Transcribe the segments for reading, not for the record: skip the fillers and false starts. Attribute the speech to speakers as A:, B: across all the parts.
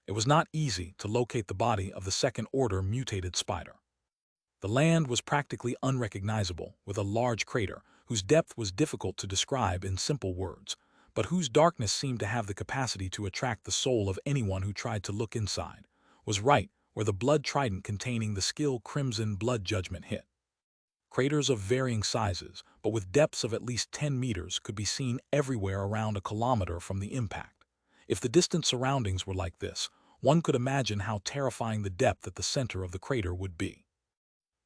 A: It was not easy to locate the body of the second-order mutated spider. The land was practically unrecognizable, with a large crater whose depth was difficult to describe in simple words, but whose darkness seemed to have the capacity to attract the soul of anyone who tried to look inside, was right where the blood trident containing the skill Crimson Blood Judgment hit. Craters of varying sizes, but with depths of at least 10 meters, could be seen everywhere around a kilometer from the impact. If the distant surroundings were like this, one could imagine how terrifying the depth at the center of the crater would be.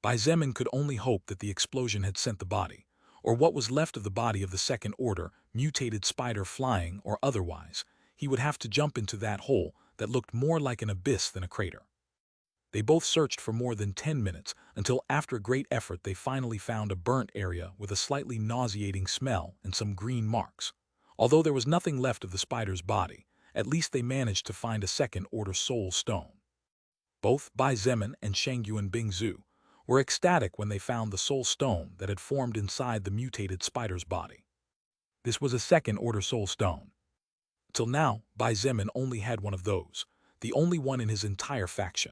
A: Bai Zemin could only hope that the explosion had sent the body, or what was left of the body of the second-order, mutated spider flying or otherwise. He would have to jump into that hole that looked more like an abyss than a crater. They both searched for more than 10 minutes until after great effort they finally found a burnt area with a slightly nauseating smell and some green marks. Although there was nothing left of the spider's body, at least they managed to find a second-order soul stone. Both Bai Zemin and Shangyuan Bingzu were ecstatic when they found the soul stone that had formed inside the mutated spider's body. This was a second-order soul stone. Till now, Bai Zemin only had one of those, the only one in his entire faction.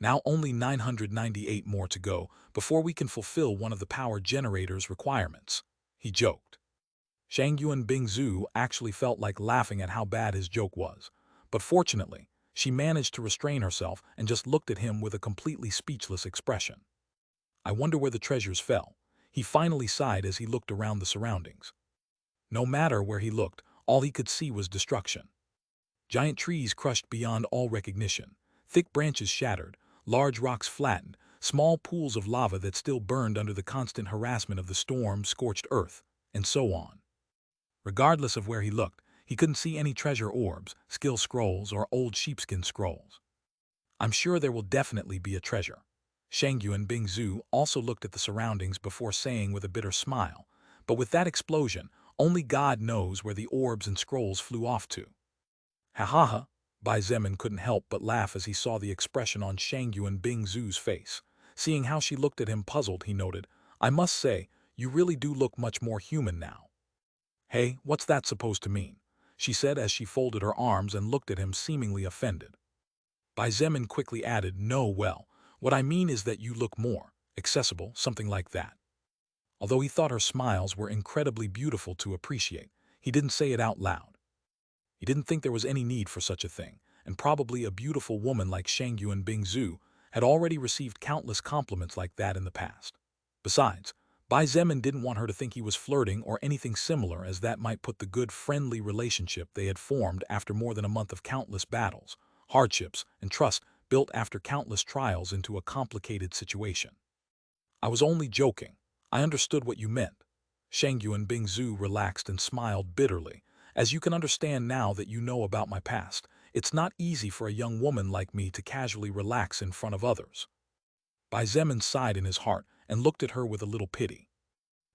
A: Now only 998 more to go before we can fulfill one of the power generator's requirements, he joked. Shangyuan Bingzu actually felt like laughing at how bad his joke was, but fortunately, she managed to restrain herself and just looked at him with a completely speechless expression. I wonder where the treasures fell, he finally sighed as he looked around the surroundings. No matter where he looked, all he could see was destruction. Giant trees crushed beyond all recognition, thick branches shattered, large rocks flattened, small pools of lava that still burned under the constant harassment of the storm-scorched earth, and so on. Regardless of where he looked, he couldn't see any treasure orbs, skill scrolls, or old sheepskin scrolls. I'm sure there will definitely be a treasure. Shangyuan Bingzu also looked at the surroundings before saying with a bitter smile, but with that explosion, only God knows where the orbs and scrolls flew off to. Ha ha ha, Bai Zemin couldn't help but laugh as he saw the expression on Shangyuan Bingzu's face. Seeing how she looked at him puzzled, he noted, I must say, you really do look much more human now. Hey, what's that supposed to mean? She said as she folded her arms and looked at him seemingly offended. Bai Zemin quickly added, no, well, what I mean is that you look more accessible, something like that. Although he thought her smiles were incredibly beautiful to appreciate, he didn't say it out loud. He didn't think there was any need for such a thing, and probably a beautiful woman like Shangyuan Bingzu had already received countless compliments like that in the past. Besides, Bai Zemin didn't want her to think he was flirting or anything similar, as that might put the good friendly relationship they had formed after more than a month of countless battles, hardships, and trust built after countless trials into a complicated situation. I was only joking. I understood what you meant. Shangyuan Bingzu relaxed and smiled bitterly. As you can understand now that you know about my past, it's not easy for a young woman like me to casually relax in front of others. Bai Zemin sighed in his heart and looked at her with a little pity.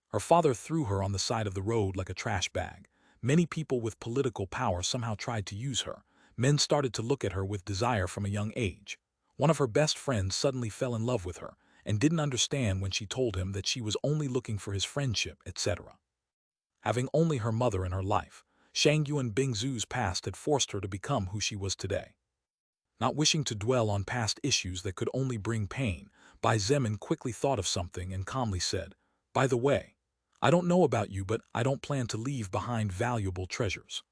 A: Her father threw her on the side of the road like a trash bag. Many people with political power somehow tried to use her. Men started to look at her with desire from a young age. One of her best friends suddenly fell in love with her and didn't understand when she told him that she was only looking for his friendship, etc. Having only her mother in her life, Shangyuan Bingzu's past had forced her to become who she was today. Not wishing to dwell on past issues that could only bring pain, Bai Zemin quickly thought of something and calmly said, by the way, I don't know about you, but I don't plan to leave behind valuable treasures.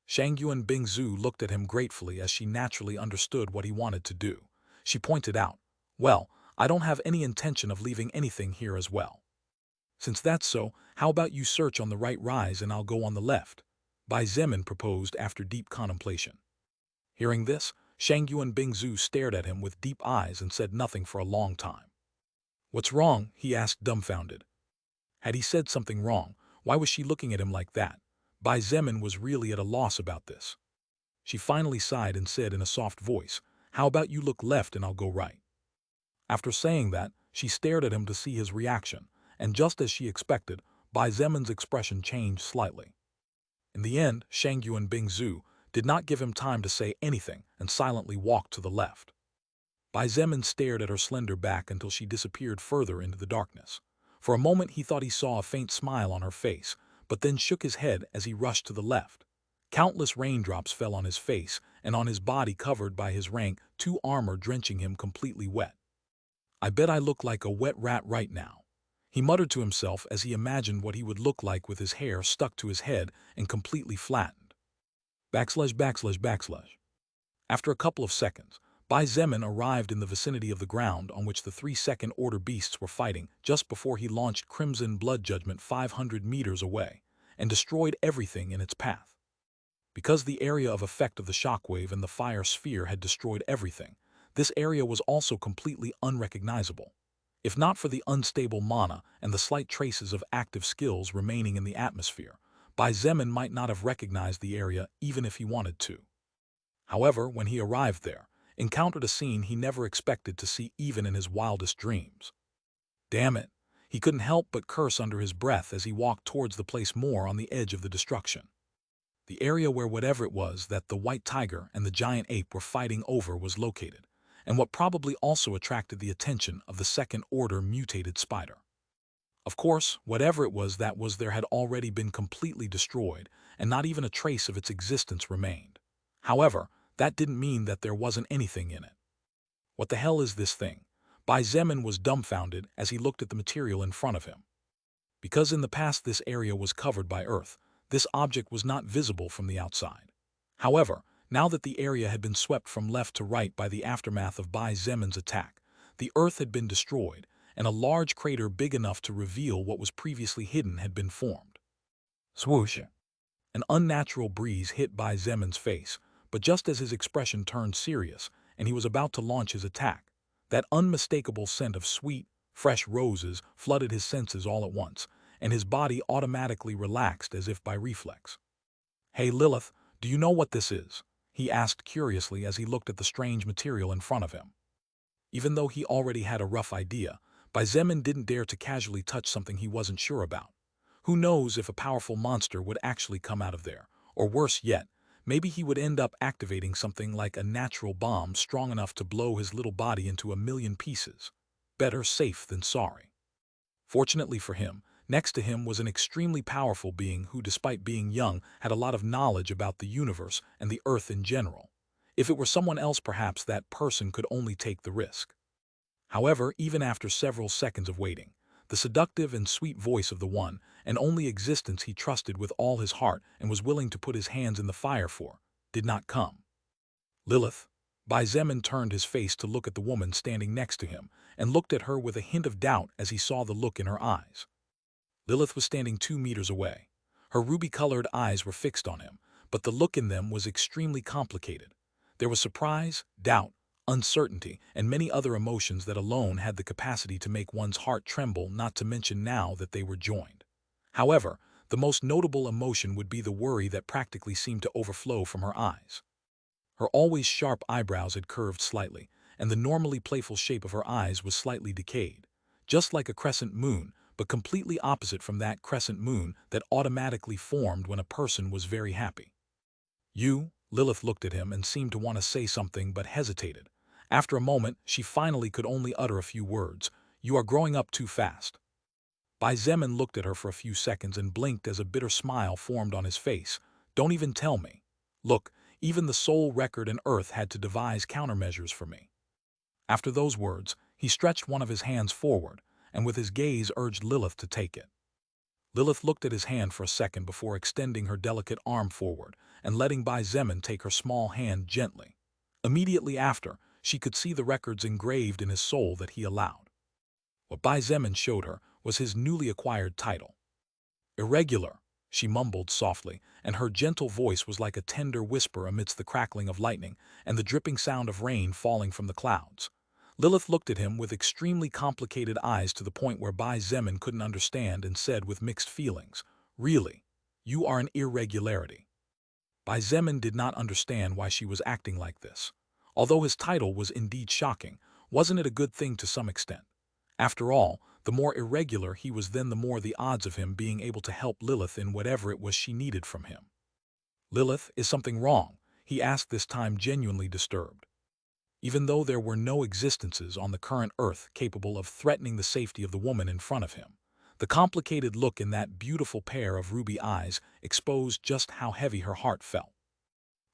A: Shangyuan Bingzu looked at him gratefully as she naturally understood what he wanted to do. She pointed out, well, I don't have any intention of leaving anything here as well. Since that's so, how about you search on the right rise and I'll go on the left? Bai Zemin proposed after deep contemplation. Hearing this, Shangyuan Bingzu stared at him with deep eyes and said nothing for a long time. What's wrong? He asked dumbfounded. Had he said something wrong? Why was she looking at him like that? Bai Zemin was really at a loss about this. She finally sighed and said in a soft voice, how about you look left and I'll go right? After saying that, she stared at him to see his reaction, and just as she expected, Bai Zemin's expression changed slightly. In the end, Shangyuan Bingzu did not give him time to say anything and silently walked to the left. Bai Zemin stared at her slender back until she disappeared further into the darkness. For a moment he thought he saw a faint smile on her face, but then shook his head as he rushed to the left. Countless raindrops fell on his face, and on his body covered by his rank 2 armor drenching him completely wet. "I bet I look like a wet rat right now," he muttered to himself as he imagined what he would look like with his hair stuck to his head and completely flattened. ////. After a couple of seconds, Bai Zemin arrived in the vicinity of the ground on which the 3 second-order beasts were fighting just before he launched Crimson Blood Judgment 500 meters away and destroyed everything in its path. Because the area of effect of the shockwave and the fire sphere had destroyed everything, this area was also completely unrecognizable. If not for the unstable mana and the slight traces of active skills remaining in the atmosphere, Bai Zemin might not have recognized the area even if he wanted to. However, when he arrived there, encountered a scene he never expected to see even in his wildest dreams. Damn it, he couldn't help but curse under his breath as he walked towards the place more on the edge of the destruction. The area where whatever it was that the white tiger and the giant ape were fighting over was located, and what probably also attracted the attention of the second-order mutated spider. Of course, whatever it was that was there had already been completely destroyed, and not even a trace of its existence remained. However, that didn't mean that there wasn't anything in it. What the hell is this thing? Bai Zemin was dumbfounded as he looked at the material in front of him. Because in the past this area was covered by earth, this object was not visible from the outside. However, now that the area had been swept from left to right by the aftermath of Bai Zemin's attack, the earth had been destroyed, and a large crater big enough to reveal what was previously hidden had been formed. Swoosh! An unnatural breeze hit Bai Zemin's face, but just as his expression turned serious and he was about to launch his attack, that unmistakable scent of sweet, fresh roses flooded his senses all at once, and his body automatically relaxed as if by reflex. "Hey Lilith, do you know what this is?" he asked curiously as he looked at the strange material in front of him. Even though he already had a rough idea, Bai Zemin didn't dare to casually touch something he wasn't sure about. Who knows if a powerful monster would actually come out of there, or worse yet, maybe he would end up activating something like a natural bomb strong enough to blow his little body into a million pieces. Better safe than sorry. Fortunately for him, next to him was an extremely powerful being who, despite being young, had a lot of knowledge about the universe and the earth in general. If it were someone else, perhaps that person could only take the risk. However, even after several seconds of waiting, the seductive and sweet voice of the one and only existence he trusted with all his heart and was willing to put his hands in the fire for, did not come. "Lilith." Bai Zemin turned his face to look at the woman standing next to him and looked at her with a hint of doubt as he saw the look in her eyes. Lilith was standing 2 meters away. Her ruby-colored eyes were fixed on him, but the look in them was extremely complicated. There was surprise, doubt, uncertainty, and many other emotions that alone had the capacity to make one's heart tremble, not to mention now that they were joined. However, the most notable emotion would be the worry that practically seemed to overflow from her eyes. Her always sharp eyebrows had curved slightly, and the normally playful shape of her eyes was slightly decayed, just like a crescent moon, but completely opposite from that crescent moon that automatically formed when a person was very happy. "You?" Lilith looked at him and seemed to want to say something but hesitated. After a moment, she finally could only utter a few words. "You are growing up too fast." Bai Zemin looked at her for a few seconds and blinked as a bitter smile formed on his face. "Don't even tell me. Look, even the soul record and earth had to devise countermeasures for me." After those words, he stretched one of his hands forward, and with his gaze urged Lilith to take it. Lilith looked at his hand for a second before extending her delicate arm forward and letting Bai Zemin take her small hand gently. Immediately after, she could see the records engraved in his soul that he allowed. What Bai Zemin showed her was his newly acquired title. "Irregular," she mumbled softly, and her gentle voice was like a tender whisper amidst the crackling of lightning and the dripping sound of rain falling from the clouds. Lilith looked at him with extremely complicated eyes to the point where Bai Zemin couldn't understand and said with mixed feelings, "Really? You are an irregularity." Bai Zemin did not understand why she was acting like this. Although his title was indeed shocking, wasn't it a good thing to some extent? After all, the more irregular he was, then the more the odds of him being able to help Lilith in whatever it was she needed from him. "Lilith, is something wrong?" he asked, this time genuinely disturbed. Even though there were no existences on the current earth capable of threatening the safety of the woman in front of him, the complicated look in that beautiful pair of ruby eyes exposed just how heavy her heart felt.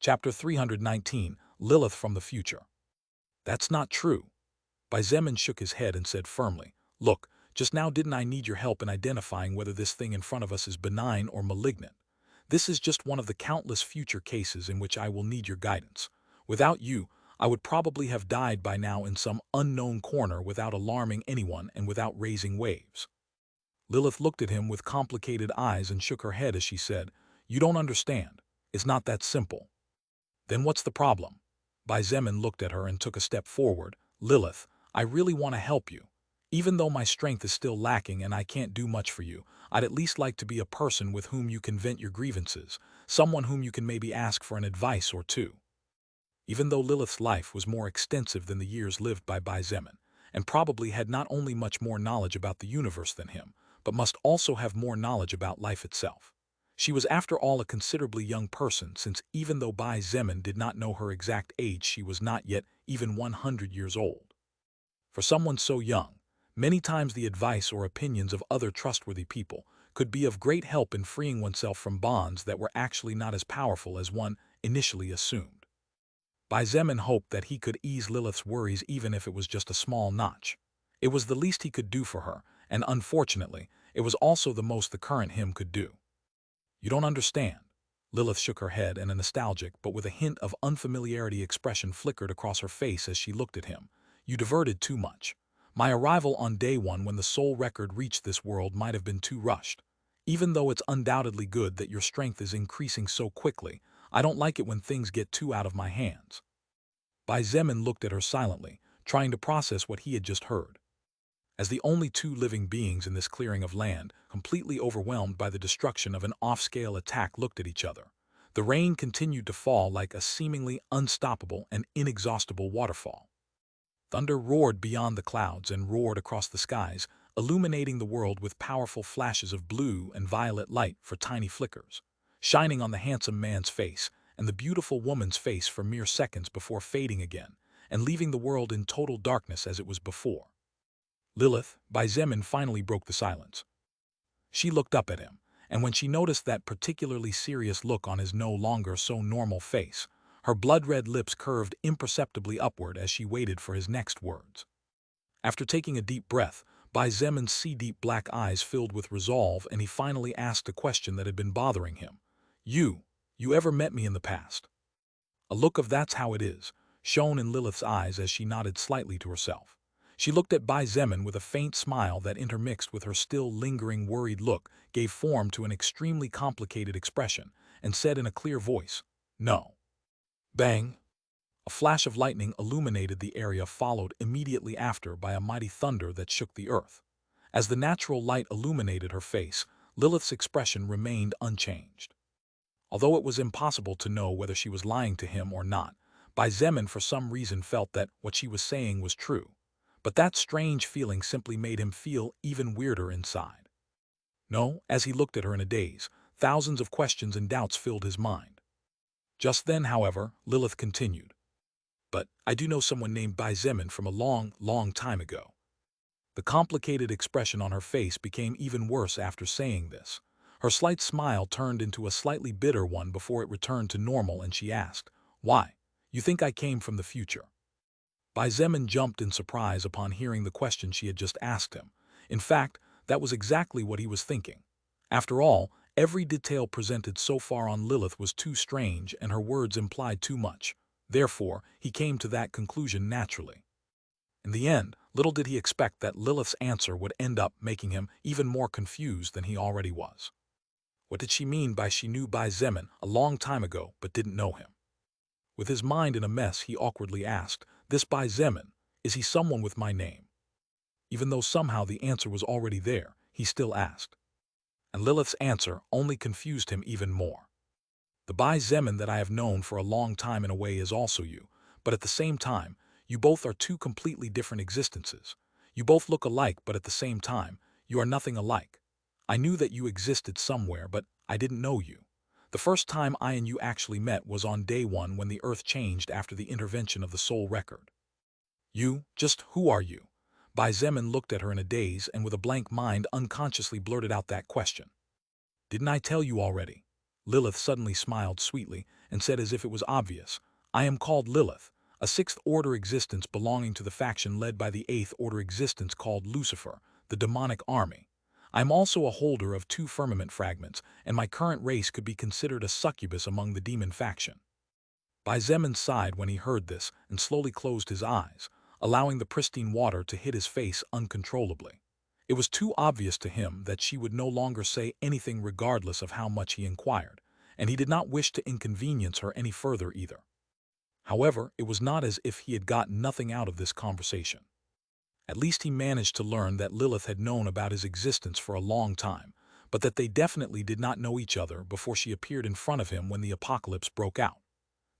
A: Chapter 319, Lilith from the Future. That's not true. Bai Zemin shook his head and said firmly, "Look, just now didn't I need your help in identifying whether this thing in front of us is benign or malignant? This is just one of the countless future cases in which I will need your guidance. Without you, I would probably have died by now in some unknown corner without alarming anyone and without raising waves." Lilith looked at him with complicated eyes and shook her head as she said, "You don't understand. It's not that simple." "Then what's the problem?" Bai Zemin looked at her and took a step forward. "Lilith, I really want to help you. Even though my strength is still lacking and I can't do much for you, I'd at least like to be a person with whom you can vent your grievances, someone whom you can maybe ask for an advice or two." Even though Lilith's life was more extensive than the years lived by Bai Zemin, and probably had not only much more knowledge about the universe than him, but must also have more knowledge about life itself. She was after all a considerably young person, since even though Bai Zemin did not know her exact age, she was not yet even 100 years old. For someone so young, many times the advice or opinions of other trustworthy people could be of great help in freeing oneself from bonds that were actually not as powerful as one initially assumed. Bai Zemin hoped that he could ease Lilith's worries even if it was just a small notch. It was the least he could do for her, and unfortunately, it was also the most the current him could do. "You don't understand." Lilith shook her head, and a nostalgic but with a hint of unfamiliarity expression flickered across her face as she looked at him. "You diverted too much. My arrival on day one when the soul record reached this world might have been too rushed. Even though it's undoubtedly good that your strength is increasing so quickly, I don't like it when things get too out of my hands." Bai Zemin looked at her silently, trying to process what he had just heard. As the only two living beings in this clearing of land, completely overwhelmed by the destruction of an off-scale attack, looked at each other. The rain continued to fall like a seemingly unstoppable and inexhaustible waterfall. Thunder roared beyond the clouds and roared across the skies, illuminating the world with powerful flashes of blue and violet light for tiny flickers, shining on the handsome man's face and the beautiful woman's face for mere seconds before fading again, and leaving the world in total darkness as it was before. "Lilith," Bai Zemin finally broke the silence. She looked up at him, and when she noticed that particularly serious look on his no longer so normal face, her blood-red lips curved imperceptibly upward as she waited for his next words. After taking a deep breath, Bai Zemin's sea-deep black eyes filled with resolve, and he finally asked a question that had been bothering him. You ever met me in the past?" A look of "that's how it is" shone in Lilith's eyes as she nodded slightly to herself. She looked at Bai Zemin with a faint smile that, intermixed with her still lingering worried look, gave form to an extremely complicated expression, and said in a clear voice, "No." Bang! A flash of lightning illuminated the area, followed immediately after by a mighty thunder that shook the earth. As the natural light illuminated her face, Lilith's expression remained unchanged. Although it was impossible to know whether she was lying to him or not, Bai Zemin for some reason felt that what she was saying was true. But that strange feeling simply made him feel even weirder inside. No, as he looked at her in a daze, thousands of questions and doubts filled his mind. Just then, however, Lilith continued, "But I do know someone named Bai Zemin from a long, long time ago." The complicated expression on her face became even worse after saying this. Her slight smile turned into a slightly bitter one before it returned to normal, and she asked, "Why? You think I came from the future?" Bai Zemin jumped in surprise upon hearing the question she had just asked him. In fact, that was exactly what he was thinking. After all, every detail presented so far on Lilith was too strange, and her words implied too much. Therefore, he came to that conclusion naturally. In the end, little did he expect that Lilith's answer would end up making him even more confused than he already was. What did she mean by she knew Bai Zemin a long time ago but didn't know him? With his mind in a mess, he awkwardly asked, "This Bai Zemin, is he someone with my name?" Even though somehow the answer was already there, he still asked. And Lilith's answer only confused him even more. The Bai Zemin that I have known for a long time in a way is also you, but at the same time, you both are two completely different existences. You both look alike, but at the same time, you are nothing alike. I knew that you existed somewhere, but I didn't know you. The first time I and you actually met was on day one when the Earth changed after the intervention of the Soul Record. You, just who are you? Bai Zemin looked at her in a daze and with a blank mind unconsciously blurted out that question. Didn't I tell you already? Lilith suddenly smiled sweetly and said as if it was obvious, I am called Lilith, a sixth-order existence belonging to the faction led by the eighth-order existence called Lucifer, the demonic army. I am also a holder of 2 firmament fragments, and my current race could be considered a succubus among the demon faction. Bai Zemin sighed when he heard this and slowly closed his eyes, allowing the pristine water to hit his face uncontrollably. It was too obvious to him that she would no longer say anything regardless of how much he inquired, and he did not wish to inconvenience her any further either. However, it was not as if he had gotten nothing out of this conversation. At least he managed to learn that Lilith had known about his existence for a long time, but that they definitely did not know each other before she appeared in front of him when the apocalypse broke out.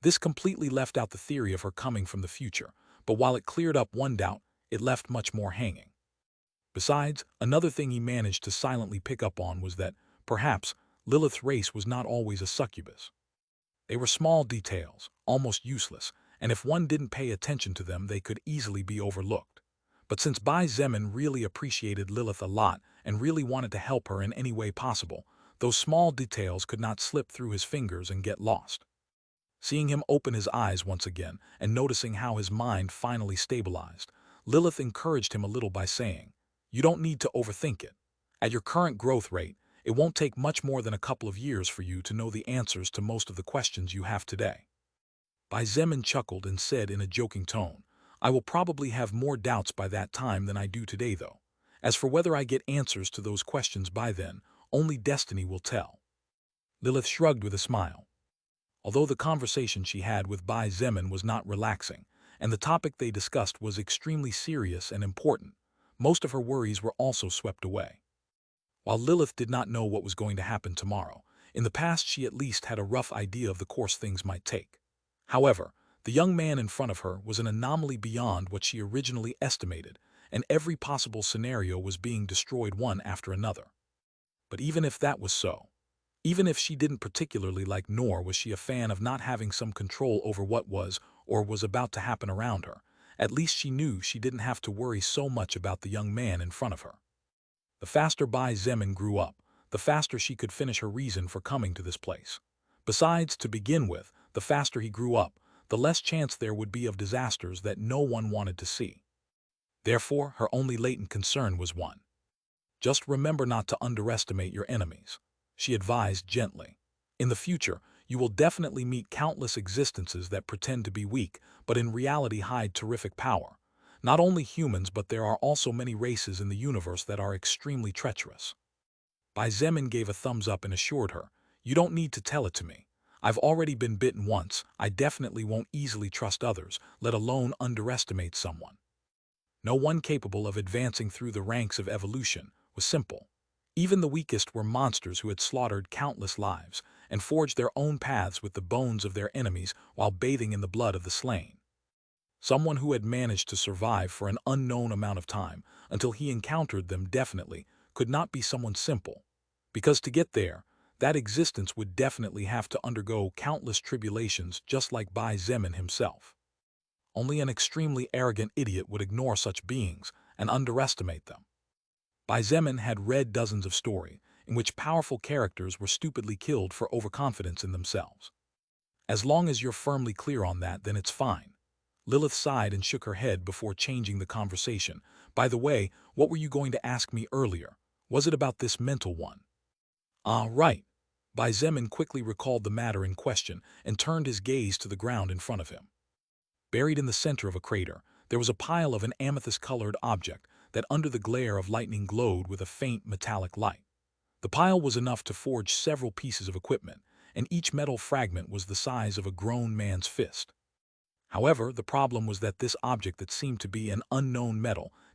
A: This completely left out the theory of her coming from the future, but while it cleared up one doubt, it left much more hanging. Besides, another thing he managed to silently pick up on was that, perhaps, Lilith's race was not always a succubus. They were small details, almost useless, and if one didn't pay attention to them they could easily be overlooked. But since Bai Zemin really appreciated Lilith a lot and really wanted to help her in any way possible, those small details could not slip through his fingers and get lost. Seeing him open his eyes once again and noticing how his mind finally stabilized, Lilith encouraged him a little by saying, You don't need to overthink it. At your current growth rate, it won't take much more than a couple of years for you to know the answers to most of the questions you have today. Bai Zemin chuckled and said in a joking tone, I will probably have more doubts by that time than I do today though. As for whether I get answers to those questions by then, only destiny will tell. Lilith shrugged with a smile. Although the conversation she had with Bai Zemin was not relaxing, and the topic they discussed was extremely serious and important, most of her worries were also swept away. While Lilith did not know what was going to happen tomorrow, in the past she at least had a rough idea of the course things might take. However, the young man in front of her was an anomaly beyond what she originally estimated, and every possible scenario was being destroyed one after another. But even if that was so, even if she didn't particularly like nor was she a fan of not having some control over what was or was about to happen around her, at least she knew she didn't have to worry so much about the young man in front of her. The faster Bai Zemin grew up, the faster she could finish her reason for coming to this place. Besides, to begin with, the faster he grew up, the less chance there would be of disasters that no one wanted to see. Therefore, her only latent concern was one. Just remember not to underestimate your enemies, she advised gently. In the future, you will definitely meet countless existences that pretend to be weak, but in reality hide terrific power. Not only humans, but there are also many races in the universe that are extremely treacherous. Bai Zemin gave a thumbs up and assured her, You don't need to tell it to me. I've already been bitten once. I definitely won't easily trust others, let alone underestimate someone. No one capable of advancing through the ranks of evolution was simple. Even the weakest were monsters who had slaughtered countless lives and forged their own paths with the bones of their enemies while bathing in the blood of the slain. Someone who had managed to survive for an unknown amount of time until he encountered them definitely could not be someone simple, because to get there, that existence would definitely have to undergo countless tribulations just like Bai Zemin himself. Only an extremely arrogant idiot would ignore such beings and underestimate them. Bai Zemin had read dozens of stories in which powerful characters were stupidly killed for overconfidence in themselves. As long as you're firmly clear on that, then it's fine. Lilith sighed and shook her head before changing the conversation. By the way, what were you going to ask me earlier? Was it about this mental one? Ah, right. Bai Zemin quickly recalled the matter in question and turned his gaze to the ground in front of him. Buried in the center of a crater, there was a pile of an amethyst-colored object that under the glare of lightning glowed with a faint metallic light. The pile was enough to forge several pieces of equipment, and each metal fragment was the size of a grown man's fist. However, the problem was that this object that seemed to be an unknown metal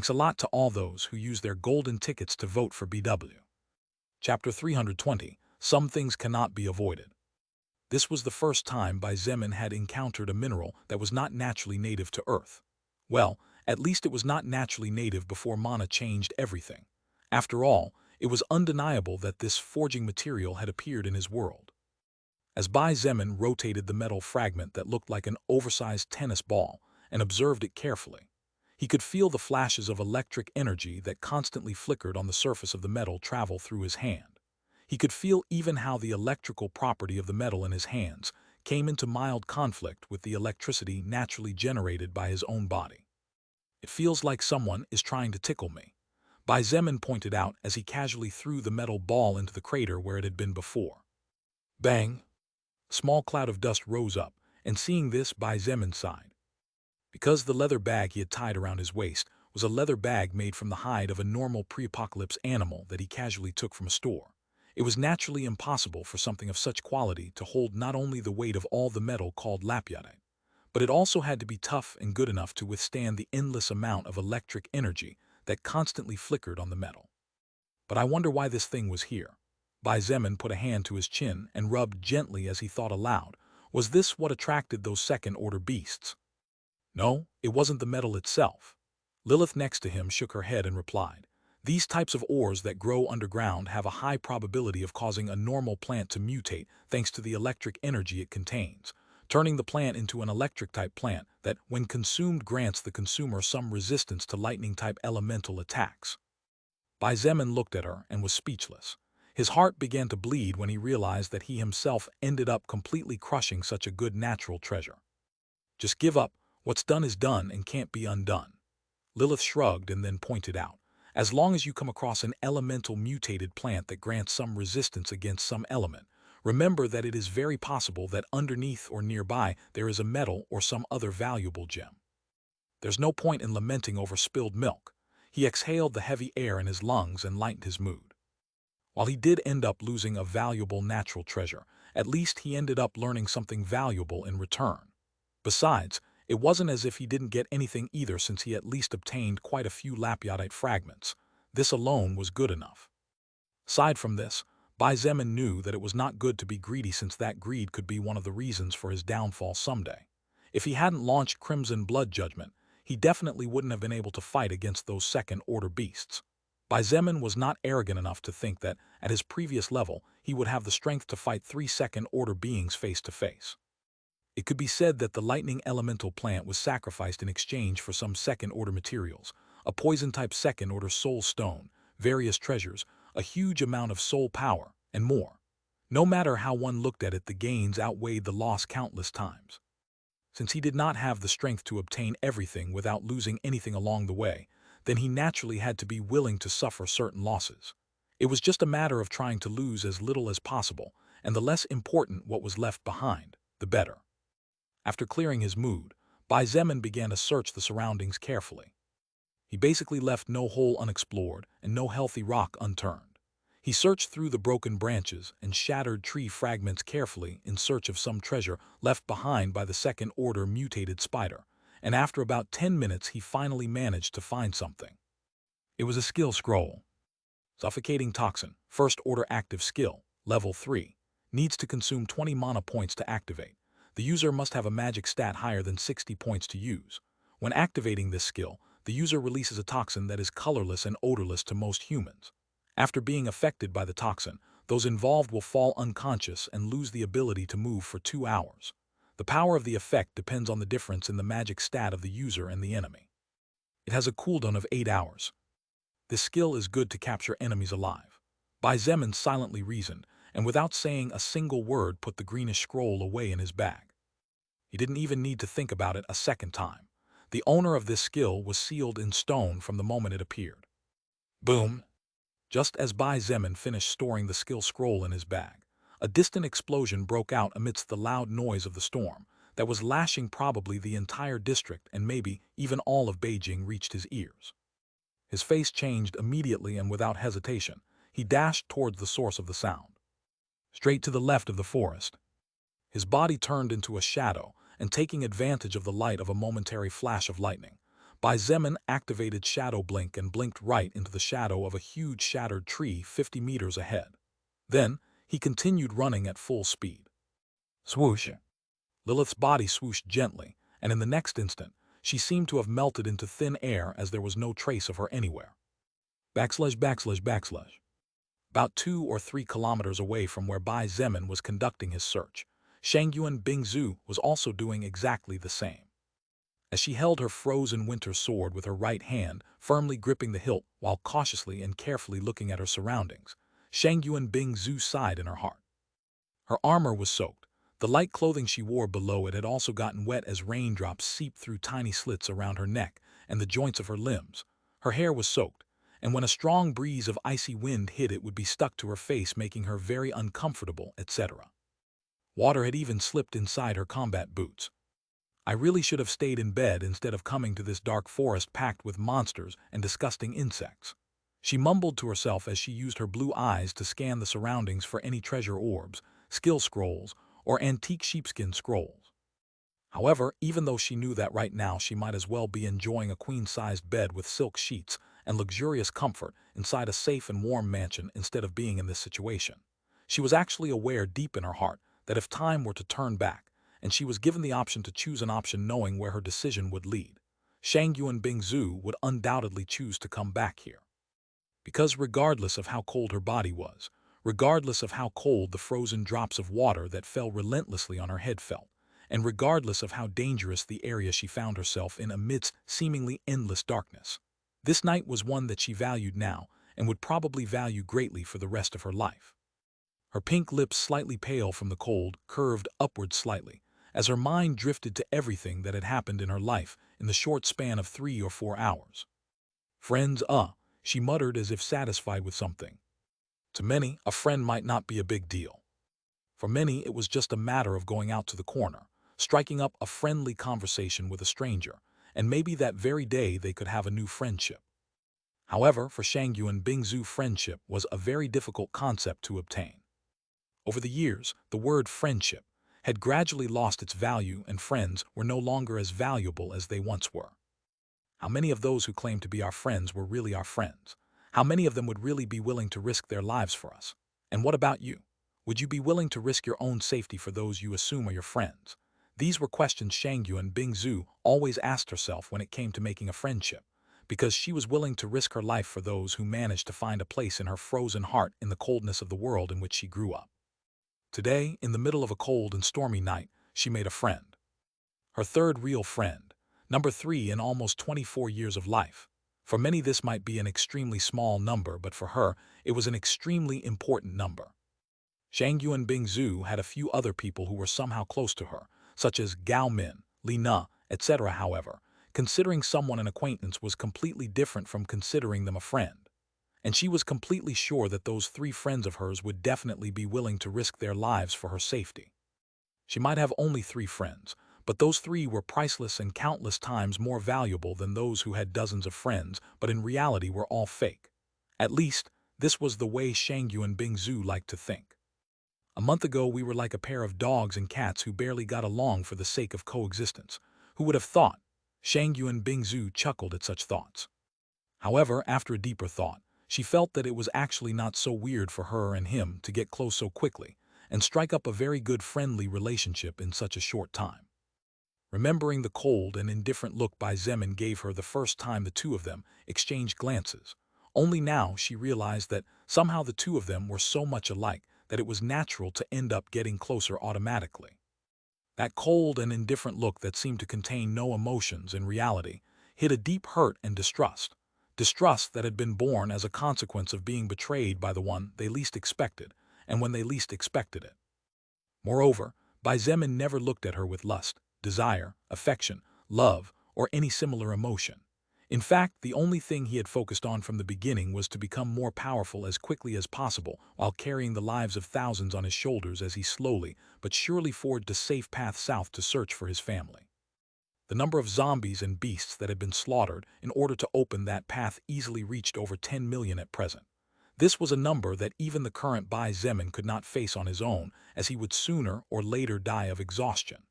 A: Thanks a lot to all those who use their golden tickets to vote for BW. Chapter 320, Some Things Cannot Be Avoided. This was the first time Bai Zemin had encountered a mineral that was not naturally native to Earth. Well, at least it was not naturally native before mana changed everything. After all, it was undeniable that this forging material had appeared in his world. As Bai Zemin rotated the metal fragment that looked like an oversized tennis ball and observed it carefully, he could feel the flashes of electric energy that constantly flickered on the surface of the metal travel through his hand. He could feel even how the electrical property of the metal in his hands came into mild conflict with the electricity naturally generated by his own body. It feels like someone is trying to tickle me, Bai Zemin pointed out as he casually threw the metal ball into the crater where it had been before. Bang! A small cloud of dust rose up, and seeing this, Bai Zemin sighed. Because the leather bag he had tied around his waist was a leather bag made from the hide of a normal pre-apocalypse animal that he casually took from a store, it was naturally impossible for something of such quality to hold not only the weight of all the metal called lapyadite, but it also had to be tough and good enough to withstand the endless amount of electric energy that constantly flickered on the metal. But I wonder why this thing was here. Bai Zemin put a hand to his chin and rubbed gently as he thought aloud. Was this what attracted those second-order beasts? No, it wasn't the metal itself. Lilith next to him shook her head and replied, "These types of ores that grow underground have a high probability of causing a normal plant to mutate thanks to the electric energy it contains, turning the plant into an electric-type plant that, when consumed, grants the consumer some resistance to lightning-type elemental attacks." Bai Zemin looked at her and was speechless. His heart began to bleed when he realized that he himself ended up completely crushing such a good natural treasure. Just give up. What's done is done and can't be undone. Lilith shrugged and then pointed out, as long as you come across an elemental mutated plant that grants some resistance against some element, remember that it is very possible that underneath or nearby there is a metal or some other valuable gem. There's no point in lamenting over spilled milk. He exhaled the heavy air in his lungs and lightened his mood. While he did end up losing a valuable natural treasure, at least he ended up learning something valuable in return. Besides, it wasn't as if he didn't get anything either, since he at least obtained quite a few lapyadite fragments. This alone was good enough. Aside from this, Bai Zemin knew that it was not good to be greedy, since that greed could be one of the reasons for his downfall someday. If he hadn't launched Crimson Blood Judgment, he definitely wouldn't have been able to fight against those second-order beasts. Bai Zemin was not arrogant enough to think that, at his previous level, he would have the strength to fight 3 second-order beings face to face. It could be said that the lightning elemental plant was sacrificed in exchange for some second-order materials, a poison-type second-order soul stone, various treasures, a huge amount of soul power, and more. No matter how one looked at it, the gains outweighed the loss countless times. Since he did not have the strength to obtain everything without losing anything along the way, then he naturally had to be willing to suffer certain losses. It was just a matter of trying to lose as little as possible, and the less important what was left behind, the better. After clearing his mood, Bai Zemin began to search the surroundings carefully. He basically left no hole unexplored and no healthy rock unturned. He searched through the broken branches and shattered tree fragments carefully in search of some treasure left behind by the second-order mutated spider, and after about 10 minutes he finally managed to find something. It was a skill scroll. Suffocating Toxin, First-Order Active Skill, Level 3. Needs to consume 20 mana points to activate. The user must have a magic stat higher than 60 points to use. When activating this skill, the user releases a toxin that is colorless and odorless to most humans. After being affected by the toxin, those involved will fall unconscious and lose the ability to move for 2 hours. The power of the effect depends on the difference in the magic stat of the user and the enemy. It has a cooldown of 8 hours. This skill is good to capture enemies alive. Bai Zemin silently reasoned, and without saying a single word put the greenish scroll away in his bag. He didn't even need to think about it a second time. The owner of this skill was sealed in stone from the moment it appeared. Boom! Just as Bai Zemin finished storing the skill scroll in his bag, a distant explosion broke out amidst the loud noise of the storm that was lashing. Probably the entire district and maybe even all of Beijing reached his ears. His face changed immediately, and without hesitation, he dashed towards the source of the sound. Straight to the left of the forest. His body turned into a shadow, and taking advantage of the light of a momentary flash of lightning, Bai Zemin activated Shadow Blink and blinked right into the shadow of a huge shattered tree 50 meters ahead. Then, he continued running at full speed. Swoosh! Lilith's body swooshed gently, and in the next instant, she seemed to have melted into thin air as there was no trace of her anywhere. ////. About 2 or 3 kilometers away from where Bai Zemin was conducting his search, Shangyuan Bingzhu was also doing exactly the same. As she held her frozen winter sword with her right hand, firmly gripping the hilt while cautiously and carefully looking at her surroundings, Shangyuan Bingzhu sighed in her heart. Her armor was soaked. The light clothing she wore below it had also gotten wet as raindrops seeped through tiny slits around her neck and the joints of her limbs. Her hair was soaked, and when a strong breeze of icy wind hit it would be stuck to her face, making her very uncomfortable, etc. Water had even slipped inside her combat boots. I really should have stayed in bed instead of coming to this dark forest packed with monsters and disgusting insects. She mumbled to herself as she used her blue eyes to scan the surroundings for any treasure orbs, skill scrolls, or antique sheepskin scrolls. However, even though she knew that right now she might as well be enjoying a queen-sized bed with silk sheets and luxurious comfort inside a safe and warm mansion instead of being in this situation, she was actually aware deep in her heart that if time were to turn back, and she was given the option to choose an option knowing where her decision would lead, Shangyuan Bingzhu would undoubtedly choose to come back here. Because regardless of how cold her body was, regardless of how cold the frozen drops of water that fell relentlessly on her head felt, and regardless of how dangerous the area she found herself in amidst seemingly endless darkness, this night was one that she valued now and would probably value greatly for the rest of her life. Her pink lips, slightly pale from the cold, curved upward slightly, as her mind drifted to everything that had happened in her life in the short span of 3 or 4 hours. Friends, she muttered as if satisfied with something. To many, a friend might not be a big deal. For many, it was just a matter of going out to the corner, striking up a friendly conversation with a stranger, and maybe that very day they could have a new friendship. However, for Shangyuan Bingzhu, friendship was a very difficult concept to obtain. Over the years, the word friendship had gradually lost its value, and friends were no longer as valuable as they once were. How many of those who claimed to be our friends were really our friends? How many of them would really be willing to risk their lives for us? And what about you? Would you be willing to risk your own safety for those you assume are your friends? These were questions Shangyuan Bingzhu always asked herself when it came to making a friendship, because she was willing to risk her life for those who managed to find a place in her frozen heart in the coldness of the world in which she grew up. Today, in the middle of a cold and stormy night, she made a friend. Her third real friend, number 3 in almost 24 years of life. For many this might be an extremely small number, but for her, it was an extremely important number. Shangyuan Bingzhu had a few other people who were somehow close to her, such as Gao Min, Li Na, etc. However, considering someone an acquaintance was completely different from considering them a friend. And she was completely sure that those 3 friends of hers would definitely be willing to risk their lives for her safety. She might have only 3 friends, But those three were priceless and countless times more valuable than those who had dozens of friends, but in reality were all fake. At least, this was the way Shangyu and Bingzu liked to think. A month ago we were like a pair of dogs and cats who barely got along for the sake of coexistence. Who would have thought? Shangyu and Bingzu chuckled at such thoughts. However, after a deeper thought, she felt that it was actually not so weird for her and him to get close so quickly and strike up a very good friendly relationship in such a short time. Remembering the cold and indifferent look Bai Zemin gave her the first time the two of them exchanged glances, only now she realized that somehow the two of them were so much alike that it was natural to end up getting closer automatically. That cold and indifferent look that seemed to contain no emotions in reality hid a deep hurt and distrust that had been born as a consequence of being betrayed by the one they least expected and when they least expected it. Moreover, Bai Zemin never looked at her with lust, desire, affection, love, or any similar emotion. In fact, the only thing he had focused on from the beginning was to become more powerful as quickly as possible while carrying the lives of thousands on his shoulders as he slowly but surely forged a safe path south to search for his family. The number of zombies and beasts that had been slaughtered in order to open that path easily reached over 10 million at present. This was a number that even the current Bai Zemin could not face on his own, as he would sooner or later die of exhaustion.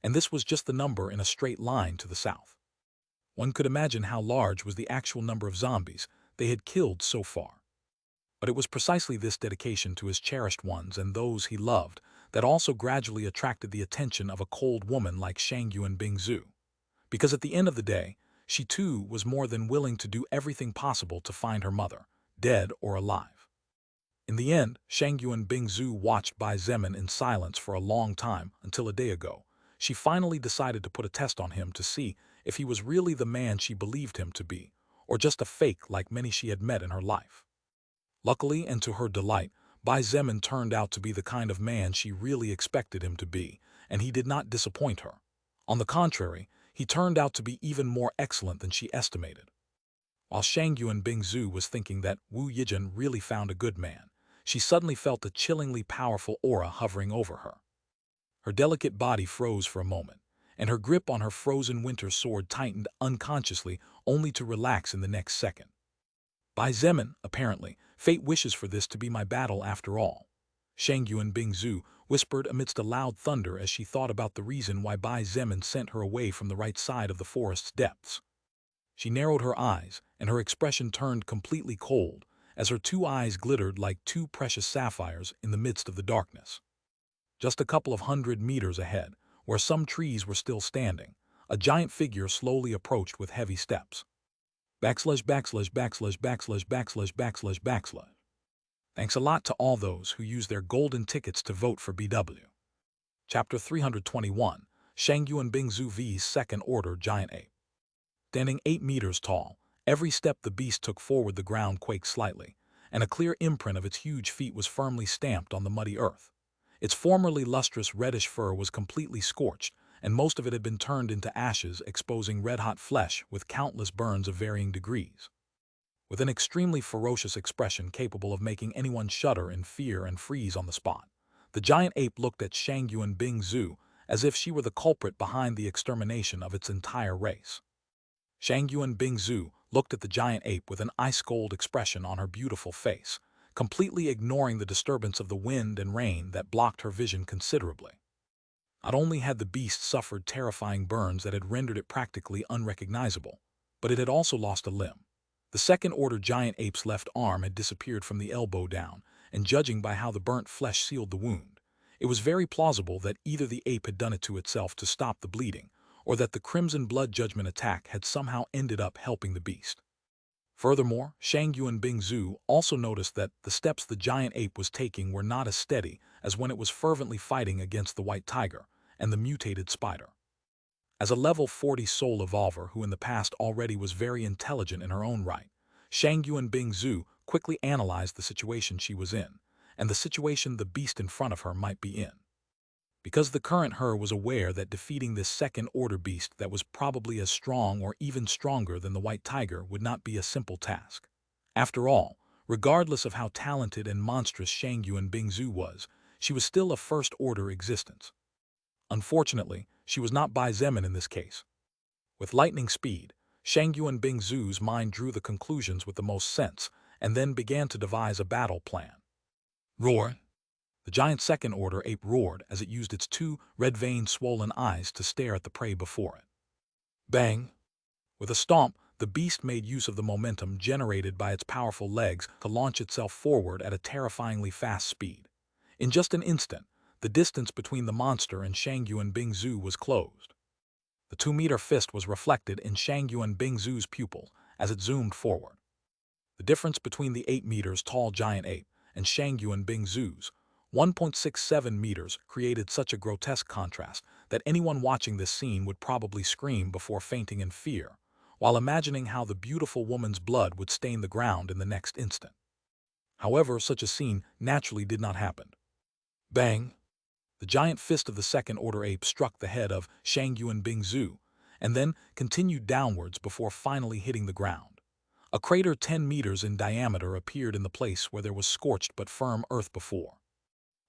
A: And this was just the number in a straight line to the south. One could imagine how large was the actual number of zombies they had killed so far. But it was precisely this dedication to his cherished ones and those he loved that also gradually attracted the attention of a cold woman like Shangyu and Bingzu. Because at the end of the day, she too was more than willing to do everything possible to find her mother, dead or alive. In the end, Shangyu and Bingzu watched Bai Zemin in silence for a long time until a day ago. She finally decided to put a test on him to see if he was really the man she believed him to be, or just a fake like many she had met in her life. Luckily, and to her delight, Bai Zemin turned out to be the kind of man she really expected him to be, and he did not disappoint her. On the contrary, he turned out to be even more excellent than she estimated. While Shangyu and Bingzu was thinking that Wu Yijin really found a good man, she suddenly felt a chillingly powerful aura hovering over her. Her delicate body froze for a moment, and her grip on her frozen winter sword tightened unconsciously only to relax in the next second. Bai Zemin, apparently, fate wishes for this to be my battle after all. Shangyu and Bingzu whispered amidst a loud thunder as she thought about the reason why Bai Zemin sent her away from the right side of the forest's depths. She narrowed her eyes, and her expression turned completely cold, as her two eyes glittered like two precious sapphires in the midst of the darkness. Just a couple of 100 meters ahead, where some trees were still standing, a giant figure slowly approached with heavy steps. Backslash backslash backslash backslash backslash backslash backslash. Thanks a lot to all those who used their golden tickets to vote for BW. Chapter 321, Shangyu and Bingzu vs. Second Order Giant Ape. Standing 8 meters tall, every step the beast took forward the ground quaked slightly, and a clear imprint of its huge feet was firmly stamped on the muddy earth. Its formerly lustrous reddish fur was completely scorched, and most of it had been turned into ashes, exposing red-hot flesh with countless burns of varying degrees. With an extremely ferocious expression capable of making anyone shudder in fear and freeze on the spot, the giant ape looked at Shangyu and Bingzu as if she were the culprit behind the extermination of its entire race. Shangyu and Bingzu looked at the giant ape with an ice-cold expression on her beautiful face, completely ignoring the disturbance of the wind and rain that blocked her vision considerably. Not only had the beast suffered terrifying burns that had rendered it practically unrecognizable, but it had also lost a limb. The second-order giant ape's left arm had disappeared from the elbow down, and judging by how the burnt flesh sealed the wound, it was very plausible that either the ape had done it to itself to stop the bleeding, or that the Crimson Blood Judgment attack had somehow ended up helping the beast. Furthermore, Shangyu and Bingzu also noticed that the steps the giant ape was taking were not as steady as when it was fervently fighting against the white tiger and the mutated spider. As a level 40 soul evolver who in the past already was very intelligent in her own right, Shangyu and Bingzu quickly analyzed the situation she was in, and the situation the beast in front of her might be in. Because the current her was aware that defeating this second-order beast that was probably as strong or even stronger than the white tiger would not be a simple task. After all, regardless of how talented and monstrous Shangyu and Bingzu was, she was still a first-order existence. Unfortunately, she was not Bai Zemin in this case. With lightning speed, Shangyuan Bingzu's mind drew the conclusions with the most sense, and then began to devise a battle plan. Roar! The giant second-order ape roared as it used its two red-veined swollen eyes to stare at the prey before it. Bang! With a stomp, the beast made use of the momentum generated by its powerful legs to launch itself forward at a terrifyingly fast speed. In just an instant, the distance between the monster and Shangyuan Bingzu was closed. The 2-meter fist was reflected in Shangyuan Bingzu's pupil as it zoomed forward. The difference between the 8 meters tall giant ape and Shangyuan Bingzu's 1.67 meters created such a grotesque contrast that anyone watching this scene would probably scream before fainting in fear, while imagining how the beautiful woman's blood would stain the ground in the next instant. However, such a scene naturally did not happen. Bang! The giant fist of the second-order ape struck the head of Shangyuan Bingzu, and then continued downwards before finally hitting the ground. A crater 10 meters in diameter appeared in the place where there was scorched but firm earth before.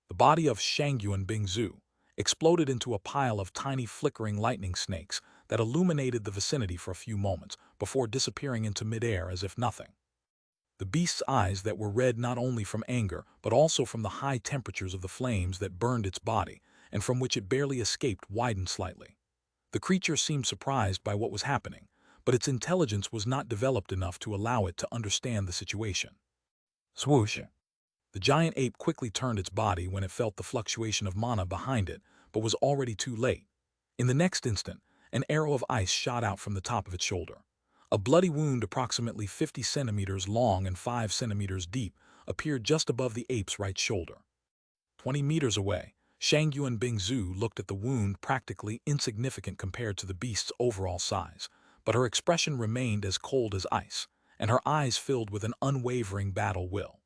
A: The body of Shangyuan Bingzu exploded into a pile of tiny flickering lightning snakes that illuminated the vicinity for a few moments before disappearing into midair as if nothing. The beast's eyes that were red not only from anger but also from the high temperatures of the flames that burned its body and from which it barely escaped widened slightly. The creature seemed surprised by what was happening, but its intelligence was not developed enough to allow it to understand the situation. Swoosh! The giant ape quickly turned its body when it felt the fluctuation of mana behind it, but was already too late. In the next instant, an arrow of ice shot out from the top of its shoulder. A bloody wound approximately 50 centimeters long and 5 centimeters deep appeared just above the ape's right shoulder. 20 meters away, Shangyuan Bingzu looked at the wound practically insignificant compared to the beast's overall size, but her expression remained as cold as ice, and her eyes filled with an unwavering battle will.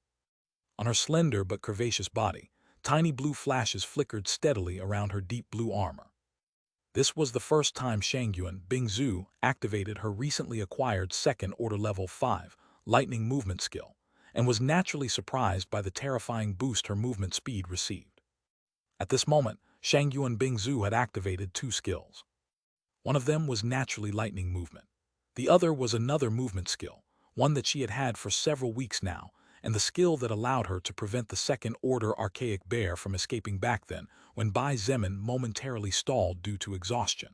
A: On her slender but curvaceous body, tiny blue flashes flickered steadily around her deep blue armor. This was the first time Shangyuan Bingzu activated her recently acquired second-order level 5 lightning movement skill, and was naturally surprised by the terrifying boost her movement speed received. At this moment, Shangyuan Bingzu had activated 2 skills. One of them was naturally lightning movement. The other was another movement skill, one that she had had for several weeks now, and the skill that allowed her to prevent the second-order archaic bear from escaping back then when Bai Zemin momentarily stalled due to exhaustion.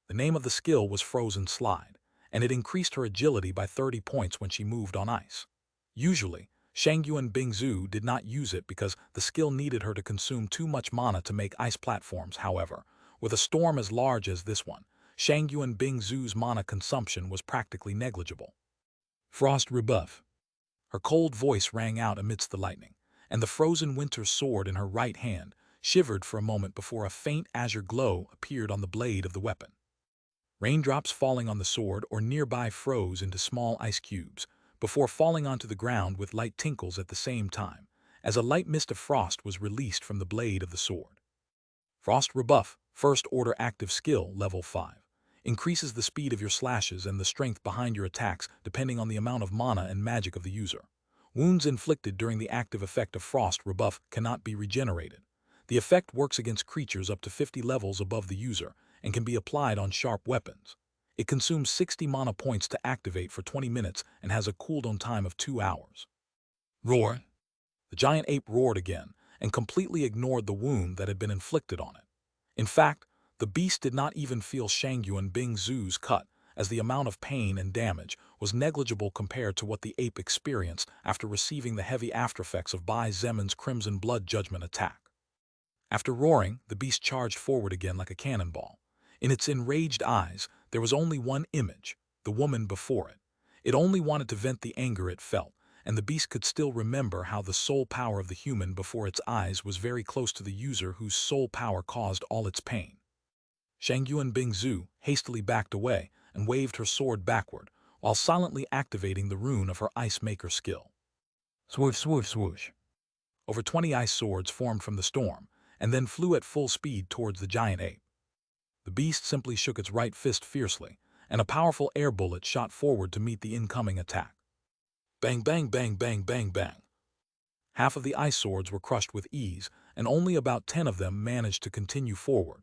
A: The name of the skill was Frozen Slide, and it increased her agility by 30 points when she moved on ice. Usually, Shangyuan Bingzu did not use it because the skill needed her to consume too much mana to make ice platforms. However, with a storm as large as this one, Shangyuan Bingzu's mana consumption was practically negligible. Frost Rebuff. Her cold voice rang out amidst the lightning, and the frozen winter sword in her right hand shivered for a moment before a faint azure glow appeared on the blade of the weapon. Raindrops falling on the sword or nearby froze into small ice cubes, before falling onto the ground with light tinkles at the same time, as a light mist of frost was released from the blade of the sword. Frost Rebuff, First Order Active Skill, Level 5. Increases the speed of your slashes and the strength behind your attacks depending on the amount of mana and magic of the user. Wounds inflicted during the active effect of Frost Rebuff cannot be regenerated. The effect works against creatures up to 50 levels above the user and can be applied on sharp weapons. It consumes 60 mana points to activate for 20 minutes and has a cooldown time of 2 hours. Roar! The giant ape roared again and completely ignored the wound that had been inflicted on it. In fact, the beast did not even feel Shangyuan Bingzu's cut, as the amount of pain and damage was negligible compared to what the ape experienced after receiving the heavy aftereffects of Bai Zemin's Crimson Blood Judgment attack. After roaring, the beast charged forward again like a cannonball. In its enraged eyes, there was only one image, the woman before it. It only wanted to vent the anger it felt, and the beast could still remember how the soul power of the human before its eyes was very close to the user whose soul power caused all its pain. Shangyuan Bingzu hastily backed away and waved her sword backward, while silently activating the rune of her Ice Maker skill. Swoosh, swoosh, swoosh. Over 20 ice swords formed from the storm, and then flew at full speed towards the giant ape. The beast simply shook its right fist fiercely, and a powerful air bullet shot forward to meet the incoming attack. Bang, bang, bang, bang, bang, bang. Half of the ice swords were crushed with ease, and only about 10 of them managed to continue forward,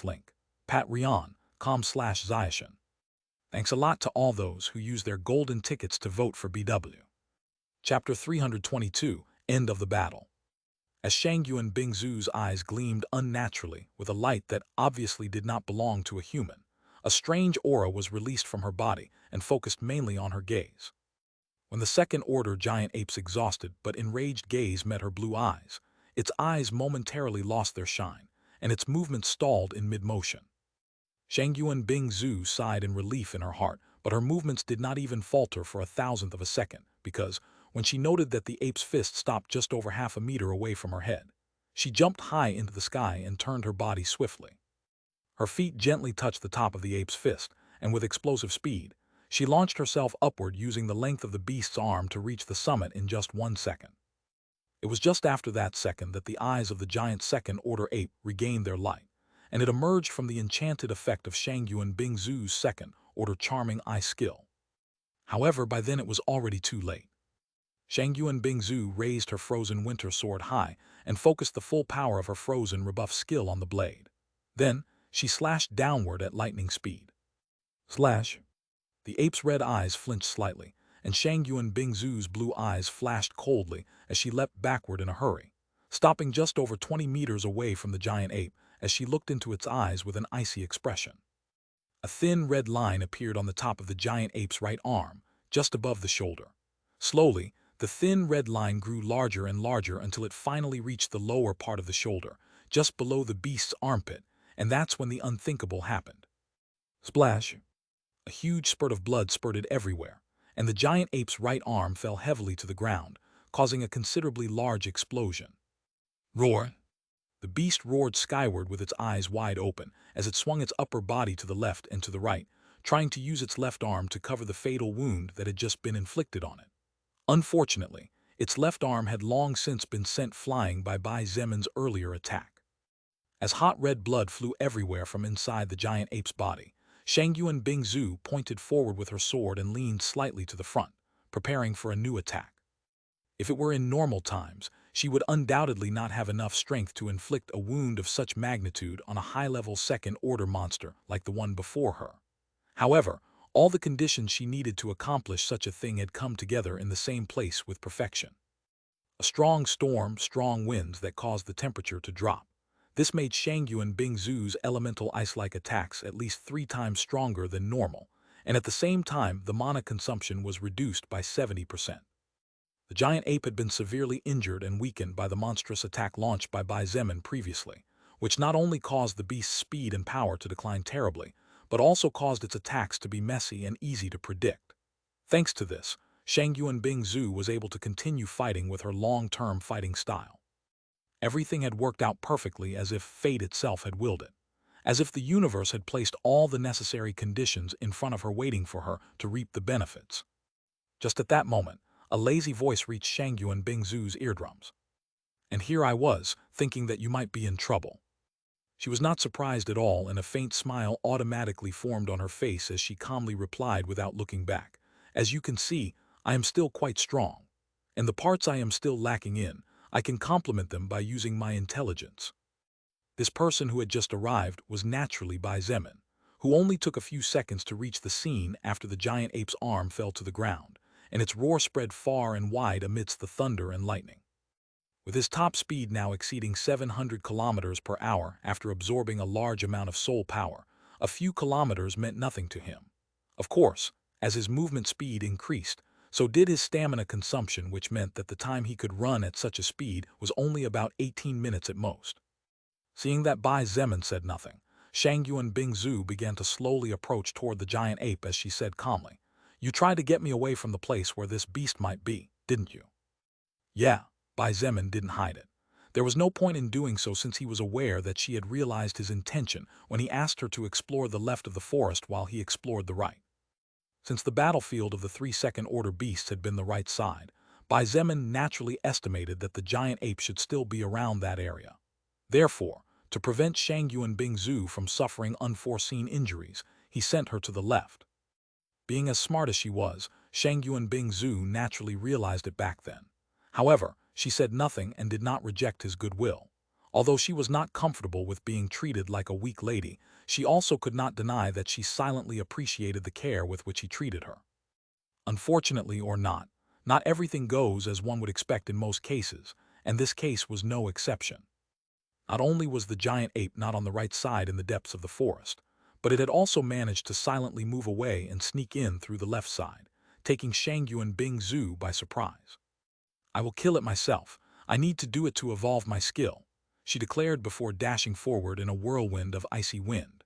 A: this link. Patreon, com/Zyashin. Thanks a lot to all those who use their golden tickets to vote for BW. Chapter 322, End of the Battle. As Shang Yuan Bingzu's eyes gleamed unnaturally with a light that obviously did not belong to a human, a strange aura was released from her body and focused mainly on her gaze. When the second order giant ape's exhausted but enraged gaze met her blue eyes, its eyes momentarily lost their shine, and its movement stalled in mid-motion. Shangyuan Bingzu sighed in relief in her heart, but her movements did not even falter for a thousandth of a second, because, when she noted that the ape's fist stopped just over half a meter away from her head, she jumped high into the sky and turned her body swiftly. Her feet gently touched the top of the ape's fist, and with explosive speed, she launched herself upward using the length of the beast's arm to reach the summit in just 1 second. It was just after that second that the eyes of the giant second-order ape regained their light, and it emerged from the enchanted effect of Shangyuan Bingzu's second-order charming eye skill. However, by then it was already too late. Shangyuan Bingzu raised her frozen winter sword high and focused the full power of her frozen rebuff skill on the blade. Then, she slashed downward at lightning speed. Slash! The ape's red eyes flinched slightly, and Shangyuan Bingzu's blue eyes flashed coldly as she leapt backward in a hurry, stopping just over 20 meters away from the giant ape as she looked into its eyes with an icy expression. A thin red line appeared on the top of the giant ape's right arm, just above the shoulder. Slowly, the thin red line grew larger and larger until it finally reached the lower part of the shoulder, just below the beast's armpit, and that's when the unthinkable happened. Splash! A huge spurt of blood spurted everywhere, and the giant ape's right arm fell heavily to the ground, causing a considerably large explosion. Roar! The beast roared skyward with its eyes wide open as it swung its upper body to the left and to the right, trying to use its left arm to cover the fatal wound that had just been inflicted on it. Unfortunately, its left arm had long since been sent flying by Bai Zemin's earlier attack. As hot red blood flew everywhere from inside the giant ape's body, Shangyuan Bingzu pointed forward with her sword and leaned slightly to the front, preparing for a new attack. If it were in normal times, she would undoubtedly not have enough strength to inflict a wound of such magnitude on a high-level second-order monster like the one before her. However, all the conditions she needed to accomplish such a thing had come together in the same place with perfection. A strong storm, strong winds that caused the temperature to drop. This made Shangyuan Bingzu's elemental ice-like attacks at least 3 times stronger than normal, and at the same time the mana consumption was reduced by 70%. The giant ape had been severely injured and weakened by the monstrous attack launched by Bai Zemin previously, which not only caused the beast's speed and power to decline terribly, but also caused its attacks to be messy and easy to predict. Thanks to this, Shangyuan Bingzu was able to continue fighting with her long-term fighting style. Everything had worked out perfectly as if fate itself had willed it, as if the universe had placed all the necessary conditions in front of her waiting for her to reap the benefits. Just at that moment, a lazy voice reached Shangyuan Bingzu's eardrums. And here I was, thinking that you might be in trouble. She was not surprised at all, and a faint smile automatically formed on her face as she calmly replied without looking back. As you can see, I am still quite strong. And the parts I am still lacking in, I can complement them by using my intelligence. This person who had just arrived was naturally Bai Zemin, who only took a few seconds to reach the scene after the giant ape's arm fell to the ground, and its roar spread far and wide amidst the thunder and lightning. With his top speed now exceeding 700 kilometers per hour after absorbing a large amount of soul power, a few kilometers meant nothing to him. Of course, as his movement speed increased, so did his stamina consumption, which meant that the time he could run at such a speed was only about 18 minutes at most. Seeing that Bai Zemin said nothing, Shangyuan Bingzu began to slowly approach toward the giant ape as she said calmly, "You tried to get me away from the place where this beast might be, didn't you?" Yeah, Bai Zemin didn't hide it. There was no point in doing so since he was aware that she had realized his intention when he asked her to explore the left of the forest while he explored the right. Since the battlefield of the 3 second-order beasts had been the right side, Bai Zemin naturally estimated that the giant ape should still be around that area. Therefore, to prevent Shangyuan Bingzu from suffering unforeseen injuries, he sent her to the left. Being as smart as she was, Shangyuan Bingzu naturally realized it back then. However, she said nothing and did not reject his goodwill. Although she was not comfortable with being treated like a weak lady, she also could not deny that she silently appreciated the care with which he treated her. Unfortunately or not, not everything goes as one would expect in most cases, and this case was no exception. Not only was the giant ape not on the right side in the depths of the forest, but it had also managed to silently move away and sneak in through the left side, taking Shangyuan Bingzu by surprise. "I will kill it myself. I need to do it to evolve my skill," she declared before dashing forward in a whirlwind of icy wind.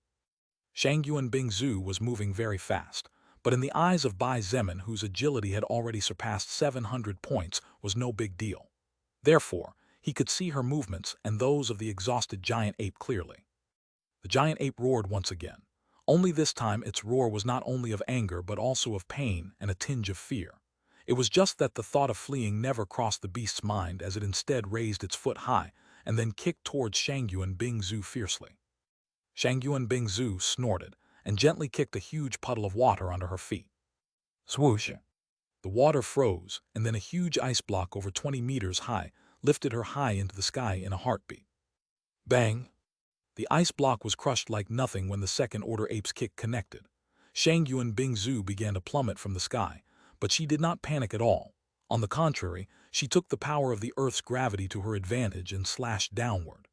A: Shangyuan Bingzu was moving very fast, but in the eyes of Bai Zemin, whose agility had already surpassed 700 points, was no big deal. Therefore, he could see her movements and those of the exhausted giant ape clearly. The giant ape roared once again. Only this time its roar was not only of anger but also of pain and a tinge of fear. It was just that the thought of fleeing never crossed the beast's mind, as it instead raised its foot high and then kicked towards Shangyuan Bingzu fiercely. Shangyuan Bingzu snorted and gently kicked a huge puddle of water under her feet. Swoosh! The water froze, and then a huge ice block over 20 meters high lifted her high into the sky in a heartbeat. Bang! The ice block was crushed like nothing when the second-order ape's kick connected. Shangyuan Bingzu began to plummet from the sky, but she did not panic at all. On the contrary, she took the power of the Earth's gravity to her advantage and slashed downward.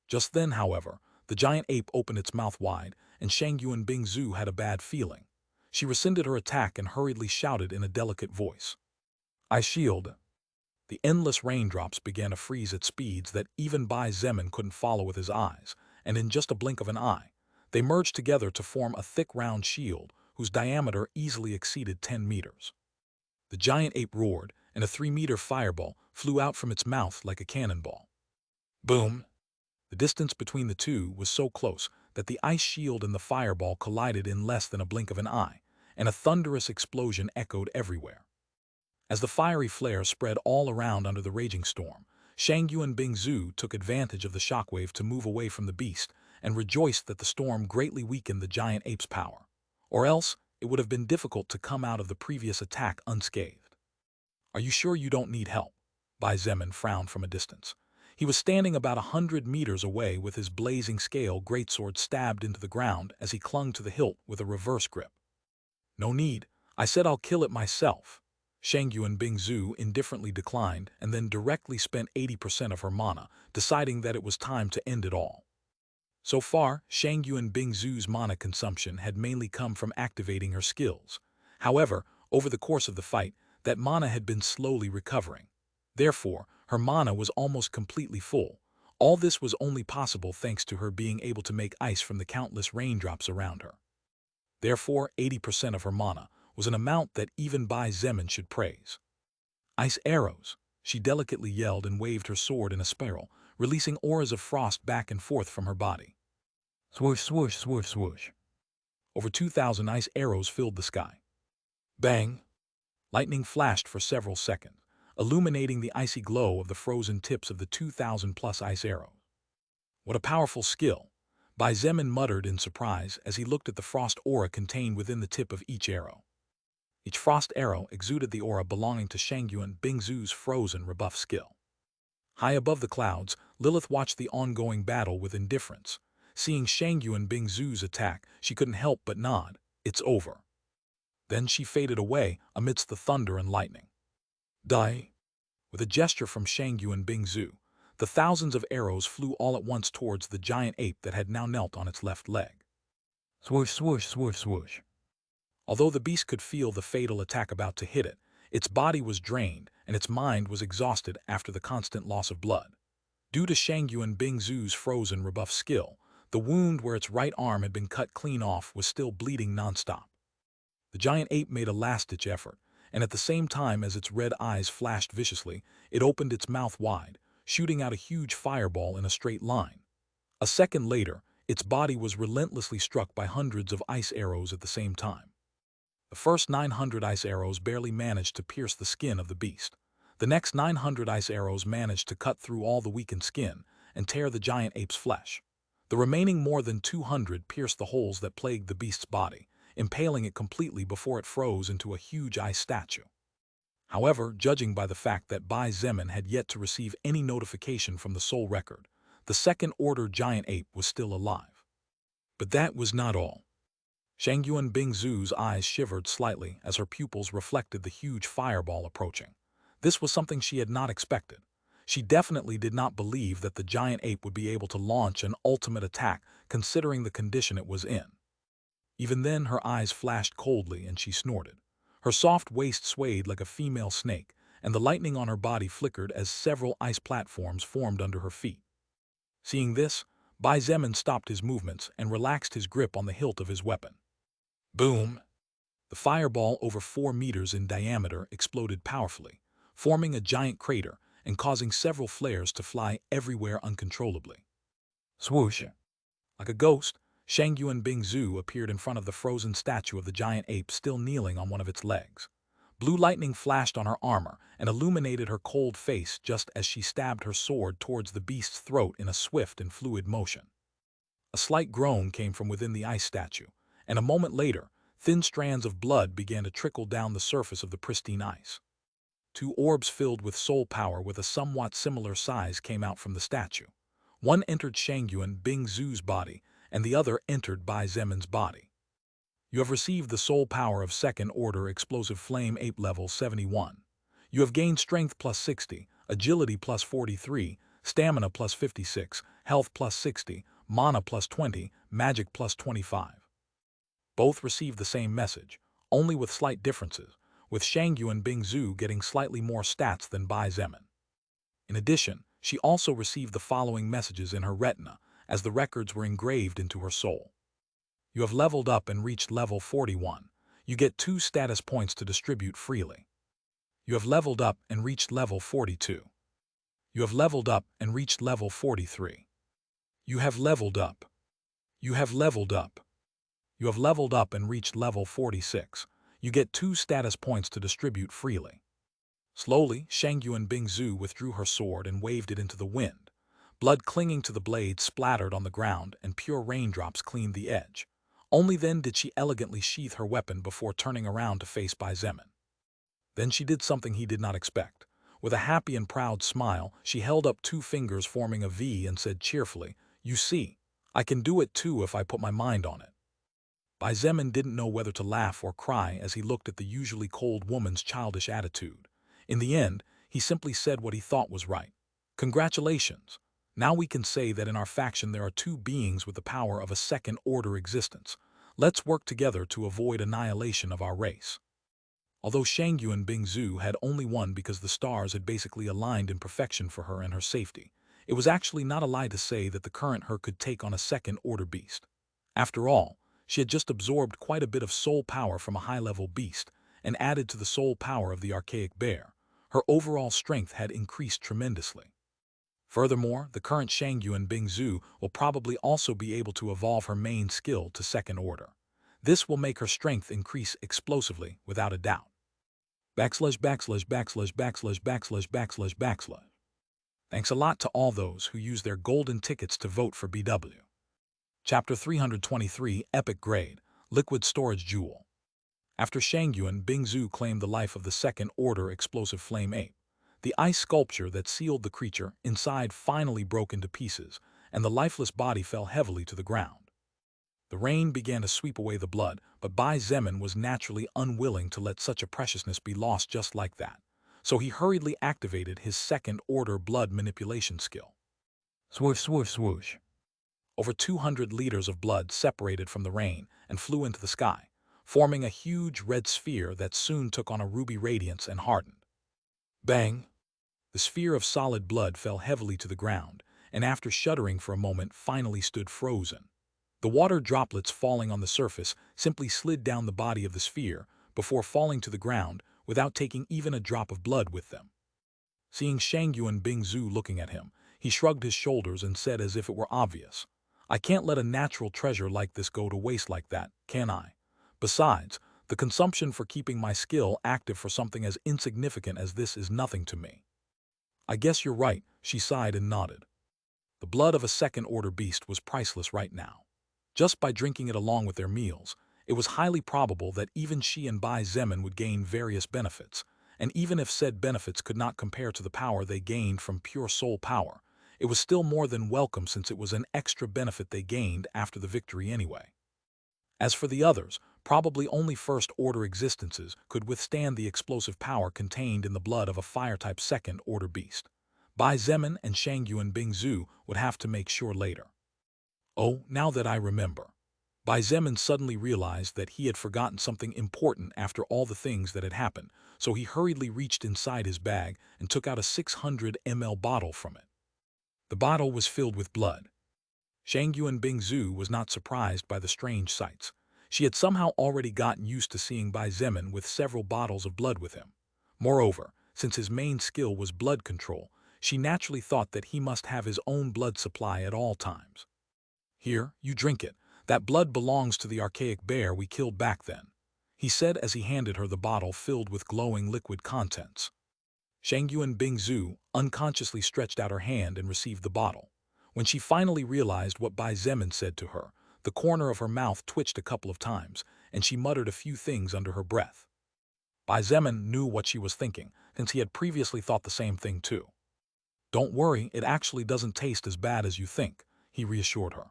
A: Just then, however, the giant ape opened its mouth wide, and Shangyuan Bingzu had a bad feeling. She rescinded her attack and hurriedly shouted in a delicate voice. "Ice shield!" The endless raindrops began to freeze at speeds that even Bai Zemin couldn't follow with his eyes, and in just a blink of an eye, they merged together to form a thick round shield whose diameter easily exceeded 10 meters. The giant ape roared, and a 3-meter fireball flew out from its mouth like a cannonball. Boom! The distance between the two was so close that the ice shield and the fireball collided in less than a blink of an eye, and a thunderous explosion echoed everywhere. As the fiery flare spread all around under the raging storm, Shangyuan Bingzu took advantage of the shockwave to move away from the beast and rejoiced that the storm greatly weakened the giant ape's power. Or else, it would have been difficult to come out of the previous attack unscathed. "Are you sure you don't need help?" Bai Zemin frowned from a distance. He was standing about 100 meters away with his blazing scale greatsword stabbed into the ground as he clung to the hilt with a reverse grip. "No need. I said I'll kill it myself." Shangyuan Bingzu indifferently declined and then directly spent 80% of her mana, deciding that it was time to end it all. So far, Shangyuan Bingzu's mana consumption had mainly come from activating her skills. However, over the course of the fight, that mana had been slowly recovering. Therefore, her mana was almost completely full. All this was only possible thanks to her being able to make ice from the countless raindrops around her. Therefore, 80% of her mana was an amount that even Bai Zemin should praise. "Ice arrows!" She delicately yelled and waved her sword in a spiral, releasing auras of frost back and forth from her body. Swoosh, swoosh, swoosh, swoosh. Over 2,000 ice arrows filled the sky. Bang! Lightning flashed for several seconds, illuminating the icy glow of the frozen tips of the 2,000-plus ice arrows. "What a powerful skill!" Bai Zemin muttered in surprise as he looked at the frost aura contained within the tip of each arrow. Each frost arrow exuded the aura belonging to Shangyuan Bingzu's frozen rebuff skill. High above the clouds, Lilith watched the ongoing battle with indifference. Seeing Shangyuan Bingzu's attack, she couldn't help but nod. "It's over." Then she faded away amidst the thunder and lightning. "Die!" With a gesture from Shangyuan Bingzu, the thousands of arrows flew all at once towards the giant ape that had now knelt on its left leg. Swoosh, swoosh, swoosh, swoosh. Although the beast could feel the fatal attack about to hit it, its body was drained and its mind was exhausted after the constant loss of blood. Due to Shangyuan Bingzu's frozen rebuff skill, the wound where its right arm had been cut clean off was still bleeding nonstop. The giant ape made a last-ditch effort, and at the same time as its red eyes flashed viciously, it opened its mouth wide, shooting out a huge fireball in a straight line. A second later, its body was relentlessly struck by hundreds of ice arrows at the same time. The first 900 ice arrows barely managed to pierce the skin of the beast. The next 900 ice arrows managed to cut through all the weakened skin and tear the giant ape's flesh. The remaining more than 200 pierced the holes that plagued the beast's body, impaling it completely before it froze into a huge ice statue. However, judging by the fact that Bai Zemin had yet to receive any notification from the Soul Record, the second-order giant ape was still alive. But that was not all. Shangyuan Bingzu's eyes shivered slightly as her pupils reflected the huge fireball approaching. This was something she had not expected. She definitely did not believe that the giant ape would be able to launch an ultimate attack considering the condition it was in. Even then, her eyes flashed coldly and she snorted. Her soft waist swayed like a female snake, and the lightning on her body flickered as several ice platforms formed under her feet. Seeing this, Bai Zemin stopped his movements and relaxed his grip on the hilt of his weapon. Boom! The fireball, over 4 meters in diameter, exploded powerfully, forming a giant crater and causing several flares to fly everywhere uncontrollably. Swoosh! Like a ghost, Shangyuan Bingzu appeared in front of the frozen statue of the giant ape still kneeling on one of its legs. Blue lightning flashed on her armor and illuminated her cold face just as she stabbed her sword towards the beast's throat in a swift and fluid motion. A slight groan came from within the ice statue, and a moment later, thin strands of blood began to trickle down the surface of the pristine ice. 2 orbs filled with soul power with a somewhat similar size came out from the statue. One entered Shangyuan Bingzu's body, and the other entered Bai Zemin's body. You have received the soul power of second order explosive flame ape level 71. You have gained strength plus 60, agility plus 43, stamina plus 56, health plus 60, mana plus 20, magic plus 25. Both received the same message, only with slight differences, with Shangyuan Bingzu getting slightly more stats than Bai Zemin. In addition, she also received the following messages in her retina, as the records were engraved into her soul. You have leveled up and reached level 41. You get 2 status points to distribute freely. You have leveled up and reached level 42. You have leveled up and reached level 43. You have leveled up. You have leveled up. You have leveled up and reached level 46. You get 2 status points to distribute freely. Slowly, Shangyuan Bingzu withdrew her sword and waved it into the wind. Blood clinging to the blade splattered on the ground and pure raindrops cleaned the edge. Only then did she elegantly sheath her weapon before turning around to face Bai Zemin. Then she did something he did not expect. With a happy and proud smile, she held up 2 fingers forming a V and said cheerfully, "You see, I can do it too if I put my mind on it." Bai Zemin didn't know whether to laugh or cry as he looked at the usually cold woman's childish attitude. In the end, he simply said what he thought was right. "Congratulations. Now we can say that in our faction there are 2 beings with the power of a second-order existence. Let's work together to avoid annihilation of our race." Although Shangyuan Bingzu had only won because the stars had basically aligned in perfection for her and her safety, it was actually not a lie to say that the current her could take on a second-order beast. After all, she had just absorbed quite a bit of soul power from a high-level beast, and added to the soul power of the archaic bear. Her overall strength had increased tremendously. Furthermore, the current Shangyuan Bingzu will probably also be able to evolve her main skill to second order. This will make her strength increase explosively, without a doubt. /////////////// Thanks a lot to all those who used their golden tickets to vote for BW. Chapter 323, Epic Grade, Liquid Storage Jewel. After Shangyuan Bingzu claimed the life of the second-order explosive flame ape, the ice sculpture that sealed the creature inside finally broke into pieces, and the lifeless body fell heavily to the ground. The rain began to sweep away the blood, but Bai Zemin was naturally unwilling to let such a preciousness be lost just like that, so he hurriedly activated his second-order blood manipulation skill. Swoosh, swoosh, swoosh. Over 200 liters of blood separated from the rain and flew into the sky, forming a huge red sphere that soon took on a ruby radiance and hardened. Bang! The sphere of solid blood fell heavily to the ground, and after shuddering for a moment finally stood frozen. The water droplets falling on the surface simply slid down the body of the sphere before falling to the ground without taking even a drop of blood with them. Seeing Shangyuan Bingzu looking at him, he shrugged his shoulders and said as if it were obvious, "I can't let a natural treasure like this go to waste like that, can I? Besides, the consumption for keeping my skill active for something as insignificant as this is nothing to me." "I guess you're right," she sighed and nodded. The blood of a second-order beast was priceless right now. Just by drinking it along with their meals, it was highly probable that even she and Bai Zemin would gain various benefits, and even if said benefits could not compare to the power they gained from pure soul power, it was still more than welcome since it was an extra benefit they gained after the victory anyway. As for the others, probably only first-order existences could withstand the explosive power contained in the blood of a fire-type second-order beast. Bai Zemin and Shangyuan Bingzu would have to make sure later. Oh, now that I remember. Bai Zemin suddenly realized that he had forgotten something important after all the things that had happened, so he hurriedly reached inside his bag and took out a 600 ml bottle from it. The bottle was filled with blood. Shangyuan Bingzu was not surprised by the strange sights. She had somehow already gotten used to seeing Bai Zemin with several bottles of blood with him. Moreover, since his main skill was blood control, she naturally thought that he must have his own blood supply at all times. "Here, you drink it. That blood belongs to the archaic bear we killed back then," he said as he handed her the bottle filled with glowing liquid contents. Shangyuan Bingzu unconsciously stretched out her hand and received the bottle. When she finally realized what Bai Zemin said to her, the corner of her mouth twitched a couple of times, and she muttered a few things under her breath. Bai Zemin knew what she was thinking, since he had previously thought the same thing too. "Don't worry, it actually doesn't taste as bad as you think," he reassured her.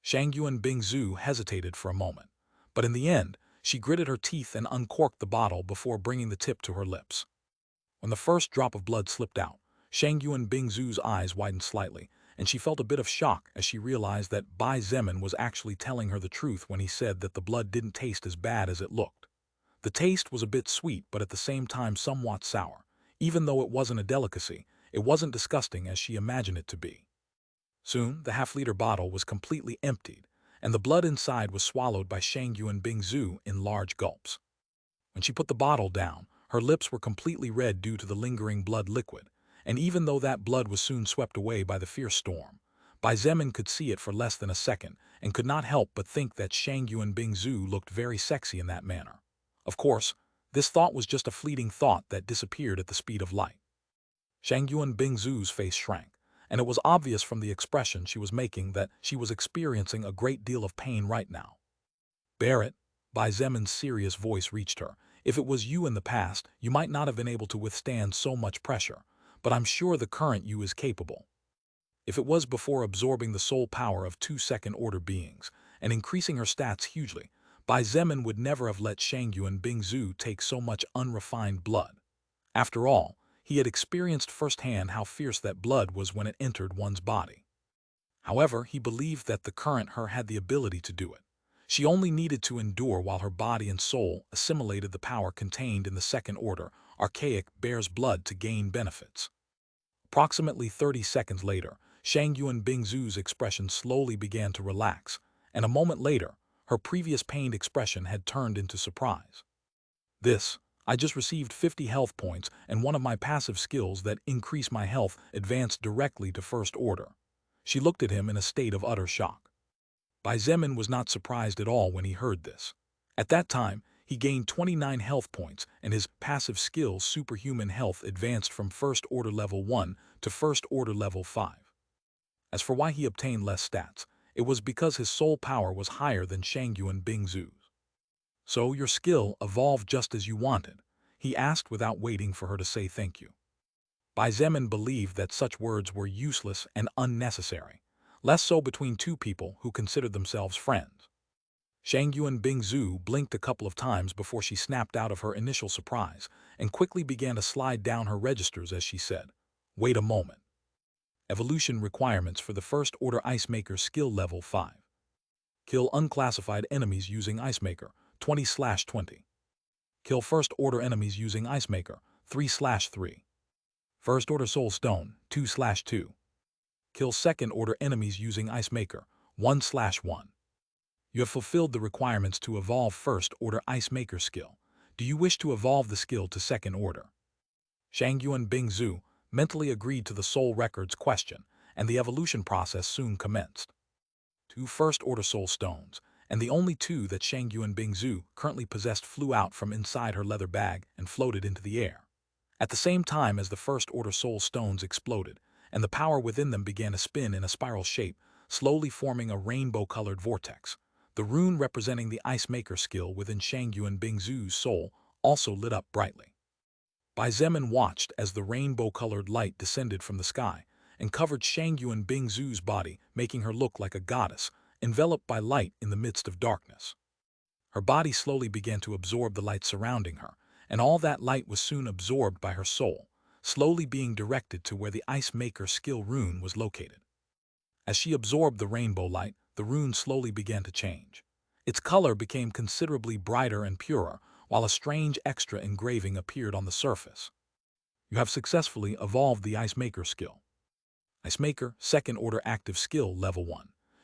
A: Shangyuan Bingzu hesitated for a moment, but in the end, she gritted her teeth and uncorked the bottle before bringing the tip to her lips. When the first drop of blood slipped out, Shangyuan Bingzu's eyes widened slightly, and she felt a bit of shock as she realized that Bai Zemin was actually telling her the truth when he said that the blood didn't taste as bad as it looked. The taste was a bit sweet but at the same time somewhat sour. Even though it wasn't a delicacy, it wasn't disgusting as she imagined it to be. Soon, the half-liter bottle was completely emptied, and the blood inside was swallowed by Shangyuan Bingzu in large gulps. When she put the bottle down, her lips were completely red due to the lingering blood liquid, and even though that blood was soon swept away by the fierce storm, Bai Zemin could see it for less than a second and could not help but think that Shangyuan Bingzu looked very sexy in that manner. Of course, this thought was just a fleeting thought that disappeared at the speed of light. Shangyuan Bingzu's face shrank, and it was obvious from the expression she was making that she was experiencing a great deal of pain right now. "Bear it," Bai Zemin's serious voice reached her. "If it was you in the past, you might not have been able to withstand so much pressure, but I'm sure the current you is capable." If it was before absorbing the soul power of two second-order beings and increasing her stats hugely, Bai Zemin would never have let Shangyuan Bingzu take so much unrefined blood. After all, he had experienced firsthand how fierce that blood was when it entered one's body. However, he believed that the current her had the ability to do it. She only needed to endure while her body and soul assimilated the power contained in the second-order, archaic bear's blood to gain benefits. Approximately 30 seconds later, Shangyuan Bingzu's expression slowly began to relax, and a moment later, her previous pained expression had turned into surprise. I just received 50 health points and one of my passive skills that increase my health advanced directly to first order." She looked at him in a state of utter shock. Bai Zemin was not surprised at all when he heard this. At that time, he gained 29 health points and his passive skill superhuman health advanced from first order level 1 to first order level 5. As for why he obtained less stats, it was because his soul power was higher than Shangyuan Bingzu's. "So your skill evolved just as you wanted?" he asked without waiting for her to say thank you. Bai Zemin believed that such words were useless and unnecessary, less so between two people who considered themselves friends. Shangyuan Bingzu blinked a couple of times before she snapped out of her initial surprise and quickly began to slide down her registers as she said, "Wait a moment. Evolution requirements for the First Order Ice Maker skill level 5. Kill unclassified enemies using Ice Maker, 20/20. Kill First Order enemies using Ice Maker, 3/3. First Order Soul Stone, 2/2. Kill Second Order enemies using Ice Maker, 1/1. You have fulfilled the requirements to evolve First Order Ice Maker skill. Do you wish to evolve the skill to Second Order?" Shangyuan Bingzu mentally agreed to the Soul Record's question, and the evolution process soon commenced. 2 First Order Soul Stones, and the only 2 that Shangyuan Bingzu currently possessed flew out from inside her leather bag and floated into the air. At the same time as the First Order Soul Stones exploded, and the power within them began to spin in a spiral shape, slowly forming a rainbow-colored vortex. The rune representing the Ice Maker skill within Shangyuan Bingzu's soul also lit up brightly. Bai Zemin watched as the rainbow-colored light descended from the sky and covered Shangyuan Bingzu's body, making her look like a goddess, enveloped by light in the midst of darkness. Her body slowly began to absorb the light surrounding her, and all that light was soon absorbed by her soul, slowly being directed to where the Ice Maker skill rune was located. As she absorbed the rainbow light, the rune slowly began to change. Its color became considerably brighter and purer, while a strange extra engraving appeared on the surface. "You have successfully evolved the Ice Maker skill. Ice Maker, Second Order Active Skill Level 1.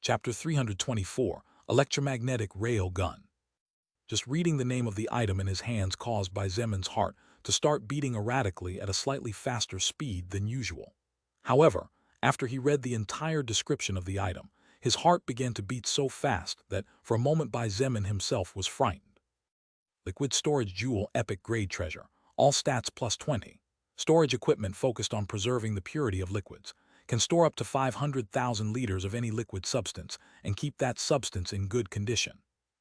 A: Chapter 324, Electromagnetic Rail Gun. Just reading the name of the item in his hands caused Bai Zemin's heart to start beating erratically at a slightly faster speed than usual. However, after he read the entire description of the item, his heart began to beat so fast that, for a moment, Bai Zemin himself was frightened. Liquid Storage Jewel Epic Grade Treasure. All stats plus 20. Storage equipment focused on preserving the purity of liquids. Can store up to 500,000 liters of any liquid substance and keep that substance in good condition.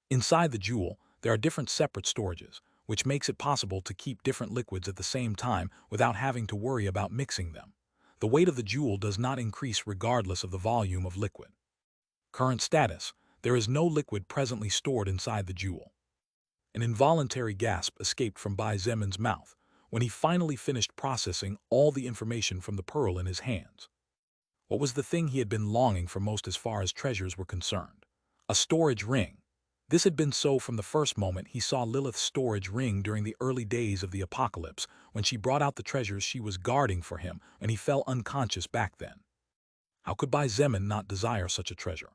A: Inside the jewel, there are different separate storages, which makes it possible to keep different liquids at the same time without having to worry about mixing them. The weight of the jewel does not increase regardless of the volume of liquid. Current status: there is no liquid presently stored inside the jewel. An involuntary gasp escaped from Bai Zemin's mouth when he finally finished processing all the information from the pearl in his hands. What was the thing he had been longing for most as far as treasures were concerned? A storage ring. This had been so from the first moment he saw Lilith's storage ring during the early days of the apocalypse, when she brought out the treasures she was guarding for him and he fell unconscious back then. How could Bai Zemin not desire such a treasure?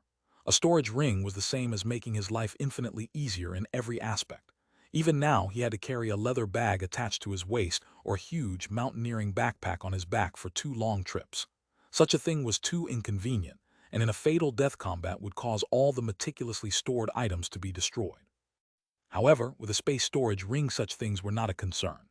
A: A storage ring was the same as making his life infinitely easier in every aspect. Even now he had to carry a leather bag attached to his waist or a huge mountaineering backpack on his back for 2 long trips. Such a thing was too inconvenient, and in a fatal death combat would cause all the meticulously stored items to be destroyed. However, with a space storage ring, such things were not a concern.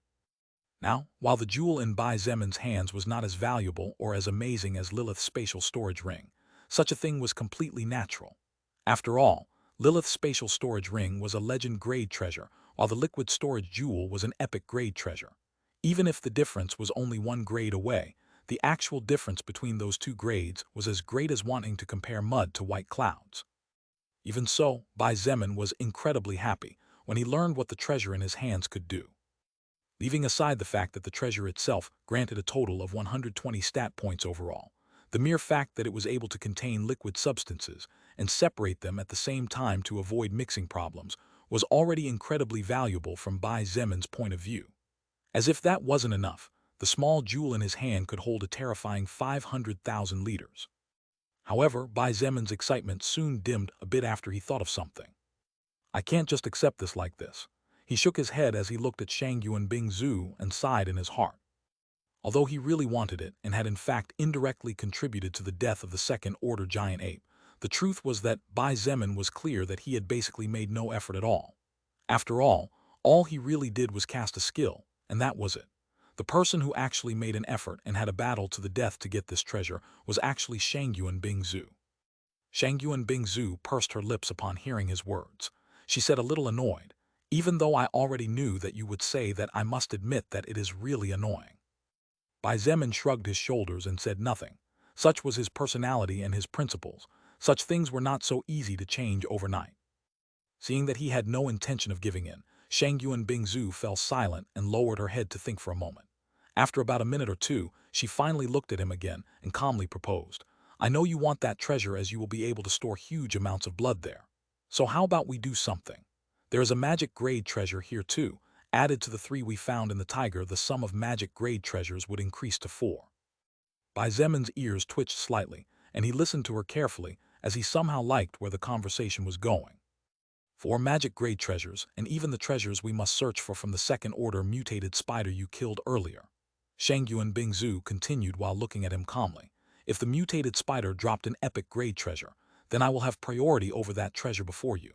A: Now, while the jewel in Bai Zemin's hands was not as valuable or as amazing as Lilith's spatial storage ring, such a thing was completely natural. After all, Lilith's spatial storage ring was a legend-grade treasure, while the liquid storage jewel was an epic-grade treasure. Even if the difference was only 1 grade away, the actual difference between those 2 grades was as great as wanting to compare mud to white clouds. Even so, Bai Zemin was incredibly happy when he learned what the treasure in his hands could do. Leaving aside the fact that the treasure itself granted a total of 120 stat points overall, the mere fact that it was able to contain liquid substances and separate them at the same time to avoid mixing problems was already incredibly valuable from Bai Zemin's point of view. As if that wasn't enough, the small jewel in his hand could hold a terrifying 500,000 liters. However, Bai Zemin's excitement soon dimmed a bit after he thought of something. I can't just accept this like this. He shook his head as he looked at Shangyuan Bingzu and sighed in his heart. Although he really wanted it and had in fact indirectly contributed to the death of the second-order giant ape, the truth was that Bai Zemin was clear that he had basically made no effort at all. After all he really did was cast a skill, and that was it. The person who actually made an effort and had a battle to the death to get this treasure was actually Shangyuan Bingzu. Shangyuan Bingzu pursed her lips upon hearing his words. She said, a little annoyed, "Even though I already knew that you would say that, I must admit that it is really annoying." Bai Zemin shrugged his shoulders and said nothing. Such was his personality and his principles. Such things were not so easy to change overnight. Seeing that he had no intention of giving in, Shangyuan Bingzu fell silent and lowered her head to think for a moment. After about a minute or two, she finally looked at him again and calmly proposed, "I know you want that treasure as you will be able to store huge amounts of blood there. So how about we do something? There is a magic grade treasure here too. Added to the 3 we found in the tiger, the sum of magic grade treasures would increase to 4. Bai Zemin's ears twitched slightly, and he listened to her carefully as he somehow liked where the conversation was going. 4 magic grade treasures, and even the treasures we must search for from the second-order mutated spider you killed earlier. Shangyuan Bingzu continued while looking at him calmly. If the mutated spider dropped an epic grade treasure, then I will have priority over that treasure before you.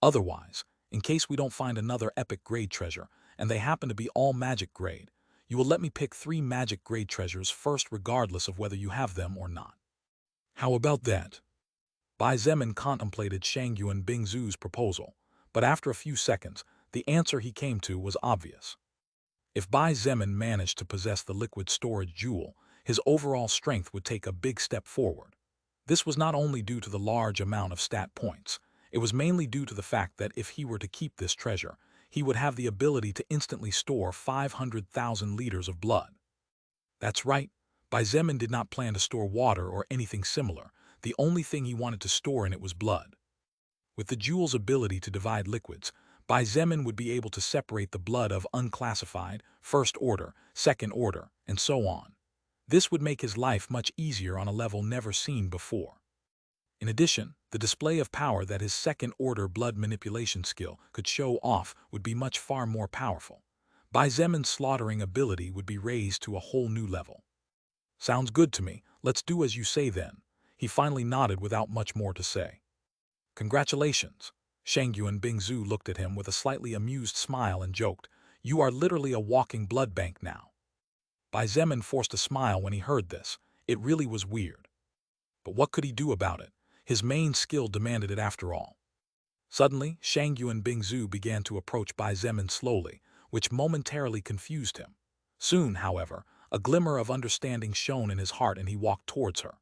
A: Otherwise, in case we don't find another epic grade treasure, and they happen to be all magic grade, you will let me pick 3 magic grade treasures first regardless of whether you have them or not. How about that? Bai Zemin contemplated Shangyuan Bingzu's proposal, but after a few seconds, the answer he came to was obvious. If Bai Zemin managed to possess the liquid storage jewel, his overall strength would take a big step forward. This was not only due to the large amount of stat points, it was mainly due to the fact that if he were to keep this treasure, he would have the ability to instantly store 500,000 liters of blood. That's right, Bai Zemin did not plan to store water or anything similar. The only thing he wanted to store in it was blood. With the jewel's ability to divide liquids, Bai Zemin would be able to separate the blood of unclassified, first order, second order, and so on. This would make his life much easier on a level never seen before. In addition, the display of power that his second-order blood manipulation skill could show off would be much far more powerful. Bai Zemin's slaughtering ability would be raised to a whole new level. Sounds good to me. Let's do as you say then. He finally nodded without much more to say. Congratulations. Shangyuan Bingzu looked at him with a slightly amused smile and joked, "You are literally a walking blood bank now." Bai Zemin forced a smile when he heard this. It really was weird. But what could he do about it? His main skill demanded it after all. Suddenly, Shangyuan Bingzu began to approach Bai Zemin slowly, which momentarily confused him. Soon, however, a glimmer of understanding shone in his heart and he walked towards her.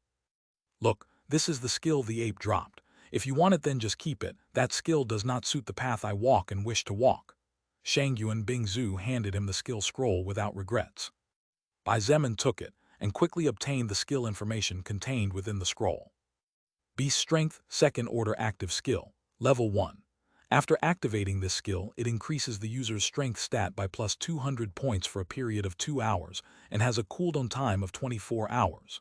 A: "Look, this is the skill the ape dropped. If you want it, then just keep it. That skill does not suit the path I walk and wish to walk." Shangyuan Bingzu handed him the skill scroll without regrets. Bai Zemin took it and quickly obtained the skill information contained within the scroll. Beast Strength, Second Order Active Skill, Level 1. After activating this skill, it increases the user's strength stat by plus 200 points for a period of 2 hours and has a cooldown time of 24 hours.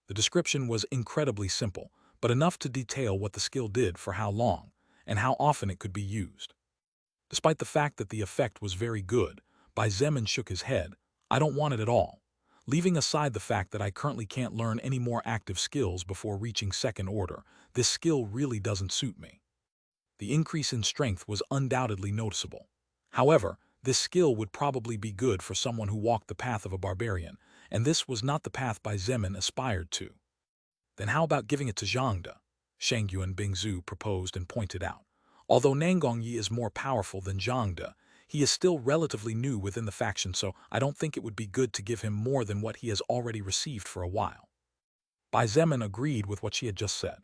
A: The description was incredibly simple, but enough to detail what the skill did for how long, and how often it could be used. Despite the fact that the effect was very good, Bai Zemin shook his head. "I don't want it at all. Leaving aside the fact that I currently can't learn any more active skills before reaching second order, this skill really doesn't suit me." The increase in strength was undoubtedly noticeable. However, this skill would probably be good for someone who walked the path of a barbarian, and this was not the path Bai Zemin aspired to. "Then how about giving it to Zhangde?" Shangyuan Bingzu proposed and pointed out. "Although Nangongyi is more powerful than Zhangde, he is still relatively new within the faction, so I don't think it would be good to give him more than what he has already received for a while." Bai Zemin agreed with what she had just said.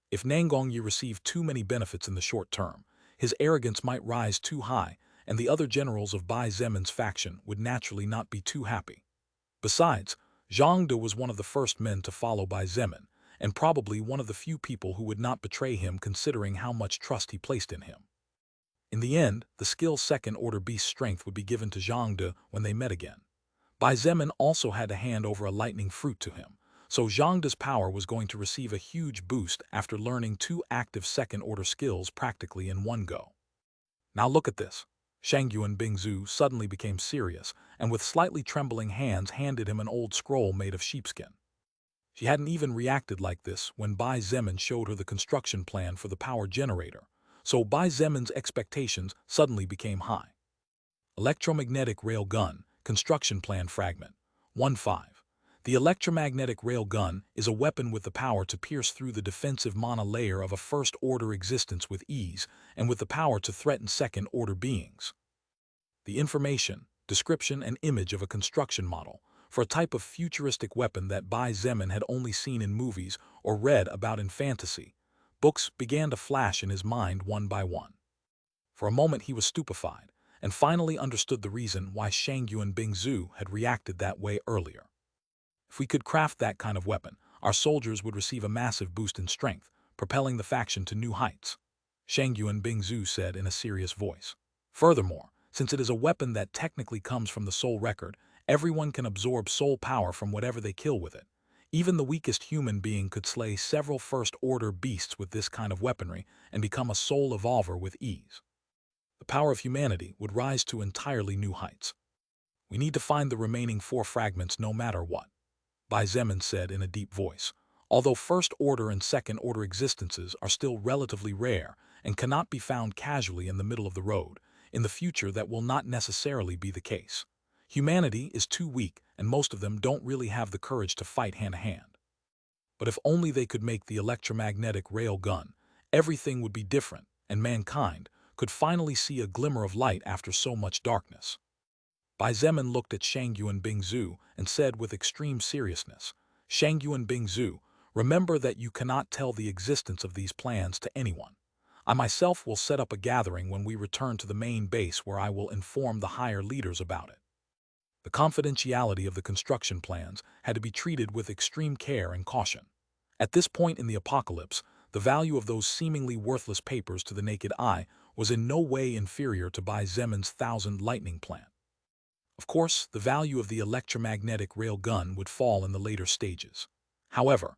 A: If Nangongyi received too many benefits in the short term, his arrogance might rise too high, and the other generals of Bai Zemin's faction would naturally not be too happy. Besides, Zhangde was one of the first men to follow Bai Zemin, and probably one of the few people who would not betray him considering how much trust he placed in him. In the end, the skill Second Order Beast Strength would be given to Zhangde when they met again. Bai Zemin also had to hand over a lightning fruit to him, so Zhangde's power was going to receive a huge boost after learning 2 active second-order skills practically in one go. "Now look at this." Shangyuan Bingzu suddenly became serious, and with slightly trembling hands handed him an old scroll made of sheepskin. She hadn't even reacted like this when Bai Zemin showed her the construction plan for the power generator, so Bai Zemin's expectations suddenly became high. Electromagnetic Rail Gun, Construction Plan Fragment 1.5. The electromagnetic rail gun is a weapon with the power to pierce through the defensive mana layer of a first-order existence with ease, and with the power to threaten second-order beings. The information, description, and image of a construction model for a type of futuristic weapon that Bai Zemin had only seen in movies or read about in fantasy books began to flash in his mind one by one. For a moment he was stupefied, and finally understood the reason why Shangyuan Bingzu had reacted that way earlier. If we could craft that kind of weapon, our soldiers would receive a massive boost in strength, propelling the faction to new heights, Shangyuan Bingzu said in a serious voice. Furthermore, since it is a weapon that technically comes from the soul record, everyone can absorb soul power from whatever they kill with it. Even the weakest human being could slay several first-order beasts with this kind of weaponry and become a soul evolver with ease. The power of humanity would rise to entirely new heights. "We need to find the remaining 4 fragments no matter what," Bai Zemin said in a deep voice. "Although first-order and second-order existences are still relatively rare and cannot be found casually in the middle of the road, in the future that will not necessarily be the case. Humanity is too weak, and most of them don't really have the courage to fight hand-to-hand. But if only they could make the electromagnetic rail gun, everything would be different, and mankind could finally see a glimmer of light after so much darkness." Bai Zemin looked at Shangyuan Bingzu and said with extreme seriousness, "Shangyuan Bingzu, remember that you cannot tell the existence of these plans to anyone. I myself will set up a gathering when we return to the main base where I will inform the higher leaders about it." The confidentiality of the construction plans had to be treated with extreme care and caution. At this point in the apocalypse, the value of those seemingly worthless papers to the naked eye was in no way inferior to Bai Zemin's 1,000 lightning plan. Of course, the value of the electromagnetic rail gun would fall in the later stages. However,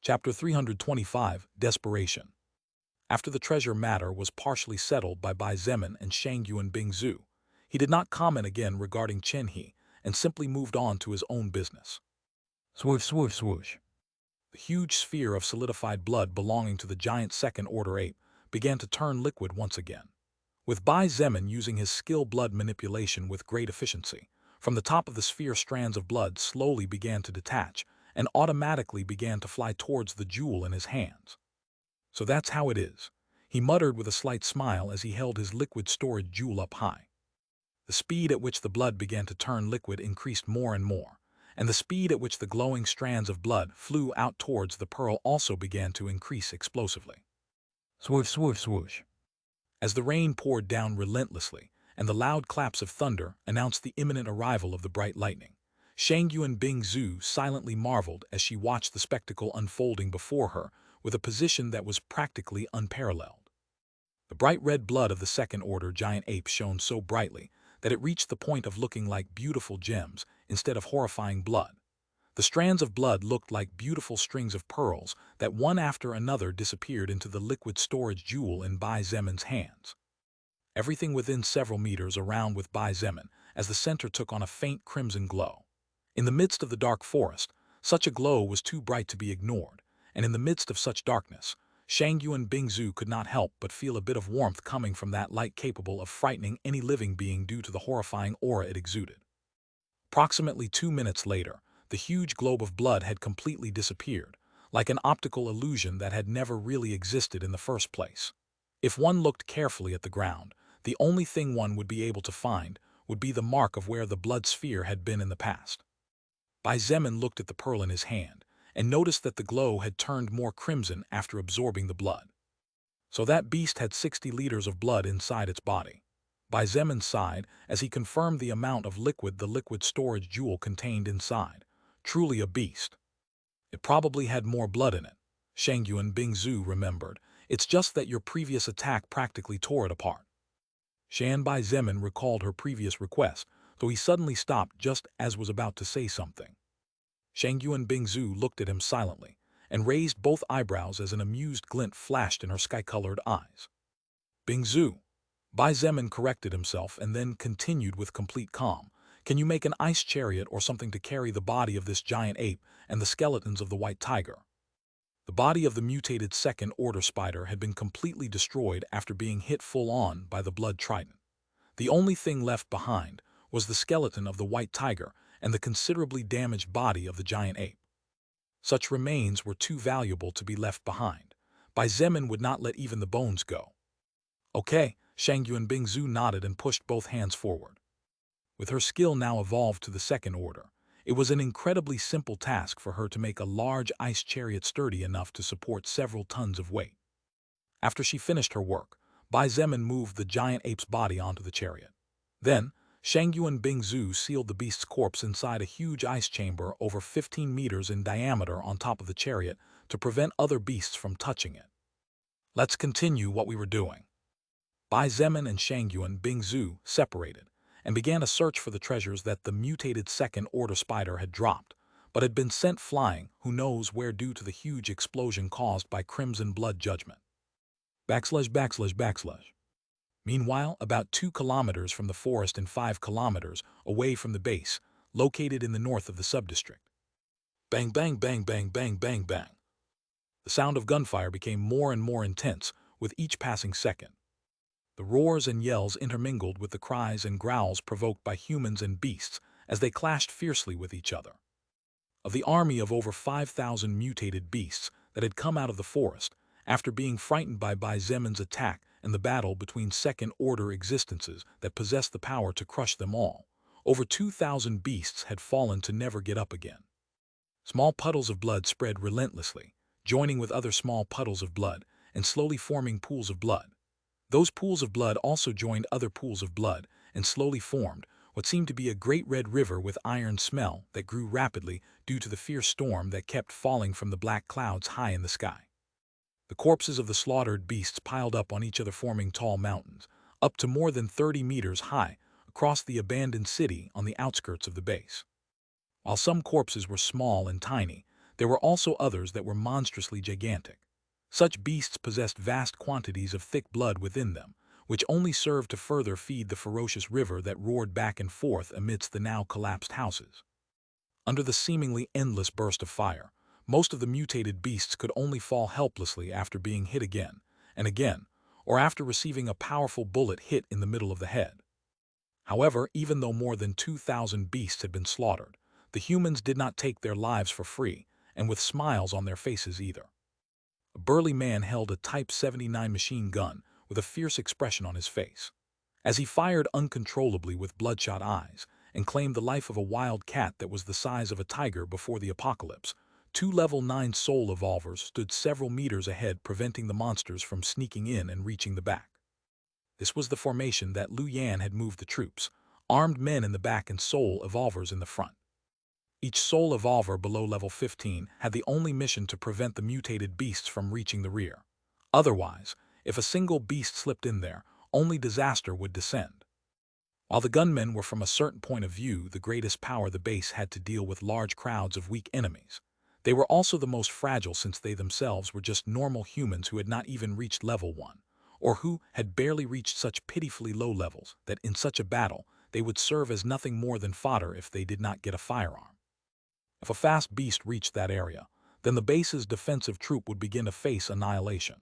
A: Chapter 325, Desperation. After the treasure matter was partially settled by Bai Zemin and Shangyuan Bingzu, he did not comment again regarding Chen He and simply moved on to his own business. Swoosh, swoosh, swoosh. The huge sphere of solidified blood belonging to the giant second-order ape began to turn liquid once again. With Bai Zemin using his skill blood manipulation with great efficiency, from the top of the sphere strands of blood slowly began to detach and automatically began to fly towards the jewel in his hands. So that's how it is, he muttered with a slight smile as he held his liquid storage jewel up high. The speed at which the blood began to turn liquid increased more and more, and the speed at which the glowing strands of blood flew out towards the pearl also began to increase explosively. Swoosh, swoosh, swoosh. As the rain poured down relentlessly, and the loud claps of thunder announced the imminent arrival of the bright lightning, Shangyuan Bingzu silently marveled as she watched the spectacle unfolding before her with a position that was practically unparalleled. The bright red blood of the second-order giant ape shone so brightly that it reached the point of looking like beautiful gems instead of horrifying blood. The strands of blood looked like beautiful strings of pearls that one after another disappeared into the liquid storage jewel in Bai Zemin's hands. Everything within several meters around with Bai Zemin, as the center took on a faint crimson glow. In the midst of the dark forest, such a glow was too bright to be ignored, and in the midst of such darkness, Shangyuan Bingzu could not help but feel a bit of warmth coming from that light capable of frightening any living being due to the horrifying aura it exuded. Approximately 2 minutes later, the huge globe of blood had completely disappeared, like an optical illusion that had never really existed in the first place. If one looked carefully at the ground, the only thing one would be able to find would be the mark of where the blood sphere had been in the past. Bai Zemin looked at the pearl in his hand and noticed that the glow had turned more crimson after absorbing the blood. So that beast had 60 liters of blood inside its body. Bai Zemin sighed as he confirmed the amount of liquid the liquid storage jewel contained inside. Truly a beast. It probably had more blood in it, Shangyuan Bingzu remembered. It's just that your previous attack practically tore it apart. Bai Zemin recalled her previous request, though he suddenly stopped just as was about to say something. Shangyuan Bingzu looked at him silently and raised both eyebrows as an amused glint flashed in her sky-colored eyes. Bingzu. Bai Zemin corrected himself and then continued with complete calm. Can you make an ice chariot or something to carry the body of this giant ape and the skeletons of the white tiger? The body of the mutated second-order spider had been completely destroyed after being hit full-on by the blood trident. The only thing left behind was the skeleton of the white tiger and the considerably damaged body of the giant ape. Such remains were too valuable to be left behind. Bai Zemin would not let even the bones go. Okay, Shangyuan Bingzu nodded and pushed both hands forward. With her skill now evolved to the second order, it was an incredibly simple task for her to make a large ice chariot sturdy enough to support several tons of weight. After she finished her work, Bai Zemin moved the giant ape's body onto the chariot. Then, Shangyuan Bingzu sealed the beast's corpse inside a huge ice chamber over 15 meters in diameter on top of the chariot to prevent other beasts from touching it. Let's continue what we were doing. Bai Zemin and Shangyuan Bingzu separated and began a search for the treasures that the mutated second-order spider had dropped, but had been sent flying who knows where due to the huge explosion caused by Crimson Blood Judgment. /////. Meanwhile, about 2 kilometers from the forest and 5 kilometers away from the base, located in the north of the subdistrict. Bang, bang, bang, bang, bang, bang, bang. The sound of gunfire became more and more intense with each passing second. The roars and yells intermingled with the cries and growls provoked by humans and beasts as they clashed fiercely with each other. Of the army of over 5,000 mutated beasts that had come out of the forest, after being frightened by Bai Zemin's attack and the battle between second-order existences that possessed the power to crush them all, over 2,000 beasts had fallen to never get up again. Small puddles of blood spread relentlessly, joining with other small puddles of blood and slowly forming pools of blood. Those pools of blood also joined other pools of blood and slowly formed what seemed to be a great red river with iron smell that grew rapidly due to the fierce storm that kept falling from the black clouds high in the sky. The corpses of the slaughtered beasts piled up on each other, forming tall mountains, up to more than 30 meters high, across the abandoned city on the outskirts of the base. While some corpses were small and tiny, there were also others that were monstrously gigantic. Such beasts possessed vast quantities of thick blood within them, which only served to further feed the ferocious river that roared back and forth amidst the now collapsed houses. Under the seemingly endless burst of fire, most of the mutated beasts could only fall helplessly after being hit again and again, or after receiving a powerful bullet hit in the middle of the head. However, even though more than 2,000 beasts had been slaughtered, the humans did not take their lives for free, and with smiles on their faces either. A burly man held a Type 79 machine gun with a fierce expression on his face. As he fired uncontrollably with bloodshot eyes and claimed the life of a wild cat that was the size of a tiger before the apocalypse, two level 9 soul evolvers stood several meters ahead, preventing the monsters from sneaking in and reaching the back. This was the formation that Lu Yan had moved the troops, armed men in the back and soul evolvers in the front. Each soul evolver below level 15 had the only mission to prevent the mutated beasts from reaching the rear. Otherwise, if a single beast slipped in there, only disaster would descend. While the gunmen were from a certain point of view the greatest power the base had to deal with large crowds of weak enemies, they were also the most fragile since they themselves were just normal humans who had not even reached level 1, or who had barely reached such pitifully low levels that in such a battle they would serve as nothing more than fodder if they did not get a firearm. If a fast beast reached that area, then the base's defensive troop would begin to face annihilation.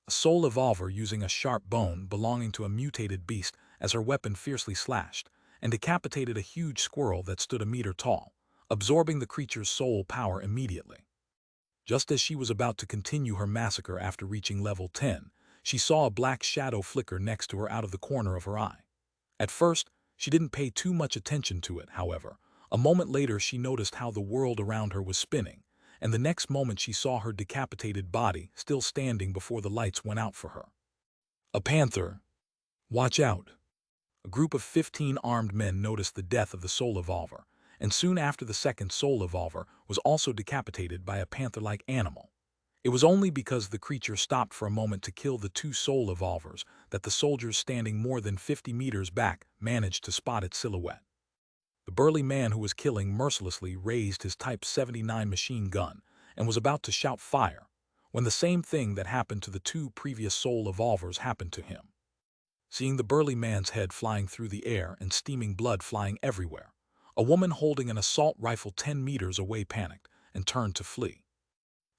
A: A soul evolver using a sharp bone belonging to a mutated beast as her weapon fiercely slashed and decapitated a huge squirrel that stood a meter tall, absorbing the creature's soul power immediately. Just as she was about to continue her massacre after reaching level 10, she saw a black shadow flicker next to her out of the corner of her eye. At first, she didn't pay too much attention to it, however. A moment later she noticed how the world around her was spinning, and the next moment she saw her decapitated body still standing before the lights went out for her. A panther. Watch out. A group of 15 armed men noticed the death of the soul evolver, and soon after the second soul evolver was also decapitated by a panther-like animal. It was only because the creature stopped for a moment to kill the two soul evolvers that the soldiers standing more than 50 meters back managed to spot its silhouette. The burly man who was killing mercilessly raised his Type 79 machine gun and was about to shout fire, when the same thing that happened to the two previous soul evolvers happened to him. Seeing the burly man's head flying through the air and steaming blood flying everywhere, a woman holding an assault rifle 10 meters away panicked and turned to flee.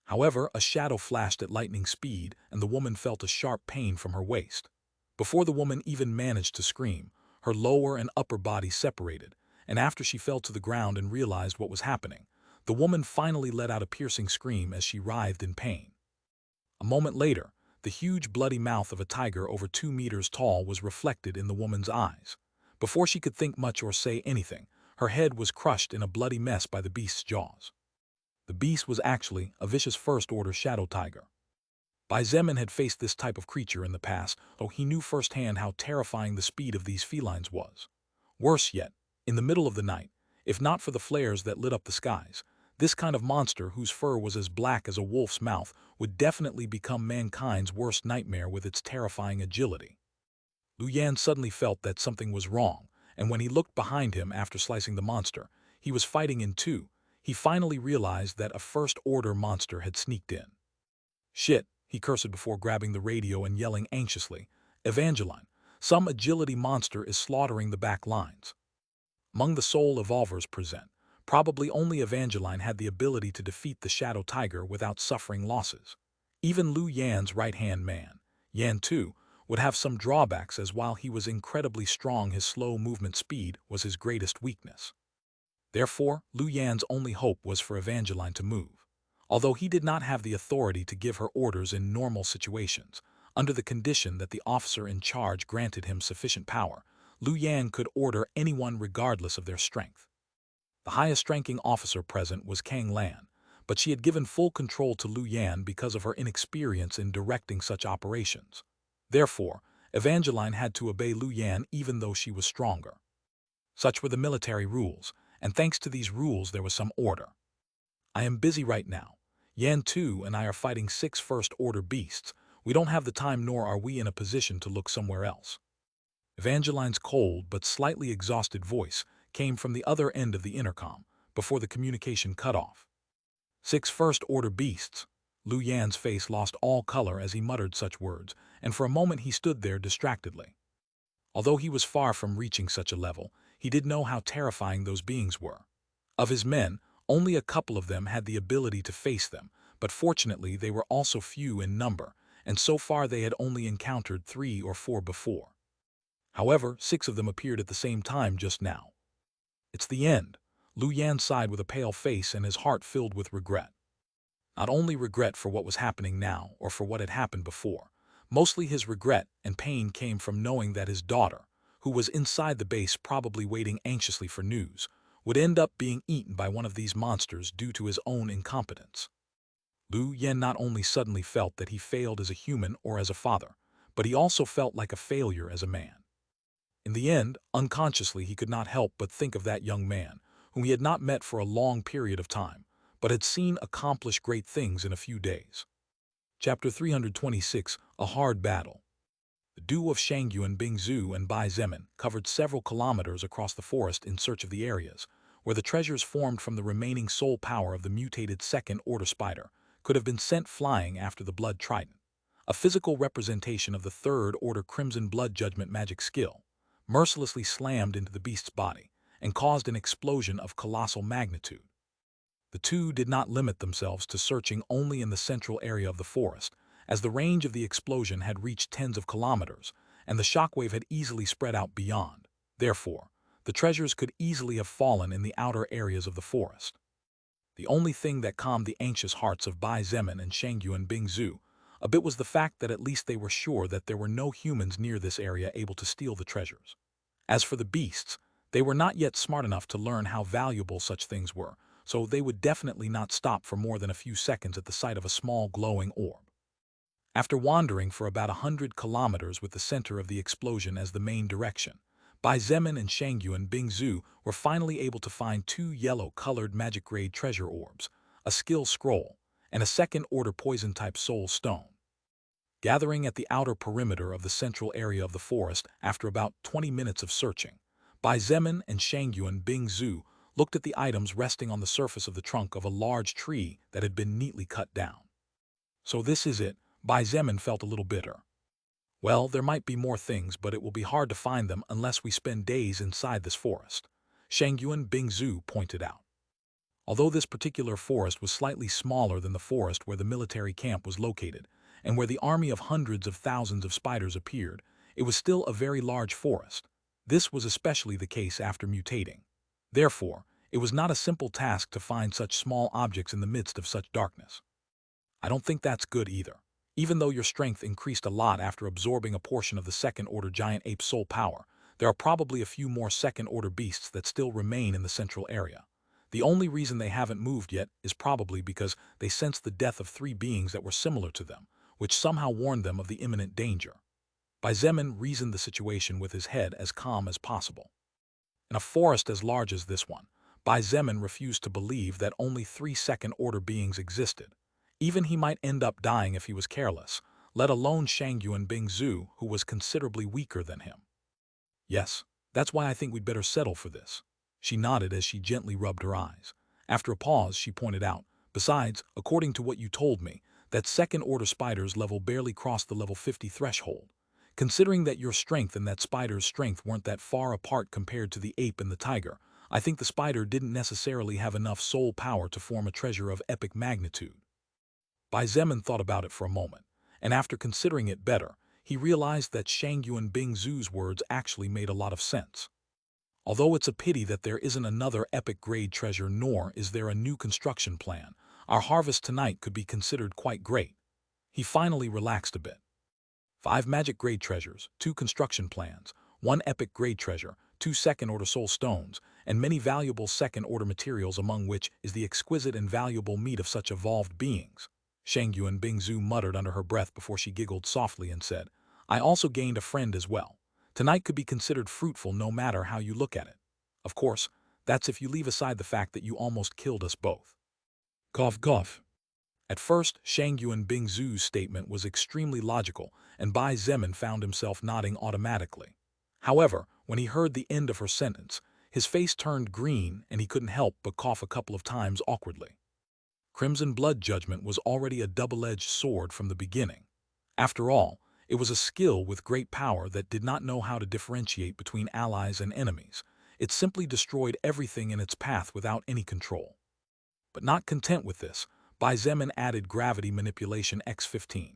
A: However, a shadow flashed at lightning speed and the woman felt a sharp pain from her waist. Before the woman even managed to scream, her lower and upper body separated, and after she fell to the ground and realized what was happening, the woman finally let out a piercing scream as she writhed in pain. A moment later, the huge bloody mouth of a tiger over 2 meters tall was reflected in the woman's eyes. Before she could think much or say anything, her head was crushed in a bloody mess by the beast's jaws. The beast was actually a vicious first-order shadow tiger. Bai Zemin had faced this type of creature in the past, though he knew firsthand how terrifying the speed of these felines was. Worse yet, in the middle of the night, if not for the flares that lit up the skies, this kind of monster whose fur was as black as a wolf's mouth would definitely become mankind's worst nightmare with its terrifying agility. Lu Yan suddenly felt that something was wrong, and when he looked behind him after slicing the monster he was fighting in two, he finally realized that a first-order monster had sneaked in. Shit, he cursed before grabbing the radio and yelling anxiously, Evangeline, some agility monster is slaughtering the back lines. Among the soul evolvers present, probably only Evangeline had the ability to defeat the shadow tiger without suffering losses. Even Lu Yan's right-hand man, Yan Tu, would have some drawbacks, as while he was incredibly strong, his slow movement speed was his greatest weakness. Therefore, Lu Yan's only hope was for Evangeline to move. Although he did not have the authority to give her orders in normal situations, under the condition that the officer in charge granted him sufficient power, Lu Yan could order anyone regardless of their strength. The highest-ranking officer present was Kang Lan, but she had given full control to Lu Yan because of her inexperience in directing such operations. Therefore, Evangeline had to obey Lu Yan even though she was stronger. Such were the military rules, and thanks to these rules there was some order. "I am busy right now. Yan Tu and I are fighting 6 first-order beasts. We don't have the time, nor are we in a position to look somewhere else." Evangeline's cold but slightly exhausted voice came from the other end of the intercom, before the communication cut off. 6 first-order beasts. Lu Yan's face lost all color as he muttered such words, and for a moment he stood there distractedly. Although he was far from reaching such a level, he did know how terrifying those beings were. Of his men, only a couple of them had the ability to face them, but fortunately they were also few in number, and so far they had only encountered 3 or 4 before. However, 6 of them appeared at the same time just now. "It's the end." Lu Yan sighed with a pale face and his heart filled with regret. Not only regret for what was happening now or for what had happened before. Mostly his regret and pain came from knowing that his daughter, who was inside the base probably waiting anxiously for news, would end up being eaten by one of these monsters due to his own incompetence. Lu Yan not only suddenly felt that he failed as a human or as a father, but he also felt like a failure as a man. In the end, unconsciously he could not help but think of that young man, whom he had not met for a long period of time, but had seen accomplish great things in a few days. Chapter 326, A Hard Battle. The duo of Shangyuan Bingzu and Bai Zemin covered several kilometers across the forest in search of the areas where the treasures formed from the remaining soul power of the mutated second-order spider could have been sent flying after the Blood Trident, a physical representation of the third-order Crimson Blood Judgment magic skill, mercilessly slammed into the beast's body and caused an explosion of colossal magnitude. The two did not limit themselves to searching only in the central area of the forest, as the range of the explosion had reached tens of kilometers, and the shockwave had easily spread out beyond. Therefore, the treasures could easily have fallen in the outer areas of the forest. The only thing that calmed the anxious hearts of Bai Zemin and Shangyuan Bingzu a bit was the fact that at least they were sure that there were no humans near this area able to steal the treasures. As for the beasts, they were not yet smart enough to learn how valuable such things were, so they would definitely not stop for more than a few seconds at the sight of a small glowing orb. After wandering for about 100 kilometers with the center of the explosion as the main direction, Bai Zemin and Shangyuan Bingzu were finally able to find 2 yellow-colored magic-grade treasure orbs, a skill scroll, and a second-order poison-type soul stone. Gathering at the outer perimeter of the central area of the forest after about 20 minutes of searching, Bai Zemin and Shangyuan Bingzu looked at the items resting on the surface of the trunk of a large tree that had been neatly cut down. "So this is it." Bai Zemin felt a little bitter. "Well, there might be more things, but it will be hard to find them unless we spend days inside this forest," Shangyuan Bingzu pointed out. Although this particular forest was slightly smaller than the forest where the military camp was located, and where the army of hundreds of thousands of spiders appeared, it was still a very large forest. This was especially the case after mutating. Therefore, it was not a simple task to find such small objects in the midst of such darkness. "I don't think that's good either. Even though your strength increased a lot after absorbing a portion of the second-order giant ape soul power, there are probably a few more second-order beasts that still remain in the central area. The only reason they haven't moved yet is probably because they sensed the death of 3 beings that were similar to them, which somehow warned them of the imminent danger." Bai Zemin reasoned the situation with his head as calm as possible. In a forest as large as this one, Bai Zemin refused to believe that only 3 second-order beings existed. Even he might end up dying if he was careless, let alone Shangyuan Bingzu, who was considerably weaker than him. "Yes, that's why I think we'd better settle for this." She nodded as she gently rubbed her eyes. After a pause, she pointed out, "Besides, according to what you told me, that second-order spider's level barely crossed the level 50 threshold. Considering that your strength and that spider's strength weren't that far apart compared to the ape and the tiger, I think the spider didn't necessarily have enough soul power to form a treasure of epic magnitude." Bai Zemin thought about it for a moment, and after considering it better, he realized that Shang Yuan Bingzu's words actually made a lot of sense. Although it's a pity that there isn't another epic grade treasure nor is there a new construction plan, our harvest tonight could be considered quite great. He finally relaxed a bit. 5 magic grade treasures, 2 construction plans, 1 epic grade treasure, 2 second-order soul stones, and many valuable second-order materials, among which is the exquisite and valuable meat of such evolved beings. Shang Yuan Bingzu muttered under her breath before she giggled softly and said, I also gained a friend as well. Tonight could be considered fruitful no matter how you look at it. Of course, that's if you leave aside the fact that you almost killed us both. Cough, cough. At first, Shang Yuan Bingzu's statement was extremely logical, and Bai Zemin found himself nodding automatically. However, when he heard the end of her sentence, his face turned green and he couldn't help but cough a couple of times awkwardly. Crimson Blood Judgment was already a double-edged sword from the beginning. After all, it was a skill with great power that did not know how to differentiate between allies and enemies. It simply destroyed everything in its path without any control. But not content with this, Bai Zemin added Gravity Manipulation X15,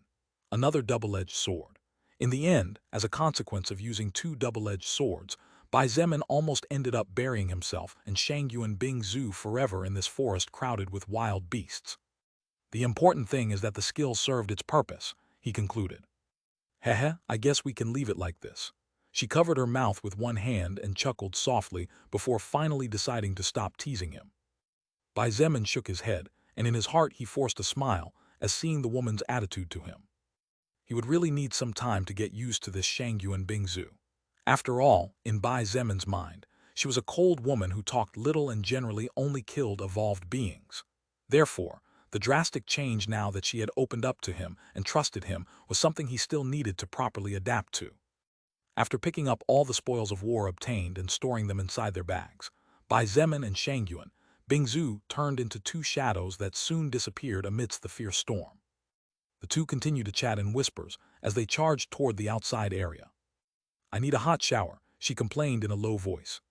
A: another double-edged sword. In the end, as a consequence of using 2 double-edged swords, Bai Zemin almost ended up burying himself and Shang Yuan Bingzu forever in this forest crowded with wild beasts. The important thing is that the skill served its purpose, he concluded. Heh, I guess we can leave it like this. She covered her mouth with one hand and chuckled softly before finally deciding to stop teasing him. Bai Zemin shook his head, and in his heart he forced a smile as seeing the woman's attitude to him. He would really need some time to get used to this Shang Yuan Bingzu. After all, in Bai Zemin's mind, she was a cold woman who talked little and generally only killed evolved beings. Therefore, the drastic change now that she had opened up to him and trusted him was something he still needed to properly adapt to. After picking up all the spoils of war obtained and storing them inside their bags, Bai Zemin and Shang Yuan Bingzu turned into 2 shadows that soon disappeared amidst the fierce storm. The 2 continued to chat in whispers as they charged toward the outside area. I need a hot shower, she complained in a low voice.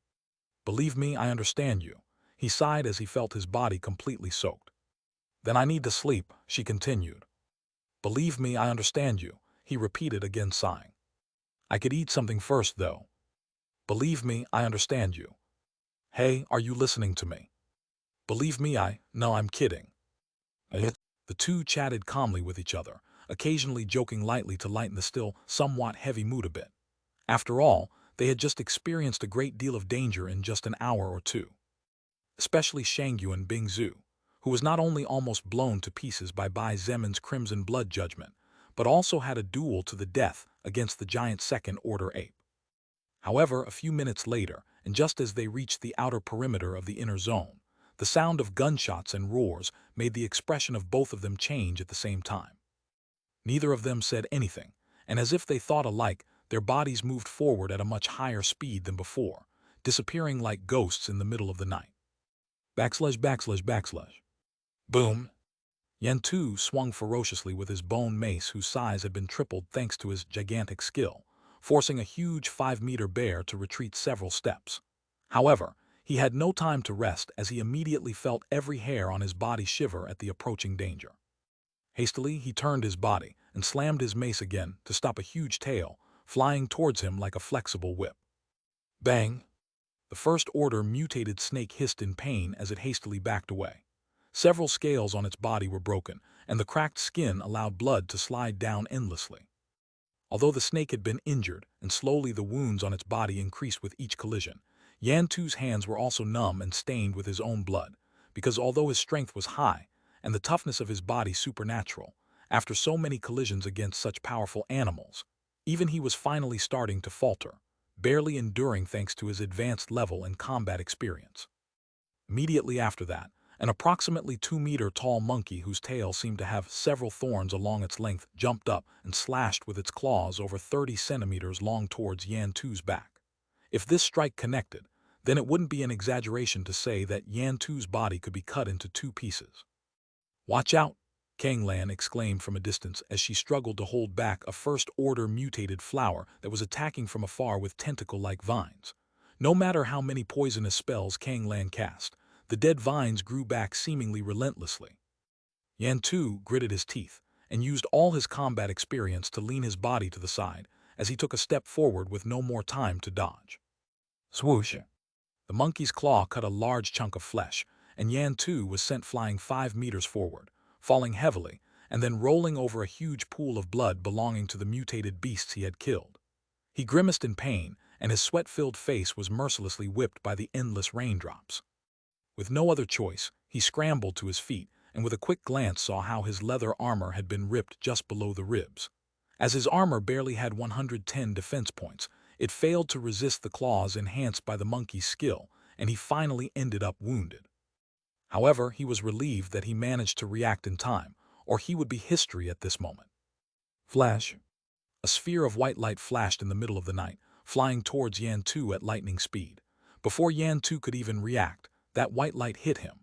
A: Believe me, I understand you, he sighed as he felt his body completely soaked. Then I need to sleep, she continued. Believe me, I understand you, he repeated again sighing. I could eat something first, though. Believe me, I understand you. Hey, are you listening to me? Believe me, no, I'm kidding. The 2 chatted calmly with each other, occasionally joking lightly to lighten the still somewhat heavy mood a bit. After all, they had just experienced a great deal of danger in just an hour or 2. Especially Shang Yuan Bingzu, who was not only almost blown to pieces by Bai Zemin's Crimson Blood Judgment, but also had a duel to the death against the giant second-order ape. However, a few minutes later, and just as they reached the outer perimeter of the inner zone, the sound of gunshots and roars made the expression of both of them change at the same time. Neither of them said anything, and as if they thought alike, their bodies moved forward at a much higher speed than before, disappearing like ghosts in the middle of the night. Backslash, backslash, backslash. Boom! Yan Tu swung ferociously with his bone mace whose size had been tripled thanks to his gigantic skill, forcing a huge 5-meter bear to retreat several steps. However, he had no time to rest as he immediately felt every hair on his body shiver at the approaching danger. Hastily, he turned his body and slammed his mace again to stop a huge tail, flying towards him like a flexible whip. Bang! The first-order mutated snake hissed in pain as it hastily backed away. Several scales on its body were broken, and the cracked skin allowed blood to slide down endlessly. Although the snake had been injured, and slowly the wounds on its body increased with each collision, Yan Tu's hands were also numb and stained with his own blood, because although his strength was high, and the toughness of his body supernatural, after so many collisions against such powerful animals, even he was finally starting to falter, barely enduring thanks to his advanced level and combat experience. Immediately after that, an approximately 2-meter tall monkey whose tail seemed to have several thorns along its length jumped up and slashed with its claws over 30 centimeters long towards Yan Tu's back. If this strike connected, then it wouldn't be an exaggeration to say that Yan Tu's body could be cut into 2 pieces. Watch out! Kang Lan exclaimed from a distance as she struggled to hold back a first-order mutated flower that was attacking from afar with tentacle-like vines. No matter how many poisonous spells Kang Lan cast, the dead vines grew back seemingly relentlessly. Yan Tu gritted his teeth, and used all his combat experience to lean his body to the side as he took a step forward with no more time to dodge. Swoosh! The monkey's claw cut a large chunk of flesh, and Yan Tu was sent flying 5 meters forward, falling heavily, and then rolling over a huge pool of blood belonging to the mutated beasts he had killed. He grimaced in pain, and his sweat-filled face was mercilessly whipped by the endless raindrops. With no other choice, he scrambled to his feet, and with a quick glance saw how his leather armor had been ripped just below the ribs. As his armor barely had 110 defense points, it failed to resist the claws enhanced by the monkey's skill, and he finally ended up wounded. However, he was relieved that he managed to react in time, or he would be history at this moment. Flash! A sphere of white light flashed in the middle of the night, flying towards Yan Tu at lightning speed. Before Yan Tu could even react, that white light hit him.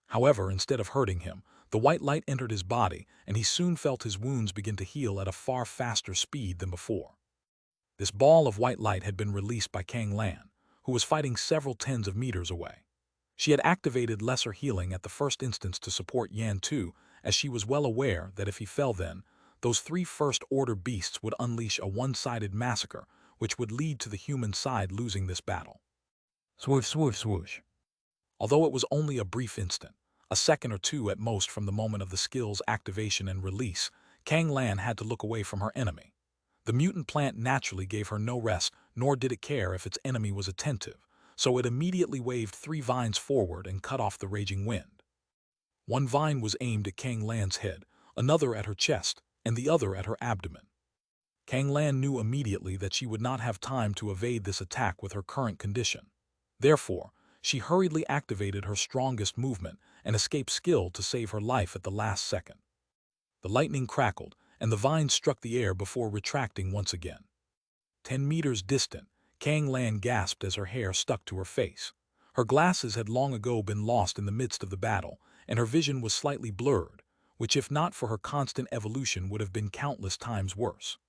A: However, instead of hurting him, the white light entered his body, and he soon felt his wounds begin to heal at a far faster speed than before. This ball of white light had been released by Kang Lan, who was fighting several tens of meters away. She had activated lesser healing at the first instance to support Yan Tu, as she was well aware that if he fell then, those 3 first-order beasts would unleash a one-sided massacre, which would lead to the human side losing this battle. Swoosh, swoosh, swoosh. Although it was only a brief instant, a second or two at most from the moment of the skill's activation and release, Kang Lan had to look away from her enemy. The mutant plant naturally gave her no rest, nor did it care if its enemy was attentive, so it immediately waved 3 vines forward and cut off the raging wind. One vine was aimed at Kang Lan's head, another at her chest, and the other at her abdomen. Kang Lan knew immediately that she would not have time to evade this attack with her current condition. Therefore, she hurriedly activated her strongest movement and escape skill to save her life at the last second. The lightning crackled, and the vines struck the air before retracting once again. 10 meters distant, Kang Lan gasped as her hair stuck to her face. Her glasses had long ago been lost in the midst of the battle, and her vision was slightly blurred, which if not for her constant evolution would have been countless times worse.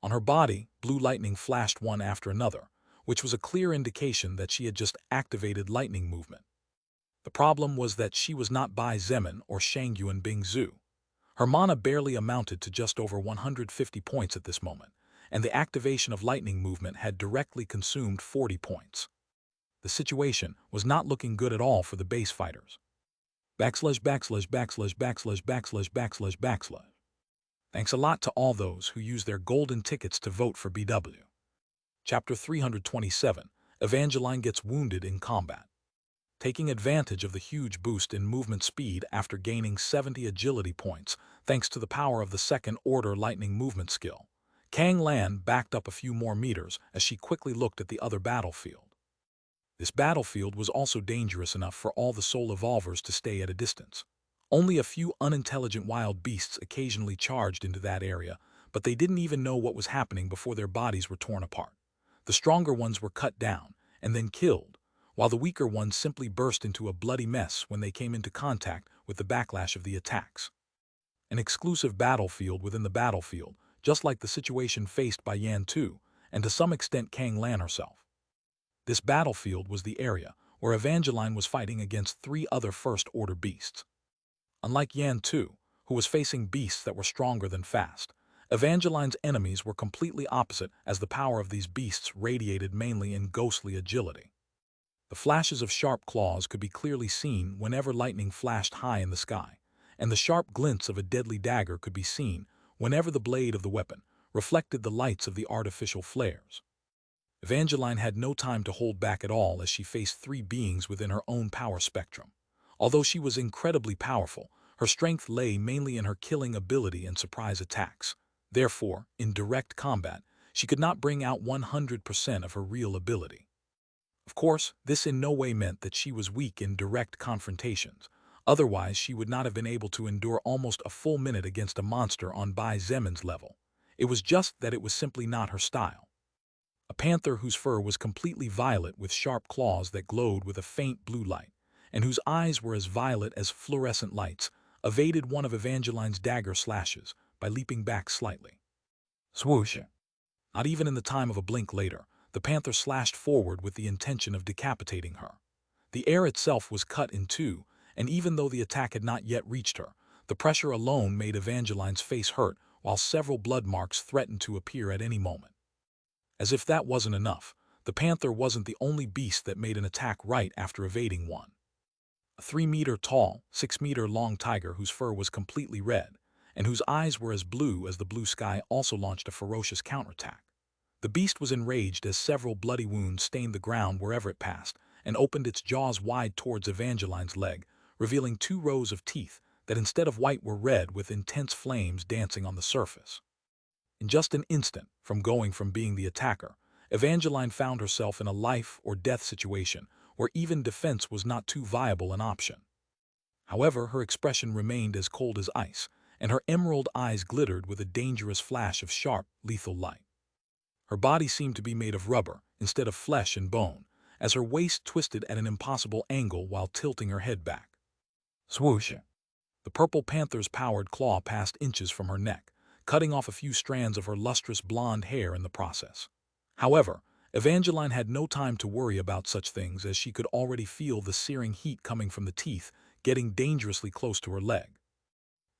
A: On her body, blue lightning flashed one after another, which was a clear indication that she had just activated lightning movement. The problem was that she was not Bai Zemin or Shangyuan Bingzu. Her mana barely amounted to just over 150 points at this moment, and the activation of lightning movement had directly consumed 40 points. The situation was not looking good at all for the base fighters. Backslash, backslash, backslash, backslash, backslash, backslash, backslash. Thanks a lot to all those who used their golden tickets to vote for BW. Chapter 327, Evangeline gets wounded in combat. Taking advantage of the huge boost in movement speed after gaining 70 agility points, thanks to the power of the second-order lightning movement skill, Kang Lan backed up a few more meters as she quickly looked at the other battlefield. This battlefield was also dangerous enough for all the soul evolvers to stay at a distance. Only a few unintelligent wild beasts occasionally charged into that area, but they didn't even know what was happening before their bodies were torn apart. The stronger ones were cut down and then killed, while the weaker ones simply burst into a bloody mess when they came into contact with the backlash of the attacks. An exclusive battlefield within the battlefield, just like the situation faced by Yan Tu, and to some extent Kang Lan herself. This battlefield was the area where Evangeline was fighting against 3 other first-order beasts. Unlike Yan Tu, who was facing beasts that were stronger than fast, Evangeline's enemies were completely opposite as the power of these beasts radiated mainly in ghostly agility. The flashes of sharp claws could be clearly seen whenever lightning flashed high in the sky, and the sharp glints of a deadly dagger could be seen whenever the blade of the weapon reflected the lights of the artificial flares. Evangeline had no time to hold back at all as she faced 3 beings within her own power spectrum. Although she was incredibly powerful, her strength lay mainly in her killing ability and surprise attacks. Therefore, in direct combat, she could not bring out 100% of her real ability. Of course, this in no way meant that she was weak in direct confrontations. Otherwise, she would not have been able to endure almost a full minute against a monster on Bai Zemin's level. It was just that it was simply not her style. A panther whose fur was completely violet with sharp claws that glowed with a faint blue light, and whose eyes were as violet as fluorescent lights, evaded one of Evangeline's dagger slashes by leaping back slightly. Swoosh! Not even in the time of a blink later, the panther slashed forward with the intention of decapitating her. The air itself was cut in 2, and even though the attack had not yet reached her, The pressure alone made Evangeline's face hurt, while several blood marks threatened to appear at any moment. As if that wasn't enough, the panther wasn't the only beast that made an attack right after evading one. A 3-meter-tall, 6-meter-long tiger whose fur was completely red, and whose eyes were as blue as the blue sky also launched a ferocious counterattack. The beast was enraged as several bloody wounds stained the ground wherever it passed, and opened its jaws wide towards Evangeline's leg, revealing 2 rows of teeth that instead of white were red with intense flames dancing on the surface. In just an instant, from going from being the attacker, Evangeline found herself in a life-or-death situation where even defense was not too viable an option. However, her expression remained as cold as ice, and her emerald eyes glittered with a dangerous flash of sharp, lethal light. Her body seemed to be made of rubber instead of flesh and bone, as her waist twisted at an impossible angle while tilting her head back. Swoosh! The purple panther's powered claw passed inches from her neck, cutting off a few strands of her lustrous blonde hair in the process. However, Evangeline had no time to worry about such things as she could already feel the searing heat coming from the teeth, getting dangerously close to her leg.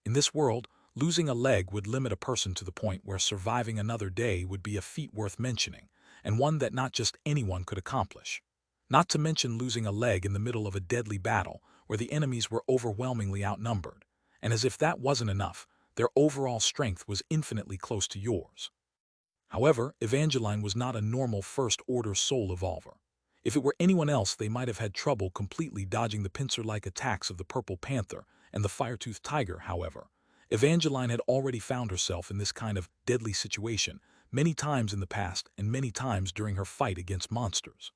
A: In this world, losing a leg would limit a person to the point where surviving another day would be a feat worth mentioning, and one that not just anyone could accomplish. Not to mention losing a leg in the middle of a deadly battle where the enemies were overwhelmingly outnumbered, and as if that wasn't enough, their overall strength was infinitely close to yours. However, Evangeline was not a normal first-order soul evolver. If it were anyone else, they might have had trouble completely dodging the pincer-like attacks of the purple panther and the fire-toothed tiger. However, Evangeline had already found herself in this kind of deadly situation many times in the past and many times during her fight against monsters.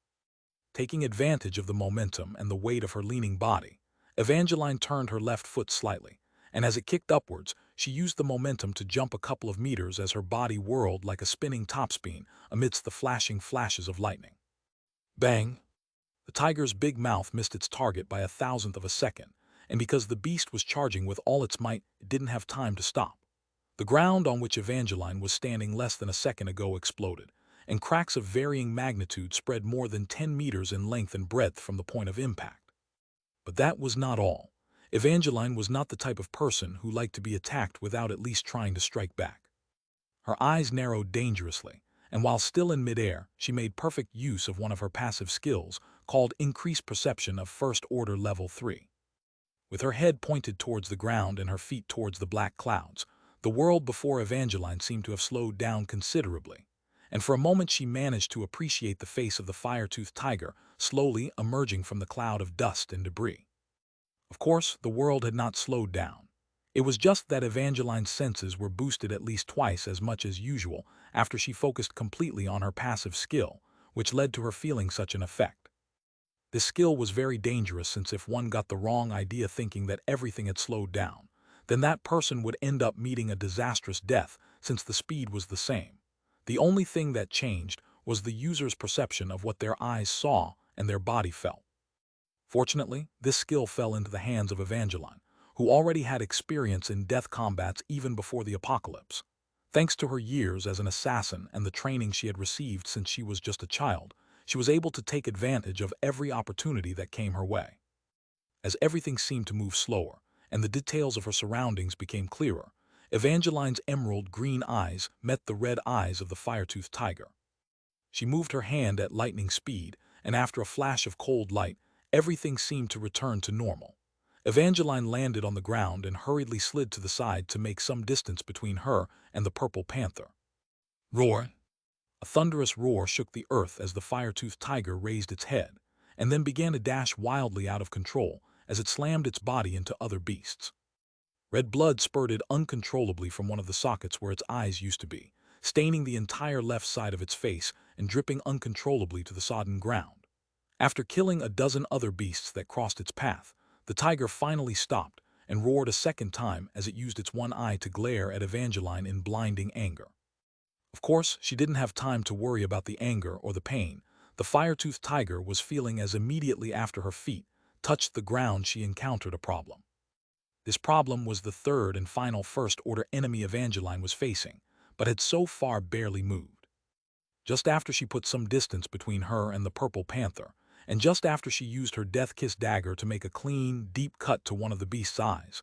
A: Taking advantage of the momentum and the weight of her leaning body, Evangeline turned her left foot slightly, and as it kicked upwards, she used the momentum to jump a couple of meters as her body whirled like a spinning topspin amidst the flashing flashes of lightning. Bang! The tiger's big mouth missed its target by 1,000th of a second, and because the beast was charging with all its might, it didn't have time to stop. The ground on which Evangeline was standing less than a second ago exploded, and cracks of varying magnitude spread more than 10 meters in length and breadth from the point of impact. But that was not all. Evangeline was not the type of person who liked to be attacked without at least trying to strike back. Her eyes narrowed dangerously, and while still in midair, she made perfect use of one of her passive skills, called Increased Perception of First Order Level 3. With her head pointed towards the ground and her feet towards the black clouds, the world before Evangeline seemed to have slowed down considerably, and for a moment she managed to appreciate the face of the fire-toothed tiger slowly emerging from the cloud of dust and debris. Of course, the world had not slowed down. It was just that Evangeline's senses were boosted at least twice as much as usual after she focused completely on her passive skill, which led to her feeling such an effect. This skill was very dangerous since if one got the wrong idea thinking that everything had slowed down, then that person would end up meeting a disastrous death since the speed was the same. The only thing that changed was the user's perception of what their eyes saw and their body felt. Fortunately, this skill fell into the hands of Evangeline, who already had experience in death combats even before the apocalypse. Thanks to her years as an assassin and the training she had received since she was just a child, she was able to take advantage of every opportunity that came her way. As everything seemed to move slower, and the details of her surroundings became clearer, Evangeline's emerald green eyes met the red eyes of the fire-toothed tiger. She moved her hand at lightning speed, and after a flash of cold light, everything seemed to return to normal. Evangeline landed on the ground and hurriedly slid to the side to make some distance between her and the purple panther. Roar! A thunderous roar shook the earth as the fire-toothed tiger raised its head, and then began to dash wildly out of control as it slammed its body into other beasts. Red blood spurted uncontrollably from one of the sockets where its eyes used to be, staining the entire left side of its face and dripping uncontrollably to the sodden ground. After killing a dozen other beasts that crossed its path, the tiger finally stopped and roared a second time as it used its one eye to glare at Evangeline in blinding anger. Of course, she didn't have time to worry about the anger or the pain. The fire-toothed tiger was feeling as immediately after her feet touched the ground she encountered a problem. This problem was the third and final first-order enemy Evangeline was facing, but had so far barely moved. Just after she put some distance between her and the purple panther, and just after she used her death-kiss dagger to make a clean, deep cut to one of the beast's eyes,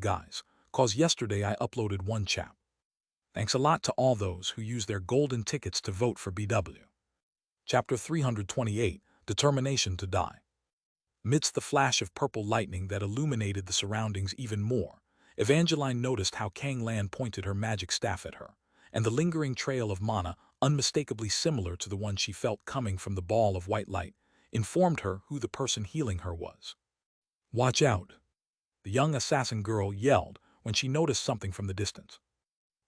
A: guys, 'cause yesterday I uploaded one chap. Thanks a lot to all those who used their golden tickets to vote for BW. Chapter 328, Determination to Die. Amidst the flash of purple lightning that illuminated the surroundings even more, Evangeline noticed how Kang Lan pointed her magic staff at her, and the lingering trail of mana, unmistakably similar to the one she felt coming from the ball of white light, informed her who the person healing her was. "Watch out!" the young assassin girl yelled when she noticed something from the distance.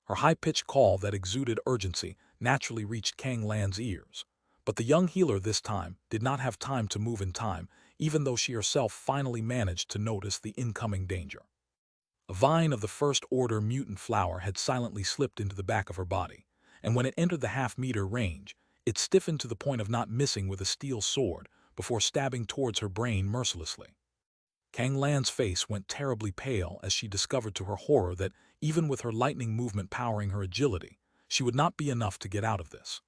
A: Her high-pitched call that exuded urgency naturally reached Kang Lan's ears, but the young healer this time did not have time to move in time, even though she herself finally managed to notice the incoming danger. A vine of the First Order mutant flower had silently slipped into the back of her body, and when it entered the half-meter range, it stiffened to the point of not missing with a steel sword before stabbing towards her brain mercilessly. Kang Lan's face went terribly pale as she discovered to her horror that, even with her lightning movement powering her agility, she would not be enough to get out of this.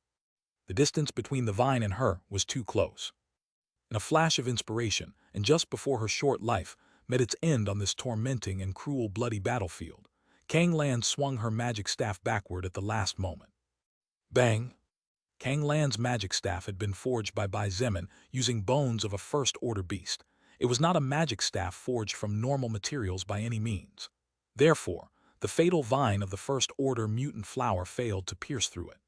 A: The distance between the vine and her was too close. In a flash of inspiration, and just before her short life met its end on this tormenting and cruel bloody battlefield, Kang Lan swung her magic staff backward at the last moment. Bang! Kang Lan's magic staff had been forged by Bai Zemin using bones of a first-order beast. It was not a magic staff forged from normal materials by any means. Therefore, the fatal vine of the first-order mutant flower failed to pierce through it.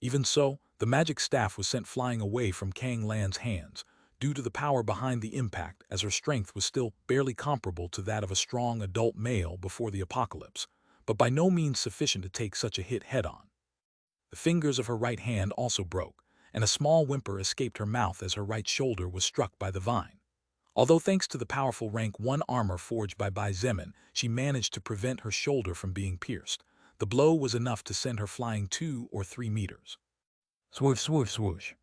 A: Even so, the magic staff was sent flying away from Kang Lan's hands, due to the power behind the impact, as her strength was still barely comparable to that of a strong adult male before the apocalypse, but by no means sufficient to take such a hit head-on. The fingers of her right hand also broke, and a small whimper escaped her mouth as her right shoulder was struck by the vine. Although thanks to the powerful rank 1 armor forged by Bai Zemin, she managed to prevent her shoulder from being pierced. The blow was enough to send her flying 2 or 3 meters. Swoosh, swoosh, swoosh.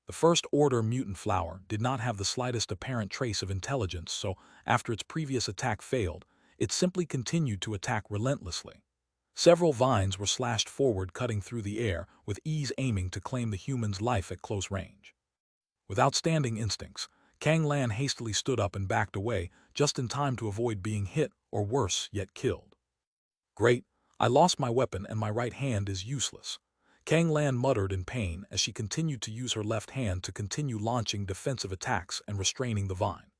A: The first-order mutant flower did not have the slightest apparent trace of intelligence, so after its previous attack failed, it simply continued to attack relentlessly. Several vines were slashed forward, cutting through the air, with ease aiming to claim the human's life at close range. With outstanding instincts, Kang Lan hastily stood up and backed away, just in time to avoid being hit, or worse yet killed. Great, I lost my weapon and my right hand is useless. Kang Lan muttered in pain as she continued to use her left hand to continue launching defensive attacks and restraining the vine.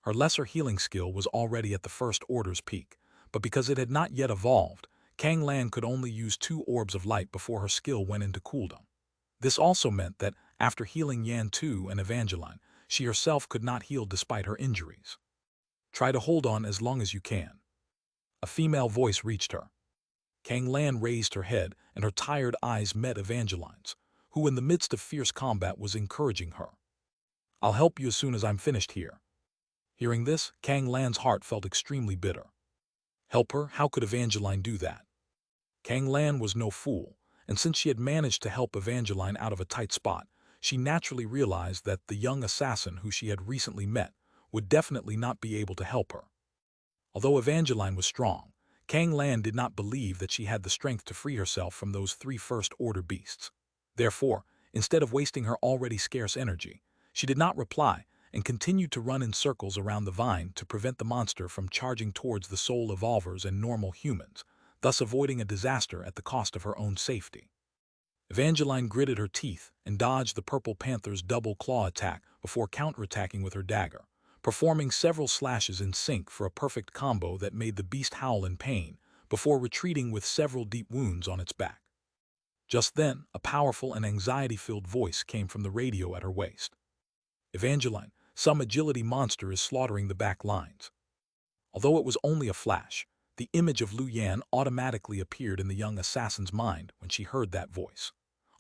A: Her lesser healing skill was already at the first order's peak, but because it had not yet evolved, Kang Lan could only use 2 orbs of light before her skill went into cooldown. This also meant that, after healing Yan Tu and Evangeline, she herself could not heal despite her injuries. Try to hold on as long as you can. A female voice reached her. Kang Lan raised her head, and her tired eyes met Evangeline's, who in the midst of fierce combat was encouraging her. I'll help you as soon as I'm finished here. Hearing this, Kang Lan's heart felt extremely bitter. Help her? How could Evangeline do that? Kang Lan was no fool, and since she had managed to help Evangeline out of a tight spot, she naturally realized that the young assassin who she had recently met would definitely not be able to help her. Although Evangeline was strong, Kang Lan did not believe that she had the strength to free herself from those 3 first-order beasts. Therefore, instead of wasting her already scarce energy, she did not reply and continued to run in circles around the vine to prevent the monster from charging towards the soul evolvers and normal humans, thus avoiding a disaster at the cost of her own safety. Evangeline gritted her teeth and dodged the purple panther's double claw attack before counterattacking with her dagger, performing several slashes in sync for a perfect combo that made the beast howl in pain before retreating with several deep wounds on its back. Just then, a powerful and anxiety-filled voice came from the radio at her waist. Evangeline, some agility monster is slaughtering the back lines. Although it was only a flash, the image of Lu Yan automatically appeared in the young assassin's mind when she heard that voice.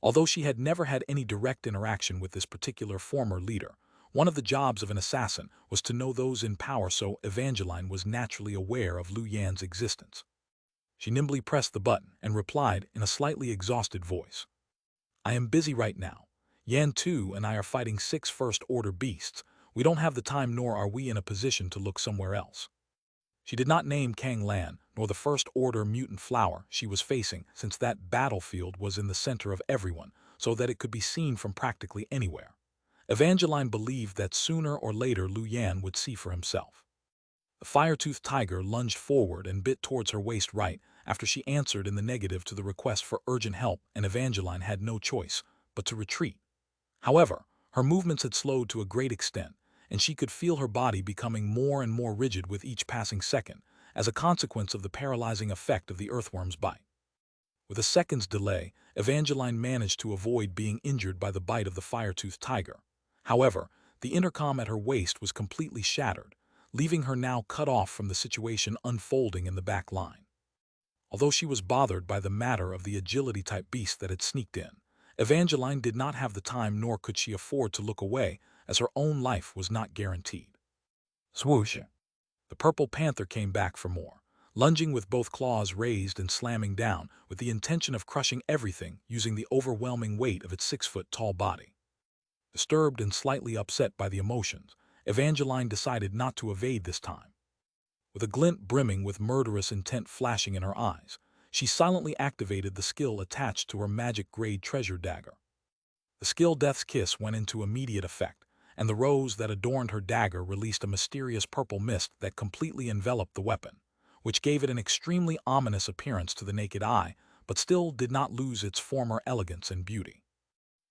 A: Although she had never had any direct interaction with this particular former leader, one of the jobs of an assassin was to know those in power, so Evangeline was naturally aware of Lu Yan's existence. She nimbly pressed the button and replied in a slightly exhausted voice. I am busy right now. Yan Tu and I are fighting 6 first-order beasts. We don't have the time, nor are we in a position to look somewhere else. She did not name Kang Lan nor the first-order mutant flower she was facing, since that battlefield was in the center of everyone, so that it could be seen from practically anywhere. Evangeline believed that sooner or later Lu Yan would see for himself. The fire-toothed tiger lunged forward and bit towards her waist right after she answered in the negative to the request for urgent help, and Evangeline had no choice but to retreat. However, her movements had slowed to a great extent, and she could feel her body becoming more and more rigid with each passing second, as a consequence of the paralyzing effect of the earthworm's bite. With a second's delay, Evangeline managed to avoid being injured by the bite of the fire-toothed tiger. However, the intercom at her waist was completely shattered, leaving her now cut off from the situation unfolding in the back line. Although she was bothered by the matter of the agility-type beast that had sneaked in, Evangeline did not have the time, nor could she afford to look away, as her own life was not guaranteed. Swoosh! The purple panther came back for more, lunging with both claws raised and slamming down with the intention of crushing everything using the overwhelming weight of its 6-foot-tall body. Disturbed and slightly upset by the emotions, Evangeline decided not to evade this time. With a glint brimming with murderous intent flashing in her eyes, she silently activated the skill attached to her magic-grade treasure dagger. The skill Death's Kiss went into immediate effect, and the rose that adorned her dagger released a mysterious purple mist that completely enveloped the weapon, which gave it an extremely ominous appearance to the naked eye, but still did not lose its former elegance and beauty.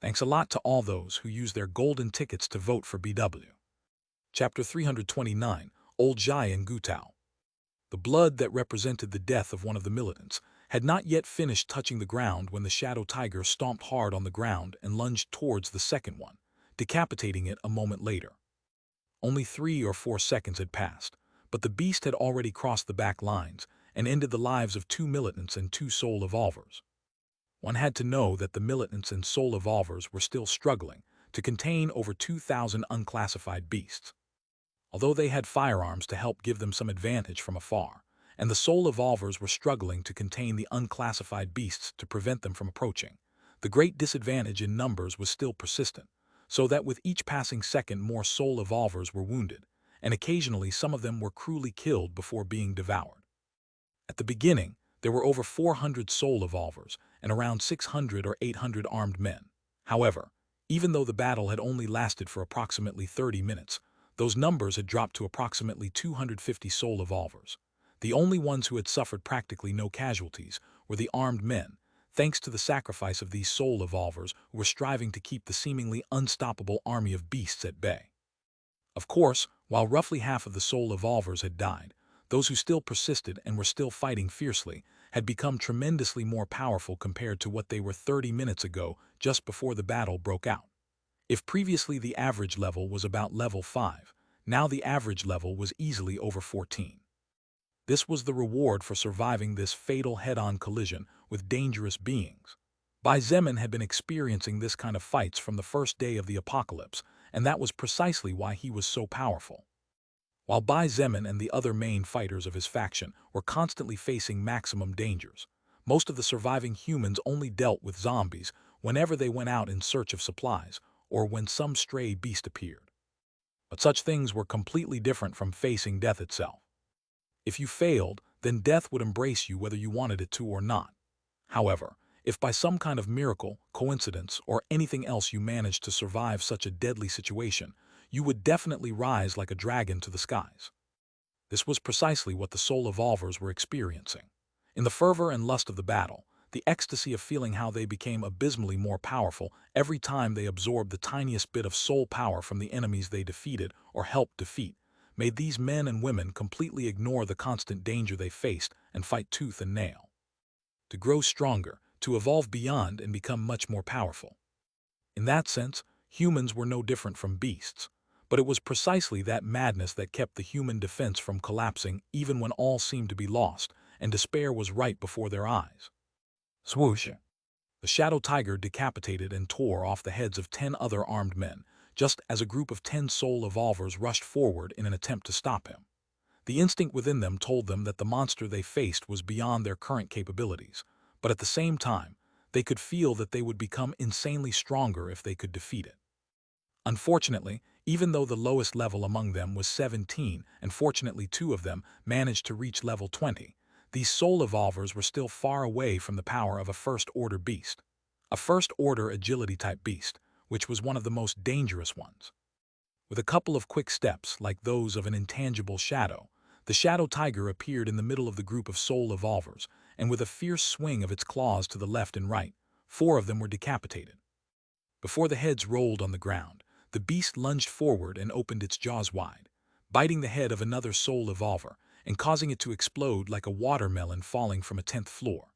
A: Thanks a lot to all those who used their golden tickets to vote for BW. Chapter 329, Old Jai and Gutao. The blood that represented the death of one of the militants had not yet finished touching the ground when the shadow tiger stomped hard on the ground and lunged towards the second one, decapitating it a moment later. Only 3 or 4 seconds had passed, but the beast had already crossed the back lines and ended the lives of 2 militants and 2 soul evolvers. One had to know that the militants and soul evolvers were still struggling to contain over 2,000 unclassified beasts. Although they had firearms to help give them some advantage from afar, and the soul evolvers were struggling to contain the unclassified beasts to prevent them from approaching, the great disadvantage in numbers was still persistent, so that with each passing second more soul evolvers were wounded, and occasionally some of them were cruelly killed before being devoured. At the beginning, there were over 400 soul evolvers and around 600 or 800 armed men. However, even though the battle had only lasted for approximately 30 minutes, those numbers had dropped to approximately 250 soul evolvers. The only ones who had suffered practically no casualties were the armed men, thanks to the sacrifice of these soul evolvers who were striving to keep the seemingly unstoppable army of beasts at bay. Of course, while roughly half of the soul evolvers had died, those who still persisted and were still fighting fiercely had become tremendously more powerful compared to what they were 30 minutes ago, just before the battle broke out. If previously the average level was about level 5, now the average level was easily over 14. This was the reward for surviving this fatal head-on collision with dangerous beings. Bai Zemin had been experiencing this kind of fights from the first day of the apocalypse, and that was precisely why he was so powerful. While Bai Zemin and the other main fighters of his faction were constantly facing maximum dangers, most of the surviving humans only dealt with zombies whenever they went out in search of supplies or when some stray beast appeared. But such things were completely different from facing death itself. If you failed, then death would embrace you whether you wanted it to or not. However, if by some kind of miracle, coincidence, or anything else you managed to survive such a deadly situation, you would definitely rise like a dragon to the skies. This was precisely what the soul evolvers were experiencing. In the fervor and lust of the battle, the ecstasy of feeling how they became abysmally more powerful every time they absorbed the tiniest bit of soul power from the enemies they defeated or helped defeat, made these men and women completely ignore the constant danger they faced and fight tooth and nail. To grow stronger, to evolve beyond and become much more powerful. In that sense, humans were no different from beasts, but it was precisely that madness that kept the human defense from collapsing even when all seemed to be lost and despair was right before their eyes. Swoosh! The shadow tiger decapitated and tore off the heads of 10 other armed men, just as a group of 10 soul evolvers rushed forward in an attempt to stop him. The instinct within them told them that the monster they faced was beyond their current capabilities, but at the same time, they could feel that they would become insanely stronger if they could defeat it. Unfortunately, even though the lowest level among them was 17, and fortunately 2 of them managed to reach level 20, these soul evolvers were still far away from the power of a first-order beast, a first-order agility-type beast, which was one of the most dangerous ones. With a couple of quick steps, like those of an intangible shadow, the shadow tiger appeared in the middle of the group of soul evolvers, and with a fierce swing of its claws to the left and right, 4 of them were decapitated. Before the heads rolled on the ground, the beast lunged forward and opened its jaws wide, biting the head of another soul evolver and causing it to explode like a watermelon falling from a 10th floor.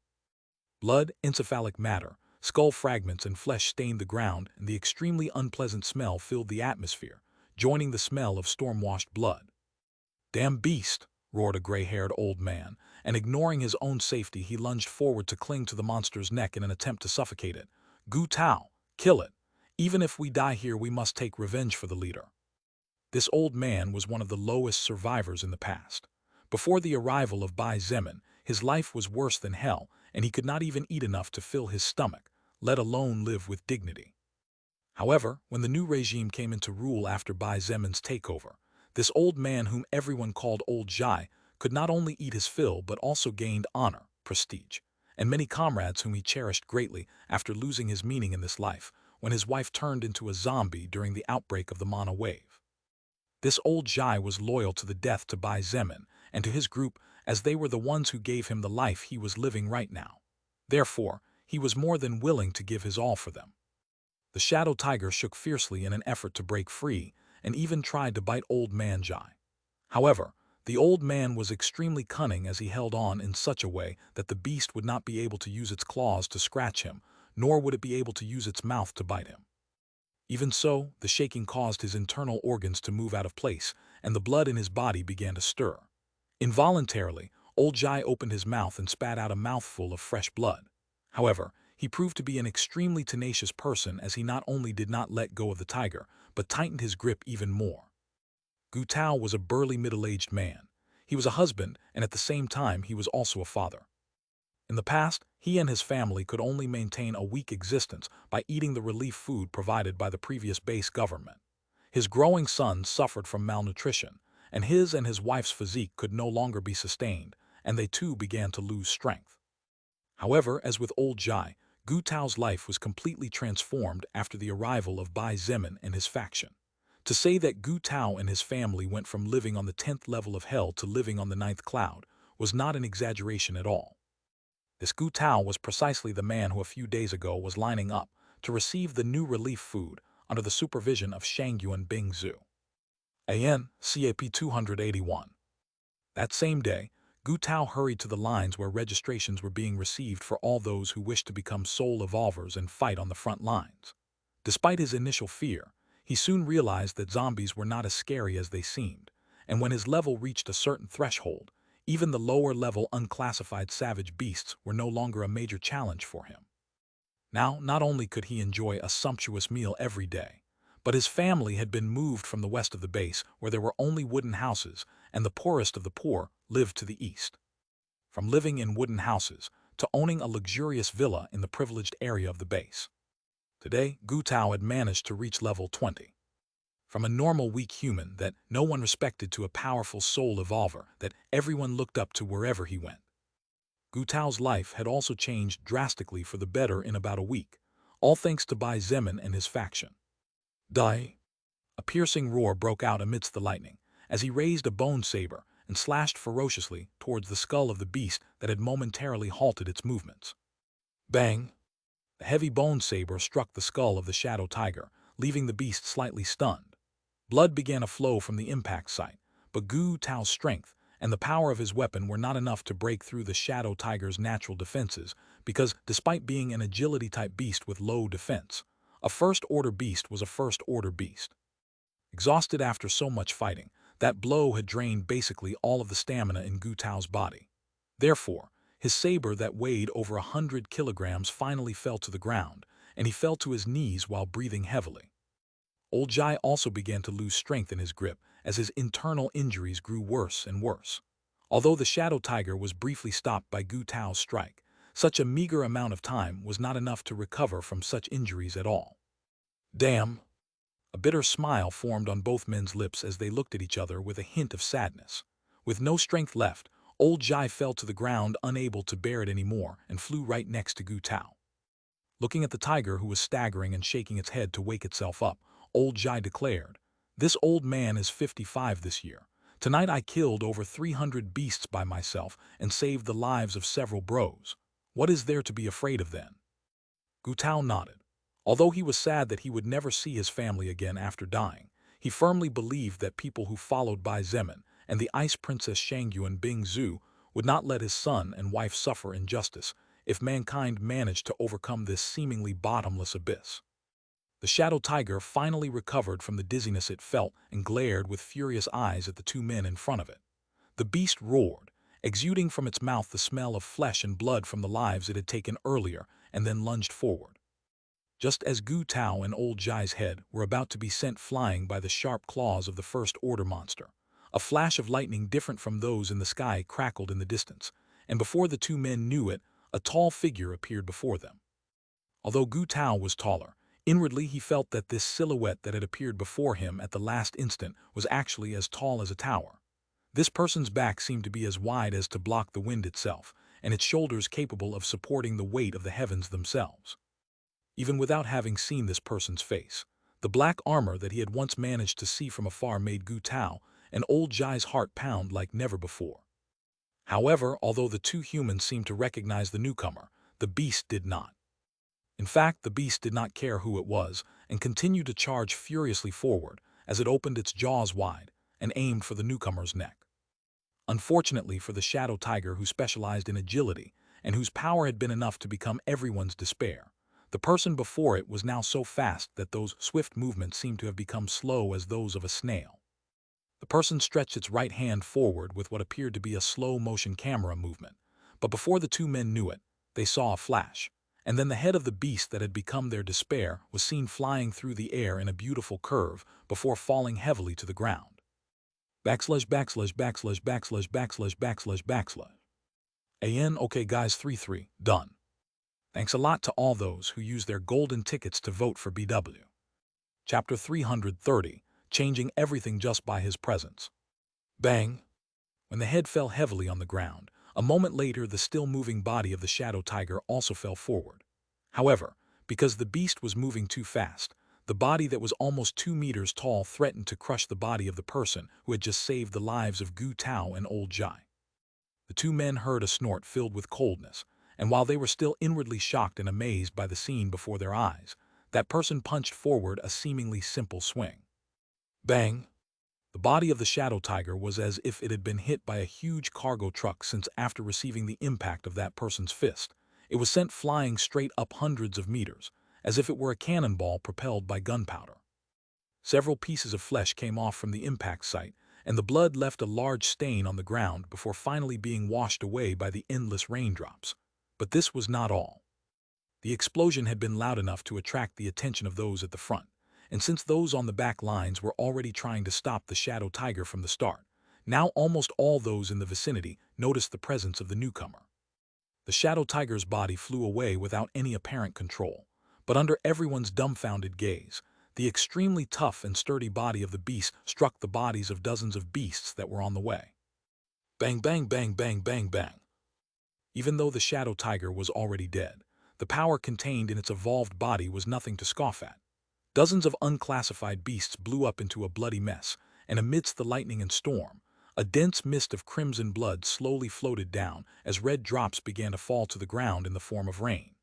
A: Blood, encephalic matter, skull fragments and flesh stained the ground, and the extremely unpleasant smell filled the atmosphere, joining the smell of storm-washed blood. "Damn beast!" roared a gray-haired old man, and ignoring his own safety he lunged forward to cling to the monster's neck in an attempt to suffocate it. "Gu Tao, kill it! Even if we die here we must take revenge for the leader." This old man was one of the lowest survivors in the past. Before the arrival of Bai Zemin, his life was worse than hell, and he could not even eat enough to fill his stomach, let alone live with dignity. However, when the new regime came into rule after Bai Zemin's takeover, this old man whom everyone called Old Jai could not only eat his fill but also gained honor, prestige, and many comrades whom he cherished greatly after losing his meaning in this life when his wife turned into a zombie during the outbreak of the Mana wave. This Old Jai was loyal to the death to Bai Zemin and to his group as they were the ones who gave him the life he was living right now. Therefore, he was more than willing to give his all for them. The shadow tiger shook fiercely in an effort to break free and even tried to bite Old Man Jai. However, the old man was extremely cunning as he held on in such a way that the beast would not be able to use its claws to scratch him, nor would it be able to use its mouth to bite him. Even so, the shaking caused his internal organs to move out of place, and the blood in his body began to stir. Involuntarily, Old Jai opened his mouth and spat out a mouthful of fresh blood. However, he proved to be an extremely tenacious person, as he not only did not let go of the tiger, but tightened his grip even more. Gu Tao was a burly middle-aged man. He was a husband, and at the same time he was also a father. In the past, he and his family could only maintain a weak existence by eating the relief food provided by the previous base government. His growing son suffered from malnutrition, and his wife's physique could no longer be sustained, and they too began to lose strength. However, as with old Jai, Gu Tao's life was completely transformed after the arrival of Bai Zemin and his faction. To say that Gu Tao and his family went from living on the 10th level of hell to living on the 9th cloud was not an exaggeration at all. This Gu Tao was precisely the man who a few days ago was lining up to receive the new relief food under the supervision of Shangyuan Bingzu. AN CAP 281. That same day, Gu Tao hurried to the lines where registrations were being received for all those who wished to become soul evolvers and fight on the front lines. Despite his initial fear, he soon realized that zombies were not as scary as they seemed, and when his level reached a certain threshold, even the lower-level unclassified savage beasts were no longer a major challenge for him. Now, not only could he enjoy a sumptuous meal every day, but his family had been moved from the west of the base, where there were only wooden houses, and the poorest of the poor lived to the east. From living in wooden houses to owning a luxurious villa in the privileged area of the base. Today, Gu Tao had managed to reach level 20. From a normal weak human that no one respected to a powerful soul evolver that everyone looked up to wherever he went. Gu Tao's life had also changed drastically for the better in about a week, all thanks to Bai Zemin and his faction. Die! A piercing roar broke out amidst the lightning, as he raised a bone saber and slashed ferociously towards the skull of the beast that had momentarily halted its movements. Bang! The heavy bone saber struck the skull of the shadow tiger, leaving the beast slightly stunned. Blood began to flow from the impact site, but Gu Tao's strength and the power of his weapon were not enough to break through the shadow tiger's natural defenses, because despite being an agility-type beast with low defense, a first-order beast was a first-order beast. Exhausted after so much fighting, that blow had drained basically all of the stamina in Gu Tao's body. Therefore, his saber that weighed over 100 kilograms finally fell to the ground, and he fell to his knees while breathing heavily. Old Jai also began to lose strength in his grip as his internal injuries grew worse and worse. Although the shadow tiger was briefly stopped by Gu Tao's strike, such a meager amount of time was not enough to recover from such injuries at all. Damn! A bitter smile formed on both men's lips as they looked at each other with a hint of sadness. With no strength left, Old Jai fell to the ground, unable to bear it anymore, and flew right next to Gu Tao. Looking at the tiger, who was staggering and shaking its head to wake itself up, Old Jai declared, "This old man is 55 this year. Tonight I killed over 300 beasts by myself and saved the lives of several bros. What is there to be afraid of then?" Gu Tao nodded. Although he was sad that he would never see his family again after dying, he firmly believed that people who followed Bai Zemin and the Ice Princess Shangyuan Bingzu would not let his son and wife suffer injustice if mankind managed to overcome this seemingly bottomless abyss. The shadow tiger finally recovered from the dizziness it felt and glared with furious eyes at the two men in front of it. The beast roared, exuding from its mouth the smell of flesh and blood from the lives it had taken earlier, and then lunged forward. Just as Gu Tao and Old Jai's head were about to be sent flying by the sharp claws of the first-order monster, a flash of lightning different from those in the sky crackled in the distance, and before the two men knew it, a tall figure appeared before them. Although Gu Tao was taller, inwardly he felt that this silhouette that had appeared before him at the last instant was actually as tall as a tower. This person's back seemed to be as wide as to block the wind itself, and its shoulders capable of supporting the weight of the heavens themselves. Even without having seen this person's face, the black armor that he had once managed to see from afar made Gu Tao and Old Jai's heart pound like never before. However, although the two humans seemed to recognize the newcomer, the beast did not. In fact, the beast did not care who it was and continued to charge furiously forward as it opened its jaws wide and aimed for the newcomer's neck. Unfortunately for the shadow tiger, who specialized in agility and whose power had been enough to become everyone's despair, the person before it was now so fast that those swift movements seemed to have become slow as those of a snail. The person stretched its right hand forward with what appeared to be a slow-motion camera movement, but before the two men knew it, they saw a flash, and then the head of the beast that had become their despair was seen flying through the air in a beautiful curve before falling heavily to the ground. Backslash backslash backslash backslash backslash backslash backslash. Okay guys 3-3, done. Thanks a lot to all those who used their golden tickets to vote for BW. Chapter 330, changing everything just by his presence. Bang! When the head fell heavily on the ground, a moment later the still-moving body of the shadow tiger also fell forward. However, because the beast was moving too fast, the body that was almost 2 meters tall threatened to crush the body of the person who had just saved the lives of Gu Tao and old Jai. The two men heard a snort filled with coldness, and while they were still inwardly shocked and amazed by the scene before their eyes, that person punched forward a seemingly simple swing. Bang! The body of the shadow tiger was as if it had been hit by a huge cargo truck, since after receiving the impact of that person's fist, it was sent flying straight up hundreds of meters, as if it were a cannonball propelled by gunpowder. Several pieces of flesh came off from the impact site, and the blood left a large stain on the ground before finally being washed away by the endless raindrops. But this was not all. The explosion had been loud enough to attract the attention of those at the front, and since those on the back lines were already trying to stop the shadow tiger from the start, now almost all those in the vicinity noticed the presence of the newcomer. The shadow tiger's body flew away without any apparent control, but under everyone's dumbfounded gaze, the extremely tough and sturdy body of the beast struck the bodies of dozens of beasts that were on the way. Bang, bang, bang, bang, bang, bang. Even though the shadow tiger was already dead, the power contained in its evolved body was nothing to scoff at. Dozens of unclassified beasts blew up into a bloody mess, and amidst the lightning and storm, a dense mist of crimson blood slowly floated down as red drops began to fall to the ground in the form of rain.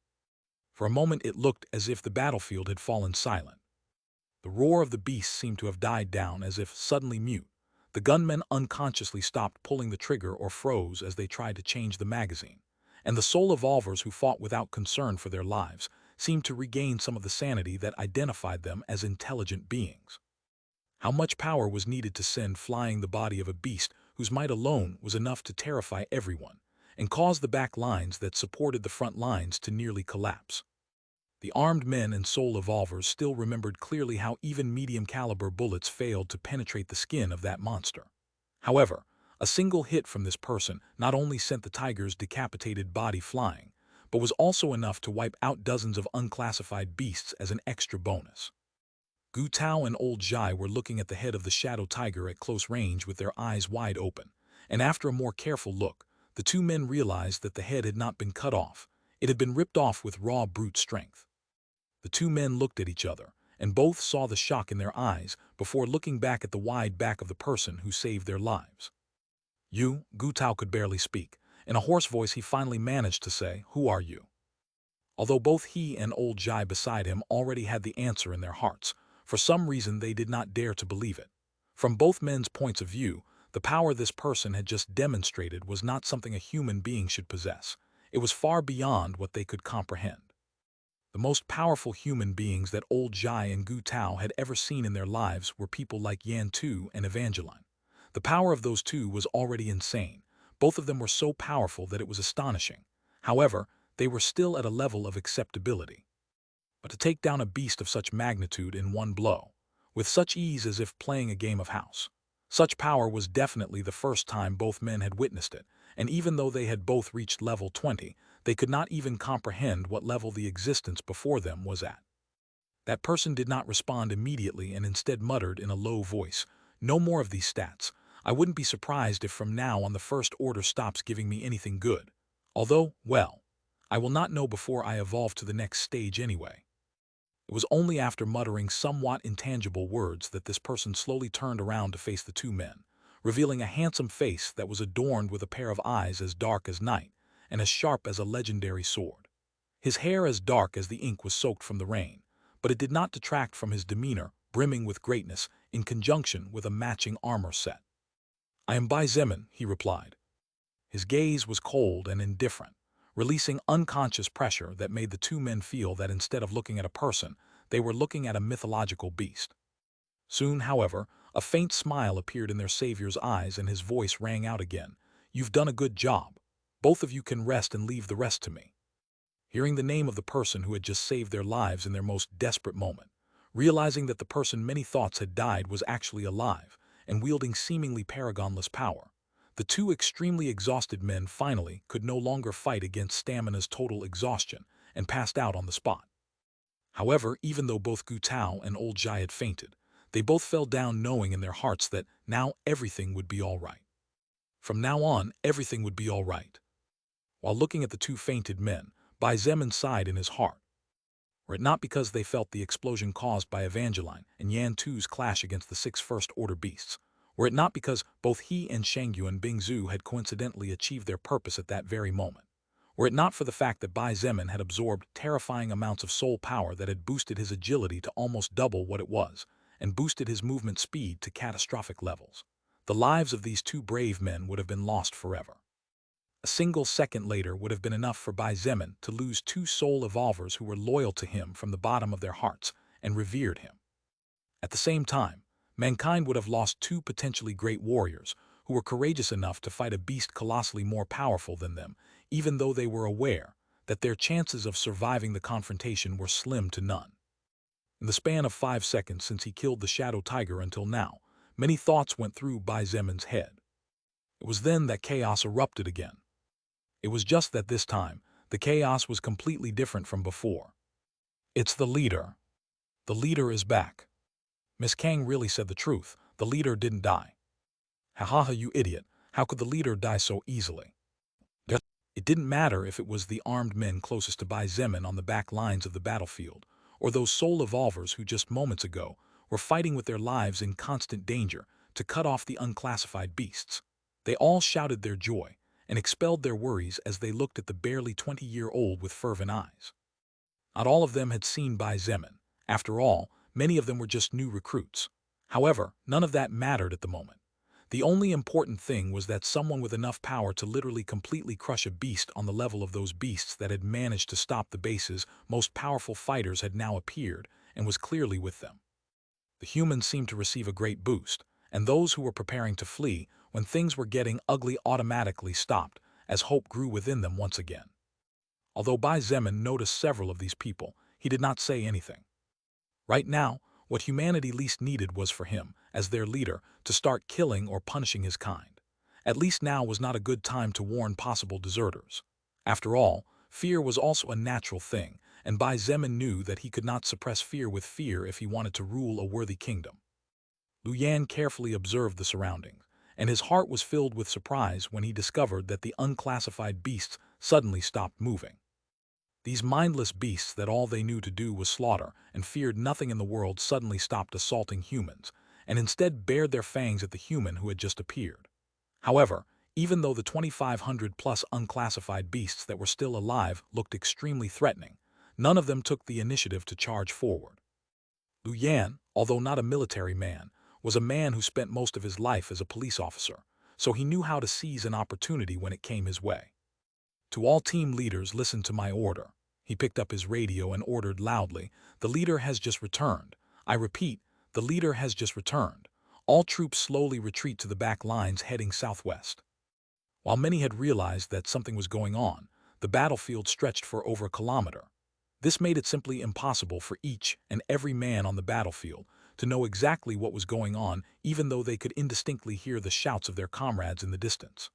A: For a moment it looked as if the battlefield had fallen silent. The roar of the beast seemed to have died down as if suddenly mute. The gunmen unconsciously stopped pulling the trigger or froze as they tried to change the magazine, and the soul evolvers who fought without concern for their lives seemed to regain some of the sanity that identified them as intelligent beings. How much power was needed to send flying the body of a beast whose might alone was enough to terrify everyone and cause the back lines that supported the front lines to nearly collapse? The armed men and soul evolvers still remembered clearly how even medium-caliber bullets failed to penetrate the skin of that monster. However, a single hit from this person not only sent the tiger's decapitated body flying, but was also enough to wipe out dozens of unclassified beasts as an extra bonus. Gu Tao and old Jai were looking at the head of the shadow tiger at close range with their eyes wide open, and after a more careful look, the two men realized that the head had not been cut off, it had been ripped off with raw brute strength. The two men looked at each other, and both saw the shock in their eyes before looking back at the wide back of the person who saved their lives. "You," Gu Tao could barely speak. In a hoarse voice he finally managed to say, "Who are you?" Although both he and old Jai beside him already had the answer in their hearts, for some reason they did not dare to believe it. From both men's points of view, the power this person had just demonstrated was not something a human being should possess. It was far beyond what they could comprehend. The most powerful human beings that old Jai and Gu Tao had ever seen in their lives were people like Yan Tu and Evangeline. The power of those two was already insane. Both of them were so powerful that it was astonishing. However, they were still at a level of acceptability. But to take down a beast of such magnitude in one blow, with such ease as if playing a game of house, such power was definitely the first time both men had witnessed it, and even though they had both reached level 20, they could not even comprehend what level the existence before them was at. That person did not respond immediately and instead muttered in a low voice, "No more of these stats. I wouldn't be surprised if from now on the First Order stops giving me anything good. Although, well, I will not know before I evolve to the next stage anyway." It was only after muttering somewhat intangible words that this person slowly turned around to face the two men, revealing a handsome face that was adorned with a pair of eyes as dark as night and as sharp as a legendary sword. His hair as dark as the ink was soaked from the rain, but it did not detract from his demeanor, brimming with greatness in conjunction with a matching armor set. "I am Bai Zemin," he replied. His gaze was cold and indifferent, releasing unconscious pressure that made the two men feel that instead of looking at a person, they were looking at a mythological beast. Soon, however, a faint smile appeared in their savior's eyes and his voice rang out again. "You've done a good job. Both of you can rest and leave the rest to me." Hearing the name of the person who had just saved their lives in their most desperate moment, realizing that the person many thoughts had died was actually alive and wielding seemingly paragonless power, the two extremely exhausted men finally could no longer fight against stamina's total exhaustion and passed out on the spot. However, even though both Gu Tao and old Jai had fainted, they both fell down knowing in their hearts that now everything would be all right. From now on, everything would be all right. While looking at the two fainted men, Bai Zemin sighed in his heart. Were it not because they felt the explosion caused by Evangeline and Yan Tu's clash against the 6 First-Order beasts, were it not because both he and Shangyu and Bingzu had coincidentally achieved their purpose at that very moment, were it not for the fact that Bai Zemin had absorbed terrifying amounts of soul power that had boosted his agility to almost double what it was, and boosted his movement speed to catastrophic levels, the lives of these two brave men would have been lost forever. A single second later would have been enough for Bai Zemin to lose two soul evolvers who were loyal to him from the bottom of their hearts and revered him. At the same time, mankind would have lost two potentially great warriors who were courageous enough to fight a beast colossally more powerful than them, even though they were aware that their chances of surviving the confrontation were slim to none. In the span of 5 seconds since he killed the Shadow Tiger until now, many thoughts went through Bai Zemin's head. It was then that chaos erupted again. It was just that this time, the chaos was completely different from before. "It's the leader. The leader is back." Miss Kang really said the truth. The leader didn't die. "Ha ha ha, you idiot. How could the leader die so easily?" It didn't matter if it was the armed men closest to Bai Zemin on the back lines of the battlefield, or those soul evolvers who just moments ago were fighting with their lives in constant danger to cut off the unclassified beasts. They all shouted their joy and expelled their worries as they looked at the barely 20-year-old with fervent eyes. Not all of them had seen Bai Zemin. After all, many of them were just new recruits. However, none of that mattered at the moment. The only important thing was that someone with enough power to literally completely crush a beast on the level of those beasts that had managed to stop the base's most powerful fighters had now appeared and was clearly with them. The humans seemed to receive a great boost, and those who were preparing to flee when things were getting ugly automatically stopped as hope grew within them once again. Although Bai Zemin noticed several of these people, he did not say anything. Right now, what humanity least needed was for him, as their leader, to start killing or punishing his kind. At least now was not a good time to warn possible deserters. After all, fear was also a natural thing, and Bai Zemin knew that he could not suppress fear with fear if he wanted to rule a worthy kingdom. Lu Yan carefully observed the surroundings, and his heart was filled with surprise when he discovered that the unclassified beasts suddenly stopped moving. These mindless beasts that all they knew to do was slaughter and feared nothing in the world suddenly stopped assaulting humans, and instead bared their fangs at the human who had just appeared. However, even though the 2,500-plus unclassified beasts that were still alive looked extremely threatening, none of them took the initiative to charge forward. Lu Yan, although not a military man, was a man who spent most of his life as a police officer, so he knew how to seize an opportunity when it came his way. "To all team leaders, listen to my order." He picked up his radio and ordered loudly, "The leader has just returned. I repeat, the leader has just returned. All troops slowly retreat to the back lines heading southwest." While many had realized that something was going on, the battlefield stretched for over a kilometer. This made it simply impossible for each and every man on the battlefield to know exactly what was going on, even though they could indistinctly hear the shouts of their comrades in the distance.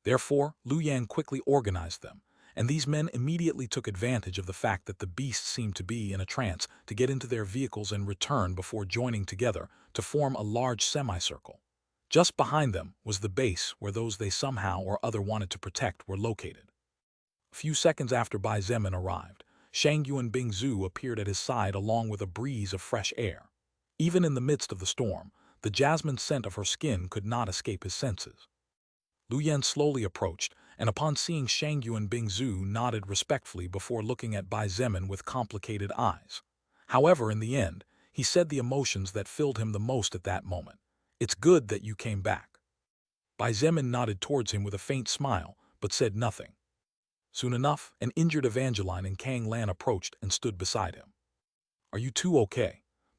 A: Therefore, Lu Yan quickly organized them, and these men immediately took advantage of the fact that the beasts seemed to be in a trance to get into their vehicles and return before joining together to form a large semicircle. Just behind them was the base where those they somehow or other wanted to protect were located. A few seconds after Bai Zemin arrived, Shangyu and Bingzu appeared at his side along with a breeze of fresh air. Even in the midst of the storm, the jasmine scent of her skin could not escape his senses. Lu Yan slowly approached, and upon seeing Shangyu and Bingzu nodded respectfully before looking at Bai Zemin with complicated eyes. However, in the end, he said the emotions that filled him the most at that moment. "It's good that you came back." Bai Zemin nodded towards him with a faint smile, but said nothing. Soon enough, an injured Evangeline and Kang Lan approached and stood beside him. "Are you two okay?"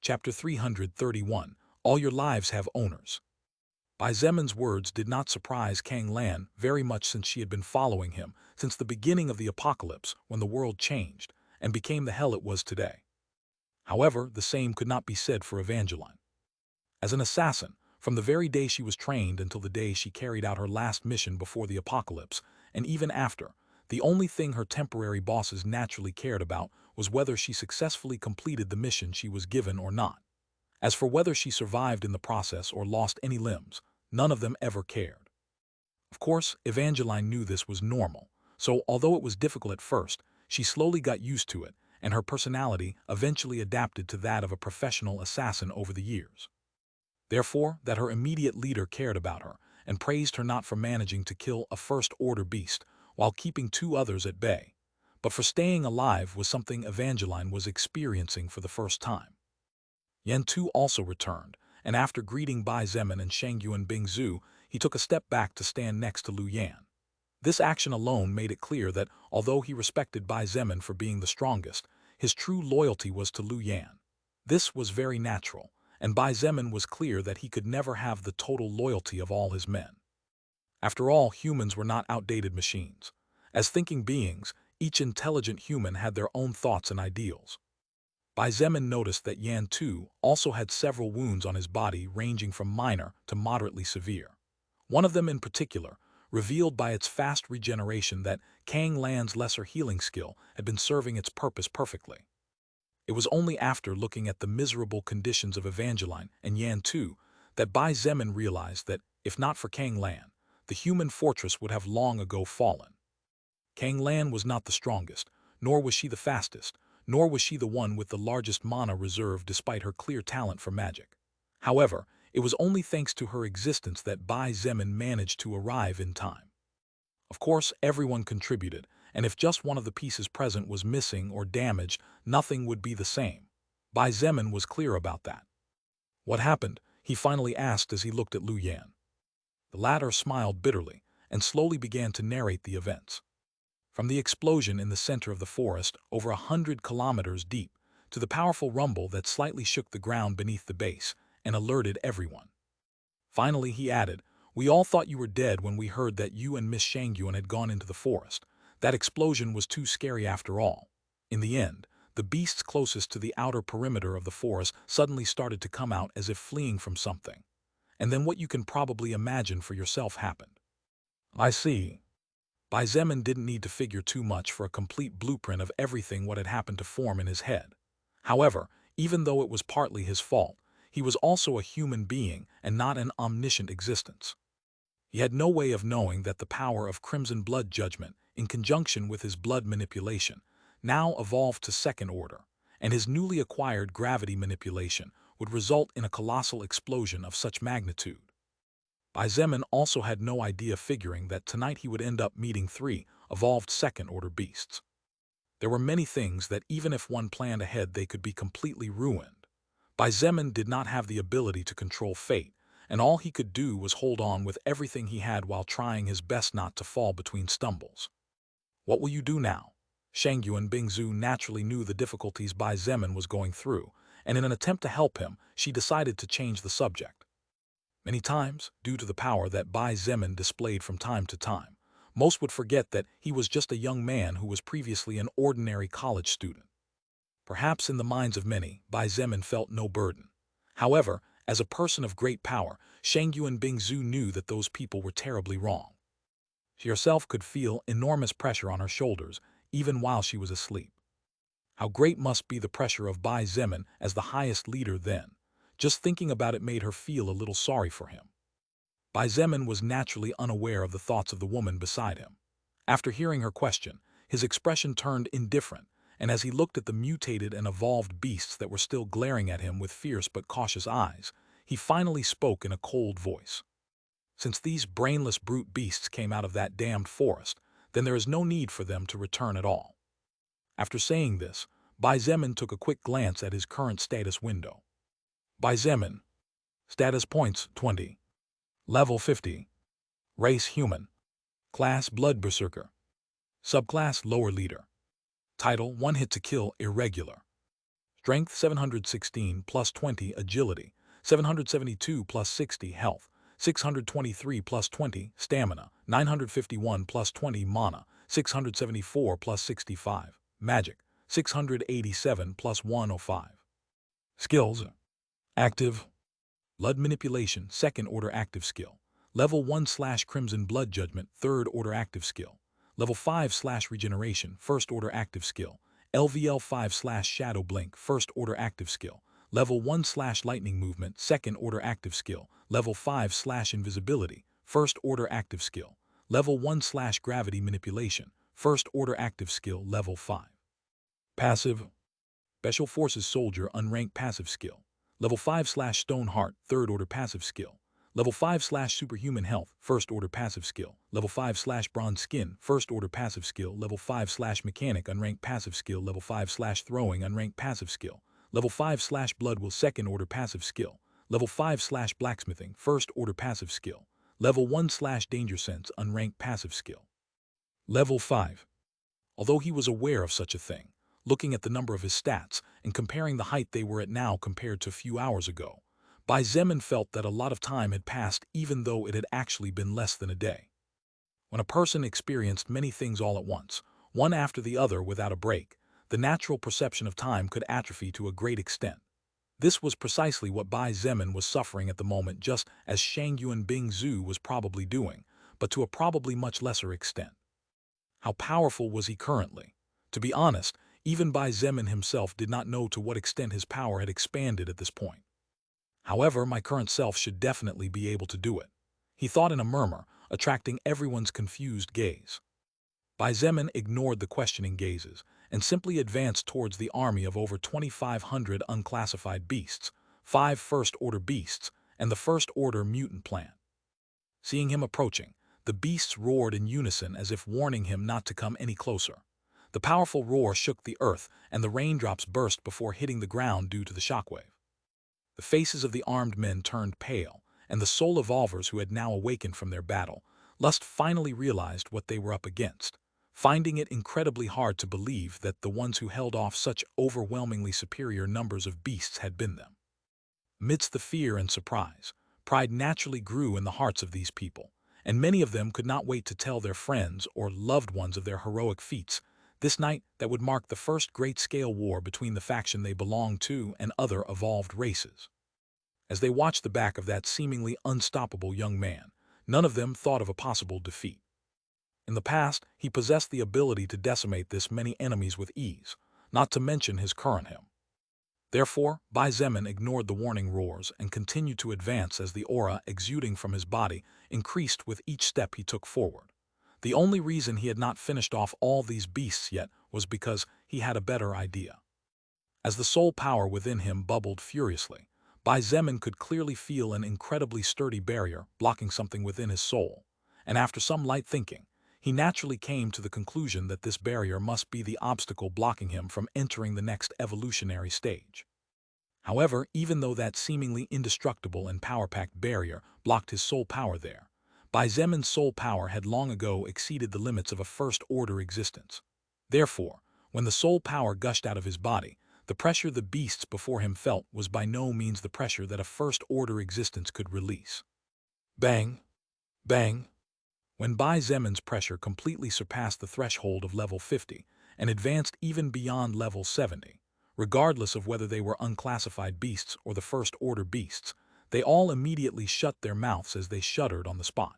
A: Chapter 331. All your lives have owners. Bai Zemin's words did not surprise Kang Lan very much, since she had been following him since the beginning of the apocalypse, when the world changed and became the hell it was today. However, the same could not be said for Evangeline. As an assassin, from the very day she was trained until the day she carried out her last mission before the apocalypse, and even after, the only thing her temporary bosses naturally cared about was whether she successfully completed the mission she was given or not. As for whether she survived in the process or lost any limbs, none of them ever cared. Of course, Evangeline knew this was normal, so although it was difficult at first, she slowly got used to it, and her personality eventually adapted to that of a professional assassin over the years. Therefore, that her immediate leader cared about her and praised her not for managing to kill a first-order beast while keeping two others at bay, but for staying alive, was something Evangeline was experiencing for the first time. Yan Tu also returned, and after greeting Bai Zemin and Shangyuan Bingzu, he took a step back to stand next to Lu Yan. This action alone made it clear that, although he respected Bai Zemin for being the strongest, his true loyalty was to Lu Yan. This was very natural, and Bai Zemin was clear that he could never have the total loyalty of all his men. After all, humans were not outdated machines. As thinking beings, each intelligent human had their own thoughts and ideals. Bai Zemin noticed that Yan Tu also had several wounds on his body, ranging from minor to moderately severe. One of them in particular revealed by its fast regeneration that Kang Lan's lesser healing skill had been serving its purpose perfectly. It was only after looking at the miserable conditions of Evangeline and Yan Tu that Bai Zemin realized that, if not for Kang Lan, the human fortress would have long ago fallen. Kang Lan was not the strongest, nor was she the fastest, nor was she the one with the largest mana reserve despite her clear talent for magic. However, it was only thanks to her existence that Bai Zemin managed to arrive in time. Of course, everyone contributed, and if just one of the pieces present was missing or damaged, nothing would be the same. Bai Zemin was clear about that. What happened? He finally asked as he looked at Lu Yan. The latter smiled bitterly and slowly began to narrate the events. From the explosion in the center of the forest, over 100 kilometers deep, to the powerful rumble that slightly shook the ground beneath the base and alerted everyone. Finally, he added, "We all thought you were dead when we heard that you and Miss Shangyuan had gone into the forest. That explosion was too scary after all." In the end, the beasts closest to the outer perimeter of the forest suddenly started to come out as if fleeing from something. And then what you can probably imagine for yourself happened. I see. Bai Zemin didn't need to figure too much for a complete blueprint of everything what had happened to form in his head. However, even though it was partly his fault, he was also a human being and not an omniscient existence. He had no way of knowing that the power of crimson blood judgment, in conjunction with his blood manipulation, now evolved to second order, and his newly acquired gravity manipulation would result in a colossal explosion of such magnitude. Bai Zemin also had no idea, figuring that tonight he would end up meeting 3 evolved second-order beasts. There were many things that even if one planned ahead they could be completely ruined. Bai Zemin did not have the ability to control fate, and all he could do was hold on with everything he had while trying his best not to fall between stumbles. What will you do now? Shangyuan Bingzu naturally knew the difficulties Bai Zemin was going through, and in an attempt to help him, she decided to change the subject. Many times, due to the power that Bai Zemin displayed from time to time, Most would forget that he was just a young man who was previously an ordinary college student. Perhaps in the minds of many, Bai Zemin felt no burden. However, as a person of great power, Shangyuan Bingzu knew that those people were terribly wrong. She herself could feel enormous pressure on her shoulders, even while she was asleep. How great must be the pressure of Bai Zemin as the highest leader then. Just thinking about it made her feel a little sorry for him. Bai Zemin was naturally unaware of the thoughts of the woman beside him. After hearing her question, his expression turned indifferent, and as he looked at the mutated and evolved beasts that were still glaring at him with fierce but cautious eyes, he finally spoke in a cold voice. Since these brainless brute beasts came out of that damned forest, then there is no need for them to return at all. After saying this, Bai Zemin took a quick glance at his current status window. Bai Zemin. Status points 20. Level 50. Race human. Class blood berserker. Subclass lower leader. Title 1 hit to kill irregular. Strength 716 plus 20 agility, 772 plus 60 health, 623 plus 20 stamina, 951 plus 20 mana, 674 plus 65 magic, 687 plus 105. Skills. Active. Blood manipulation, second order active skill. Level 1/Crimson Blood Judgment, third order active skill. Level 5/Regeneration, first order active skill. LVL 5/Shadow Blink, first order active skill. Level 1/Lightning Movement, second order active skill. Level 5/Invisibility, first order active skill. Level 1/Gravity Manipulation, first order active skill, level 5. Passive. Special Forces Soldier unranked passive skill. Level 5/Stone Heart, third order passive skill. Level 5/Superhuman Health, first order passive skill. Level 5/Bronze Skin, first order passive skill. Level 5/Mechanic unranked passive skill. Level 5/Throwing unranked passive skill. Level 5/Blood Will, second order passive skill. Level 5/Blacksmithing, first order passive skill. Level 1/Danger Sense unranked passive skill. Level 5. Although he was aware of such a thing, looking at the number of his stats and comparing the height they were at now compared to a few hours ago, Bai Zemin felt that a lot of time had passed even though it had actually been less than a day. When a person experienced many things all at once, one after the other without a break, the natural perception of time could atrophy to a great extent. This was precisely what Bai Zemin was suffering at the moment, just as Shangyuan Bingzu was probably doing, but to a probably much lesser extent. How powerful was he currently? To be honest, even Bai Zemin himself did not know to what extent his power had expanded at this point. However, my current self should definitely be able to do it, he thought in a murmur, attracting everyone's confused gaze. Bai Zemin ignored the questioning gazes and simply advanced towards the army of over 2,500 unclassified beasts, 5 first-order beasts, and the first-order mutant plant. Seeing him approaching, the beasts roared in unison as if warning him not to come any closer. The powerful roar shook the earth, and the raindrops burst before hitting the ground due to the shockwave. The faces of the armed men turned pale, and the soul evolvers who had now awakened from their battle lust finally realized what they were up against, finding it incredibly hard to believe that the ones who held off such overwhelmingly superior numbers of beasts had been them. Amidst the fear and surprise, pride naturally grew in the hearts of these people, and many of them could not wait to tell their friends or loved ones of their heroic feats this night that would mark the first great-scale war between the faction they belonged to and other evolved races. As they watched the back of that seemingly unstoppable young man, none of them thought of a possible defeat. In the past, he possessed the ability to decimate this many enemies with ease, not to mention his current him. Therefore, Bai Zemin ignored the warning roars and continued to advance as the aura exuding from his body increased with each step he took forward. The only reason he had not finished off all these beasts yet was because he had a better idea. As the soul power within him bubbled furiously, Bai Zemin could clearly feel an incredibly sturdy barrier blocking something within his soul, and after some light thinking, he naturally came to the conclusion that this barrier must be the obstacle blocking him from entering the next evolutionary stage. However, even though that seemingly indestructible and power-packed barrier blocked his soul power there, Bai Zemin's soul power had long ago exceeded the limits of a first-order existence. Therefore, when the soul power gushed out of his body, the pressure the beasts before him felt was by no means the pressure that a first-order existence could release. Bang! Bang! When Bai Zemin's pressure completely surpassed the threshold of level 50 and advanced even beyond level 70, regardless of whether they were unclassified beasts or the first-order beasts, they all immediately shut their mouths as they shuddered on the spot.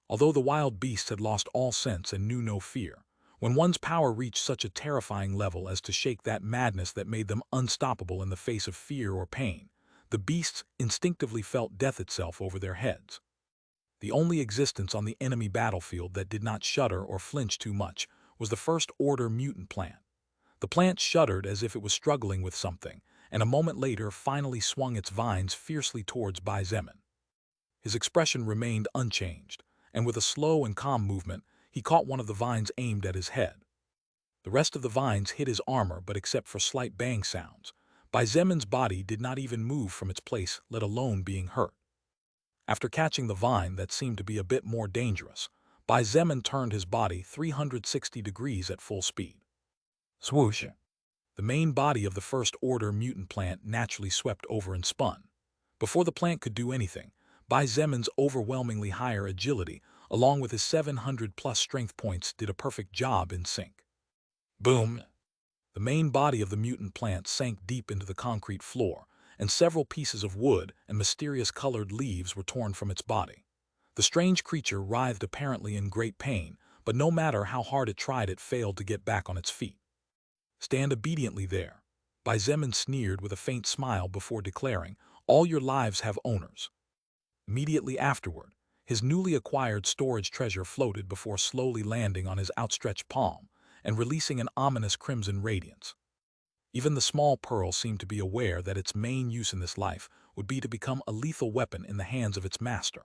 A: Although the wild beasts had lost all sense and knew no fear, when one's power reached such a terrifying level as to shake that madness that made them unstoppable in the face of fear or pain, the beasts instinctively felt death itself over their heads. The only existence on the enemy battlefield that did not shudder or flinch too much was the first-order mutant plant. The plant shuddered as if it was struggling with something, and a moment later finally swung its vines fiercely towards Bai Zemin. His expression remained unchanged, and with a slow and calm movement, he caught one of the vines aimed at his head. The rest of the vines hit his armor, but except for slight bang sounds, Bai Zemin's body did not even move from its place, let alone being hurt. After catching the vine that seemed to be a bit more dangerous, Bai Zemin turned his body 360 degrees at full speed. Swoosh! The main body of the first-order mutant plant naturally swept over and spun. Before the plant could do anything, Bai Zemin's overwhelmingly higher agility, along with his 700-plus strength points, did a perfect job in sync. Boom! The main body of the mutant plant sank deep into the concrete floor, and several pieces of wood and mysterious-colored leaves were torn from its body. The strange creature writhed apparently in great pain, but no matter how hard it tried, it failed to get back on its feet. Stand obediently there, Bai Zemin sneered with a faint smile before declaring, all your lives have owners. Immediately afterward, his newly acquired storage treasure floated before slowly landing on his outstretched palm and releasing an ominous crimson radiance. Even the small pearl seemed to be aware that its main use in this life would be to become a lethal weapon in the hands of its master.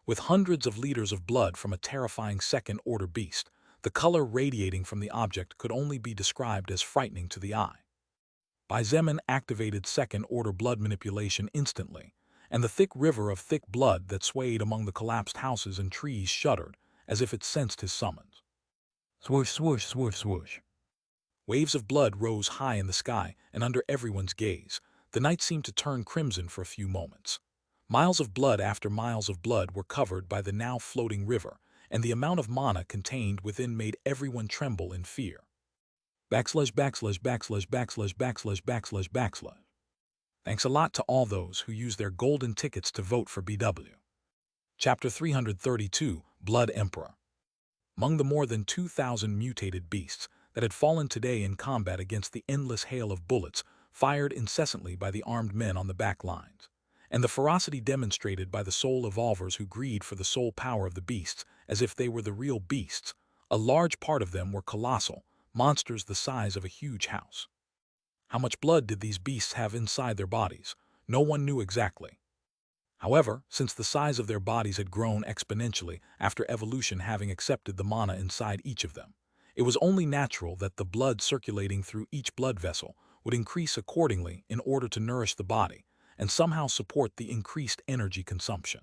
A: With hundreds of liters of blood from a terrifying second-order beast, the color radiating from the object could only be described as frightening to the eye. Bai Zemin activated second-order blood manipulation instantly, and the thick river of thick blood that swayed among the collapsed houses and trees shuddered as if it sensed his summons. Swoosh, swoosh, swoosh, swoosh. Waves of blood rose high in the sky, and under everyone's gaze, the night seemed to turn crimson for a few moments. Miles of blood after miles of blood were covered by the now floating river, and the amount of mana contained within made everyone tremble in fear. Backslash, backslash, backslash, backslash, backslash, backslash, backslash. Thanks a lot to all those who used their golden tickets to vote for BW. Chapter 332, Blood Emperor. Among the more than 2,000 mutated beasts that had fallen today in combat against the endless hail of bullets fired incessantly by the armed men on the back lines, and the ferocity demonstrated by the soul evolvers who greed for the soul power of the beasts as if they were the real beasts, a large part of them were colossal, monsters the size of a huge house. How much blood did these beasts have inside their bodies? No one knew exactly. However, since the size of their bodies had grown exponentially after evolution having accepted the mana inside each of them, it was only natural that the blood circulating through each blood vessel would increase accordingly in order to nourish the body and somehow support the increased energy consumption.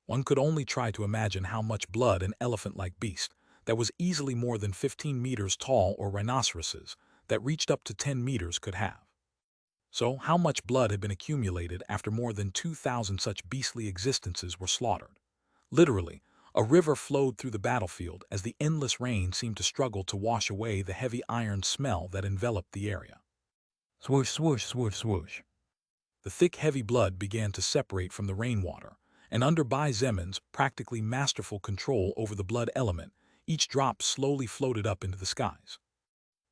A: One could only try to imagine how much blood an elephant-like beast that was easily more than 15 meters tall or rhinoceroses that reached up to 10 meters could have. So, how much blood had been accumulated after more than 2,000 such beastly existences were slaughtered? Literally, a river flowed through the battlefield as the endless rain seemed to struggle to wash away the heavy iron smell that enveloped the area. Swoosh, swoosh, swoosh, swoosh. The thick, heavy blood began to separate from the rainwater, and under Bai Zemin's practically masterful control over the blood element, each drop slowly floated up into the skies.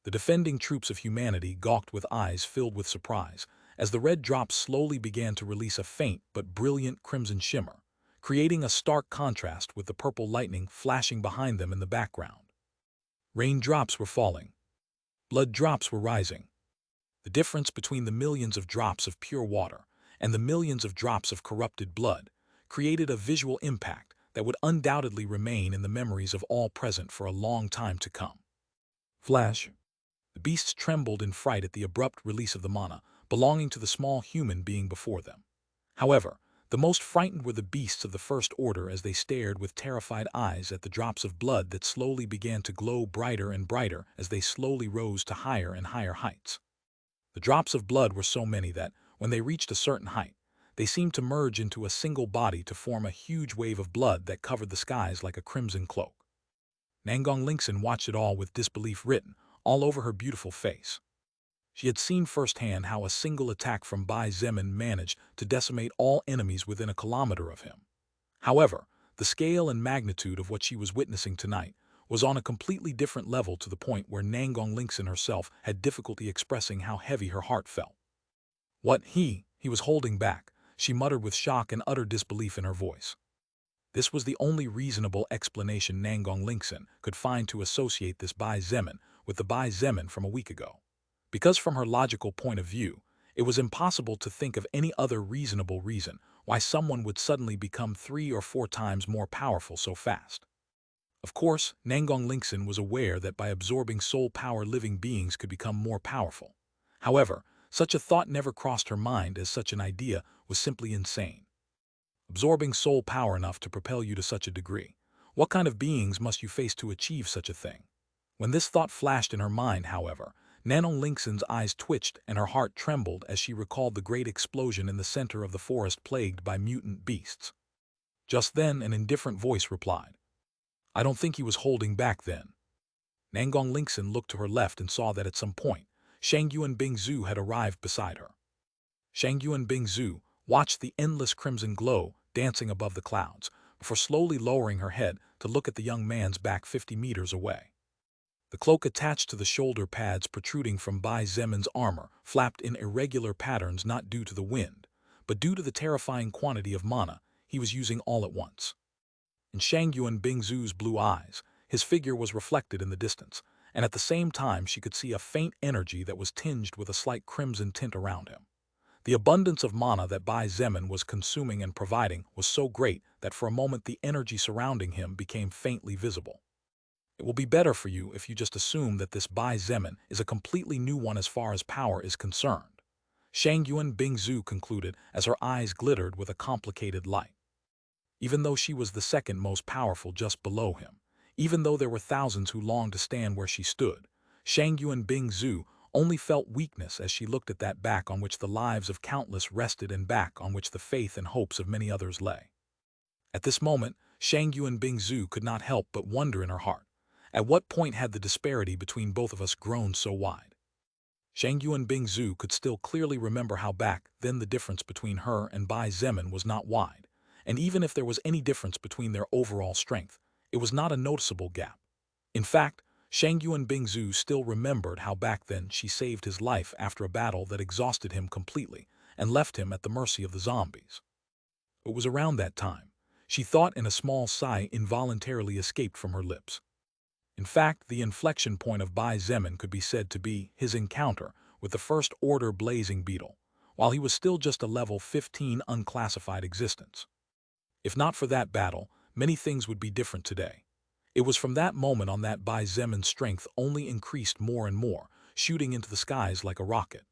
A: The defending troops of humanity gawked with eyes filled with surprise as the red drops slowly began to release a faint but brilliant crimson shimmer, creating a stark contrast with the purple lightning flashing behind them in the background. Raindrops were falling. Blood drops were rising. The difference between the millions of drops of pure water and the millions of drops of corrupted blood created a visual impact that would undoubtedly remain in the memories of all present for a long time to come. Flash. The beasts trembled in fright at the abrupt release of the mana belonging to the small human being before them. However, the most frightened were the beasts of the first order as they stared with terrified eyes at the drops of blood that slowly began to glow brighter and brighter as they slowly rose to higher and higher heights. The drops of blood were so many that, when they reached a certain height, They seemed to merge into a single body to form a huge wave of blood that covered the skies like a crimson cloak. Nangong Lingxin watched it all with disbelief written all over her beautiful face. She had seen firsthand how a single attack from Bai Zemin managed to decimate all enemies within a kilometer of him. However, the scale and magnitude of what she was witnessing tonight was on a completely different level, to the point where Nangong Lingxin herself had difficulty expressing how heavy her heart felt. What he was holding back, she muttered with shock and utter disbelief in her voice. This was the only reasonable explanation Nangong Lingxin could find to associate this Bai Zemin with the Bai Zemin from a week ago. Because from her logical point of view, it was impossible to think of any other reasonable reason why someone would suddenly become 3 or 4 times more powerful so fast. Of course, Nangong Lingxin was aware that by absorbing soul power living beings could become more powerful. However, such a thought never crossed her mind, as such an idea was simply insane. Absorbing soul power enough to propel you to such a degree. What kind of beings must you face to achieve such a thing? When this thought flashed in her mind, however, Nangong Lingxin's eyes twitched and her heart trembled as she recalled the great explosion in the center of the forest plagued by mutant beasts. Just then an indifferent voice replied, "I don't think he was holding back then." Nangong Lingxin looked to her left and saw that at some point, Shangyu and Bingzu had arrived beside her. Shangyu and Bingzu watched the endless crimson glow dancing above the clouds, before slowly lowering her head to look at the young man's back 50 meters away. The cloak attached to the shoulder pads protruding from Bai Zemin's armor flapped in irregular patterns, not due to the wind, but due to the terrifying quantity of mana he was using all at once. In Shangyuan Bingzu's blue eyes, his figure was reflected in the distance, and at the same time she could see a faint energy that was tinged with a slight crimson tint around him. The abundance of mana that Bai Zemin was consuming and providing was so great that for a moment the energy surrounding him became faintly visible. It will be better for you if you just assume that this Bai Zemin is a completely new one as far as power is concerned, Shangyuan Bingzu concluded as her eyes glittered with a complicated light. Even though she was the second most powerful just below him, even though there were thousands who longed to stand where she stood, Shangyuan Bingzu only felt weakness as she looked at that back on which the lives of countless rested and back on which the faith and hopes of many others lay. At this moment, Shangyuan Bingzu could not help but wonder in her heart, at what point had the disparity between both of us grown so wide? Shangyuan Bingzu could still clearly remember how back then the difference between her and Bai Zemin was not wide, and even if there was any difference between their overall strength, it was not a noticeable gap. In fact, Shangyuan Bingzu still remembered how back then she saved his life after a battle that exhausted him completely and left him at the mercy of the zombies. It was around that time, she thought, and a small sigh involuntarily escaped from her lips. In fact, the inflection point of Bai Zemin could be said to be his encounter with the First Order Blazing Beetle, while he was still just a level 15 unclassified existence. If not for that battle, many things would be different today. It was from that moment on that Bai Zemin's strength only increased more and more, shooting into the skies like a rocket.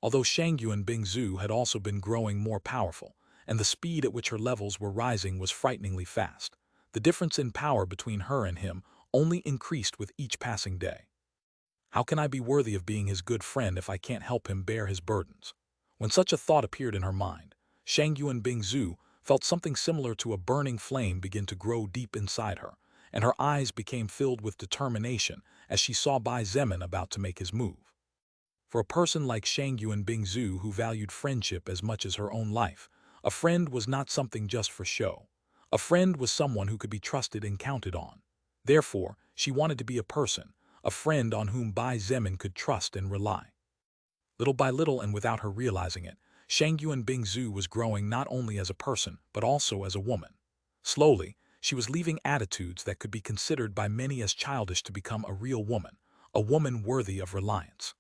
A: Although Shangyuan Bingzu had also been growing more powerful, and the speed at which her levels were rising was frighteningly fast, the difference in power between her and him only increased with each passing day. How can I be worthy of being his good friend if I can't help him bear his burdens? When such a thought appeared in her mind, Shangyuan Bingzu felt something similar to a burning flame begin to grow deep inside her, and her eyes became filled with determination as she saw Bai Zemin about to make his move. For a person like Shangyuan Bingzu who valued friendship as much as her own life, a friend was not something just for show. A friend was someone who could be trusted and counted on. Therefore, she wanted to be a person, a friend on whom Bai Zemin could trust and rely. Little by little, and without her realizing it, Shangyuan Bingzu was growing not only as a person but also as a woman. Slowly, she was leaving attitudes that could be considered by many as childish to become a real woman, a woman worthy of reliance.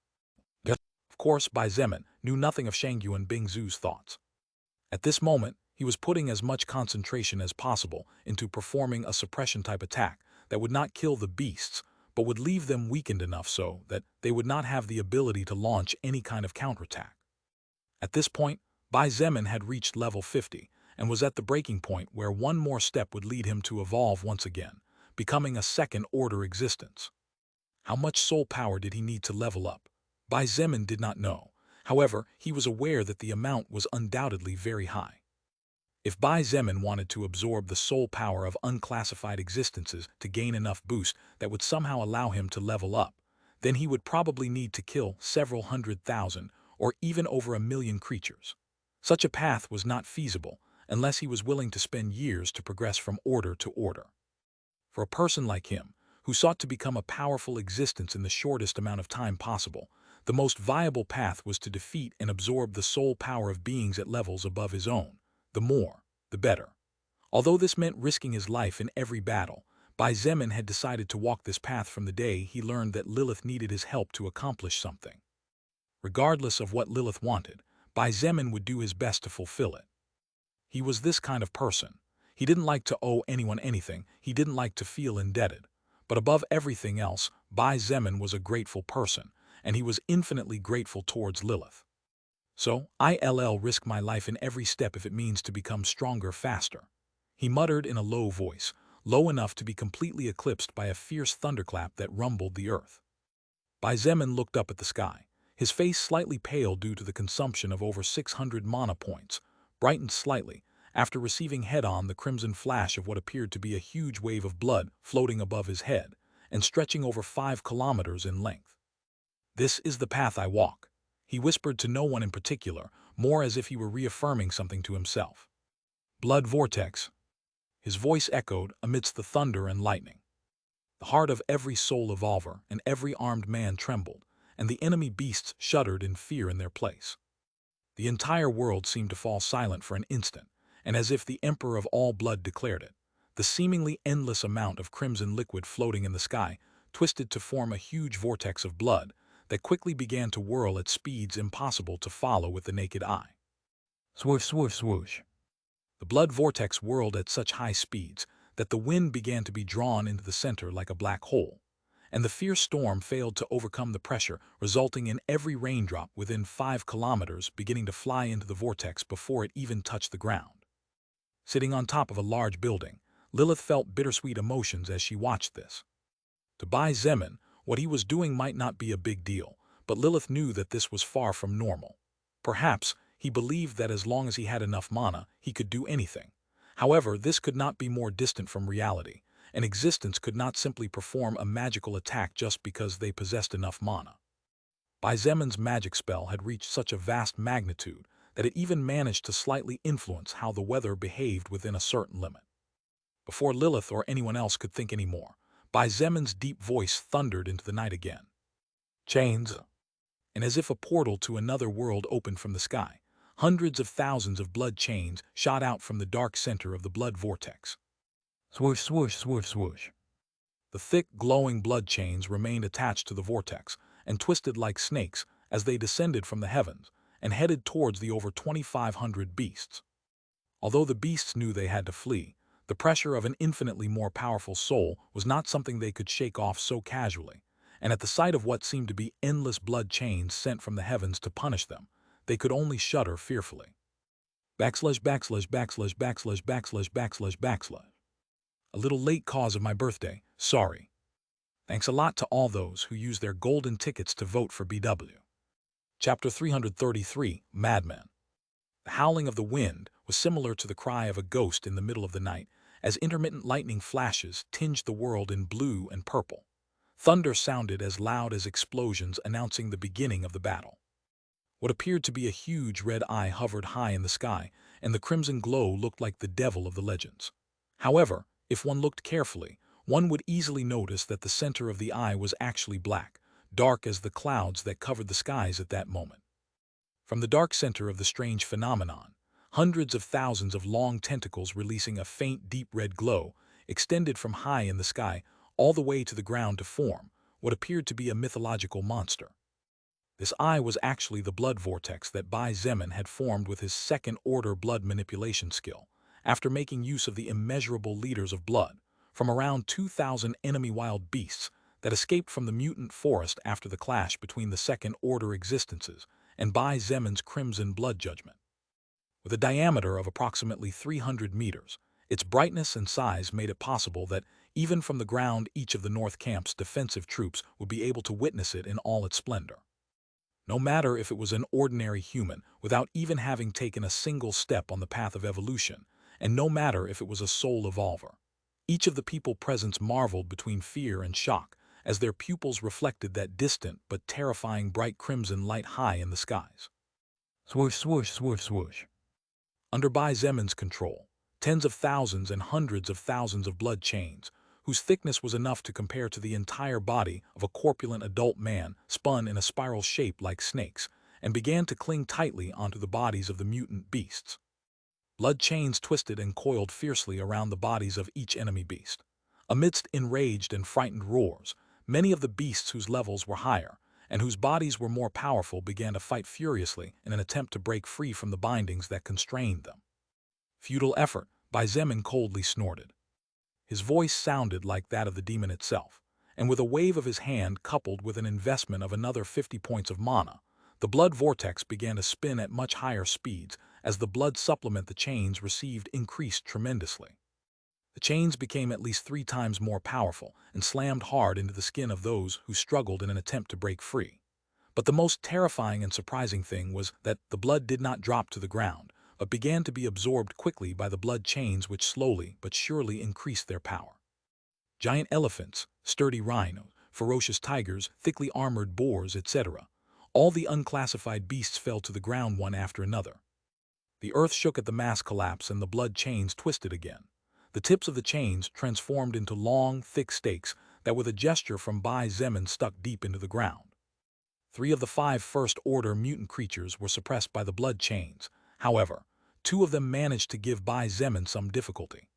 A: Of course, Bai Zemin knew nothing of Shangyuan Bingzu's thoughts. At this moment, he was putting as much concentration as possible into performing a suppression-type attack that would not kill the beasts, but would leave them weakened enough so that they would not have the ability to launch any kind of counterattack. At this point, Bai Zemin had reached level 50 and was at the breaking point where one more step would lead him to evolve once again, becoming a second-order existence. How much soul power did he need to level up? Bai Zemin did not know. However, he was aware that the amount was undoubtedly very high. If Bai Zemin wanted to absorb the soul power of unclassified existences to gain enough boost that would somehow allow him to level up, then he would probably need to kill several 100,000 or even over 1,000,000 creatures. Such a path was not feasible unless he was willing to spend years to progress from order to order. For a person like him, who sought to become a powerful existence in the shortest amount of time possible, the most viable path was to defeat and absorb the soul power of beings at levels above his own. The more, the better. Although this meant risking his life in every battle, Bai Zemin had decided to walk this path from the day he learned that Lilith needed his help to accomplish something. Regardless of what Lilith wanted, Bai Zemin would do his best to fulfill it. He was this kind of person. He didn't like to owe anyone anything, he didn't like to feel indebted. But above everything else, Bai Zemin was a grateful person, and he was infinitely grateful towards Lilith. So, I'll risk my life in every step if it means to become stronger faster. He muttered in a low voice, low enough to be completely eclipsed by a fierce thunderclap that rumbled the earth. Bai Zemin looked up at the sky, his face slightly pale due to the consumption of over 600 mana points, brightened slightly, after receiving head-on the crimson flash of what appeared to be a huge wave of blood floating above his head and stretching over 5 kilometers in length. "This is the path I walk," he whispered to no one in particular, more as if he were reaffirming something to himself. "Blood vortex." His voice echoed amidst the thunder and lightning. The heart of every soul evolver and every armed man trembled, and the enemy beasts shuddered in fear in their place. The entire world seemed to fall silent for an instant, and as if the Emperor of all blood declared it, the seemingly endless amount of crimson liquid floating in the sky twisted to form a huge vortex of blood that quickly began to whirl at speeds impossible to follow with the naked eye. Swoosh, swoosh, swoosh. The blood vortex whirled at such high speeds that the wind began to be drawn into the center like a black hole, and the fierce storm failed to overcome the pressure, resulting in every raindrop within 5 kilometers beginning to fly into the vortex before it even touched the ground. Sitting on top of a large building, Lilith felt bittersweet emotions as she watched this. To Bai Zemin, what he was doing might not be a big deal, but Lilith knew that this was far from normal. Perhaps he believed that as long as he had enough mana, he could do anything. However, this could not be more distant from reality. An existence could not simply perform a magical attack just because they possessed enough mana. Bai Zemin's magic spell had reached such a vast magnitude that it even managed to slightly influence how the weather behaved within a certain limit. Before Lilith or anyone else could think any more, Bai Zemin's deep voice thundered into the night again. "Chains!" And as if a portal to another world opened from the sky, hundreds of thousands of blood chains shot out from the dark center of the blood vortex. Swoosh, swoosh, swoosh, swoosh. The thick, glowing blood chains remained attached to the vortex and twisted like snakes as they descended from the heavens and headed towards the over 2,500 beasts. Although the beasts knew they had to flee, the pressure of an infinitely more powerful soul was not something they could shake off so casually, and at the sight of what seemed to be endless blood chains sent from the heavens to punish them, they could only shudder fearfully. Backslash, backslash, backslash, backslash, backslash, backslash, backslash. A little late cause of my birthday, sorry. Thanks a lot to all those who used their golden tickets to vote for BW. Chapter 333, Madman. The howling of the wind was similar to the cry of a ghost in the middle of the night, as intermittent lightning flashes tinged the world in blue and purple. Thunder sounded as loud as explosions announcing the beginning of the battle. What appeared to be a huge red eye hovered high in the sky, and the crimson glow looked like the devil of the legends. However, if one looked carefully, one would easily notice that the center of the eye was actually black, dark as the clouds that covered the skies at that moment. From the dark center of the strange phenomenon, hundreds of thousands of long tentacles releasing a faint deep red glow extended from high in the sky all the way to the ground to form what appeared to be a mythological monster. This eye was actually the blood vortex that Bai Zemin had formed with his second-order blood manipulation skill, after making use of the immeasurable liters of blood from around 2,000 enemy wild beasts that escaped from the mutant forest after the clash between the second-order existences and Bai Zemin's crimson blood judgment. With a diameter of approximately 300 meters, its brightness and size made it possible that, even from the ground, each of the North Camp's defensive troops would be able to witness it in all its splendor. No matter if it was an ordinary human without even having taken a single step on the path of evolution, and no matter if it was a soul evolver. Each of the people present marveled between fear and shock as their pupils reflected that distant but terrifying bright crimson light high in the skies. Swoosh, swoosh, swoosh, swoosh. Under Bai Zemin's control, tens of thousands and hundreds of thousands of blood chains, whose thickness was enough to compare to the entire body of a corpulent adult man, spun in a spiral shape like snakes, and began to cling tightly onto the bodies of the mutant beasts. Blood chains twisted and coiled fiercely around the bodies of each enemy beast. Amidst enraged and frightened roars, many of the beasts whose levels were higher and whose bodies were more powerful began to fight furiously in an attempt to break free from the bindings that constrained them. Futile effort, Bai Zemin coldly snorted. His voice sounded like that of the demon itself, and with a wave of his hand coupled with an investment of another 50 points of mana, the blood vortex began to spin at much higher speeds as the blood supplement the chains received increased tremendously. The chains became at least 3 times more powerful and slammed hard into the skin of those who struggled in an attempt to break free. But the most terrifying and surprising thing was that the blood did not drop to the ground, but began to be absorbed quickly by the blood chains which slowly but surely increased their power. Giant elephants, sturdy rhinos, ferocious tigers, thickly armored boars, etc. All the unclassified beasts fell to the ground one after another. The earth shook at the mass collapse and the blood chains twisted again. The tips of the chains transformed into long, thick stakes that with a gesture from Bai Zemin stuck deep into the ground. 3 of the 5 first-order mutant creatures were suppressed by the blood chains. However, 2 of them managed to give Bai Zemin some difficulty.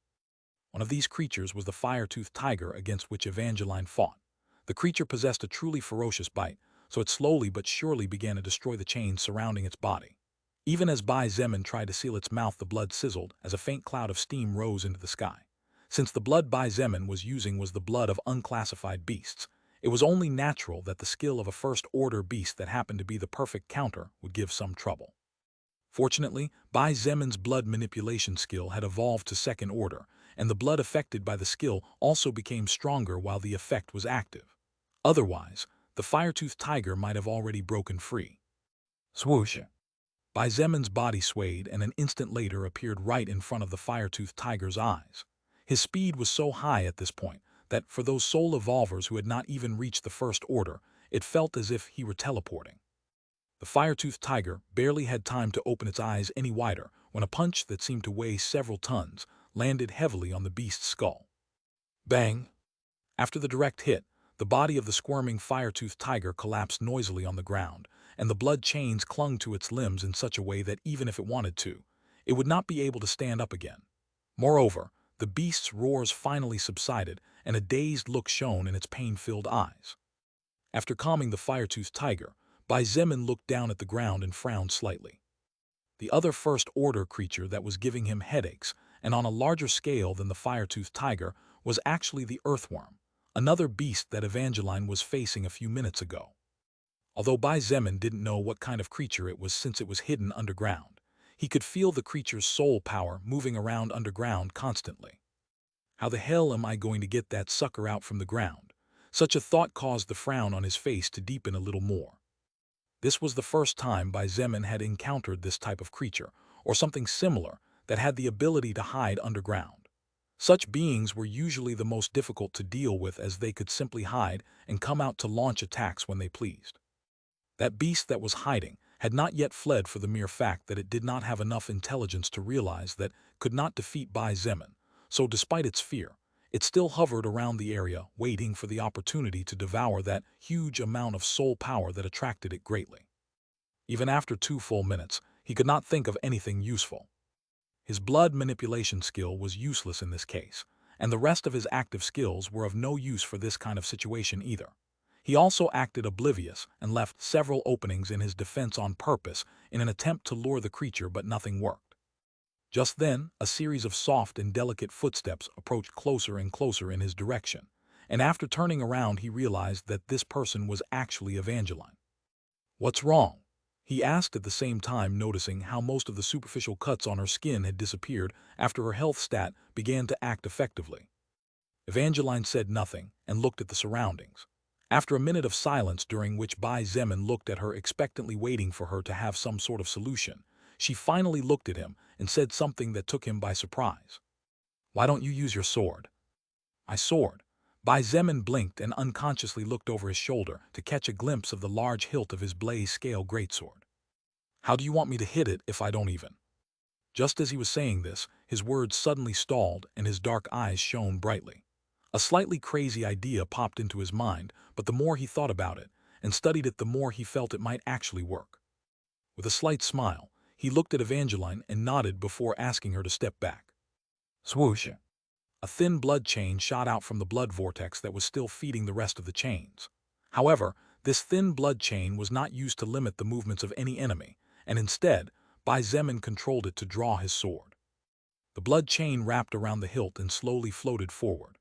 A: One of these creatures was the fire-toothed tiger against which Evangeline fought. The creature possessed a truly ferocious bite, so it slowly but surely began to destroy the chains surrounding its body. Even as Bai Zemin tried to seal its mouth, the blood sizzled as a faint cloud of steam rose into the sky. Since the blood Bai Zemin was using was the blood of unclassified beasts, it was only natural that the skill of a first-order beast that happened to be the perfect counter would give some trouble. Fortunately, Bai Zemin's blood manipulation skill had evolved to second order, and the blood affected by the skill also became stronger while the effect was active. Otherwise, the fire-toothed tiger might have already broken free. Swoosh! Bai Zemin's body swayed and an instant later appeared right in front of the fire-toothed tiger's eyes. His speed was so high at this point that for those soul evolvers who had not even reached the first order, it felt as if he were teleporting. The fire-toothed tiger barely had time to open its eyes any wider when a punch that seemed to weigh several tons landed heavily on the beast's skull. Bang! After the direct hit, the body of the squirming fire-toothed tiger collapsed noisily on the ground, and the blood chains clung to its limbs in such a way that even if it wanted to, it would not be able to stand up again. Moreover, the beast's roars finally subsided, and a dazed look shone in its pain-filled eyes. After calming the fire-toothed tiger, Bai Zemin looked down at the ground and frowned slightly. The other first-order creature that was giving him headaches, and on a larger scale than the fire-toothed tiger, was actually the earthworm, another beast that Evangeline was facing a few minutes ago. Although Bai Zemin didn't know what kind of creature it was since it was hidden underground, he could feel the creature's soul power moving around underground constantly. How the hell am I going to get that sucker out from the ground? Such a thought caused the frown on his face to deepen a little more. This was the first time Bai Zemin had encountered this type of creature, or something similar, that had the ability to hide underground. Such beings were usually the most difficult to deal with as they could simply hide and come out to launch attacks when they pleased. That beast that was hiding had not yet fled for the mere fact that it did not have enough intelligence to realize that it could not defeat Bai Zemin, so despite its fear, it still hovered around the area waiting for the opportunity to devour that huge amount of soul power that attracted it greatly. Even after 2 full minutes, he could not think of anything useful. His blood manipulation skill was useless in this case, and the rest of his active skills were of no use for this kind of situation either. He also acted oblivious and left several openings in his defense on purpose in an attempt to lure the creature, but nothing worked. Just then, a series of soft and delicate footsteps approached closer and closer in his direction, and after turning around he realized that this person was actually Evangeline. "What's wrong?" he asked, at the same time noticing how most of the superficial cuts on her skin had disappeared after her health stat began to act effectively. Evangeline said nothing and looked at the surroundings. After a minute of silence during which Bai Zemin looked at her expectantly waiting for her to have some sort of solution, she finally looked at him and said something that took him by surprise. "Why don't you use your sword?" "My sword?" Bai Zemin blinked and unconsciously looked over his shoulder to catch a glimpse of the large hilt of his blaze scale greatsword. "How do you want me to hit it if I don't even?" Just as he was saying this, his words suddenly stalled and his dark eyes shone brightly. A slightly crazy idea popped into his mind, but the more he thought about it and studied it, the more he felt it might actually work. With a slight smile, he looked at Evangeline and nodded before asking her to step back. Swoosh! A thin blood chain shot out from the blood vortex that was still feeding the rest of the chains. However, this thin blood chain was not used to limit the movements of any enemy, and instead, Bai Zemin controlled it to draw his sword. The blood chain wrapped around the hilt and slowly floated forward.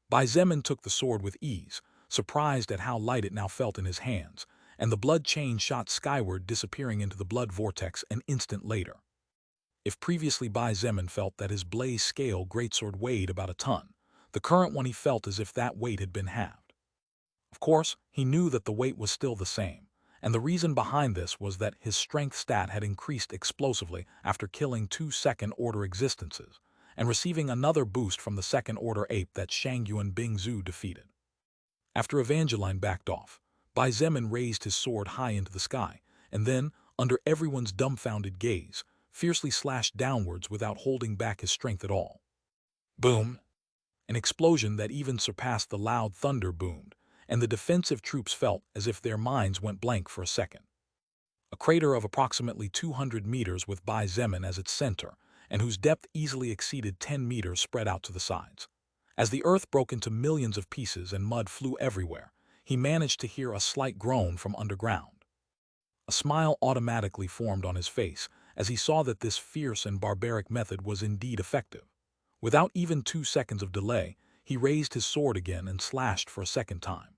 A: Bai Zemin took the sword with ease, surprised at how light it now felt in his hands, and the blood chain shot skyward, disappearing into the blood vortex an instant later. If previously Bai Zemin felt that his blaze scale greatsword weighed about a ton, the current one he felt as if that weight had been halved. Of course, he knew that the weight was still the same, and the reason behind this was that his strength stat had increased explosively after killing 2 second-order existences, and receiving another boost from the second-order ape that Shangyuan Bingzu defeated. After Evangeline backed off, Bai Zemin raised his sword high into the sky, and then, under everyone's dumbfounded gaze, fiercely slashed downwards without holding back his strength at all. Boom! An explosion that even surpassed the loud thunder boomed, and the defensive troops felt as if their minds went blank for a second. A crater of approximately 200 meters with Bai Zemin as its center, and whose depth easily exceeded 10 meters, spread out to the sides. As the earth broke into millions of pieces and mud flew everywhere, he managed to hear a slight groan from underground. A smile automatically formed on his face as he saw that this fierce and barbaric method was indeed effective. Without even 2 seconds of delay, he raised his sword again and slashed for a second time.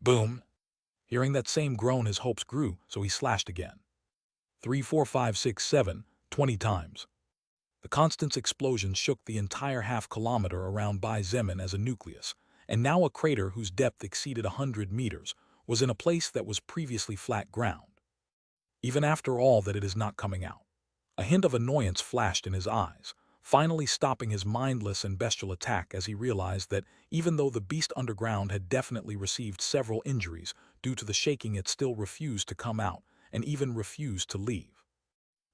A: Boom! Hearing that same groan, his hopes grew, so he slashed again. 3, 4, 5, 6, 7, 20 times. The constant explosion shook the entire half-kilometer around Bai Zemin as a nucleus, and now a crater whose depth exceeded 100 meters was in a place that was previously flat ground. Even after all that, it is not coming out. A hint of annoyance flashed in his eyes, finally stopping his mindless and bestial attack as he realized that even though the beast underground had definitely received several injuries due to the shaking, it still refused to come out and even refused to leave.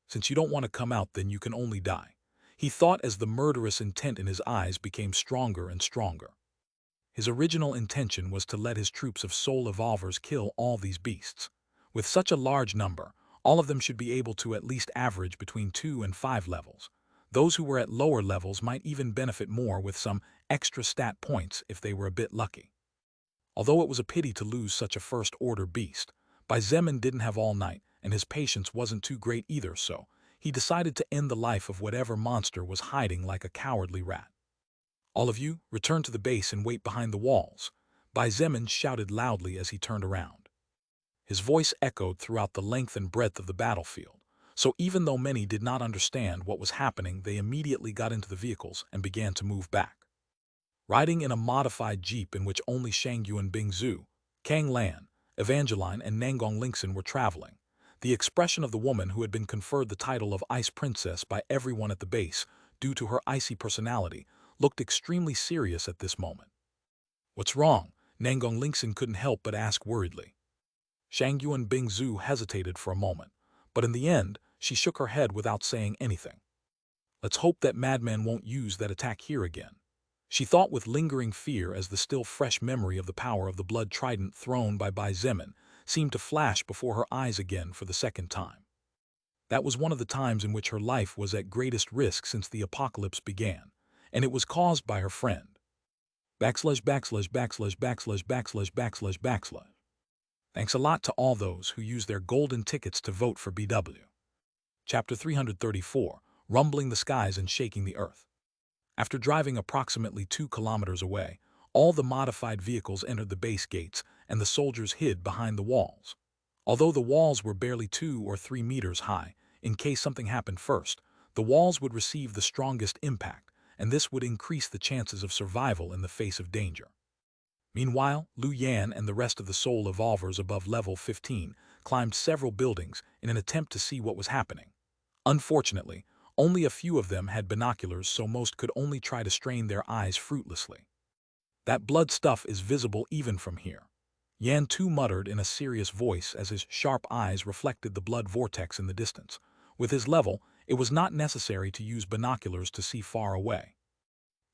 A: "Since you don't want to come out, then you can only die," he thought as the murderous intent in his eyes became stronger and stronger. His original intention was to let his troops of soul evolvers kill all these beasts. With such a large number, all of them should be able to at least average between 2 and 5 levels. Those who were at lower levels might even benefit more with some extra stat points if they were a bit lucky. Although it was a pity to lose such a first-order beast, Bai Zemin didn't have all night, and his patience wasn't too great either, so he decided to end the life of whatever monster was hiding like a cowardly rat. "All of you, return to the base and wait behind the walls," Bai Zemin shouted loudly as he turned around. His voice echoed throughout the length and breadth of the battlefield, so even though many did not understand what was happening, they immediately got into the vehicles and began to move back. Riding in a modified jeep in which only Shangyuan Bingzu, Kang Lan, Evangeline, and Nangong Lingxin were traveling, the expression of the woman who had been conferred the title of Ice Princess by everyone at the base due to her icy personality looked extremely serious at this moment. "What's wrong?" Nangong Lingxin couldn't help but ask worriedly. Shangyuan Bingzu hesitated for a moment, but in the end, she shook her head without saying anything. "Let's hope that madman won't use that attack here again," she thought with lingering fear as the still fresh memory of the power of the blood trident thrown by Bai Zemin seemed to flash before her eyes again for the second time. That was one of the times in which her life was at greatest risk since the apocalypse began, and it was caused by her friend. Backslash backslash backslash backslash backslash backslash backslash. Thanks a lot to all those who used their golden tickets to vote for BW. Chapter 334, Rumbling the Skies and Shaking the Earth. After driving approximately 2 kilometers away, all the modified vehicles entered the base gates and the soldiers hid behind the walls. Although the walls were barely 2 or 3 meters high, in case something happened first, the walls would receive the strongest impact, and this would increase the chances of survival in the face of danger. Meanwhile, Lu Yan and the rest of the soul evolvers above level 15 climbed several buildings in an attempt to see what was happening. Unfortunately, only a few of them had binoculars, so most could only try to strain their eyes fruitlessly. That blood stuff is visible even from here. Yan Tu muttered in a serious voice as his sharp eyes reflected the blood vortex in the distance. With his level, it was not necessary to use binoculars to see far away.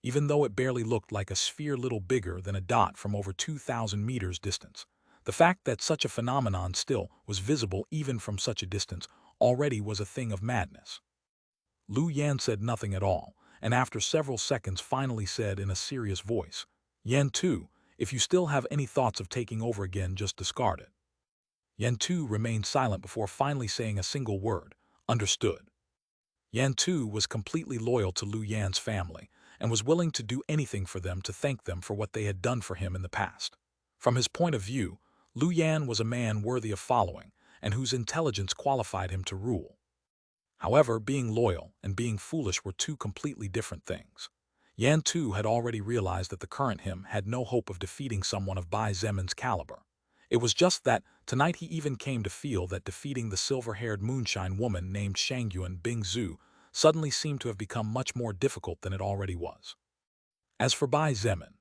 A: Even though it barely looked like a sphere little bigger than a dot from over 2,000 meters distance, the fact that such a phenomenon still was visible even from such a distance already was a thing of madness. Lu Yan said nothing at all, and after several seconds finally said in a serious voice, "Yan Tu, if you still have any thoughts of taking over again, just discard it." Yan Tu remained silent before finally saying a single word, "Understood." Yan Tu was completely loyal to Lu Yan's family and was willing to do anything for them to thank them for what they had done for him in the past. From his point of view, Lu Yan was a man worthy of following and whose intelligence qualified him to rule. However, being loyal and being foolish were two completely different things. Yan Tu had already realized that the current him had no hope of defeating someone of Bai Zemin's caliber. It was just that, tonight he even came to feel that defeating the silver-haired moonshine woman named Shangyuan Bingzhu suddenly seemed to have become much more difficult than it already was. As for Bai Zemin,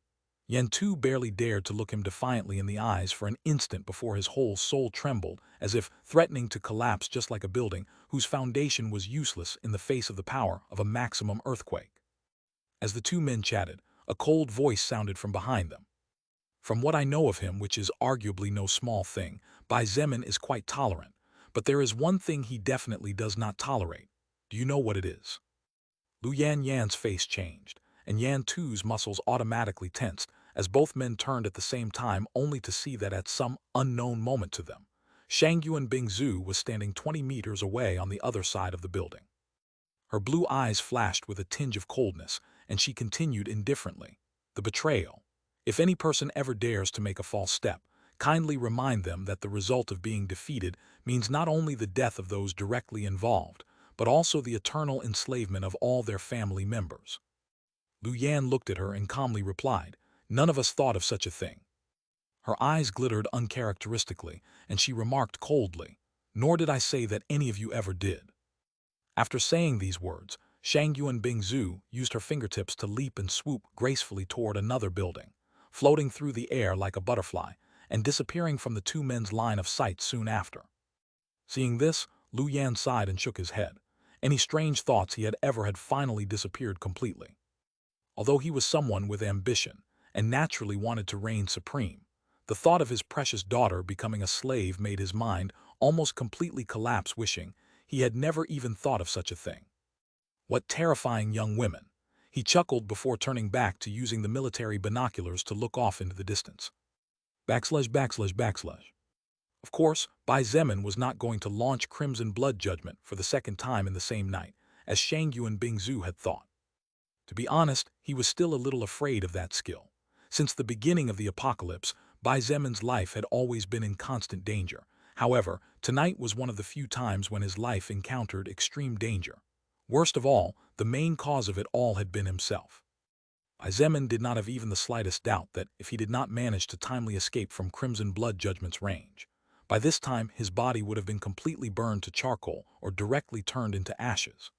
A: Yan Tu barely dared to look him defiantly in the eyes for an instant before his whole soul trembled, as if threatening to collapse just like a building whose foundation was useless in the face of the power of a maximum earthquake. As the two men chatted, a cold voice sounded from behind them. "From what I know of him, which is arguably no small thing, Bai Zemin is quite tolerant, but there is one thing he definitely does not tolerate. Do you know what it is?" Lu Yan's face changed, and Yan Tu's muscles automatically tensed as both men turned at the same time, only to see that at some unknown moment to them, Shangyuan Bingzhu was standing 20 meters away on the other side of the building. Her blue eyes flashed with a tinge of coldness, and she continued indifferently, "The betrayal. If any person ever dares to make a false step, kindly remind them that the result of being defeated means not only the death of those directly involved, but also the eternal enslavement of all their family members." Lu Yan looked at her and calmly replied, "None of us thought of such a thing." Her eyes glittered uncharacteristically, and she remarked coldly, "Nor did I say that any of you ever did." After saying these words, Shangyuan Bingzhu used her fingertips to leap and swoop gracefully toward another building, floating through the air like a butterfly and disappearing from the two men's line of sight soon after. Seeing this, Lu Yan sighed and shook his head. Any strange thoughts he had ever had finally disappeared completely. Although he was someone with ambition and naturally wanted to reign supreme, the thought of his precious daughter becoming a slave made his mind almost completely collapse, wishing he had never even thought of such a thing. What terrifying young women! He chuckled before turning back to using the military binoculars to look off into the distance. /////. Of course, Bai Zemin was not going to launch Crimson Blood Judgment for the second time in the same night, as Shangyuan Bingzhu had thought. To be honest, he was still a little afraid of that skill. Since the beginning of the apocalypse, Bai Zemin's life had always been in constant danger. However, tonight was one of the few times when his life encountered extreme danger. Worst of all, the main cause of it all had been himself. Bai Zemin did not have even the slightest doubt that if he did not manage to timely escape from Crimson Blood Judgment's range, by this time his body would have been completely burned to charcoal or directly turned into ashes.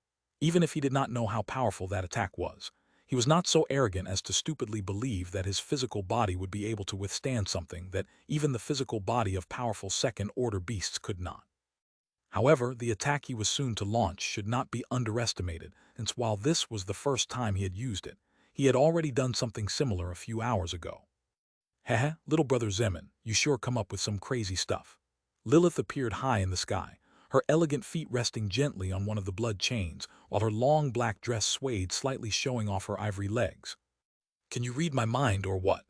A: Even if he did not know how powerful that attack was, he was not so arrogant as to stupidly believe that his physical body would be able to withstand something that even the physical body of powerful second-order beasts could not. However, the attack he was soon to launch should not be underestimated, since while this was the first time he had used it, he had already done something similar a few hours ago. "Heh, little brother Zemin, you sure come up with some crazy stuff." Lilith appeared high in the sky, her elegant feet resting gently on one of the blood chains, while her long black dress swayed slightly, showing off her ivory legs. "Can you read my mind or what?"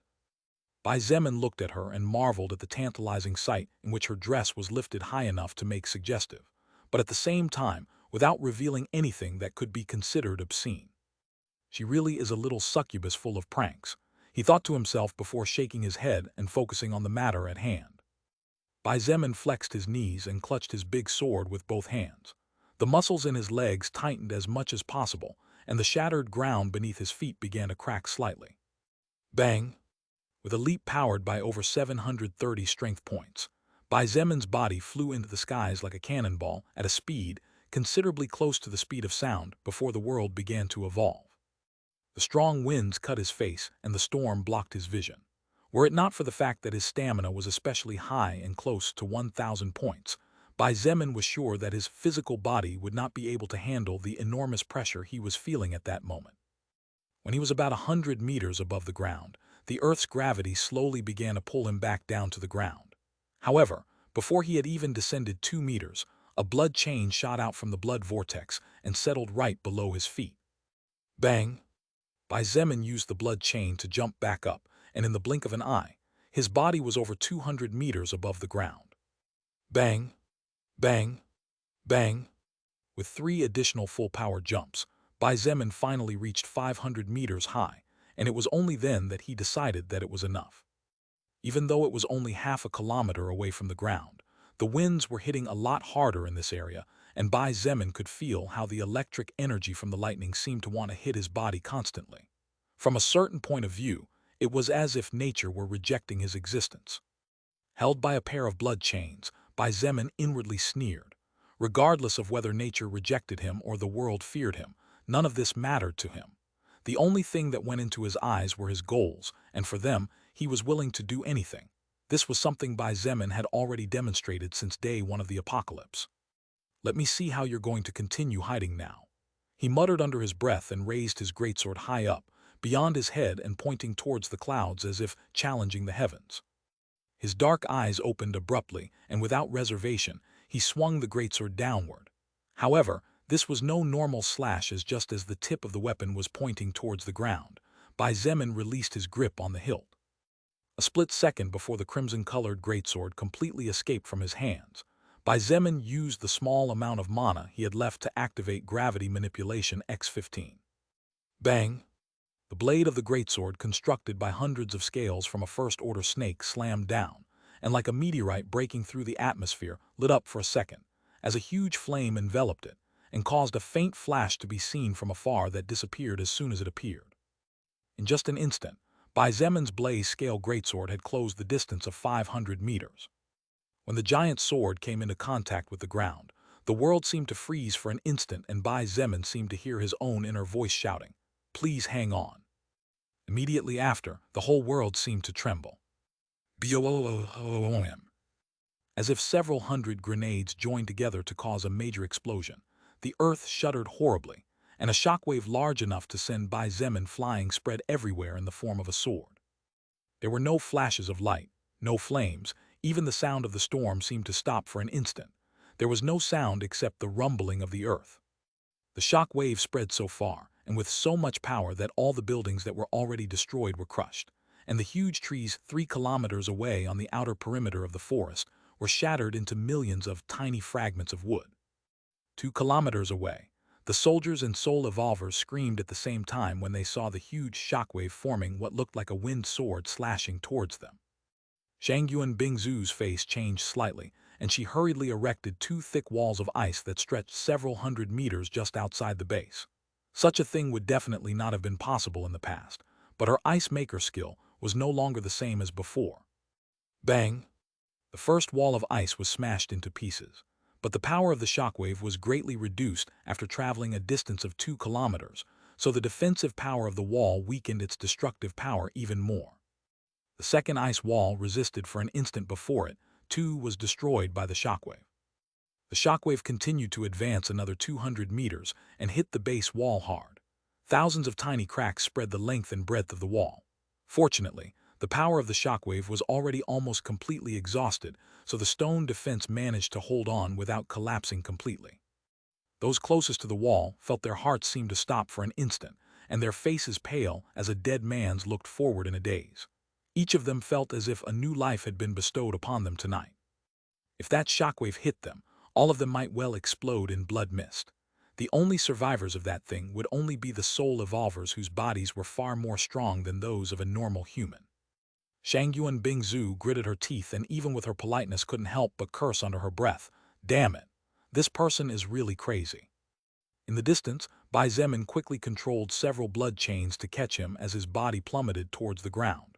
A: Bai Zemin looked at her and marveled at the tantalizing sight in which her dress was lifted high enough to make suggestive, but at the same time without revealing anything that could be considered obscene. She really is a little succubus full of pranks, he thought to himself before shaking his head and focusing on the matter at hand. Bai Zemin flexed his knees and clutched his big sword with both hands. The muscles in his legs tightened as much as possible, and the shattered ground beneath his feet began to crack slightly. Bang! With a leap powered by over 730 strength points, Bai Zemin's body flew into the skies like a cannonball at a speed considerably close to the speed of sound before the world began to evolve. The strong winds cut his face and the storm blocked his vision. Were it not for the fact that his stamina was especially high and close to 1,000 points, Bai Zemin was sure that his physical body would not be able to handle the enormous pressure he was feeling at that moment. When he was about 100 meters above the ground, the Earth's gravity slowly began to pull him back down to the ground. However, before he had even descended 2 meters, a blood chain shot out from the blood vortex and settled right below his feet. Bang! Bai Zemin used the blood chain to jump back up, and in the blink of an eye, his body was over 200 meters above the ground. Bang! Bang! Bang! With 3 additional full-power jumps, Bai Zemin finally reached 500 meters high, and it was only then that he decided that it was enough. Even though it was only half a kilometer away from the ground, the winds were hitting a lot harder in this area, and Bai Zemin could feel how the electric energy from the lightning seemed to want to hit his body constantly. From a certain point of view, it was as if nature were rejecting his existence. Held by a pair of blood chains, Bai Zemin inwardly sneered. Regardless of whether nature rejected him or the world feared him, none of this mattered to him. The only thing that went into his eyes were his goals, and for them, he was willing to do anything. This was something Bai Zemin had already demonstrated since day 1 of the apocalypse. Let me see how you're going to continue hiding now. He muttered under his breath and raised his greatsword high up, beyond his head and pointing towards the clouds as if challenging the heavens. His dark eyes opened abruptly, and without reservation, he swung the greatsword downward. However, this was no normal slash, as just as the tip of the weapon was pointing towards the ground, Bai Zemin released his grip on the hilt. A split second before the crimson-colored greatsword completely escaped from his hands, Bai Zemin used the small amount of mana he had left to activate Gravity Manipulation X-15. Bang! The blade of the greatsword, constructed by hundreds of scales from a first-order snake, slammed down, and like a meteorite breaking through the atmosphere, lit up for a second, as a huge flame enveloped it, and caused a faint flash to be seen from afar that disappeared as soon as it appeared. In just an instant, Bai Zemin's blaze-scale greatsword had closed the distance of 500 meters. When the giant sword came into contact with the ground, the world seemed to freeze for an instant, and Bai Zemin seemed to hear his own inner voice shouting, "Please hang on." Immediately after, the whole world seemed to tremble. Boom! As if several hundred grenades joined together to cause a major explosion, the earth shuddered horribly, and a shockwave large enough to send Bai Zemin flying spread everywhere in the form of a sword. There were no flashes of light, no flames, even the sound of the storm seemed to stop for an instant. There was no sound except the rumbling of the earth. The shock wave spread so far, and with so much power, that all the buildings that were already destroyed were crushed, and the huge trees 3 kilometers away on the outer perimeter of the forest were shattered into millions of tiny fragments of wood. 2 kilometers away, the soldiers and soul evolvers screamed at the same time when they saw the huge shockwave forming what looked like a wind sword slashing towards them. Shangyuan Bingzu's face changed slightly, and she hurriedly erected 2 thick walls of ice that stretched several hundred meters just outside the base. Such a thing would definitely not have been possible in the past, but her ice maker skill was no longer the same as before. Bang! The first wall of ice was smashed into pieces, but the power of the shockwave was greatly reduced after traveling a distance of 2 kilometers, so the defensive power of the wall weakened its destructive power even more. The second ice wall resisted for an instant before it, too, was destroyed by the shockwave. The shockwave continued to advance another 200 meters and hit the base wall hard. Thousands of tiny cracks spread the length and breadth of the wall. Fortunately, the power of the shockwave was already almost completely exhausted, so the stone defense managed to hold on without collapsing completely. Those closest to the wall felt their hearts seem to stop for an instant, and their faces pale as a dead man's looked forward in a daze. Each of them felt as if a new life had been bestowed upon them tonight. If that shockwave hit them, all of them might well explode in blood mist. The only survivors of that thing would only be the soul evolvers, whose bodies were far more strong than those of a normal human. Shangyuan Bingzu gritted her teeth and even with her politeness couldn't help but curse under her breath. Damn it! This person is really crazy. In the distance, Bai Zemin quickly controlled several blood chains to catch him as his body plummeted towards the ground.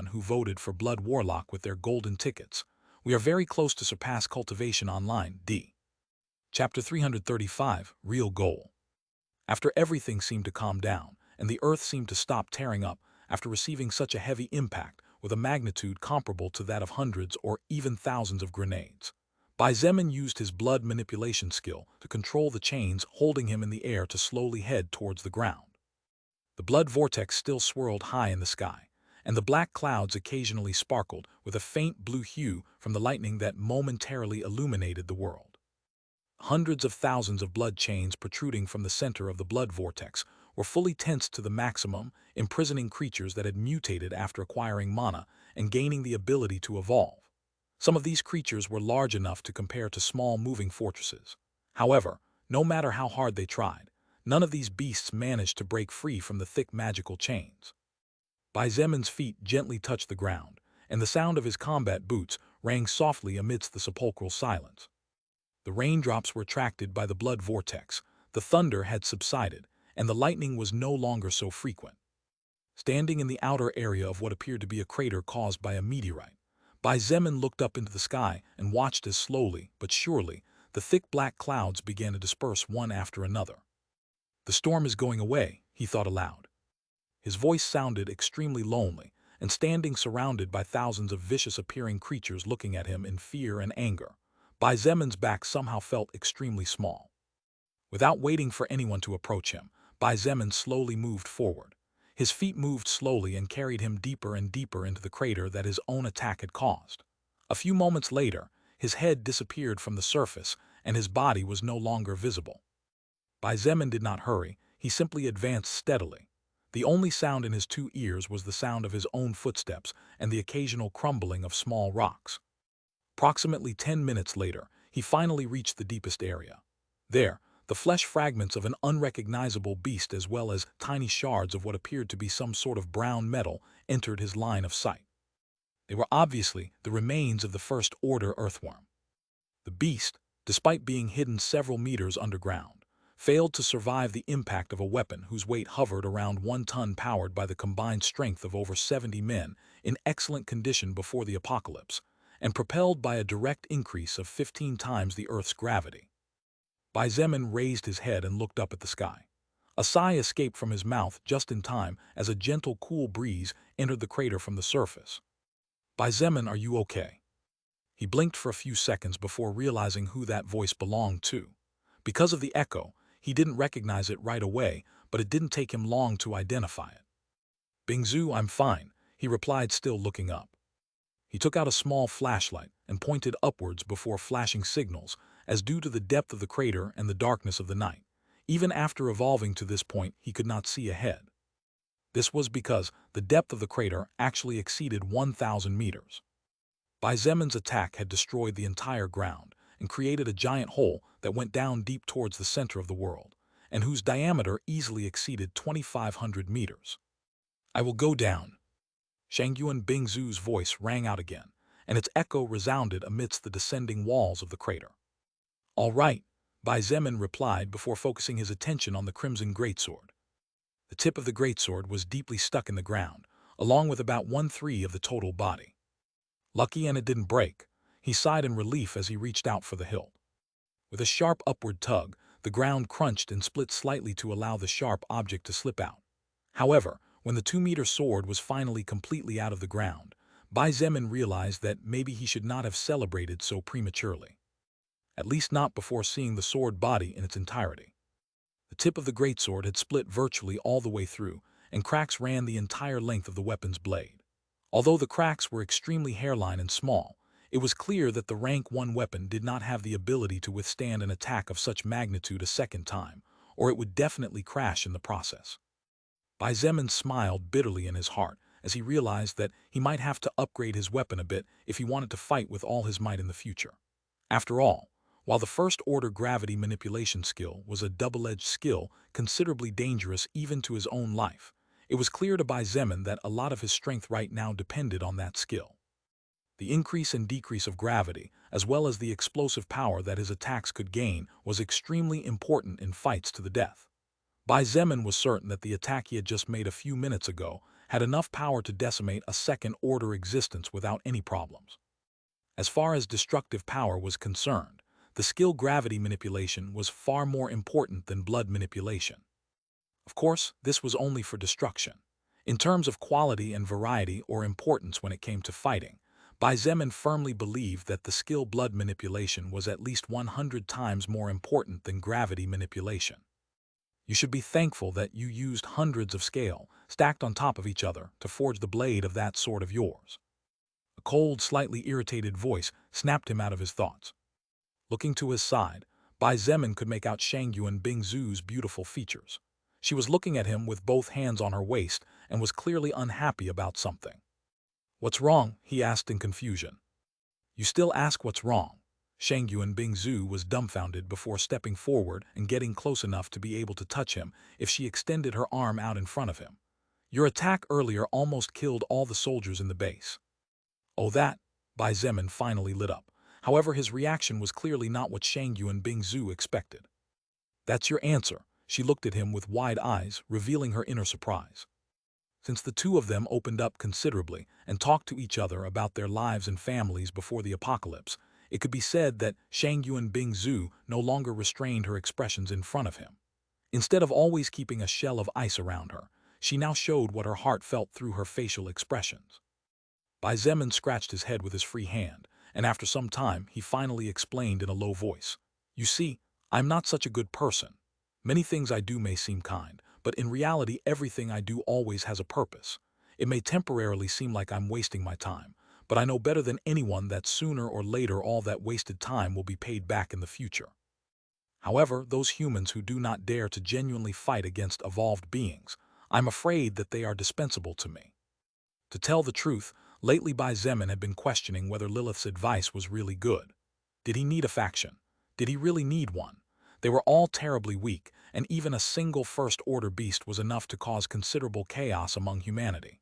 A: everyone who voted for Blood Warlock with their golden tickets. We are very close to surpass cultivation online. D. Chapter 335, Real Goal. After everything seemed to calm down, and the earth seemed to stop tearing up after receiving such a heavy impact with a magnitude comparable to that of hundreds or even thousands of grenades, Bai Zemin used his blood manipulation skill to control the chains holding him in the air to slowly head towards the ground. The blood vortex still swirled high in the sky, and the black clouds occasionally sparkled with a faint blue hue from the lightning that momentarily illuminated the world. Hundreds of thousands of blood chains protruding from the center of the blood vortex were fully tensed to the maximum, imprisoning creatures that had mutated after acquiring mana and gaining the ability to evolve. Some of these creatures were large enough to compare to small moving fortresses. However, no matter how hard they tried, none of these beasts managed to break free from the thick magical chains. Bai Zemin's feet gently touched the ground, and the sound of his combat boots rang softly amidst the sepulchral silence. The raindrops were attracted by the blood vortex, the thunder had subsided, and the lightning was no longer so frequent. Standing in the outer area of what appeared to be a crater caused by a meteorite, Bai Zemin looked up into the sky and watched as slowly but surely the thick black clouds began to disperse one after another. "The storm is going away," he thought aloud. His voice sounded extremely lonely, and standing surrounded by thousands of vicious-appearing creatures looking at him in fear and anger, Bai Zemin's back somehow felt extremely small. Without waiting for anyone to approach him, Bai Zemin slowly moved forward. His feet moved slowly and carried him deeper and deeper into the crater that his own attack had caused. A few moments later, his head disappeared from the surface and his body was no longer visible. Bai Zemin did not hurry, he simply advanced steadily. The only sound in his 2 ears was the sound of his own footsteps and the occasional crumbling of small rocks. Approximately 10 minutes later, he finally reached the deepest area. There, the flesh fragments of an unrecognizable beast as well as tiny shards of what appeared to be some sort of brown metal entered his line of sight. They were obviously the remains of the first-order earthworm. The beast, despite being hidden several meters underground, failed to survive the impact of a weapon whose weight hovered around 1 ton powered by the combined strength of over 70 men in excellent condition before the apocalypse, and propelled by a direct increase of 15 times the Earth's gravity. Bai Zemin raised his head and looked up at the sky. A sigh escaped from his mouth just in time as a gentle, cool breeze entered the crater from the surface. "Bai Zemin, are you okay?" He blinked for a few seconds before realizing who that voice belonged to. Because of the echo, he didn't recognize it right away, but it didn't take him long to identify it. "Bingzu, I'm fine," he replied, still looking up. He took out a small flashlight and pointed upwards before flashing signals, as due to the depth of the crater and the darkness of the night, even after evolving to this point he could not see ahead. This was because the depth of the crater actually exceeded 1,000 meters. Bai Zemin's attack had destroyed the entire ground and created a giant hole that went down deep towards the center of the world, and whose diameter easily exceeded 2,500 meters. "I will go down." Shangyuan Bingzu's voice rang out again, and its echo resounded amidst the descending walls of the crater. "All right," Bai Zemin replied before focusing his attention on the crimson greatsword. The tip of the greatsword was deeply stuck in the ground, along with about 1/3 of the total body. Lucky and it didn't break. He sighed in relief as he reached out for the hilt. With a sharp upward tug, the ground crunched and split slightly to allow the sharp object to slip out. However, when the 2-meter sword was finally completely out of the ground, Bai Zemin realized that maybe he should not have celebrated so prematurely. At least not before seeing the sword body in its entirety. The tip of the greatsword had split virtually all the way through, and cracks ran the entire length of the weapon's blade. Although the cracks were extremely hairline and small, it was clear that the rank 1 weapon did not have the ability to withstand an attack of such magnitude a second time, or it would definitely crash in the process. Bai Zemin smiled bitterly in his heart as he realized that he might have to upgrade his weapon a bit if he wanted to fight with all his might in the future. After all, While the first-order gravity manipulation skill was a double-edged skill considerably dangerous even to his own life, it was clear to Bai Zemin that a lot of his strength right now depended on that skill. The increase and decrease of gravity, as well as the explosive power that his attacks could gain, was extremely important in fights to the death. Bai Zemin was certain that the attack he had just made a few minutes ago had enough power to decimate a second-order existence without any problems. As far as destructive power was concerned, the skill gravity manipulation was far more important than blood manipulation. Of course, this was only for destruction. In terms of quality and variety or importance when it came to fighting, Bai Zemin firmly believed that the skill blood manipulation was at least 100 times more important than gravity manipulation. You should be thankful that you used hundreds of scale, stacked on top of each other, to forge the blade of that sword of yours. A cold, slightly irritated voice snapped him out of his thoughts. Looking to his side, Bai Zemin could make out Shangyuan Bingzu's beautiful features. She was looking at him with both hands on her waist and was clearly unhappy about something. "What's wrong?" he asked in confusion. "You still ask what's wrong?" Shangyuan Bingzu was dumbfounded before stepping forward and getting close enough to be able to touch him if she extended her arm out in front of him. "Your attack earlier almost killed all the soldiers in the base." "Oh, that?" Bai Zemin finally lit up. However, his reaction was clearly not what Shangyuan Bingzu expected. "That's your answer?" She looked at him with wide eyes, revealing her inner surprise. Since the two of them opened up considerably and talked to each other about their lives and families before the apocalypse, it could be said that Shangyuan Bingzu no longer restrained her expressions in front of him. Instead of always keeping a shell of ice around her, she now showed what her heart felt through her facial expressions. Bai Zemin scratched his head with his free hand, and after some time he finally explained in a low voice, "You see, I'm not such a good person. Many things I do may seem kind, but in reality everything I do always has a purpose. It may temporarily seem like I'm wasting my time, but I know better than anyone that sooner or later all that wasted time will be paid back in the future. However, those humans who do not dare to genuinely fight against evolved beings, I'm afraid that they are dispensable to me." To tell the truth, lately Bai Zemin had been questioning whether Lilith's advice was really good. Did he need a faction? Did he really need one? They were all terribly weak, and even a single first-order beast was enough to cause considerable chaos among humanity.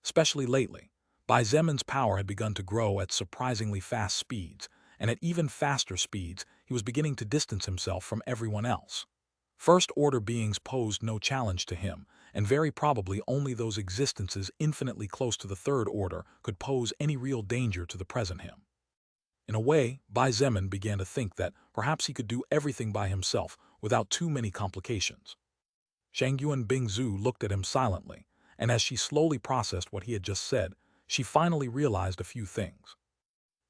A: Especially lately, Bai Zemin's power had begun to grow at surprisingly fast speeds, and at even faster speeds he was beginning to distance himself from everyone else. First-order beings posed no challenge to him, and very probably only those existences infinitely close to the third order could pose any real danger to the present him. In a way, Bai Zemin began to think that perhaps he could do everything by himself without too many complications. Shangyuan Bingzu looked at him silently, and as she slowly processed what he had just said, she finally realized a few things.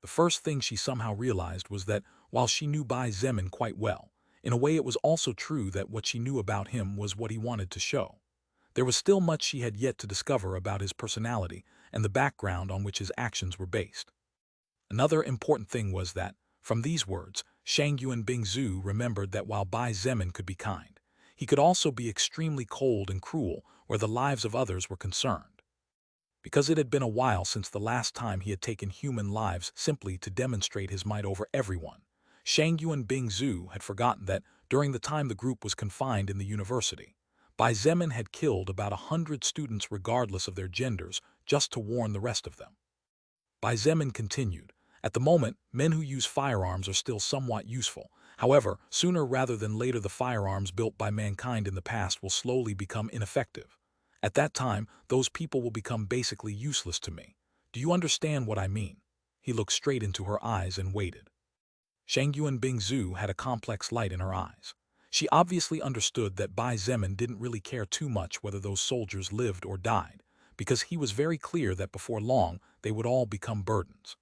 A: The first thing she somehow realized was that while she knew Bai Zemin quite well, in a way it was also true that what she knew about him was what he wanted to show. There was still much she had yet to discover about his personality and the background on which his actions were based. Another important thing was that, from these words, Shangyuan Bingzu remembered that while Bai Zemin could be kind, he could also be extremely cold and cruel where the lives of others were concerned. Because it had been a while since the last time he had taken human lives simply to demonstrate his might over everyone, Shangyuan Bingzu had forgotten that during the time the group was confined in the university, Bai Zemin had killed about 100 students regardless of their genders just to warn the rest of them. Bai Zemin continued, "At the moment, men who use firearms are still somewhat useful. However, sooner rather than later the firearms built by mankind in the past will slowly become ineffective. At that time, those people will become basically useless to me. Do you understand what I mean?" He looked straight into her eyes and waited. Shangyuan Bingzu had a complex light in her eyes. She obviously understood that Bai Zemin didn't really care too much whether those soldiers lived or died, because he was very clear that before long they would all become burdens.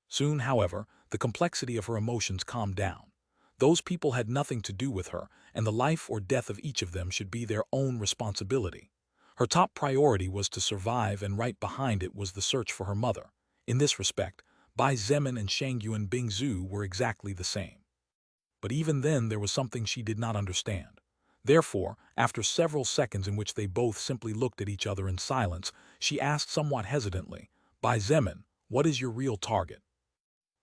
A: Soon, however, the complexity of her emotions calmed down. Those people had nothing to do with her, and the life or death of each of them should be their own responsibility. Her top priority was to survive, and right behind it was the search for her mother. In this respect, Bai Zemin and Shangyuan Bingzu were exactly the same. But even then there was something she did not understand. Therefore, after several seconds in which they both simply looked at each other in silence, she asked somewhat hesitantly, "Bai Zemin, what is your real target?"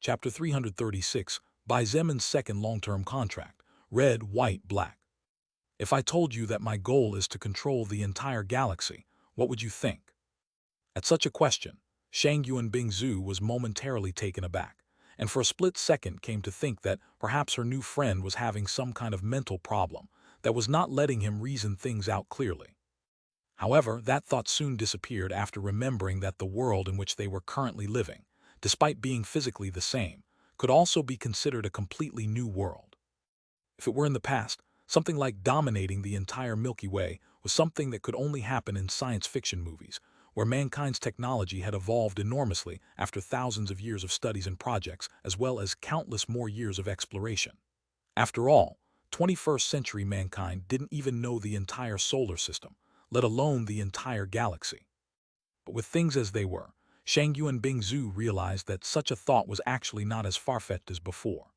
A: Chapter 336, Bai Zemin's second long-term contract, red, white, black. If I told you that my goal is to control the entire galaxy, what would you think? At such a question, Shang Yuanbing Zhu was momentarily taken aback, and for a split second came to think that perhaps her new friend was having some kind of mental problem that was not letting him reason things out clearly. However, that thought soon disappeared after remembering that the world in which they were currently living, despite being physically the same, could also be considered a completely new world. If it were in the past, something like dominating the entire Milky Way was something that could only happen in science fiction movies, where mankind's technology had evolved enormously after thousands of years of studies and projects, as well as countless more years of exploration. After all, 21st century mankind didn't even know the entire solar system, let alone the entire galaxy. But with things as they were, Shang Yuanbing Zhu realized that such a thought was actually not as far-fetched as before.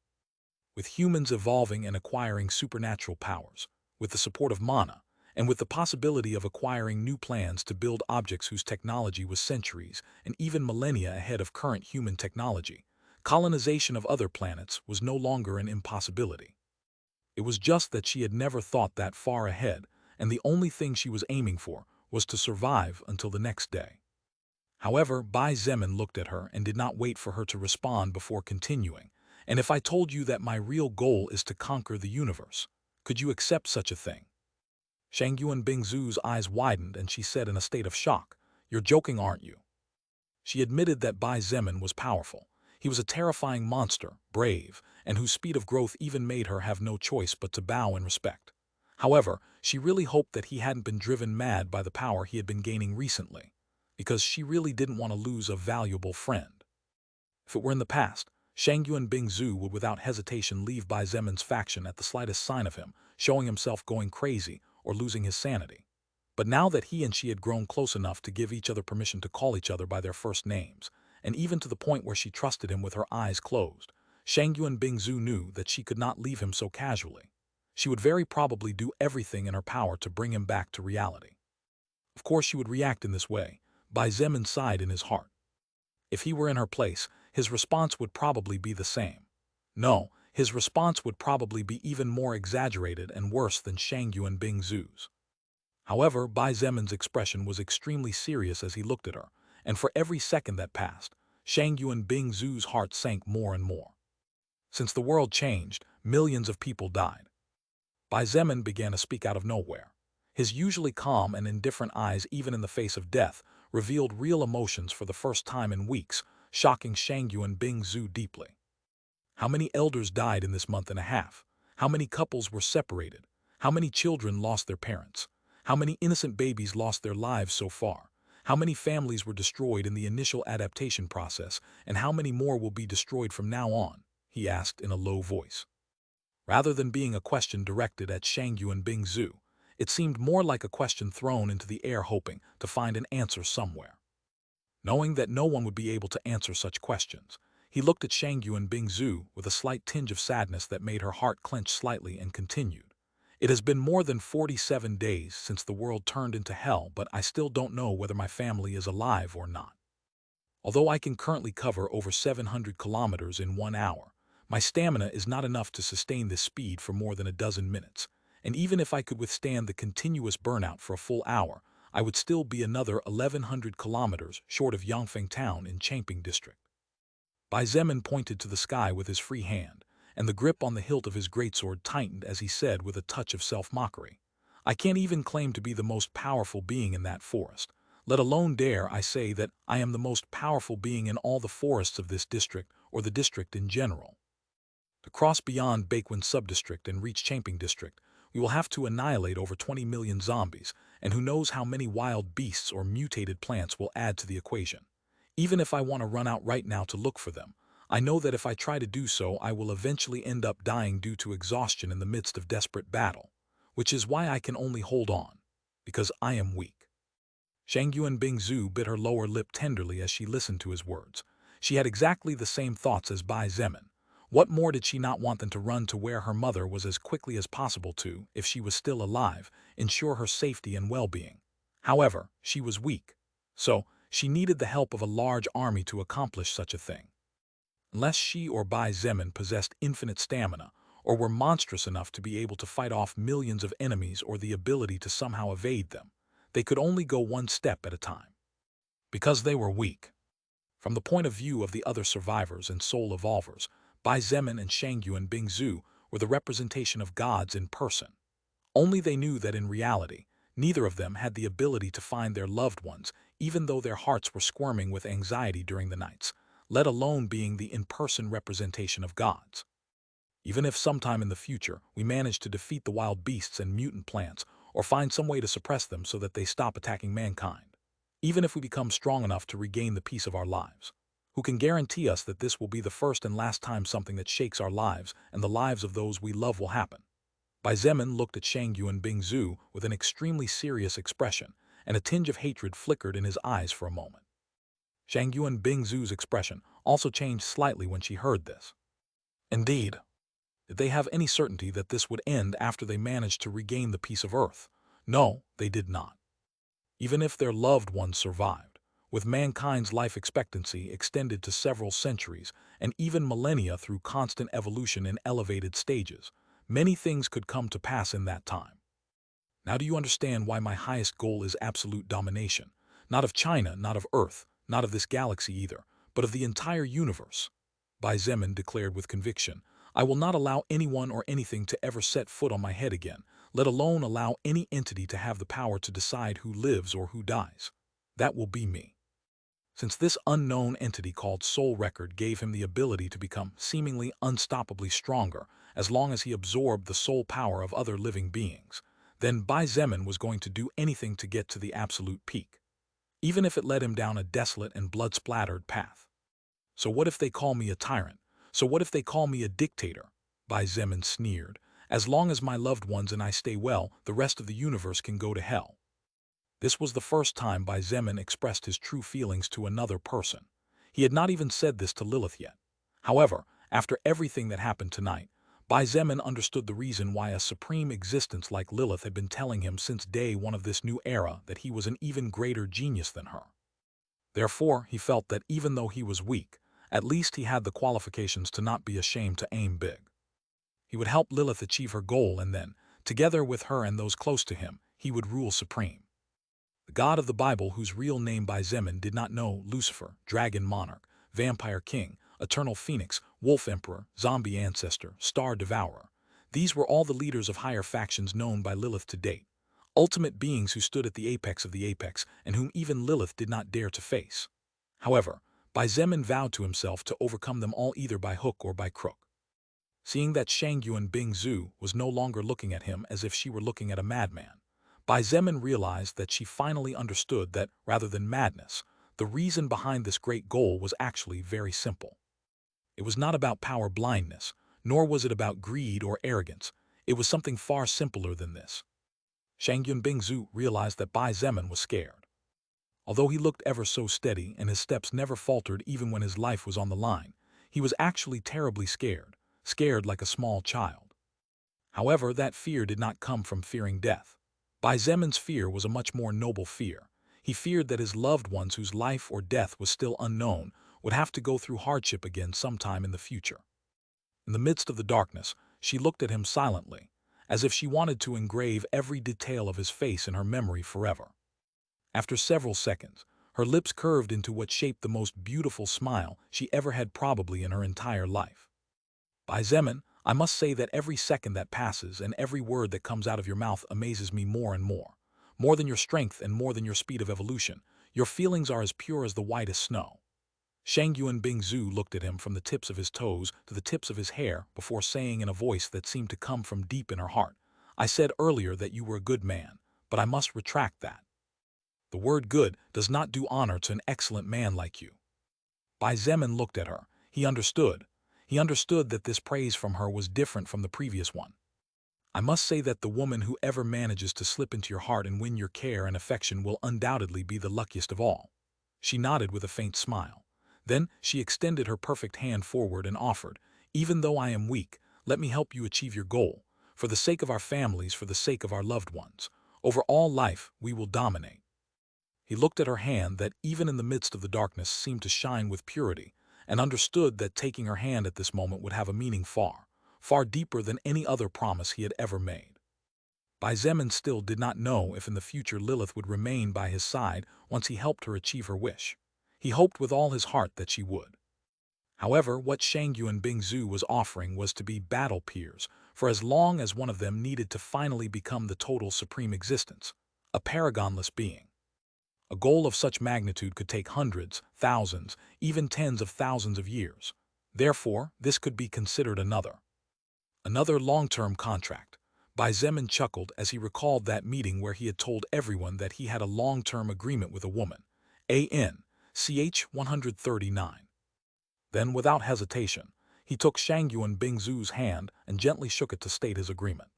A: With humans evolving and acquiring supernatural powers, with the support of mana, and with the possibility of acquiring new plans to build objects whose technology was centuries and even millennia ahead of current human technology, colonization of other planets was no longer an impossibility. It was just that she had never thought that far ahead, and the only thing she was aiming for was to survive until the next day. However, Bai Zemin looked at her and did not wait for her to respond before continuing. And if I told you that my real goal is to conquer the universe, could you accept such a thing? Shang Yuanbing Zhu's eyes widened and she said in a state of shock, "You're joking, aren't you?" She admitted that Bai Zemin was powerful. He was a terrifying monster, brave, and whose speed of growth even made her have no choice but to bow in respect. However, she really hoped that he hadn't been driven mad by the power he had been gaining recently, because she really didn't want to lose a valuable friend. If it were in the past, Shang Yuanbing Zhu would without hesitation leave Bai Zemin's faction at the slightest sign of him, showing himself going crazy or losing his sanity. But now that he and she had grown close enough to give each other permission to call each other by their first names, and even to the point where she trusted him with her eyes closed, Shang Yuanbing Zhu knew that she could not leave him so casually. She would very probably do everything in her power to bring him back to reality. Of course she would react in this way. Bai Zemin sighed in his heart. If he were in her place, his response would probably be the same. No, his response would probably be even more exaggerated and worse than Shang Yuanbing Zhu's. However, Bai Zemin's expression was extremely serious as he looked at her, and for every second that passed, Shang Yuanbing Zhu's heart sank more and more. Since the world changed, millions of people died. Bai Zemin began to speak out of nowhere. His usually calm and indifferent eyes, even in the face of death, revealed real emotions for the first time in weeks, shocking Shang Yuanbing Zhu deeply. How many elders died in this month and a half? How many couples were separated? How many children lost their parents? How many innocent babies lost their lives so far? How many families were destroyed in the initial adaptation process, and how many more will be destroyed from now on? He asked in a low voice. Rather than being a question directed at Shang Yuanbing Zhu, it seemed more like a question thrown into the air, hoping to find an answer somewhere. Knowing that no one would be able to answer such questions, He looked at Shang Yuan Bingzu with a slight tinge of sadness that made her heart clench slightly and continued. It has been more than 47 days since the world turned into hell, but I still don't know whether my family is alive or not. Although I can currently cover over 700 kilometers in 1 hour, my stamina is not enough to sustain this speed for more than a dozen minutes, and even if I could withstand the continuous burnout for a full hour, I would still be another 1100 kilometers short of Yangfeng town in Changping district. Bai Zemin pointed to the sky with his free hand, and the grip on the hilt of his greatsword tightened as he said with a touch of self-mockery, I can't even claim to be the most powerful being in that forest, let alone dare I say that I am the most powerful being in all the forests of this district or the district in general. To cross beyond Baekwin subdistrict and reach Changping district, we will have to annihilate over 20 million zombies, and who knows how many wild beasts or mutated plants will add to the equation. Even if I want to run out right now to look for them, I know that if I try to do so, I will eventually end up dying due to exhaustion in the midst of desperate battle, which is why I can only hold on, because I am weak. Shang Yuan Bingzu bit her lower lip tenderly as she listened to his words. She had exactly the same thoughts as Bai Zemin. What more did she not want than to run to where her mother was as quickly as possible to, if she was still alive, ensure her safety and well-being. However, she was weak, so she needed the help of a large army to accomplish such a thing. Unless she or Bai Zemin possessed infinite stamina, or were monstrous enough to be able to fight off millions of enemies or the ability to somehow evade them, they could only go one step at a time. Because they were weak. From the point of view of the other survivors and soul evolvers, Bai Zemin and Shang Yuan Bingzu were the representation of gods in person. Only they knew that in reality, neither of them had the ability to find their loved ones, even though their hearts were squirming with anxiety during the nights, let alone being the in-person representation of gods. Even if sometime in the future we manage to defeat the wild beasts and mutant plants, or find some way to suppress them so that they stop attacking mankind, even if we become strong enough to regain the peace of our lives, who can guarantee us that this will be the first and last time something that shakes our lives and the lives of those we love will happen? Bai Zemin looked at Shang Yuan Bingzu with an extremely serious expression, and a tinge of hatred flickered in his eyes for a moment. Shang Yuan Bingzu's expression also changed slightly when she heard this. Indeed, did they have any certainty that this would end after they managed to regain the peace of Earth? No, they did not. Even if their loved ones survived, with mankind's life expectancy extended to several centuries and even millennia through constant evolution in elevated stages, many things could come to pass in that time. Now do you understand why my highest goal is absolute domination? Not of China, not of Earth, not of this galaxy either, but of the entire universe. Bai Zemin declared with conviction, I will not allow anyone or anything to ever set foot on my head again, let alone allow any entity to have the power to decide who lives or who dies. That will be me. Since this unknown entity called Soul Record gave him the ability to become seemingly unstoppably stronger as long as he absorbed the soul power of other living beings, then Bai Zemin was going to do anything to get to the absolute peak, even if it led him down a desolate and blood-splattered path. So what if they call me a tyrant? So what if they call me a dictator? Bai Zemin sneered. As long as my loved ones and I stay well, the rest of the universe can go to hell. This was the first time Bai Zemin expressed his true feelings to another person. He had not even said this to Lilith yet. However, after everything that happened tonight, Bai Zemin understood the reason why a supreme existence like Lilith had been telling him since day one of this new era that he was an even greater genius than her. Therefore, he felt that even though he was weak, at least he had the qualifications to not be ashamed to aim big. He would help Lilith achieve her goal, and then, together with her and those close to him, he would rule supreme. The God of the Bible, whose real name Bai Zemin did not know, Lucifer, Dragon Monarch, Vampire King, Eternal Phoenix, Wolf Emperor, Zombie Ancestor, Star Devourer. These were all the leaders of higher factions known by Lilith to date, ultimate beings who stood at the apex of the apex and whom even Lilith did not dare to face. However, Bai Zemin vowed to himself to overcome them all either by hook or by crook. Seeing that Shang Yuan Bingzu was no longer looking at him as if she were looking at a madman, Bai Zemin realized that she finally understood that, rather than madness, the reason behind this great goal was actually very simple. It was not about power blindness, nor was it about greed or arrogance. It was something far simpler than this. Shang Yuan Bingzu realized that Bai Zemin was scared. Although he looked ever so steady and his steps never faltered even when his life was on the line, He was actually terribly scared, scared like a small child. However, that fear did not come from fearing death. Bai Zemin's fear was a much more noble fear. He feared that his loved ones whose life or death was still unknown would have to go through hardship again sometime in the future. In the midst of the darkness, she looked at him silently, as if she wanted to engrave every detail of his face in her memory forever. After several seconds, her lips curved into what shaped the most beautiful smile she ever had probably in her entire life. Bai Zemin, I must say that every second that passes and every word that comes out of your mouth amazes me more and more. More than your strength and more than your speed of evolution, your feelings are as pure as the whitest snow. Shangyuan Bingzu looked at him from the tips of his toes to the tips of his hair before saying in a voice that seemed to come from deep in her heart, I said earlier that you were a good man, but I must retract that. The word good does not do honor to an excellent man like you. Bai Zemin looked at her. He understood. He understood that this praise from her was different from the previous one. I must say that the woman who ever manages to slip into your heart and win your care and affection will undoubtedly be the luckiest of all. She nodded with a faint smile. Then she extended her perfect hand forward and offered, even though I am weak, let me help you achieve your goal. For the sake of our families, for the sake of our loved ones. Over all life, we will dominate. He looked at her hand that even in the midst of the darkness seemed to shine with purity, and understood that taking her hand at this moment would have a meaning far, far deeper than any other promise he had ever made. Bai Zemin still did not know if in the future Lilith would remain by his side once he helped her achieve her wish. He hoped with all his heart that she would. However, what Shangyuan Bingzu was offering was to be battle peers, for as long as one of them needed to finally become the total supreme existence, a paragonless being. A goal of such magnitude could take hundreds, thousands, even tens of thousands of years. Therefore, this could be considered another long-term contract. Bai Zemin chuckled as he recalled that meeting where he had told everyone that he had a long-term agreement with a woman. ANCH 139. Then, without hesitation, he took Shangyuan Bingzu's hand and gently shook it to state his agreement.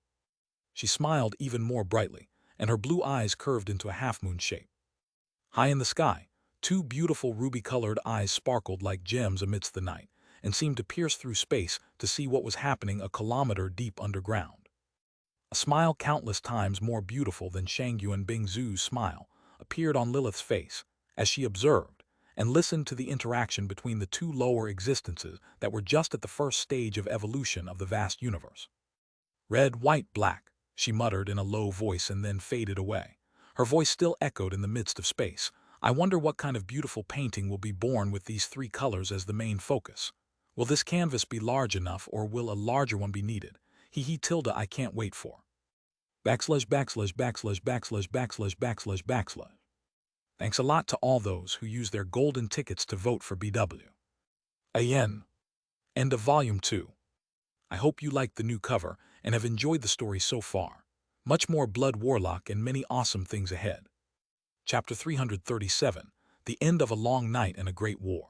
A: She smiled even more brightly, and her blue eyes curved into a half-moon shape. High in the sky, two beautiful ruby-colored eyes sparkled like gems amidst the night, and seemed to pierce through space to see what was happening a kilometer deep underground. A smile countless times more beautiful than Shangyuan Bingzu's smile appeared on Lilith's face, as she observed and listened to the interaction between the two lower existences that were just at the first stage of evolution of the vast universe. Red, white, black, she muttered in a low voice and then faded away. Her voice still echoed in the midst of space. I wonder what kind of beautiful painting will be born with these three colors as the main focus. Will this canvas be large enough, or will a larger one be needed? Tilde I can't wait for. /////////////// Thanks a lot to all those who use their golden tickets to vote for BW. AN. End of Volume 2. I hope you liked the new cover and have enjoyed the story so far. Much more blood, Warlock, and many awesome things ahead. Chapter 337, The End of a Long Night and a Great War.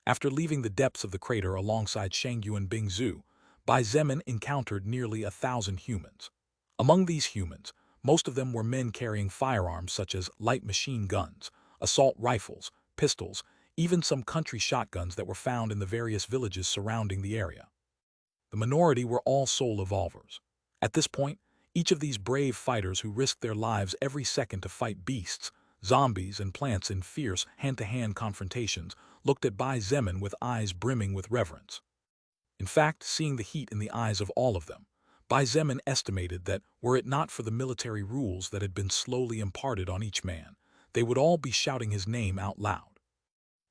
A: After leaving the depths of the crater alongside Shangyuan Bingzu, Bai Zemin encountered nearly 1,000 humans. Among these humans, most of them were men carrying firearms such as light machine guns, assault rifles, pistols, even some country shotguns that were found in the various villages surrounding the area. The minority were all soul evolvers. At this point, each of these brave fighters who risked their lives every second to fight beasts, zombies, and plants in fierce hand-to-hand confrontations looked at Bai Zemin with eyes brimming with reverence. In fact, seeing the heat in the eyes of all of them, Bai Zemin estimated that, were it not for the military rules that had been slowly imparted on each man, they would all be shouting his name out loud.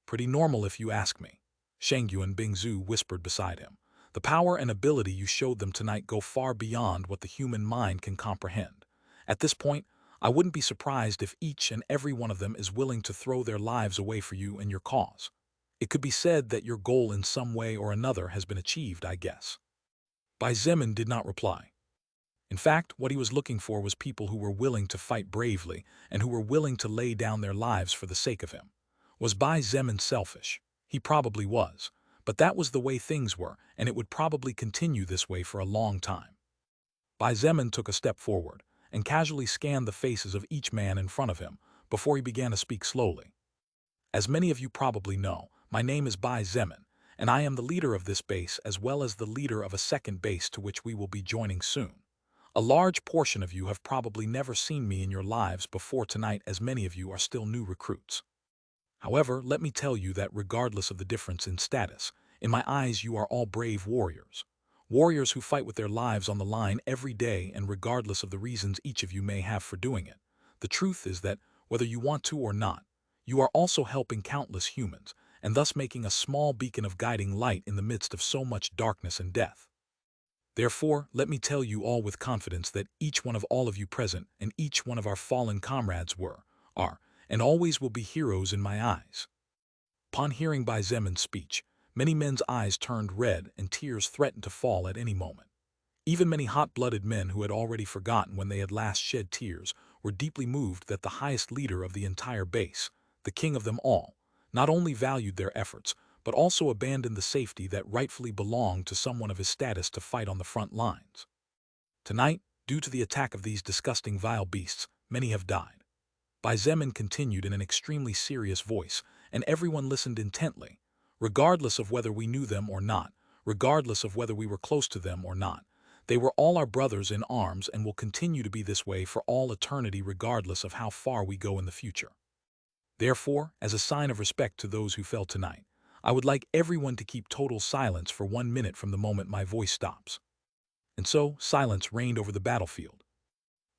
A: Pretty normal if you ask me, Shangyuan Bingzu whispered beside him. The power and ability you showed them tonight go far beyond what the human mind can comprehend. At this point, I wouldn't be surprised if each and every one of them is willing to throw their lives away for you and your cause. It could be said that your goal in some way or another has been achieved, I guess. Bai Zemin did not reply. In fact, what he was looking for was people who were willing to fight bravely and who were willing to lay down their lives for the sake of him. Was Bai Zemin selfish? He probably was. But that was the way things were, and it would probably continue this way for a long time. Bai Zemin took a step forward and casually scanned the faces of each man in front of him before he began to speak slowly. As many of you probably know, my name is Bai Zemin, and I am the leader of this base as well as the leader of a second base to which we will be joining soon. A large portion of you have probably never seen me in your lives before tonight, as many of you are still new recruits. However, let me tell you that regardless of the difference in status, in my eyes you are all brave warriors. Warriors who fight with their lives on the line every day, and regardless of the reasons each of you may have for doing it. The truth is that, whether you want to or not, you are also helping countless humans, and thus making a small beacon of guiding light in the midst of so much darkness and death. Therefore, let me tell you all with confidence that each one of all of you present and each one of our fallen comrades were, are, and always will be heroes in my eyes. Upon hearing Bai Zemin's speech, many men's eyes turned red and tears threatened to fall at any moment. Even many hot-blooded men who had already forgotten when they had last shed tears were deeply moved that the highest leader of the entire base, the king of them all, not only valued their efforts, but also abandoned the safety that rightfully belonged to someone of his status to fight on the front lines. Tonight, due to the attack of these disgusting vile beasts, many have died. Bai Zemin continued in an extremely serious voice, and everyone listened intently. Regardless of whether we knew them or not, regardless of whether we were close to them or not, they were all our brothers in arms and will continue to be this way for all eternity regardless of how far we go in the future. Therefore, as a sign of respect to those who fell tonight, I would like everyone to keep total silence for 1 minute from the moment my voice stops. And so, silence reigned over the battlefield.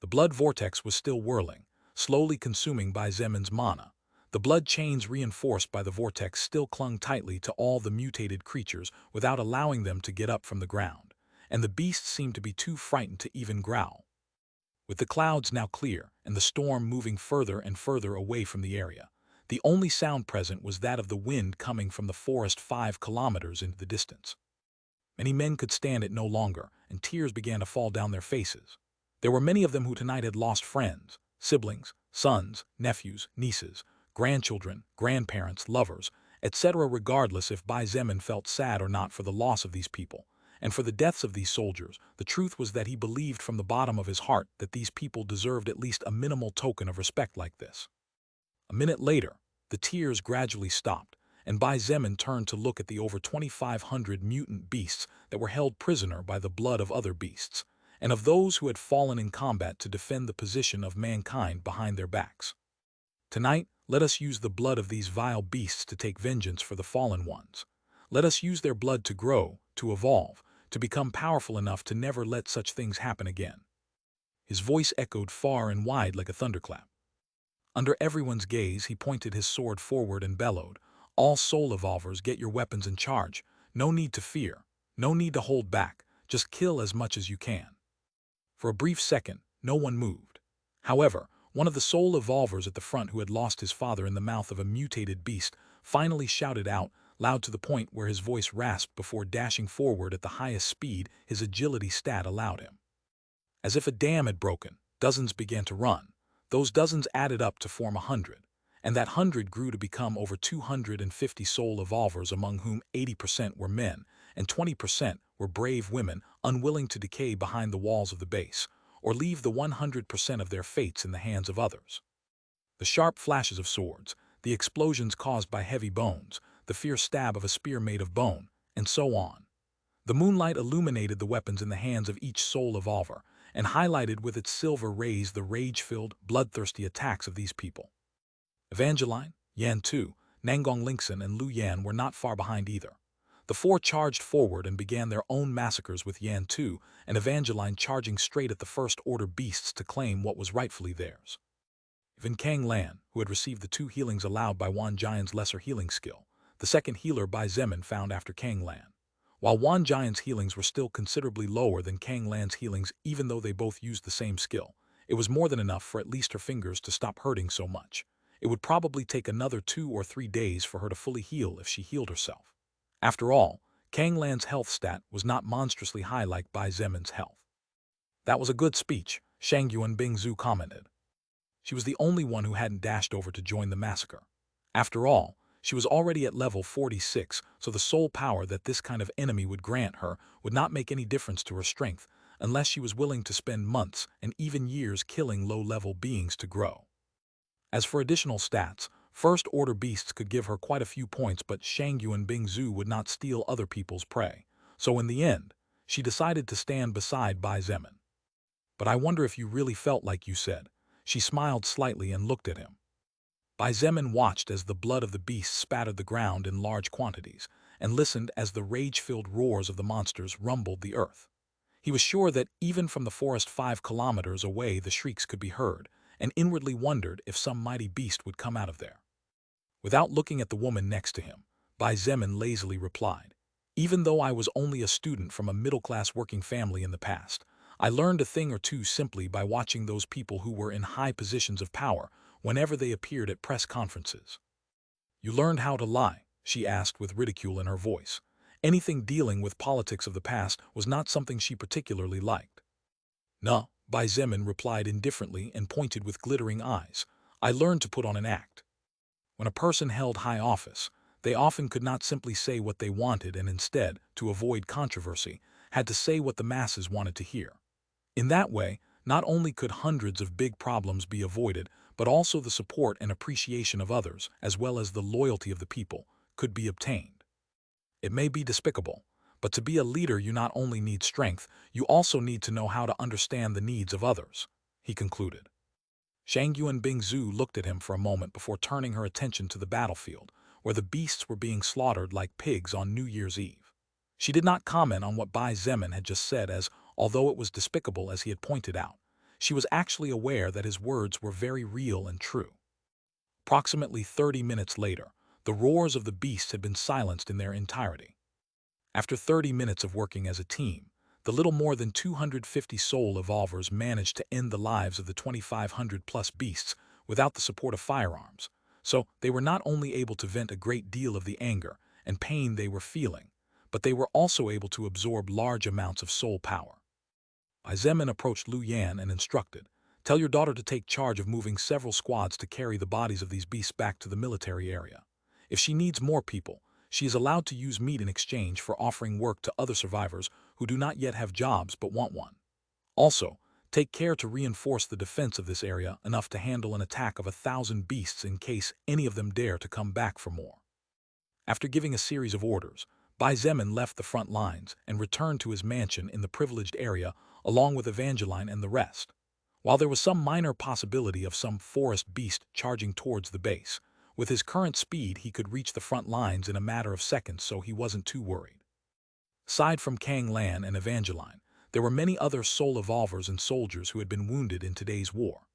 A: The blood vortex was still whirling, slowly consuming Bai Zemin's mana. The blood chains reinforced by the vortex still clung tightly to all the mutated creatures without allowing them to get up from the ground, and the beasts seemed to be too frightened to even growl. With the clouds now clear and the storm moving further and further away from the area, the only sound present was that of the wind coming from the forest 5 kilometers into the distance. Many men could stand it no longer, and tears began to fall down their faces. There were many of them who tonight had lost friends, siblings, sons, nephews, nieces, grandchildren, grandparents, lovers, etc. Regardless if Bai Zemin felt sad or not for the loss of these people, and for the deaths of these soldiers, the truth was that he believed from the bottom of his heart that these people deserved at least a minimal token of respect like this. A minute later, the tears gradually stopped, and Bai Zemin turned to look at the over 2,500 mutant beasts that were held prisoner by the blood of other beasts, and of those who had fallen in combat to defend the position of mankind behind their backs. Tonight, let us use the blood of these vile beasts to take vengeance for the fallen ones. Let us use their blood to grow, to evolve, to become powerful enough to never let such things happen again. His voice echoed far and wide like a thunderclap. Under everyone's gaze, he pointed his sword forward and bellowed, "All soul evolvers, get your weapons and charge. No need to fear. No need to hold back. Just kill as much as you can." For a brief second, no one moved. However, one of the soul evolvers at the front, who had lost his father in the mouth of a mutated beast, finally shouted out, loud to the point where his voice rasped before dashing forward at the highest speed his agility stat allowed him. As if a dam had broken, dozens began to run. Those dozens added up to form 100, and that 100 grew to become over 250 soul evolvers, among whom 80% were men and 20% were brave women unwilling to decay behind the walls of the base, or leave the 100% of their fates in the hands of others. The sharp flashes of swords, the explosions caused by heavy bones, the fierce stab of a spear made of bone, and so on. The moonlight illuminated the weapons in the hands of each soul evolver, and highlighted with its silver rays the rage-filled, bloodthirsty attacks of these people. Evangeline, Yan Tu, Nangong Lingxin, and Lu Yan were not far behind either. The 4 charged forward and began their own massacres, with Yan Tu and Evangeline charging straight at the first-order beasts to claim what was rightfully theirs. Even Kang Lan, who had received the 2 healings allowed by Wan Jian's lesser healing skill, the second healer Bai Zemin found after Kang Lan. While Wan Jian's healings were still considerably lower than Kang Lan's healings, even though they both used the same skill, it was more than enough for at least her fingers to stop hurting so much. It would probably take another 2 or 3 days for her to fully heal if she healed herself. After all, Kang Lan's health stat was not monstrously high like Bai Zemin's health. "That was a good speech," Shang Yuan Bingzu commented. She was the only one who hadn't dashed over to join the massacre. After all, she was already at level 46, so the soul power that this kind of enemy would grant her would not make any difference to her strength unless she was willing to spend months and even years killing low-level beings to grow. As for additional stats, First-order beasts could give her quite a few points, but Shangyu and Bingzu would not steal other people's prey. So in the end, she decided to stand beside Bai Zemin. "But I wonder if you really felt like you said." She smiled slightly and looked at him. Bai Zemin watched as the blood of the beasts spattered the ground in large quantities, and listened as the rage-filled roars of the monsters rumbled the earth. He was sure that even from the forest 5 kilometers away the shrieks could be heard, and inwardly wondered if some mighty beast would come out of there. Without looking at the woman next to him, Bai Zemin lazily replied, "Even though I was only a student from a middle-class working family in the past, I learned a thing or two simply by watching those people who were in high positions of power whenever they appeared at press conferences." "You learned how to lie?" she asked with ridicule in her voice. Anything dealing with politics of the past was not something she particularly liked. "No," Bai Zemin replied indifferently and pointed with glittering eyes. "I learned to put on an act." When a person held high office, they often could not simply say what they wanted and instead, to avoid controversy, had to say what the masses wanted to hear. In that way, not only could hundreds of big problems be avoided, but also the support and appreciation of others, as well as the loyalty of the people, could be obtained. It may be despicable, but to be a leader you not only need strength, you also need to know how to understand the needs of others, he concluded. Shangyu and Bingzu looked at him for a moment before turning her attention to the battlefield, where the beasts were being slaughtered like pigs on New Year's Eve. She did not comment on what Bai Zemin had just said as, although it was despicable as he had pointed out, she was actually aware that his words were very real and true. Approximately 30 minutes later, the roars of the beasts had been silenced in their entirety. After 30 minutes of working as a team, the little more than 250 soul evolvers managed to end the lives of the 2,500-plus beasts without the support of firearms, so they were not only able to vent a great deal of the anger and pain they were feeling, but they were also able to absorb large amounts of soul power. Bai Zemin approached Lu Yan and instructed, "Tell your daughter to take charge of moving several squads to carry the bodies of these beasts back to the military area. If she needs more people, she is allowed to use meat in exchange for offering work to other survivors who do not yet have jobs but want one. Also, take care to reinforce the defense of this area enough to handle an attack of 1,000 beasts in case any of them dare to come back for more." After giving a series of orders, Bai Zemin left the front lines and returned to his mansion in the privileged area along with Evangeline and the rest. While there was some minor possibility of some forest beast charging towards the base, with his current speed he could reach the front lines in a matter of seconds, so he wasn't too worried. Aside from Kang Lan and Evangeline, there were many other soul evolvers and soldiers who had been wounded in today's war.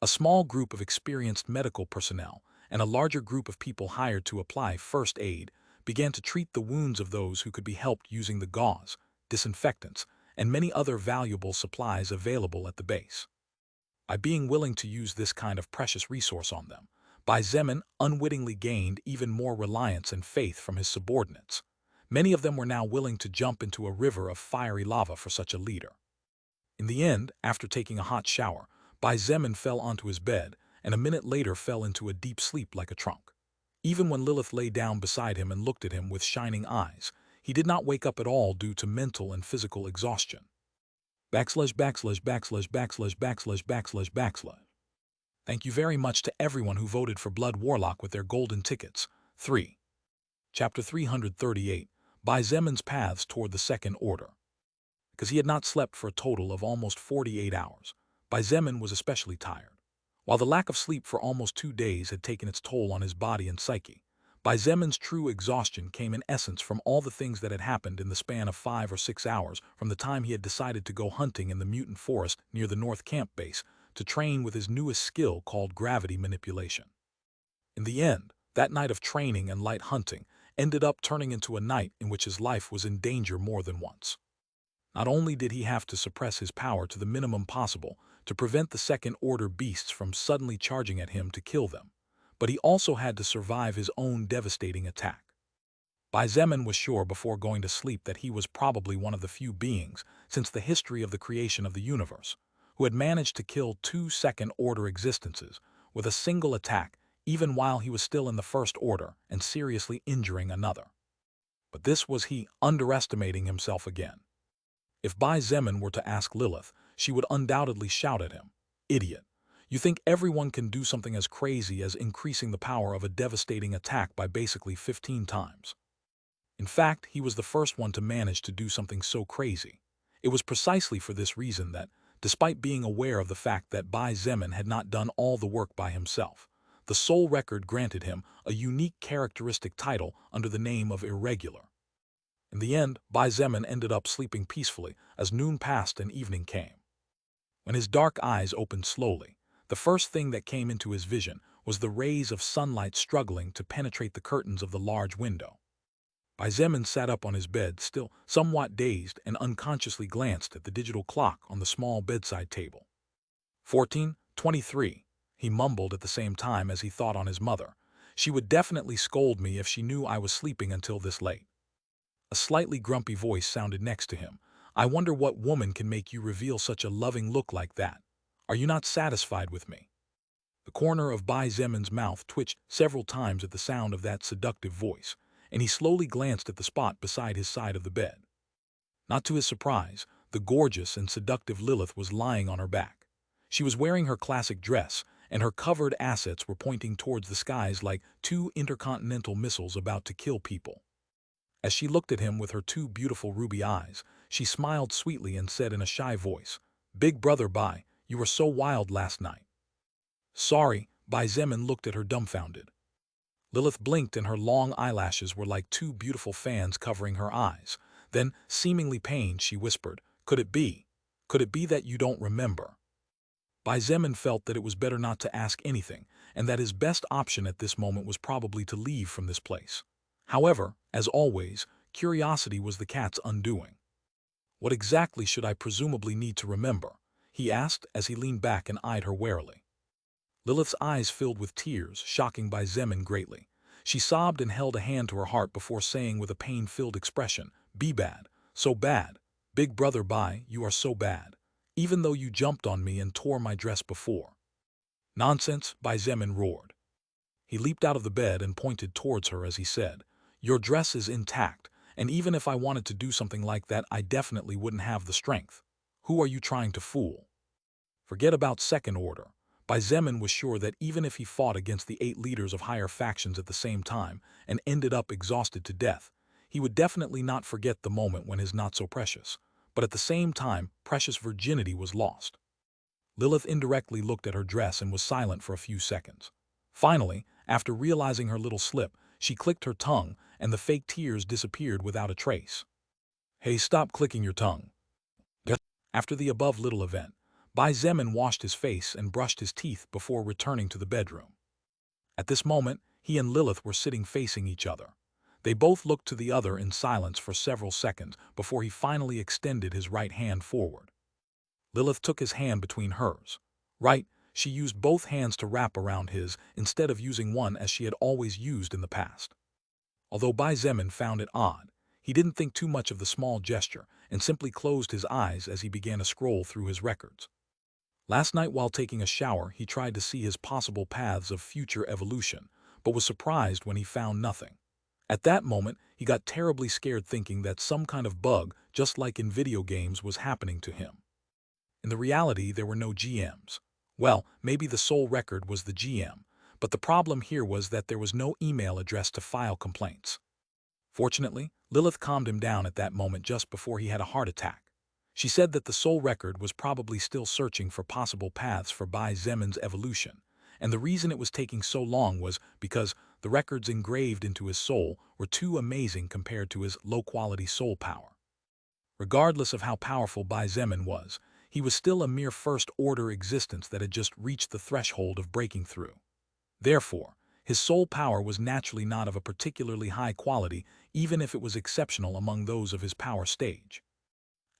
A: A small group of experienced medical personnel and a larger group of people hired to apply first aid began to treat the wounds of those who could be helped using the gauze, disinfectants, and many other valuable supplies available at the base. By being willing to use this kind of precious resource on them, Bai Zemin unwittingly gained even more reliance and faith from his subordinates. Many of them were now willing to jump into a river of fiery lava for such a leader. In the end, after taking a hot shower, Bai Zemin fell onto his bed, and a minute later fell into a deep sleep like a trunk. Even when Lilith lay down beside him and looked at him with shining eyes, he did not wake up at all due to mental and physical exhaustion. /////////////// Thank you very much to everyone who voted for Blood Warlock with their golden tickets. 3. Chapter 338, Bai Zemin's Paths Toward the Second Order. Because he had not slept for a total of almost 48 hours, Bai Zemin was especially tired. While the lack of sleep for almost 2 days had taken its toll on his body and psyche, Bai Zemin's true exhaustion came in essence from all the things that had happened in the span of 5 or 6 hours from the time he had decided to go hunting in the mutant forest near the North Camp base to train with his newest skill called gravity manipulation. In the end, that night of training and light hunting ended up turning into a night in which his life was in danger more than once. Not only did he have to suppress his power to the minimum possible to prevent the second-order beasts from suddenly charging at him to kill them, but he also had to survive his own devastating attack. Bai Zemin was sure before going to sleep that he was probably one of the few beings, since the history of the creation of the universe, who had managed to kill 2 second-order existences with a single attack even while he was still in the first order and seriously injuring another. But this was he underestimating himself again. If Bai Zemin were to ask Lilith, she would undoubtedly shout at him, "Idiot! You think everyone can do something as crazy as increasing the power of a devastating attack by basically 15 times. In fact, he was the first one to manage to do something so crazy. It was precisely for this reason that, despite being aware of the fact that Bai Zemin had not done all the work by himself, the soul record granted him a unique characteristic title under the name of irregular. In the end, Bai Zemin ended up sleeping peacefully as noon passed and evening came. When his dark eyes opened slowly, the first thing that came into his vision was the rays of sunlight struggling to penetrate the curtains of the large window. Bai Zemin sat up on his bed, still somewhat dazed, and unconsciously glanced at the digital clock on the small bedside table. 14:23, he mumbled at the same time as he thought on his mother. She would definitely scold me if she knew I was sleeping until this late. A slightly grumpy voice sounded next to him. I wonder what woman can make you reveal such a loving look like that. Are you not satisfied with me? The corner of Bai Zemin's mouth twitched several times at the sound of that seductive voice, and he slowly glanced at the spot beside his side of the bed. Not to his surprise, the gorgeous and seductive Lilith was lying on her back. She was wearing her classic dress, and her covered assets were pointing towards the skies like two intercontinental missiles about to kill people. As she looked at him with her two beautiful ruby eyes, she smiled sweetly and said in a shy voice, "Big brother Bai, you were so wild last night." "Sorry," Bai Zemin looked at her dumbfounded. Lilith blinked and her long eyelashes were like two beautiful fans covering her eyes. Then, seemingly pained, she whispered, Could it be that you don't remember?" Bai Zemin felt that it was better not to ask anything, and that his best option at this moment was probably to leave from this place. However, as always, curiosity was the cat's undoing. "What exactly should I presumably need to remember?" he asked as he leaned back and eyed her warily. Lilith's eyes filled with tears, shocking Bai Zemin greatly. She sobbed and held a hand to her heart before saying with a pain-filled expression, "Be bad, so bad. Big brother Bai, you are so bad. Even though you jumped on me and tore my dress before." "Nonsense," Bai Zemin roared. He leaped out of the bed and pointed towards her as he said, "Your dress is intact, and even if I wanted to do something like that, I definitely wouldn't have the strength. Who are you trying to fool?" Forget about second order. Bai Zemin was sure that even if he fought against the 8 leaders of higher factions at the same time and ended up exhausted to death, he would definitely not forget the moment when his not-so-precious, but at the same time, precious virginity was lost. Lilith indirectly looked at her dress and was silent for a few seconds. Finally, after realizing her little slip, she clicked her tongue and the fake tears disappeared without a trace. "Hey, stop clicking your tongue." After the above little event, Bai Zemin washed his face and brushed his teeth before returning to the bedroom. At this moment, he and Lilith were sitting facing each other. They both looked to the other in silence for several seconds before he finally extended his right hand forward. Lilith took his hand between hers. Right, she used both hands to wrap around his instead of using one as she had always used in the past. Although Bai Zemin found it odd, he didn't think too much of the small gesture and simply closed his eyes as he began to scroll through his records. Last night while taking a shower, he tried to see his possible paths of future evolution, but was surprised when he found nothing. At that moment, he got terribly scared thinking that some kind of bug, just like in video games, was happening to him. In the reality, there were no GMs. Well, maybe the soul record was the GM, but the problem here was that there was no email address to file complaints. Fortunately, Lilith calmed him down at that moment just before he had a heart attack. She said that the soul record was probably still searching for possible paths for Bai Zemin's evolution, and the reason it was taking so long was because the records engraved into his soul were too amazing compared to his low-quality soul power. Regardless of how powerful Bai Zemin was, he was still a mere first-order existence that had just reached the threshold of breaking through. Therefore, his soul power was naturally not of a particularly high quality, even if it was exceptional among those of his power stage.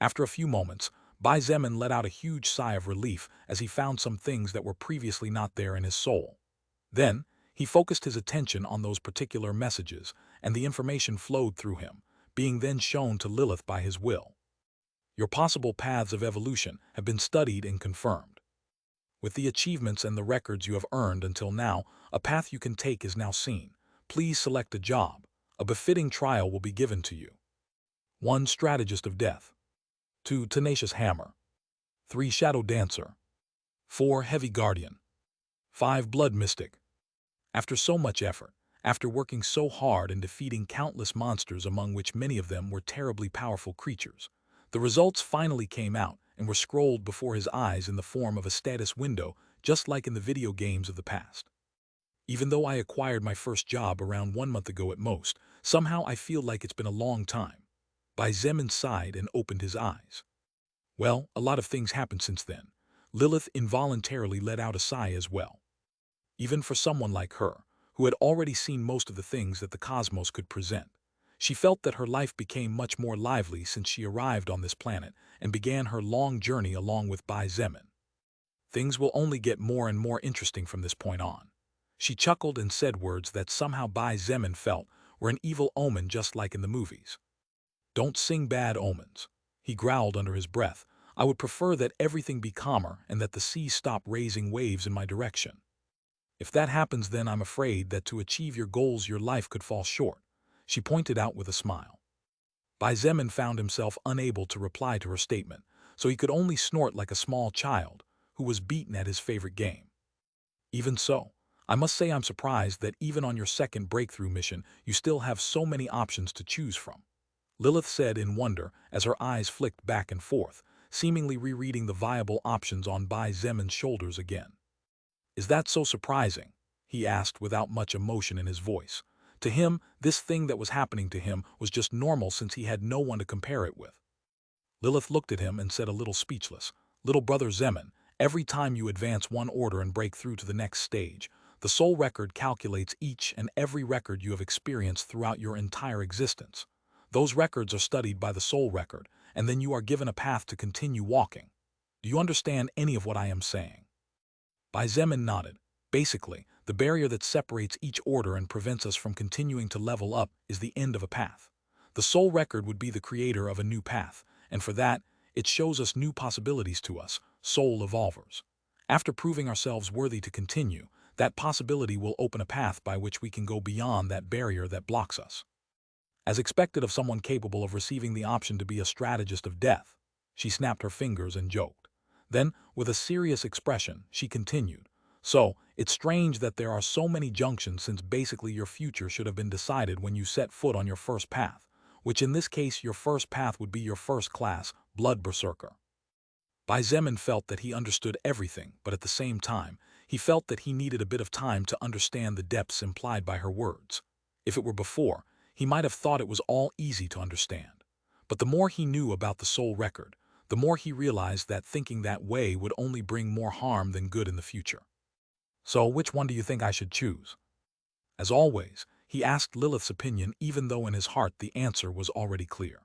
A: After a few moments, Bai Zemin let out a huge sigh of relief as he found some things that were previously not there in his soul. Then, he focused his attention on those particular messages, and the information flowed through him, being then shown to Lilith by his will. Your possible paths of evolution have been studied and confirmed. With the achievements and the records you have earned until now, a path you can take is now seen. Please select a job. A befitting trial will be given to you. 1. Strategist of Death. 2. Tenacious Hammer. 3. Shadow Dancer. 4. Heavy Guardian. 5. Blood Mystic. After so much effort, after working so hard and defeating countless monsters among which many of them were terribly powerful creatures, the results finally came out and were scrolled before his eyes in the form of a status window, just like in the video games of the past. Even though I acquired my first job around 1 month ago at most, somehow I feel like it's been a long time. Bai Zemin sighed and opened his eyes. Well, a lot of things happened since then. Lilith involuntarily let out a sigh as well. Even for someone like her, who had already seen most of the things that the cosmos could present, she felt that her life became much more lively since she arrived on this planet and began her long journey along with Bai Zemin. Things will only get more and more interesting from this point on. She chuckled and said words that somehow Bai Zemin felt were an evil omen just like in the movies. Don't sing bad omens. He growled under his breath. I would prefer that everything be calmer and that the sea stop raising waves in my direction. If that happens, then I'm afraid that to achieve your goals your life could fall short, she pointed out with a smile. Bai Zemin found himself unable to reply to her statement, so he could only snort like a small child who was beaten at his favorite game. Even so, I must say I'm surprised that even on your second breakthrough mission you still have so many options to choose from, Lilith said in wonder as her eyes flicked back and forth, seemingly rereading the viable options on Bai Zemin's shoulders again. Is that so surprising? He asked without much emotion in his voice. To him, this thing that was happening to him was just normal since he had no one to compare it with. Lilith looked at him and said a little speechless, Little brother Zemin, every time you advance one order and break through to the next stage, the soul record calculates each and every record you have experienced throughout your entire existence. Those records are studied by the soul record, and then you are given a path to continue walking. Do you understand any of what I am saying? Bai Zemin nodded. Basically, the barrier that separates each order and prevents us from continuing to level up is the end of a path. The soul record would be the creator of a new path, and for that, it shows us new possibilities to us, soul evolvers. After proving ourselves worthy to continue, that possibility will open a path by which we can go beyond that barrier that blocks us. As expected of someone capable of receiving the option to be a strategist of death, she snapped her fingers and joked. Then, with a serious expression, she continued, So, it's strange that there are so many junctions since basically your future should have been decided when you set foot on your first path, which in this case your first path would be your first class, Blood Berserker. Bai Zemin felt that he understood everything, but at the same time, he felt that he needed a bit of time to understand the depths implied by her words. If it were before, he might have thought it was all easy to understand. But the more he knew about the soul record, the more he realized that thinking that way would only bring more harm than good in the future. So, which one do you think I should choose? As always, he asked Lilith's opinion even though in his heart the answer was already clear.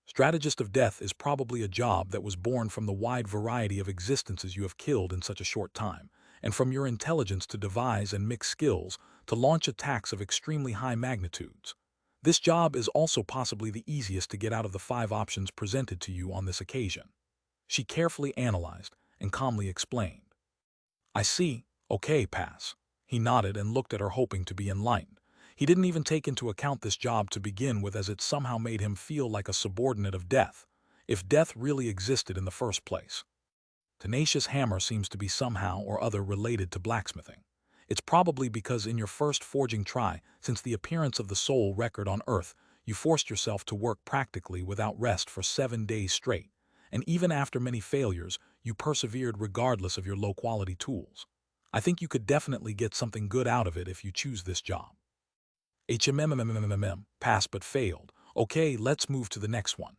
A: Strategist of Death is probably a job that was born from the wide variety of existences you have killed in such a short time, and from your intelligence to devise and mix skills to launch attacks of extremely high magnitudes. This job is also possibly the easiest to get out of the 5 options presented to you on this occasion. She carefully analyzed and calmly explained. I see, okay, pass. He nodded and looked at her hoping to be enlightened. He didn't even take into account this job to begin with as it somehow made him feel like a subordinate of death, if death really existed in the first place. Tenacious Hammer seems to be somehow or other related to blacksmithing. It's probably because in your first forging try, since the appearance of the soul record on Earth, you forced yourself to work practically without rest for 7 days straight, and even after many failures, you persevered regardless of your low-quality tools. I think you could definitely get something good out of it if you choose this job. Passed but failed. Okay, let's move to the next one.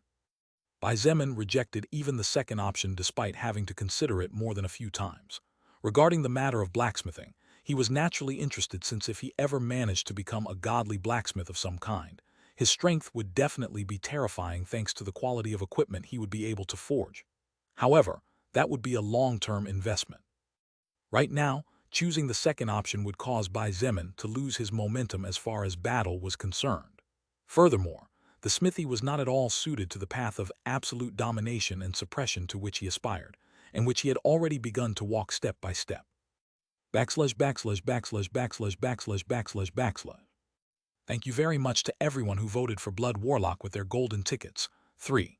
A: Bai Zemin rejected even the second option despite having to consider it more than a few times. Regarding the matter of blacksmithing, he was naturally interested since if he ever managed to become a godly blacksmith of some kind, his strength would definitely be terrifying thanks to the quality of equipment he would be able to forge. However, that would be a long-term investment. Right now, choosing the second option would cause Bai Zemin to lose his momentum as far as battle was concerned. Furthermore, the smithy was not at all suited to the path of absolute domination and suppression to which he aspired, and which he had already begun to walk step by step. Thank you very much to everyone who voted for Blood Warlock with their golden tickets. 3.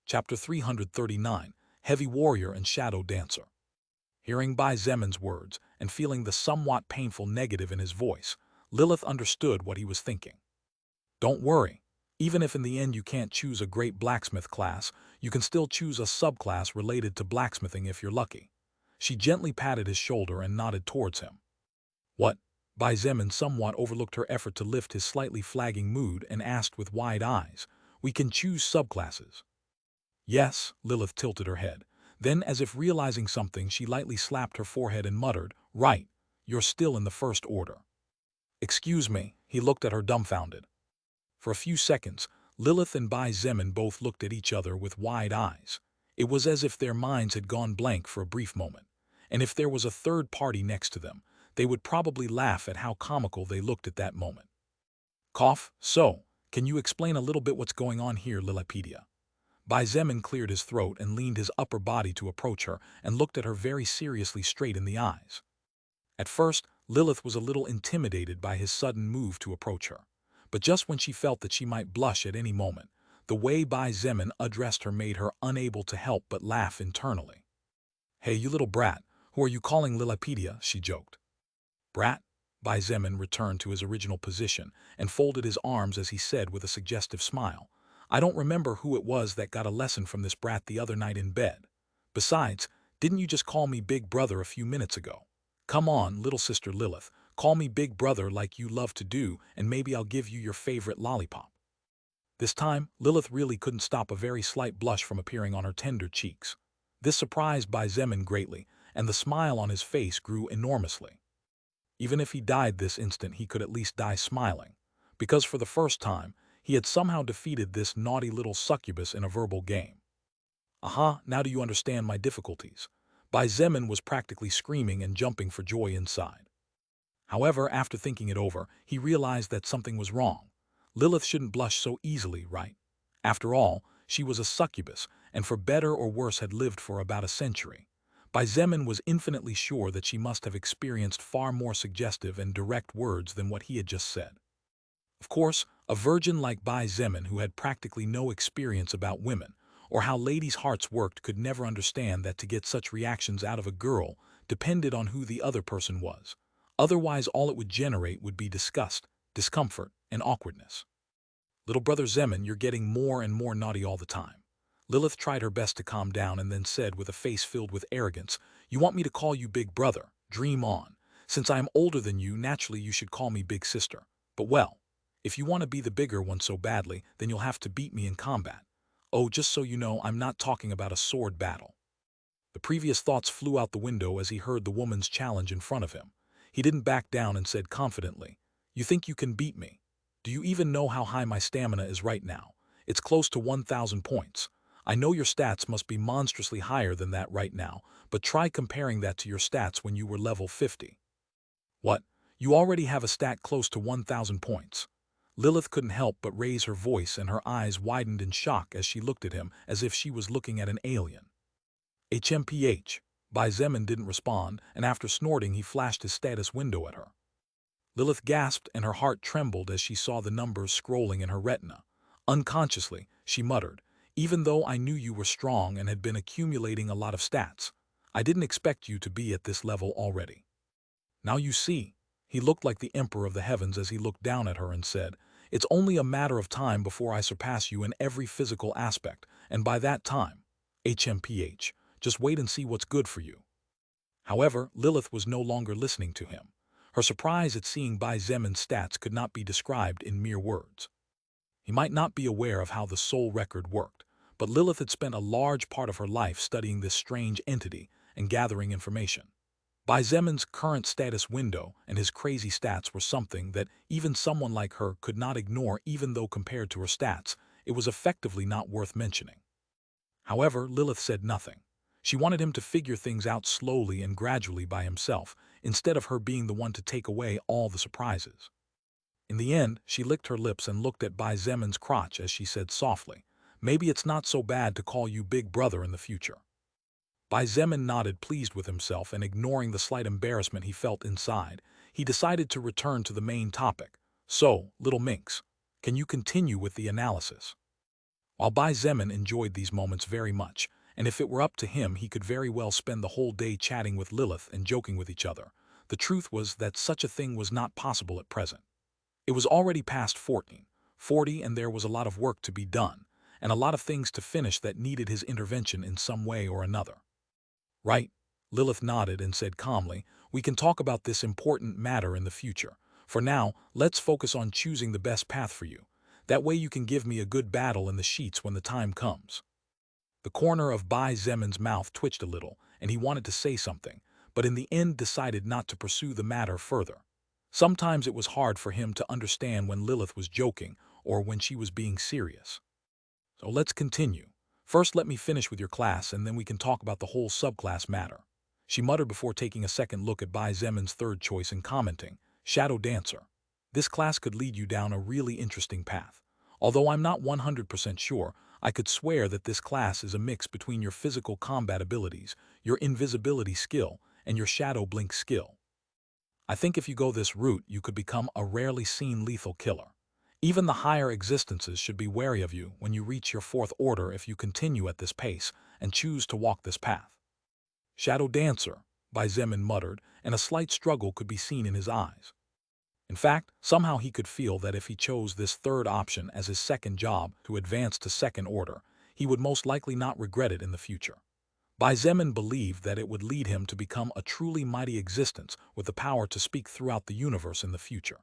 A: Chapter 339, Heavy Warrior and Shadow Dancer. Hearing Bai Zemin's words, and feeling the somewhat painful negative in his voice, Lilith understood what he was thinking. Don't worry. Even if in the end you can't choose a great blacksmith class, you can still choose a subclass related to blacksmithing if you're lucky. She gently patted his shoulder and nodded towards him. What? Bai Zemin somewhat overlooked her effort to lift his slightly flagging mood and asked with wide eyes, We can choose subclasses. Yes, Lilith tilted her head. Then, as if realizing something, she lightly slapped her forehead and muttered, Right, you're still in the first order. Excuse me, he looked at her dumbfounded. For a few seconds, Lilith and Bai Zemin both looked at each other with wide eyes. It was as if their minds had gone blank for a brief moment. And if there was a third party next to them, they would probably laugh at how comical they looked at that moment. Cough, so, can you explain a little bit what's going on here, Lilipedia? Bai Zemin cleared his throat and leaned his upper body to approach her and looked at her very seriously straight in the eyes. At first, Lilith was a little intimidated by his sudden move to approach her. But just when she felt that she might blush at any moment, the way Bai Zemin addressed her made her unable to help but laugh internally. Hey, you little brat, who are you calling Lilipedia? She joked. Brat? Bai Zemin returned to his original position and folded his arms as he said with a suggestive smile, I don't remember who it was that got a lesson from this brat the other night in bed. Besides, didn't you just call me Big Brother a few minutes ago? Come on, little sister Lilith, call me Big Brother like you love to do, and maybe I'll give you your favorite lollipop. This time, Lilith really couldn't stop a very slight blush from appearing on her tender cheeks. This surprised Bai Zemin greatly, and the smile on his face grew enormously. Even if he died this instant, he could at least die smiling, because for the first time, he had somehow defeated this naughty little succubus in a verbal game. Aha, now do you understand my difficulties? Bai Zemin was practically screaming and jumping for joy inside. However, after thinking it over, he realized that something was wrong. Lilith shouldn't blush so easily, right? After all, she was a succubus, and for better or worse had lived for about a century. Bai Zemin was infinitely sure that she must have experienced far more suggestive and direct words than what he had just said. Of course, a virgin like Bai Zemin who had practically no experience about women, or how ladies' hearts worked, could never understand that to get such reactions out of a girl depended on who the other person was. Otherwise, all it would generate would be disgust, discomfort, and awkwardness. Little brother Zemin, you're getting more and more naughty all the time. Lilith tried her best to calm down and then said with a face filled with arrogance, You want me to call you Big Brother? Dream on. Since I am older than you, naturally you should call me Big Sister. But well, if you want to be the bigger one so badly, then you'll have to beat me in combat. Oh, just so you know, I'm not talking about a sword battle. The previous thoughts flew out the window as he heard the woman's challenge in front of him. He didn't back down and said confidently, You think you can beat me? Do you even know how high my stamina is right now? It's close to 1,000 points. I know your stats must be monstrously higher than that right now, but try comparing that to your stats when you were level 50. What? You already have a stat close to 1,000 points. Lilith couldn't help but raise her voice, and her eyes widened in shock as she looked at him as if she was looking at an alien. HMPH. Bai Zemin didn't respond, and after snorting he flashed his status window at her. Lilith gasped and her heart trembled as she saw the numbers scrolling in her retina. Unconsciously, she muttered, Even though I knew you were strong and had been accumulating a lot of stats, I didn't expect you to be at this level already. Now you see. He looked like the emperor of the heavens as he looked down at her and said, It's only a matter of time before I surpass you in every physical aspect, and by that time, HMPH, just wait and see what's good for you. However, Lilith was no longer listening to him. Her surprise at seeing Bai Zemin's stats could not be described in mere words. He might not be aware of how the soul record worked, but Lilith had spent a large part of her life studying this strange entity and gathering information. Bai Zemin's current status window and his crazy stats were something that even someone like her could not ignore, even though compared to her stats, it was effectively not worth mentioning. However, Lilith said nothing. She wanted him to figure things out slowly and gradually by himself, instead of her being the one to take away all the surprises. In the end, she licked her lips and looked at Bai Zemin's crotch as she said softly, Maybe it's not so bad to call you Big Brother in the future. Bai Zemin nodded, pleased with himself, and ignoring the slight embarrassment he felt inside, he decided to return to the main topic. So, little minx, can you continue with the analysis? While Bai Zemin enjoyed these moments very much, and if it were up to him he could very well spend the whole day chatting with Lilith and joking with each other, The truth was that such a thing was not possible at present. It was already past 1440, and there was a lot of work to be done, and a lot of things to finish that needed his intervention in some way or another. Right? Lilith nodded and said calmly, "We can talk about this important matter in the future. For now, let's focus on choosing the best path for you. That way you can give me a good battle in the sheets when the time comes." The corner of Bai Zemin's mouth twitched a little, and he wanted to say something, but in the end decided not to pursue the matter further. Sometimes it was hard for him to understand when Lilith was joking or when she was being serious. "So let's continue. First let me finish with your class and then we can talk about the whole subclass matter," she muttered before taking a second look at Bai Zemin's third choice and commenting, "Shadow Dancer. This class could lead you down a really interesting path. Although I'm not 100% sure, I could swear that this class is a mix between your physical combat abilities, your invisibility skill, and your shadow blink skill. I think if you go this route, you could become a rarely seen lethal killer. Even the higher existences should be wary of you when you reach your fourth order if you continue at this pace and choose to walk this path." "Shadow Dancer," Bai Zemin muttered, and a slight struggle could be seen in his eyes. In fact, somehow he could feel that if he chose this third option as his second job to advance to second order, he would most likely not regret it in the future. Bai Zemin believed that it would lead him to become a truly mighty existence with the power to speak throughout the universe in the future.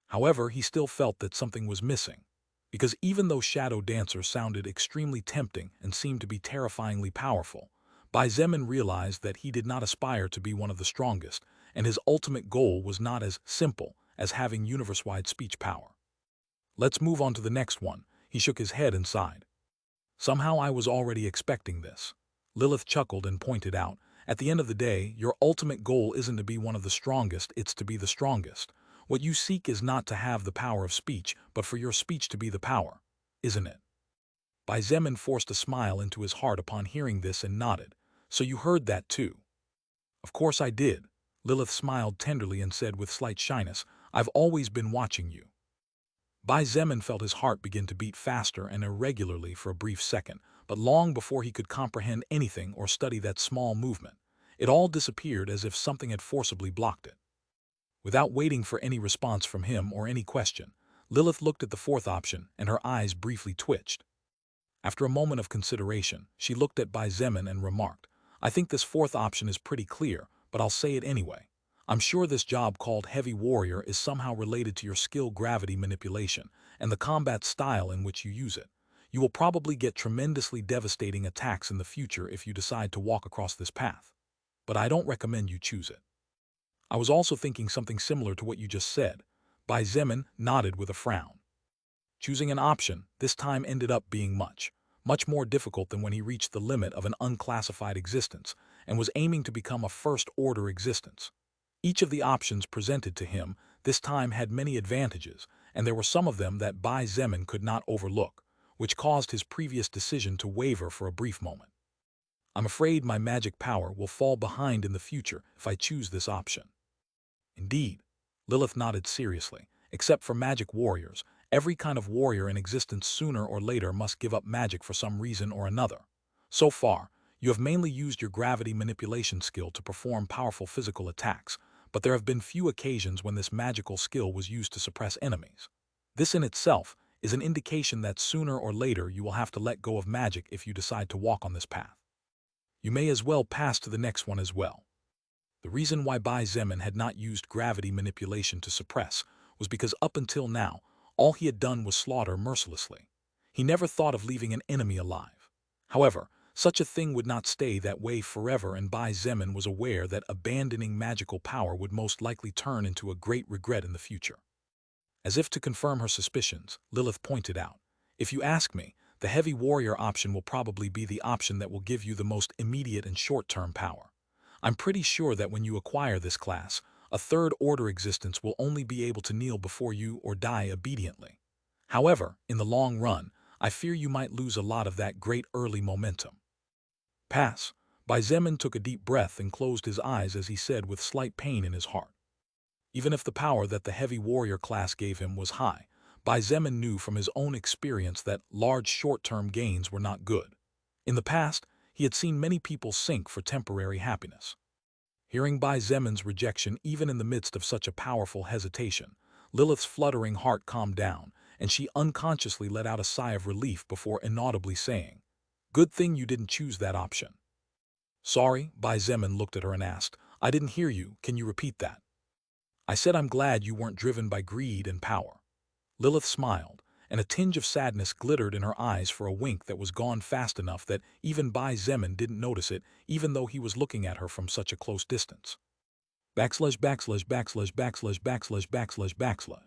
A: However, he still felt that something was missing, because even though Shadow Dancer sounded extremely tempting and seemed to be terrifyingly powerful, Bai Zemin realized that he did not aspire to be one of the strongest, and his ultimate goal was not as simple as having universe-wide speech power. "Let's move on to the next one," he shook his head and sighed. "Somehow I was already expecting this." Lilith chuckled and pointed out, "At the end of the day, your ultimate goal isn't to be one of the strongest, it's to be the strongest. What you seek is not to have the power of speech, but for your speech to be the power, isn't it?" Bai Zemin forced a smile into his heart upon hearing this and nodded. "So you heard that too?" "Of course I did." Lilith smiled tenderly and said with slight shyness, "I've always been watching you." Bai Zemin felt his heart begin to beat faster and irregularly for a brief second, but long before he could comprehend anything or study that small movement, it all disappeared as if something had forcibly blocked it. Without waiting for any response from him or any question, Lilith looked at the fourth option and her eyes briefly twitched. After a moment of consideration, she looked at Bai Zemin and remarked, "I think this fourth option is pretty clear, but I'll say it anyway. I'm sure this job called Heavy Warrior is somehow related to your skill gravity manipulation and the combat style in which you use it. You will probably get tremendously devastating attacks in the future if you decide to walk across this path. But I don't recommend you choose it." "I was also thinking something similar to what you just said." Bai Zemin nodded with a frown. Choosing an option, this time ended up being much more difficult than when he reached the limit of an unclassified existence and was aiming to become a first-order existence. Each of the options presented to him this time had many advantages, and there were some of them that Bai Zemin could not overlook, which caused his previous decision to waver for a brief moment. "I'm afraid my magic power will fall behind in the future if I choose this option." "Indeed," Lilith nodded seriously. "Except for magic warriors, every kind of warrior in existence sooner or later must give up magic for some reason or another. So far, you have mainly used your gravity manipulation skill to perform powerful physical attacks, but there have been few occasions when this magical skill was used to suppress enemies. This in itself is an indication that sooner or later you will have to let go of magic if you decide to walk on this path. You may as well pass to the next one as well." The reason why Bai Zemin had not used gravity manipulation to suppress was because up until now, all he had done was slaughter mercilessly. He never thought of leaving an enemy alive. However, such a thing would not stay that way forever, and Bai Zemin was aware that abandoning magical power would most likely turn into a great regret in the future. As if to confirm her suspicions, Lilith pointed out, "If you ask me, the heavy warrior option will probably be the option that will give you the most immediate and short-term power. I'm pretty sure that when you acquire this class, a third-order existence will only be able to kneel before you or die obediently. However, in the long run, I fear you might lose a lot of that great early momentum." "Pass." Bai Zemin took a deep breath and closed his eyes as he said with slight pain in his heart. Even if the power that the heavy warrior class gave him was high, Bai Zemin knew from his own experience that large short-term gains were not good. In the past, he had seen many people sink for temporary happiness. Hearing Bai Zemin's rejection even in the midst of such a powerful hesitation, Lilith's fluttering heart calmed down, and she unconsciously let out a sigh of relief before inaudibly saying, "Good thing you didn't choose that option." "Sorry," Bai Zemin looked at her and asked, "I didn't hear you. Can you repeat that?" "I said I'm glad you weren't driven by greed and power." Lilith smiled, and a tinge of sadness glittered in her eyes for a wink that was gone fast enough that even Bai Zemin didn't notice it, even though he was looking at her from such a close distance. Backslash backslash backslash backslash backslash backslash backslash.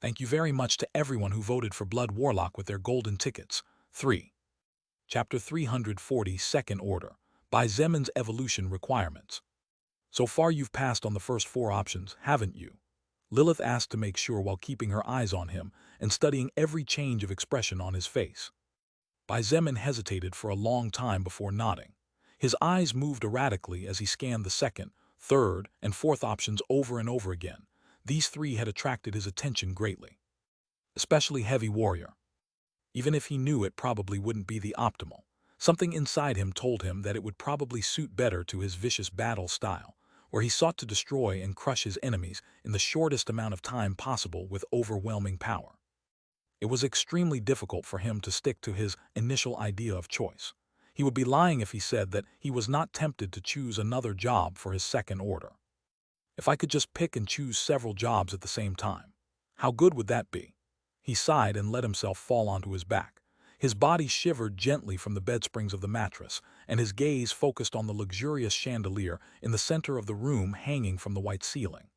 A: Thank you very much to everyone who voted for Blood Warlock with their golden tickets. 3. Chapter 340 Second Order, Bai Zemin's Evolution Requirements. So far you've passed on the first 4 options, haven't you? Lilith asked to make sure while keeping her eyes on him and studying every change of expression on his face. Bai Zemin hesitated for a long time before nodding. His eyes moved erratically as he scanned the second, third, and fourth options over and over again. These 3 had attracted his attention greatly. Especially Heavy Warrior. Even if he knew it probably wouldn't be the optimal, something inside him told him that it would probably suit better to his vicious battle style, where he sought to destroy and crush his enemies in the shortest amount of time possible with overwhelming power. It was extremely difficult for him to stick to his initial idea of choice. He would be lying if he said that he was not tempted to choose another job for his second order. If I could just pick and choose several jobs at the same time, how good would that be? He sighed and let himself fall onto his back. His body shivered gently from the bedsprings of the mattress, and his gaze focused on the luxurious chandelier in the center of the room hanging from the white ceiling.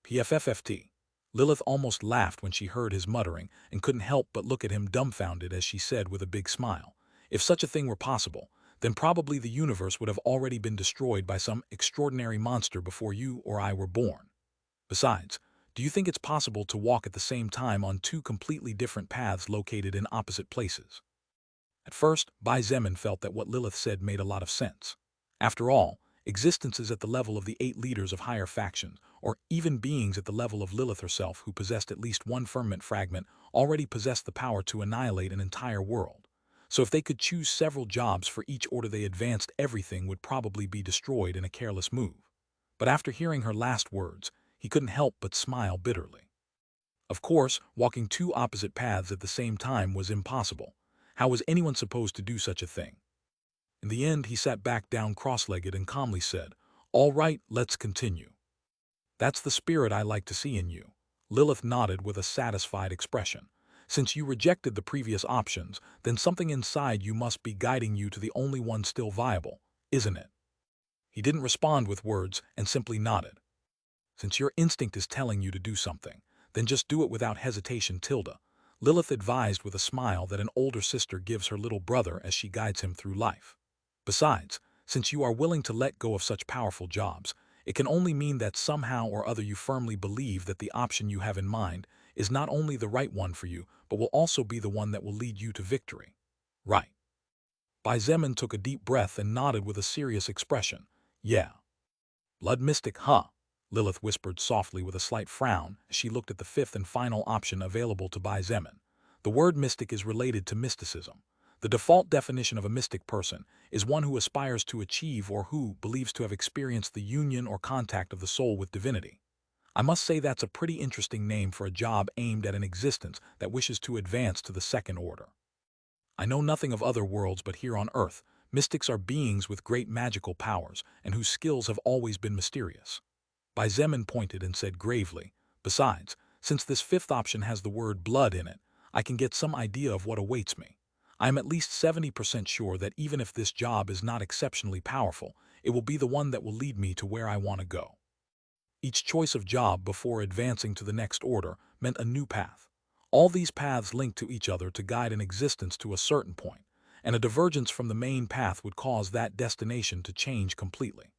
A: PFFFT. Lilith almost laughed when she heard his muttering and couldn't help but look at him dumbfounded as she said with a big smile, "If such a thing were possible, then probably the universe would have already been destroyed by some extraordinary monster before you or I were born. Besides, do you think it's possible to walk at the same time on 2 completely different paths located in opposite places?" At first, Bai Zemin felt that what Lilith said made a lot of sense. After all, existences at the level of the 8 leaders of higher factions, or even beings at the level of Lilith herself who possessed at least one firmament fragment, already possessed the power to annihilate an entire world. So if they could choose several jobs for each order they advanced, everything would probably be destroyed in a careless move. But after hearing her last words, he couldn't help but smile bitterly. Of course, walking 2 opposite paths at the same time was impossible. How was anyone supposed to do such a thing? In the end, he sat back down cross-legged and calmly said, "All right, let's continue." "That's the spirit I like to see in you." Lilith nodded with a satisfied expression. "Since you rejected the previous options, then something inside you must be guiding you to the only one still viable, isn't it?" He didn't respond with words and simply nodded. "Since your instinct is telling you to do something, then just do it without hesitation, Tilda," Lilith advised with a smile that an older sister gives her little brother as she guides him through life. "Besides, since you are willing to let go of such powerful jobs, it can only mean that somehow or other you firmly believe that the option you have in mind is not only the right one for you, but will also be the one that will lead you to victory. Right?" Bai Zemin took a deep breath and nodded with a serious expression. "Yeah." "Blood mystic, huh?" Lilith whispered softly with a slight frown as she looked at the 5th and final option available to Bai Zemin. The word mystic is related to mysticism. The default definition of a mystic person is one who aspires to achieve or who believes to have experienced the union or contact of the soul with divinity. I must say that's a pretty interesting name for a job aimed at an existence that wishes to advance to the second order. I know nothing of other worlds, but here on Earth, mystics are beings with great magical powers and whose skills have always been mysterious. Bai Zemin pointed and said gravely, "Besides, since this 5th option has the word blood in it, I can get some idea of what awaits me. I am at least 70% sure that even if this job is not exceptionally powerful, it will be the one that will lead me to where I want to go." Each choice of job before advancing to the next order meant a new path. All these paths linked to each other to guide an existence to a certain point, and a divergence from the main path would cause that destination to change completely.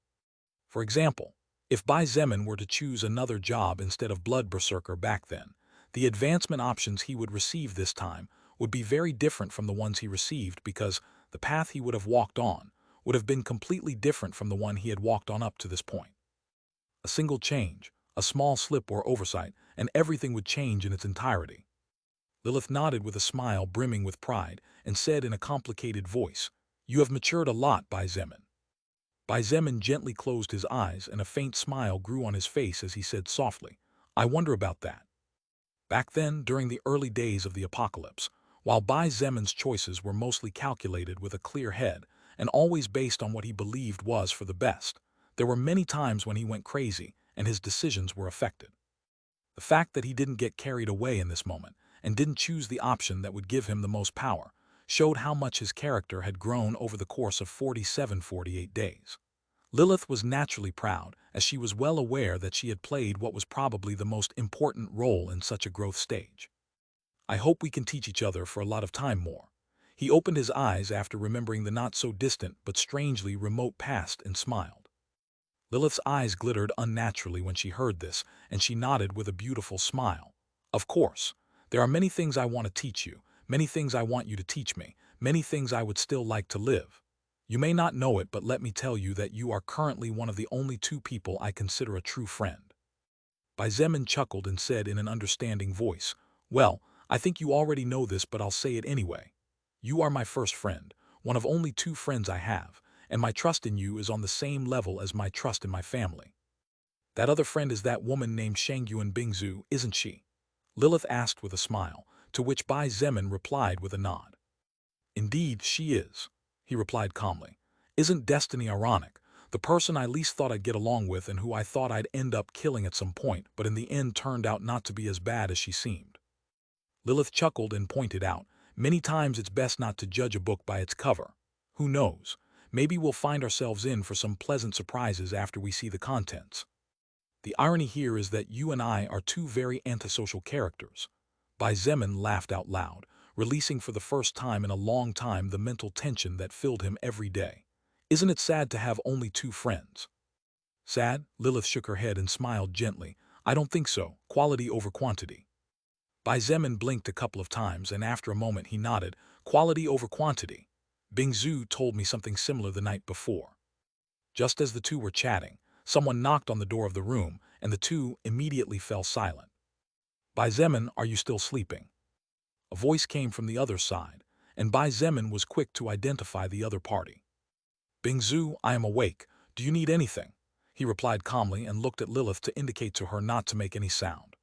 A: For example, if Bai Zemin were to choose another job instead of Blood Berserker back then, the advancement options he would receive this time would be very different from the ones he received because the path he would have walked on would have been completely different from the one he had walked on up to this point. A single change, a small slip or oversight, and everything would change in its entirety. Lilith nodded with a smile brimming with pride and said in a complicated voice, "You have matured a lot, Bai Zemin." Bai Zemin gently closed his eyes and a faint smile grew on his face as he said softly, I wonder about that. Back then, during the early days of the apocalypse, while Bai Zemin's choices were mostly calculated with a clear head and always based on what he believed was for the best, there were many times when he went crazy and his decisions were affected. The fact that he didn't get carried away in this moment and didn't choose the option that would give him the most power showed how much his character had grown over the course of 47-48 days. Lilith was naturally proud, as she was well aware that she had played what was probably the most important role in such a growth stage. I hope we can teach each other for a lot of time more. He opened his eyes after remembering the not-so-distant but strangely remote past and smiled. Lilith's eyes glittered unnaturally when she heard this, and she nodded with a beautiful smile. Of course, there are many things I want to teach you, many things I want you to teach me, many things I would still like to live. You may not know it, but let me tell you that you are currently one of the only two people I consider a true friend. Bai Zemin chuckled and said in an understanding voice, well, I think you already know this, but I'll say it anyway. You are my first friend, one of only two friends I have, and my trust in you is on the same level as my trust in my family. That other friend is that woman named Shangyuan Bingzu, isn't she? Lilith asked with a smile, to which Bai Zemin replied with a nod. Indeed, she is, he replied calmly. Isn't destiny ironic? The person I least thought I'd get along with and who I thought I'd end up killing at some point, but in the end turned out not to be as bad as she seemed. Lilith chuckled and pointed out, many times it's best not to judge a book by its cover. Who knows? Maybe we'll find ourselves in for some pleasant surprises after we see the contents. The irony here is that you and I are two very antisocial characters. Bai Zemin laughed out loud, releasing for the first time in a long time the mental tension that filled him every day. Isn't it sad to have only two friends? Sad? Lilith shook her head and smiled gently. I don't think so. Quality over quantity. Bai Zemin blinked a couple of times, and after a moment he nodded. Quality over quantity. Bingzu told me something similar the night before. Just as the two were chatting, someone knocked on the door of the room, and the two immediately fell silent. Bai Zemin, are you still sleeping? A voice came from the other side, and Bai Zemin was quick to identify the other party. Bingzu, I am awake. Do you need anything? He replied calmly and looked at Lilith to indicate to her not to make any sound.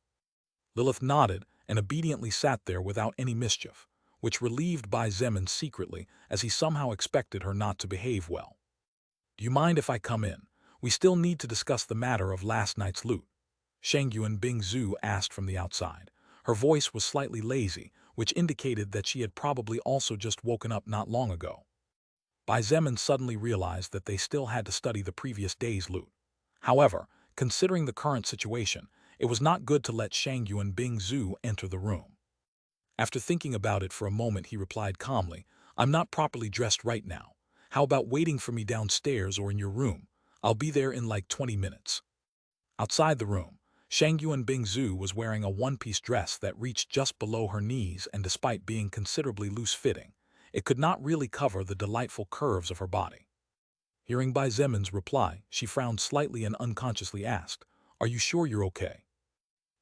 A: Lilith nodded and obediently sat there without any mischief, which relieved Bai Zemin secretly, as he somehow expected her not to behave well. Do you mind if I come in? We still need to discuss the matter of last night's loot. Shangyuan Bingzu asked from the outside. Her voice was slightly lazy, which indicated that she had probably also just woken up not long ago. Bai Zemin suddenly realized that they still had to study the previous day's loot. However, considering the current situation, it was not good to let Shangyuan Bingzu enter the room. After thinking about it for a moment, he replied calmly, I'm not properly dressed right now. How about waiting for me downstairs or in your room? I'll be there in like 20 minutes. Outside the room, Shangyuan Bingzu was wearing a one-piece dress that reached just below her knees, and despite being considerably loose-fitting, it could not really cover the delightful curves of her body. Hearing Bai Zemin's reply, she frowned slightly and unconsciously asked, Are you sure you're okay?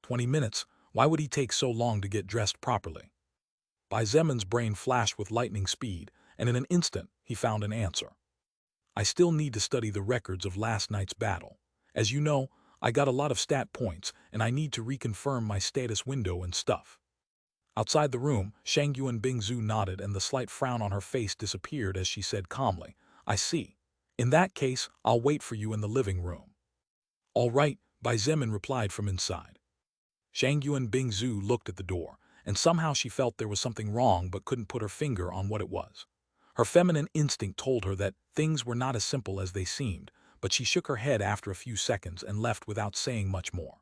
A: 20 minutes? Why would he take so long to get dressed properly? Bai Zemin's brain flashed with lightning speed, and in an instant he found an answer. I still need to study the records of last night's battle. As you know, I got a lot of stat points, and I need to reconfirm my status window and stuff. Outside the room, Shangyuan Bingzu nodded and the slight frown on her face disappeared as she said calmly, I see. In that case, I'll wait for you in the living room. All right, Bai Zemin replied from inside. Shangyuan Bingzu looked at the door, and somehow she felt there was something wrong but couldn't put her finger on what it was. Her feminine instinct told her that things were not as simple as they seemed, but she shook her head after a few seconds and left without saying much more.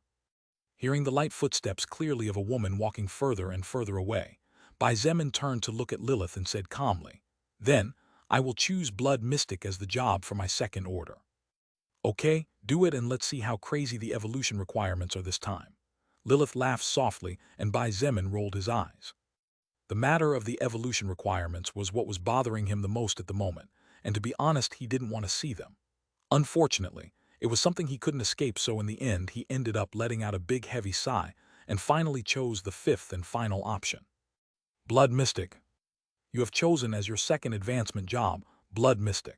A: Hearing the light footsteps clearly of a woman walking further and further away, Bai Zemin turned to look at Lilith and said calmly, Then, I will choose Blood Mystic as the job for my second order. Okay, do it and let's see how crazy the evolution requirements are this time. Lilith laughed softly and Bai Zemin rolled his eyes. The matter of the evolution requirements was what was bothering him the most at the moment, and to be honest, he didn't want to see them. Unfortunately, it was something he couldn't escape, so in the end he ended up letting out a big heavy sigh and finally chose the fifth and final option. Blood Mystic. You have chosen as your second advancement job, Blood Mystic.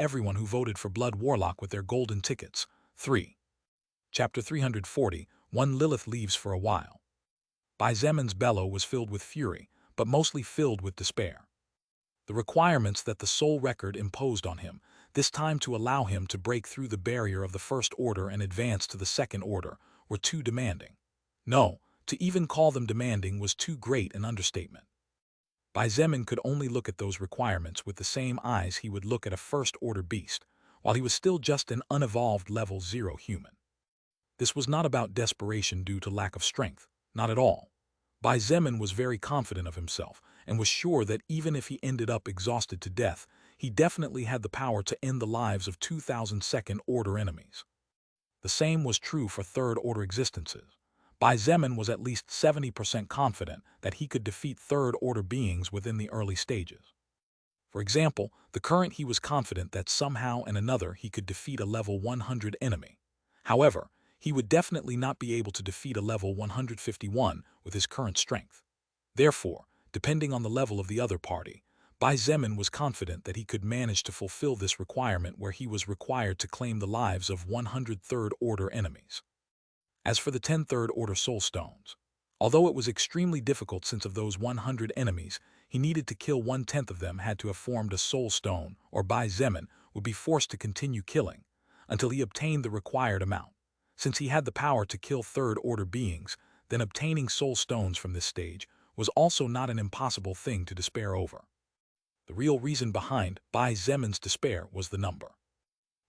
A: everyone who voted for Blood Warlock with their golden tickets. 3. Chapter 340, One Lilith Leaves for a While. Bai Zemin's bellow was filled with fury, but mostly filled with despair. The requirements that the soul record imposed on him, this time to allow him to break through the barrier of the First Order and advance to the Second Order, were too demanding. No, to even call them demanding was too great an understatement. Bai Zemin could only look at those requirements with the same eyes he would look at a First-Order beast, while he was still just an unevolved Level 0 human. This was not about desperation due to lack of strength, not at all. Bai Zemin was very confident of himself and was sure that even if he ended up exhausted to death, he definitely had the power to end the lives of 2,000 Second-Order enemies. The same was true for Third-Order existences. Bai Zemin was at least 70% confident that he could defeat Third-Order beings within the early stages. For example, the current he was confident that somehow and another he could defeat a level 100 enemy. However, he would definitely not be able to defeat a level 151 with his current strength. Therefore, depending on the level of the other party, Bai Zemin was confident that he could manage to fulfill this requirement where he was required to claim the lives of 100 Third-Order enemies. As for the 10 Third-Order Soul Stones, although it was extremely difficult since of those 100 enemies, he needed to kill 1/10 of them had to have formed a Soul Stone, or Bai Zemin would be forced to continue killing until he obtained the required amount. Since he had the power to kill Third-Order beings, then obtaining Soul Stones from this stage was also not an impossible thing to despair over. The real reason behind Bai Zemin's despair was the number.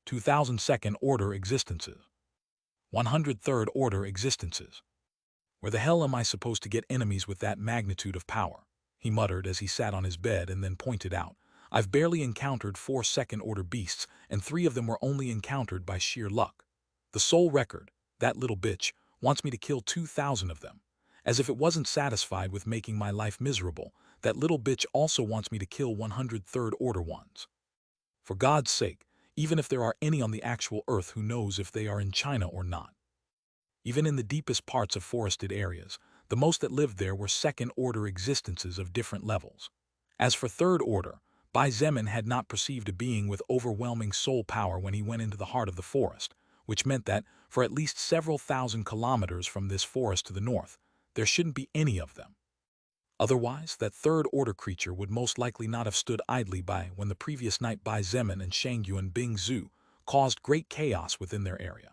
A: 2,000 Second-Order existences. 100 Third-Order existences. Where the hell am I supposed to get enemies with that magnitude of power? He muttered as he sat on his bed and then pointed out, I've barely encountered 4 Second-Order beasts, and 3 of them were only encountered by sheer luck. The soul record, that little bitch, wants me to kill 2,000 of them, As if it wasn't satisfied with making my life miserable, that little bitch also wants me to kill 100 third-order ones. For God's sake, even if there are any on the actual earth, who knows if they are in China or not. Even in the deepest parts of forested areas, the most that lived there were second-order existences of different levels. As for third order, Bai Zemin had not perceived a being with overwhelming soul power when he went into the heart of the forest, which meant that, for at least several thousand kilometers from this forest to the north, there shouldn't be any of them. Otherwise, that third-order creature would most likely not have stood idly by when the previous night Bai Zemin and Shangyuan Bingzu caused great chaos within their area.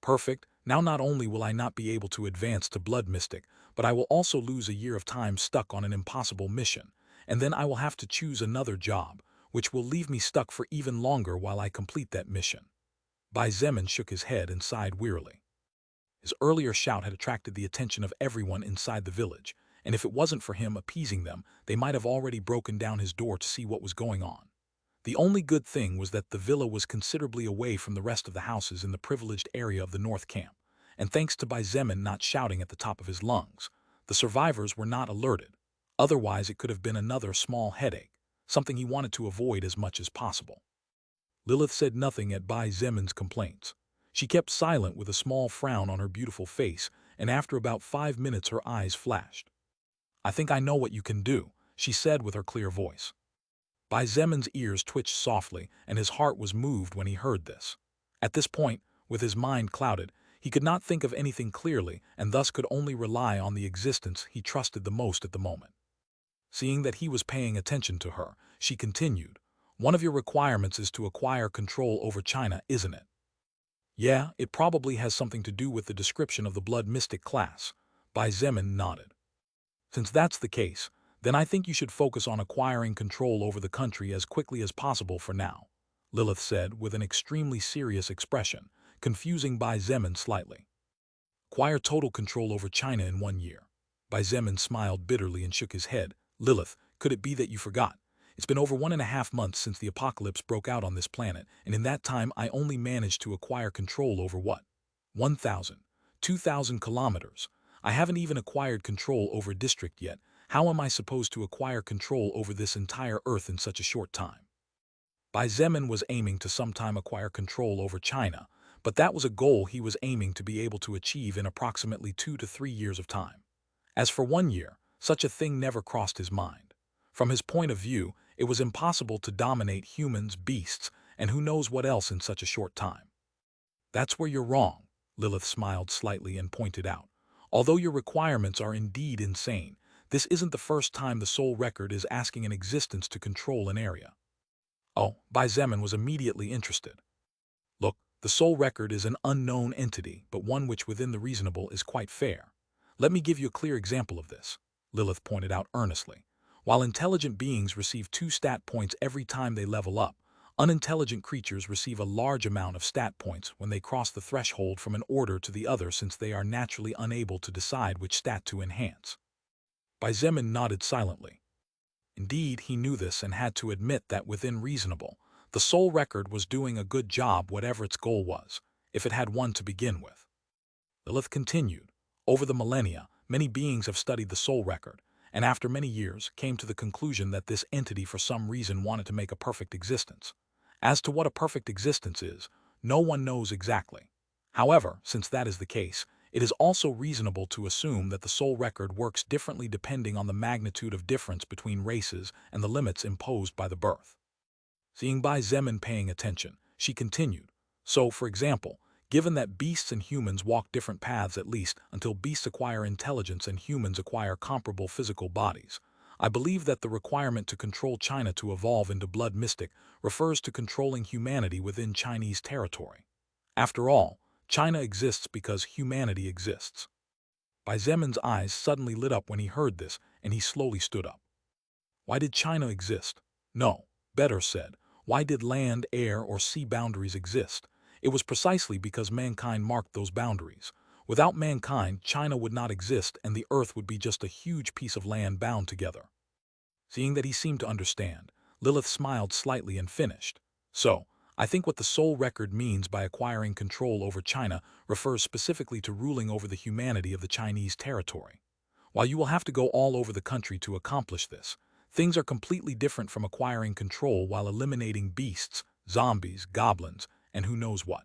A: Perfect, now not only will I not be able to advance to Blood Mystic, but I will also lose a year of time stuck on an impossible mission, and then I will have to choose another job, which will leave me stuck for even longer while I complete that mission. Bai Zemin shook his head and sighed wearily. His earlier shout had attracted the attention of everyone inside the village, and if it wasn't for him appeasing them, they might have already broken down his door to see what was going on. The only good thing was that the villa was considerably away from the rest of the houses in the privileged area of the North Camp, and thanks to Bai Zemin not shouting at the top of his lungs, the survivors were not alerted. Otherwise, it could have been another small headache, something he wanted to avoid as much as possible. Lilith said nothing at Bai Zemin's complaints. She kept silent with a small frown on her beautiful face, and after about 5 minutes her eyes flashed. "I think I know what you can do," she said with her clear voice. Bai Zemin's ears twitched softly, and his heart was moved when he heard this. At this point, with his mind clouded, he could not think of anything clearly and thus could only rely on the existence he trusted the most at the moment. Seeing that he was paying attention to her, she continued, "One of your requirements is to acquire control over China, isn't it?" "Yeah, it probably has something to do with the description of the Blood Mystic class." Bai Zemin nodded. "Since that's the case, then I think you should focus on acquiring control over the country as quickly as possible for now," Lilith said with an extremely serious expression, confusing Bai Zemin slightly. "Acquire total control over China in 1 year." Bai Zemin smiled bitterly and shook his head. "Lilith, could it be that you forgot? It's been over 1.5 months since the apocalypse broke out on this planet, and in that time I only managed to acquire control over what? 1,000, 2,000 kilometers. I haven't even acquired control over a district yet. How am I supposed to acquire control over this entire Earth in such a short time?" Bai Zemin was aiming to sometime acquire control over China, but that was a goal he was aiming to be able to achieve in approximately 2 to 3 years of time. As for 1 year, such a thing never crossed his mind. From his point of view, it was impossible to dominate humans, beasts, and who knows what else in such a short time. "That's where you're wrong," Lilith smiled slightly and pointed out. "Although your requirements are indeed insane, this isn't the first time the Soul Record is asking an existence to control an area." Oh, Bai Zemin was immediately interested. "Look, the Soul Record is an unknown entity, but one which within the reasonable is quite fair. Let me give you a clear example of this," Lilith pointed out earnestly. "While intelligent beings receive 2 stat points every time they level up, unintelligent creatures receive a large amount of stat points when they cross the threshold from an order to the other, since they are naturally unable to decide which stat to enhance." Bai Zemin nodded silently. Indeed, he knew this and had to admit that within reasonable, the Soul Record was doing a good job whatever its goal was, if it had one to begin with. Lilith continued, "Over the millennia, many beings have studied the Soul Record, and after many years came to the conclusion that this entity for some reason wanted to make a perfect existence. As to what a perfect existence is, no one knows exactly. However, since that is the case, it is also reasonable to assume that the Soul Record works differently depending on the magnitude of difference between races and the limits imposed by the birth." Seeing Bai Zemin paying attention, she continued, "So, for example, given that beasts and humans walk different paths at least until beasts acquire intelligence and humans acquire comparable physical bodies, I believe that the requirement to control China to evolve into Blood Mystic refers to controlling humanity within Chinese territory. After all, China exists because humanity exists." Bai Zemin's eyes suddenly lit up when he heard this, and he slowly stood up. "Why did China exist? No, better said, why did land, air, or sea boundaries exist? It was precisely because mankind marked those boundaries. Without mankind, China would not exist and the Earth would be just a huge piece of land bound together." Seeing that he seemed to understand, Lilith smiled slightly and finished, "So, I think what the soul record means by acquiring control over China refers specifically to ruling over the humanity of the Chinese territory. While you will have to go all over the country to accomplish this, things are completely different from acquiring control while eliminating beasts, zombies, goblins, and who knows what.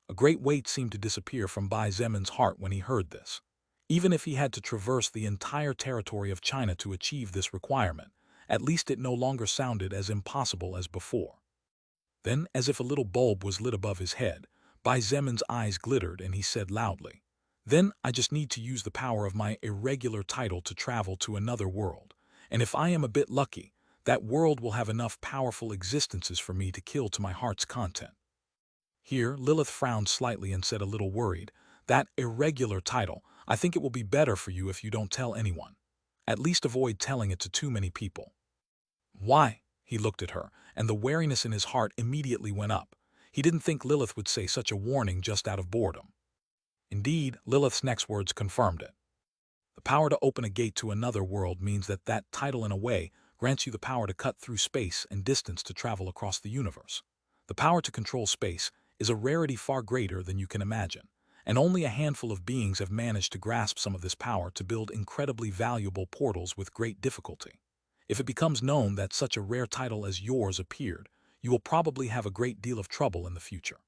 A: A great weight seemed to disappear from Bai Zemin's heart when he heard this. Even if he had to traverse the entire territory of China to achieve this requirement, at least it no longer sounded as impossible as before. Then, as if a little bulb was lit above his head, Bai Zemin's eyes glittered and he said loudly, "Then I just need to use the power of my irregular title to travel to another world, and if I am a bit lucky, that world will have enough powerful existences for me to kill to my heart's content." Here, Lilith frowned slightly and said a little worried, "That irregular title, I think it will be better for you if you don't tell anyone. At least avoid telling it to too many people." "Why?" He looked at her, and the wariness in his heart immediately went up. He didn't think Lilith would say such a warning just out of boredom. Indeed, Lilith's next words confirmed it. The power to open a gate to another world means that that title in a way grants you the power to cut through space and distance to travel across the universe. The power to control space is a rarity far greater than you can imagine, and only a handful of beings have managed to grasp some of this power to build incredibly valuable portals with great difficulty. If it becomes known that such a rare title as yours appeared, you will probably have a great deal of trouble in the future.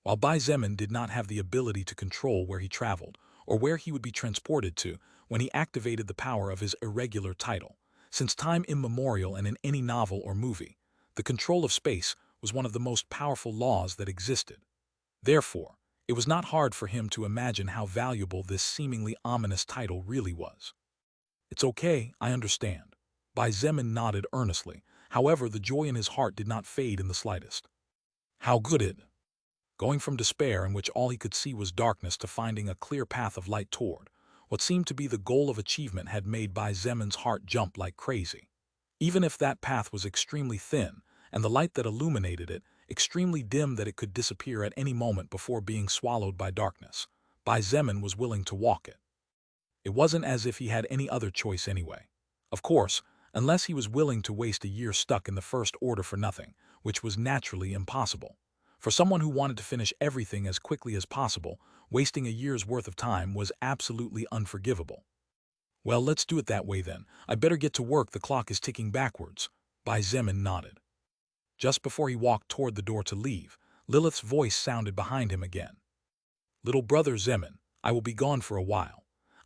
A: While Bai Zemin did not have the ability to control where he traveled, or where he would be transported to when he activated the power of his irregular title, since time immemorial and in any novel or movie, the control of space was one of the most powerful laws that existed. Therefore, it was not hard for him to imagine how valuable this seemingly ominous title really was. "It's okay, I understand." Bai Zemin nodded earnestly. However, the joy in his heart did not fade in the slightest. How good it! Going from despair in which all he could see was darkness to finding a clear path of light toward what seemed to be the goal of achievement had made Bai Zemin's heart jump like crazy. Even if that path was extremely thin, and the light that illuminated it extremely dim that it could disappear at any moment before being swallowed by darkness, Bai Zemin was willing to walk it. It wasn't as if he had any other choice anyway. Of course, unless he was willing to waste a year stuck in the First Order for nothing, which was naturally impossible. For someone who wanted to finish everything as quickly as possible, wasting a year's worth of time was absolutely unforgivable. "Well, let's do it that way then. I better get to work, the clock is ticking backwards." Bai Zemin nodded. Just before he walked toward the door to leave, Lilith's voice sounded behind him again. "Little brother Zemin, I will be gone for a while.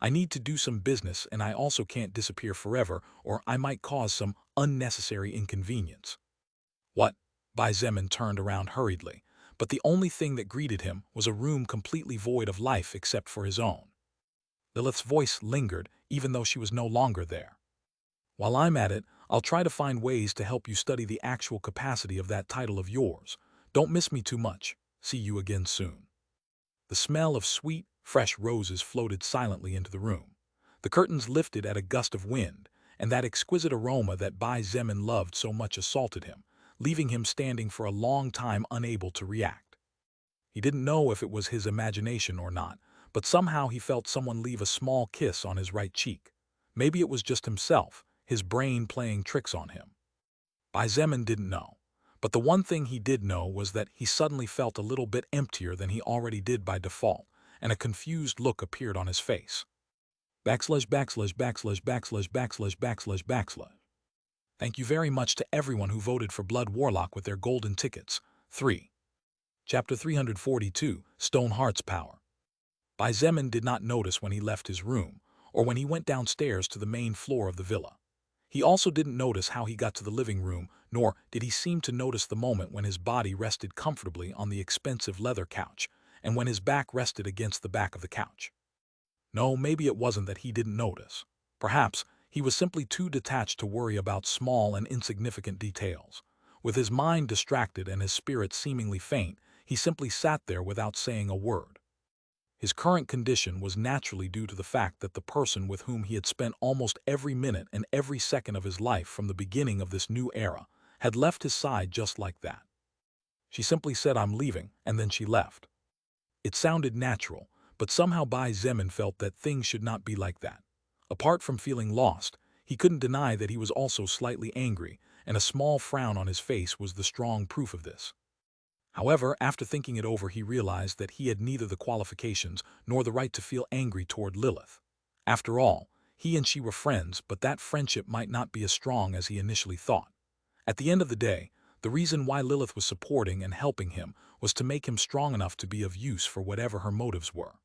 A: I need to do some business and I also can't disappear forever or I might cause some unnecessary inconvenience." "What?" Bai Zemin turned around hurriedly, but the only thing that greeted him was a room completely void of life except for his own. Lilith's voice lingered even though she was no longer there. "While I'm at it, I'll try to find ways to help you study the actual capacity of that title of yours. Don't miss me too much. See you again soon." The smell of sweet, fresh roses floated silently into the room. The curtains lifted at a gust of wind, and that exquisite aroma that Bai Zemin loved so much assaulted him, leaving him standing for a long time unable to react. He didn't know if it was his imagination or not, but somehow he felt someone leave a small kiss on his right cheek. Maybe it was just himself, his brain playing tricks on him. Bai Zemin didn't know. But the one thing he did know was that he suddenly felt a little bit emptier than he already did by default, and a confused look appeared on his face. Backslash backslash backslash backslash backslash backslash backslash. Thank you very much to everyone who voted for Blood Warlock with their golden tickets. 3. Chapter 342, Stoneheart's Power. Bai Zemin did not notice when he left his room, or when he went downstairs to the main floor of the villa. He also didn't notice how he got to the living room, nor did he seem to notice the moment when his body rested comfortably on the expensive leather couch, and when his back rested against the back of the couch. No, maybe it wasn't that he didn't notice. Perhaps he was simply too detached to worry about small and insignificant details. With his mind distracted and his spirit seemingly faint, he simply sat there without saying a word. His current condition was naturally due to the fact that the person with whom he had spent almost every minute and every second of his life from the beginning of this new era had left his side just like that. She simply said, "I'm leaving," and then she left. It sounded natural, but somehow Bai Zemin felt that things should not be like that. Apart from feeling lost, he couldn't deny that he was also slightly angry, and a small frown on his face was the strong proof of this. However, after thinking it over, he realized that he had neither the qualifications nor the right to feel angry toward Lilith. After all, he and she were friends, but that friendship might not be as strong as he initially thought. At the end of the day, the reason why Lilith was supporting and helping him was to make him strong enough to be of use for whatever her motives were.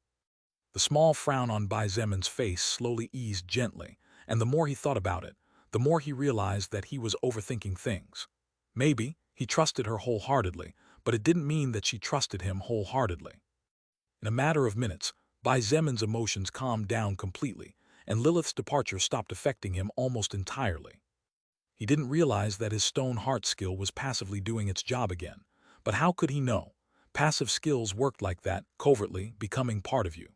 A: The small frown on Bai Zemin's face slowly eased gently, and the more he thought about it, the more he realized that he was overthinking things. Maybe he trusted her wholeheartedly, but it didn't mean that she trusted him wholeheartedly. In a matter of minutes, Bai Zemin's emotions calmed down completely, and Lilith's departure stopped affecting him almost entirely. He didn't realize that his stone heart skill was passively doing its job again, but how could he know? Passive skills worked like that, covertly, becoming part of you.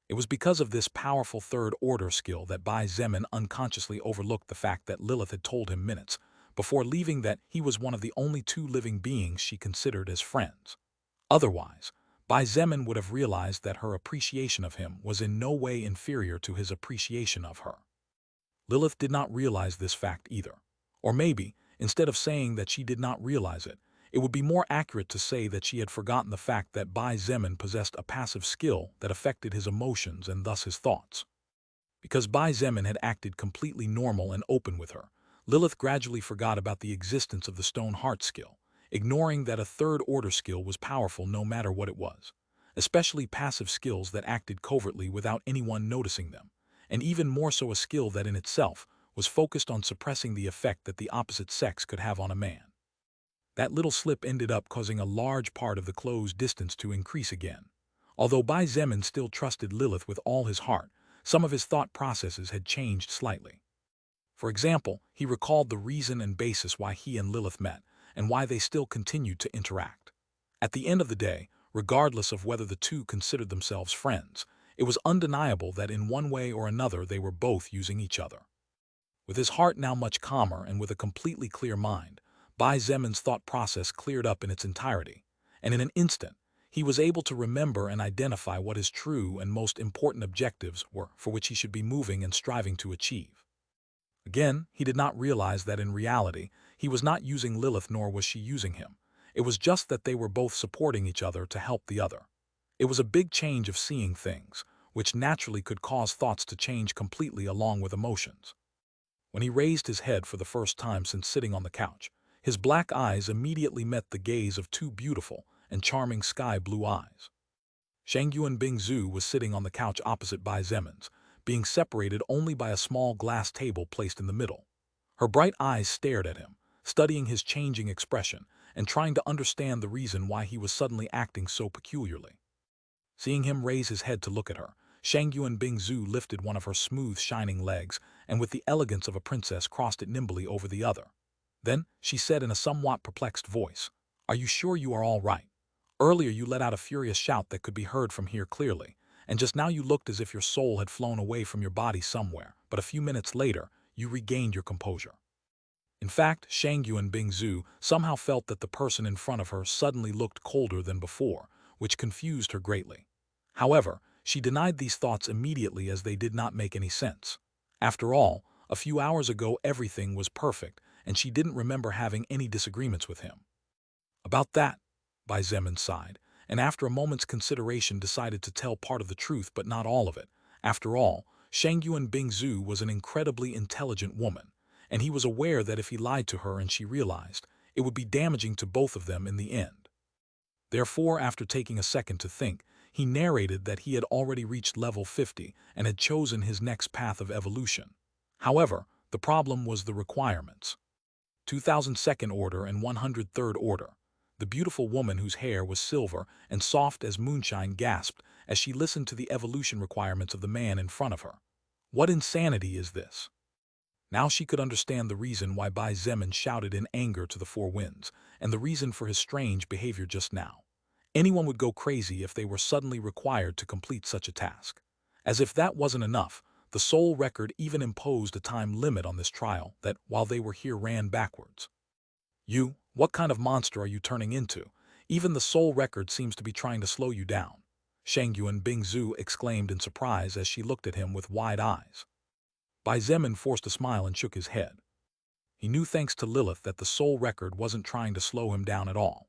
A: It was because of this powerful third-order skill that Bai Zemin unconsciously overlooked the fact that Lilith had told him minutes before leaving that he was one of the only two living beings she considered as friends. Otherwise, Bai Zemin would have realized that her appreciation of him was in no way inferior to his appreciation of her. Lilith did not realize this fact either. Or maybe, instead of saying that she did not realize it, it would be more accurate to say that she had forgotten the fact that Bai Zemin possessed a passive skill that affected his emotions and thus his thoughts. Because Bai Zemin had acted completely normal and open with her, Lilith gradually forgot about the existence of the stone heart skill, ignoring that a third-order skill was powerful no matter what it was, especially passive skills that acted covertly without anyone noticing them, and even more so a skill that in itself was focused on suppressing the effect that the opposite sex could have on a man. That little slip ended up causing a large part of the closed distance to increase again. Although Bai Zemin still trusted Lilith with all his heart, some of his thought processes had changed slightly. For example, he recalled the reason and basis why he and Lilith met, and why they still continued to interact. At the end of the day, regardless of whether the two considered themselves friends, it was undeniable that in one way or another they were both using each other. With his heart now much calmer and with a completely clear mind, Bai Zemin's thought process cleared up in its entirety, and in an instant, he was able to remember and identify what his true and most important objectives were for which he should be moving and striving to achieve. Again, he did not realize that in reality, he was not using Lilith nor was she using him. It was just that they were both supporting each other to help the other. It was a big change of seeing things, which naturally could cause thoughts to change completely along with emotions. When he raised his head for the first time since sitting on the couch, his black eyes immediately met the gaze of two beautiful and charming sky-blue eyes. Shangyuan Bingzhu was sitting on the couch opposite Bai Zemin's, being separated only by a small glass table placed in the middle. Her bright eyes stared at him, studying his changing expression and trying to understand the reason why he was suddenly acting so peculiarly. Seeing him raise his head to look at her, Shangyuan Bingzhu lifted one of her smooth, shining legs and with the elegance of a princess crossed it nimbly over the other. Then she said in a somewhat perplexed voice, "Are you sure you are all right? Earlier you let out a furious shout that could be heard from here clearly, and just now you looked as if your soul had flown away from your body somewhere, but a few minutes later, you regained your composure." In fact, Shangyuan Bingzhu somehow felt that the person in front of her suddenly looked colder than before, which confused her greatly. However, she denied these thoughts immediately as they did not make any sense. After all, a few hours ago everything was perfect, and she didn't remember having any disagreements with him. About that, Bai Zemin sighed, and after a moment's consideration decided to tell part of the truth but not all of it. After all, Shangyuan Bingzhu was an incredibly intelligent woman, and he was aware that if he lied to her and she realized, it would be damaging to both of them in the end. Therefore, after taking a second to think, he narrated that he had already reached level 50 and had chosen his next path of evolution. However, the problem was the requirements. 2000 second order and 103rd order. The beautiful woman whose hair was silver and soft as moonshine gasped as she listened to the evolution requirements of the man in front of her. What insanity is this? Now she could understand the reason why Bai Zemin shouted in anger to the four winds, and the reason for his strange behavior just now. Anyone would go crazy if they were suddenly required to complete such a task. As if that wasn't enough, the soul record even imposed a time limit on this trial that, while they were here, ran backwards. "You, what kind of monster are you turning into? Even the soul record seems to be trying to slow you down," Shangyuan Bingzhu exclaimed in surprise as she looked at him with wide eyes. Bai Zemin forced a smile and shook his head. He knew thanks to Lilith that the soul record wasn't trying to slow him down at all.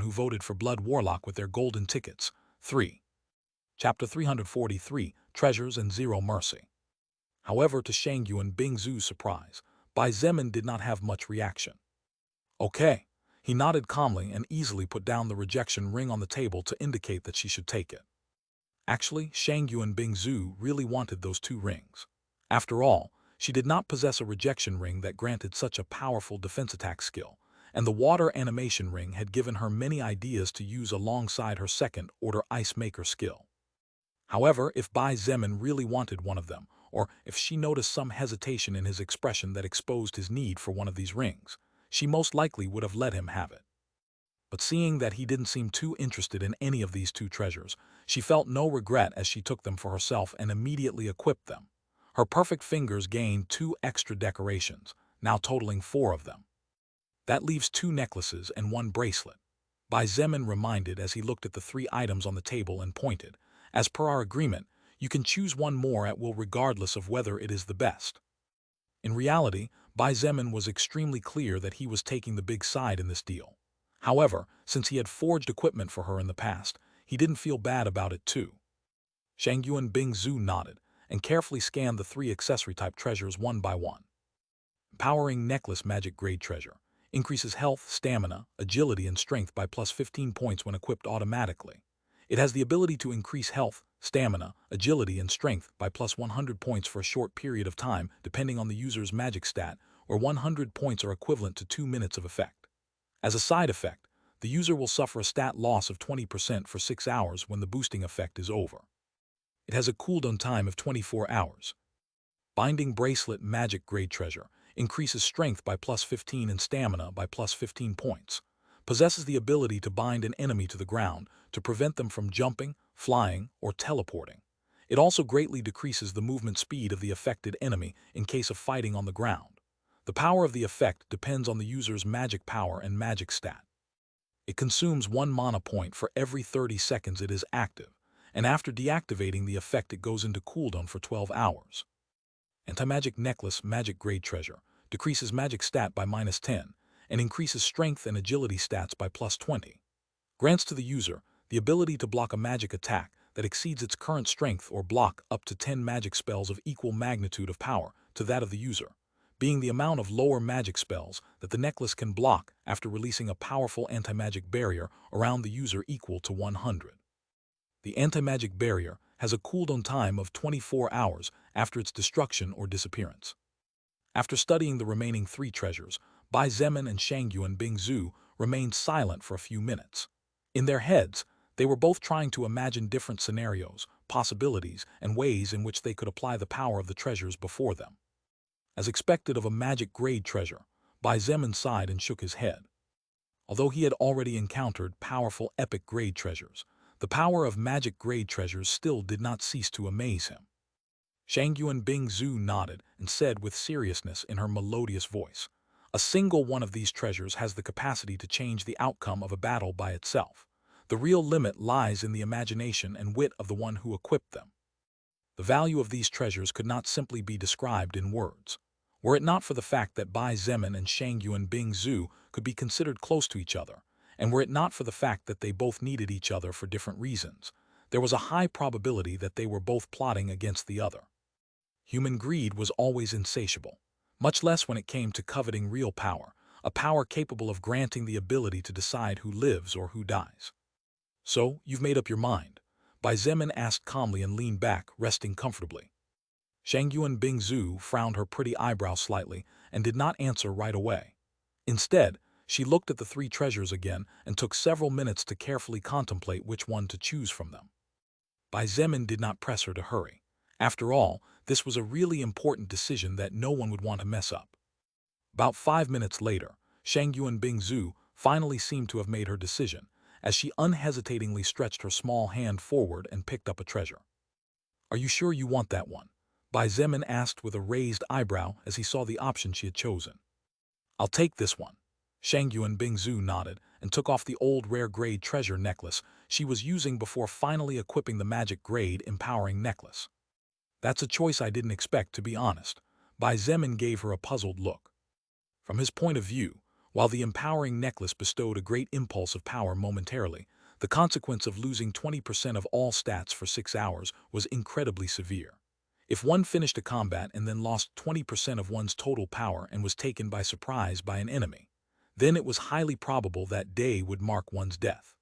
A: everyone who voted for Blood Warlock with their golden tickets. 3. Chapter 343, Treasures and Zero Mercy. However, to Shangyu and Bingzu's surprise, Bai Zemin did not have much reaction. Okay. He nodded calmly and easily put down the rejection ring on the table to indicate that she should take it. Actually, Shangyu and Bingzu really wanted those 2 rings. After all, she did not possess a rejection ring that granted such a powerful defense attack skill, and the water animation ring had given her many ideas to use alongside her second-order ice maker skill. However, if Bai Zemin really wanted one of them, or if she noticed some hesitation in his expression that exposed his need for one of these rings, she most likely would have let him have it. But seeing that he didn't seem too interested in any of these two treasures, she felt no regret as she took them for herself and immediately equipped them. Her perfect fingers gained 2 extra decorations, now totaling 4 of them. That leaves 2 necklaces and 1 bracelet. Bai Zemin reminded as he looked at the 3 items on the table and pointed. As per our agreement, you can choose one more at will regardless of whether it is the best. In reality, Bai Zemin was extremely clear that he was taking the big side in this deal. However, since he had forged equipment for her in the past, he didn't feel bad about it too. Shangyuan Bingzu nodded and carefully scanned the 3 accessory-type treasures one by one. Empowering Necklace Magic Grade Treasure increases health, stamina, agility, and strength by plus 15 points when equipped automatically. It has the ability to increase health, stamina, agility, and strength by plus 100 points for a short period of time depending on the user's magic stat, where 100 points are equivalent to 2 minutes of effect. As a side effect, the user will suffer a stat loss of 20% for 6 hours when the boosting effect is over. It has a cooldown time of 24 hours. Binding Bracelet Magic Grade Treasure increases strength by plus 15 and stamina by plus 15 points. Possesses the ability to bind an enemy to the ground to prevent them from jumping, flying, or teleporting. It also greatly decreases the movement speed of the affected enemy in case of fighting on the ground. The power of the effect depends on the user's magic power and magic stat. It consumes 1 mana point for every 30 seconds it is active, and after deactivating the effect it goes into cooldown for 12 hours. Anti-Magic Necklace Magic Grade Treasure decreases magic stat by minus 10 and increases strength and agility stats by plus 20. Grants to the user the ability to block a magic attack that exceeds its current strength or block up to 10 magic spells of equal magnitude of power to that of the user, being the amount of lower magic spells that the necklace can block after releasing a powerful anti-magic barrier around the user equal to 100. The anti-magic barrier has a cooldown time of 24 hours after its destruction or disappearance. After studying the remaining 3 treasures, Bai Zemin and Shangyuan Bingzu remained silent for a few minutes. In their heads, they were both trying to imagine different scenarios, possibilities, and ways in which they could apply the power of the treasures before them. As expected of a magic grade treasure, Bai Zemin sighed and shook his head. Although he had already encountered powerful epic grade treasures, the power of magic grade treasures still did not cease to amaze him. Shangyuan Bingzu nodded and said with seriousness in her melodious voice, "A single one of these treasures has the capacity to change the outcome of a battle by itself. The real limit lies in the imagination and wit of the one who equipped them." The value of these treasures could not simply be described in words. Were it not for the fact that Bai Zemin and Shangyuan Bingzu could be considered close to each other, and were it not for the fact that they both needed each other for different reasons, there was a high probability that they were both plotting against the other. Human greed was always insatiable, much less when it came to coveting real power, a power capable of granting the ability to decide who lives or who dies. "So, you've made up your mind?" Bai Zemin asked calmly and leaned back, resting comfortably. Shangyuan Bingzu frowned her pretty eyebrow slightly and did not answer right away. Instead, she looked at the 3 treasures again and took several minutes to carefully contemplate which one to choose from them. Bai Zemin did not press her to hurry. After all, this was a really important decision that no one would want to mess up. About 5 minutes later, Shangyuan Bingzu finally seemed to have made her decision, as she unhesitatingly stretched her small hand forward and picked up a treasure. "Are you sure you want that one?" Bai Zemin asked with a raised eyebrow as he saw the option she had chosen. "I'll take this one." Shangyuan Bingzu nodded and took off the old rare grade treasure necklace she was using before finally equipping the magic grade empowering necklace. "That's a choice I didn't expect, to be honest." Bai Zemin gave her a puzzled look. From his point of view, while the empowering necklace bestowed a great impulse of power momentarily, the consequence of losing 20% of all stats for 6 hours was incredibly severe. If one finished a combat and then lost 20% of one's total power and was taken by surprise by an enemy, then it was highly probable that day would mark one's death.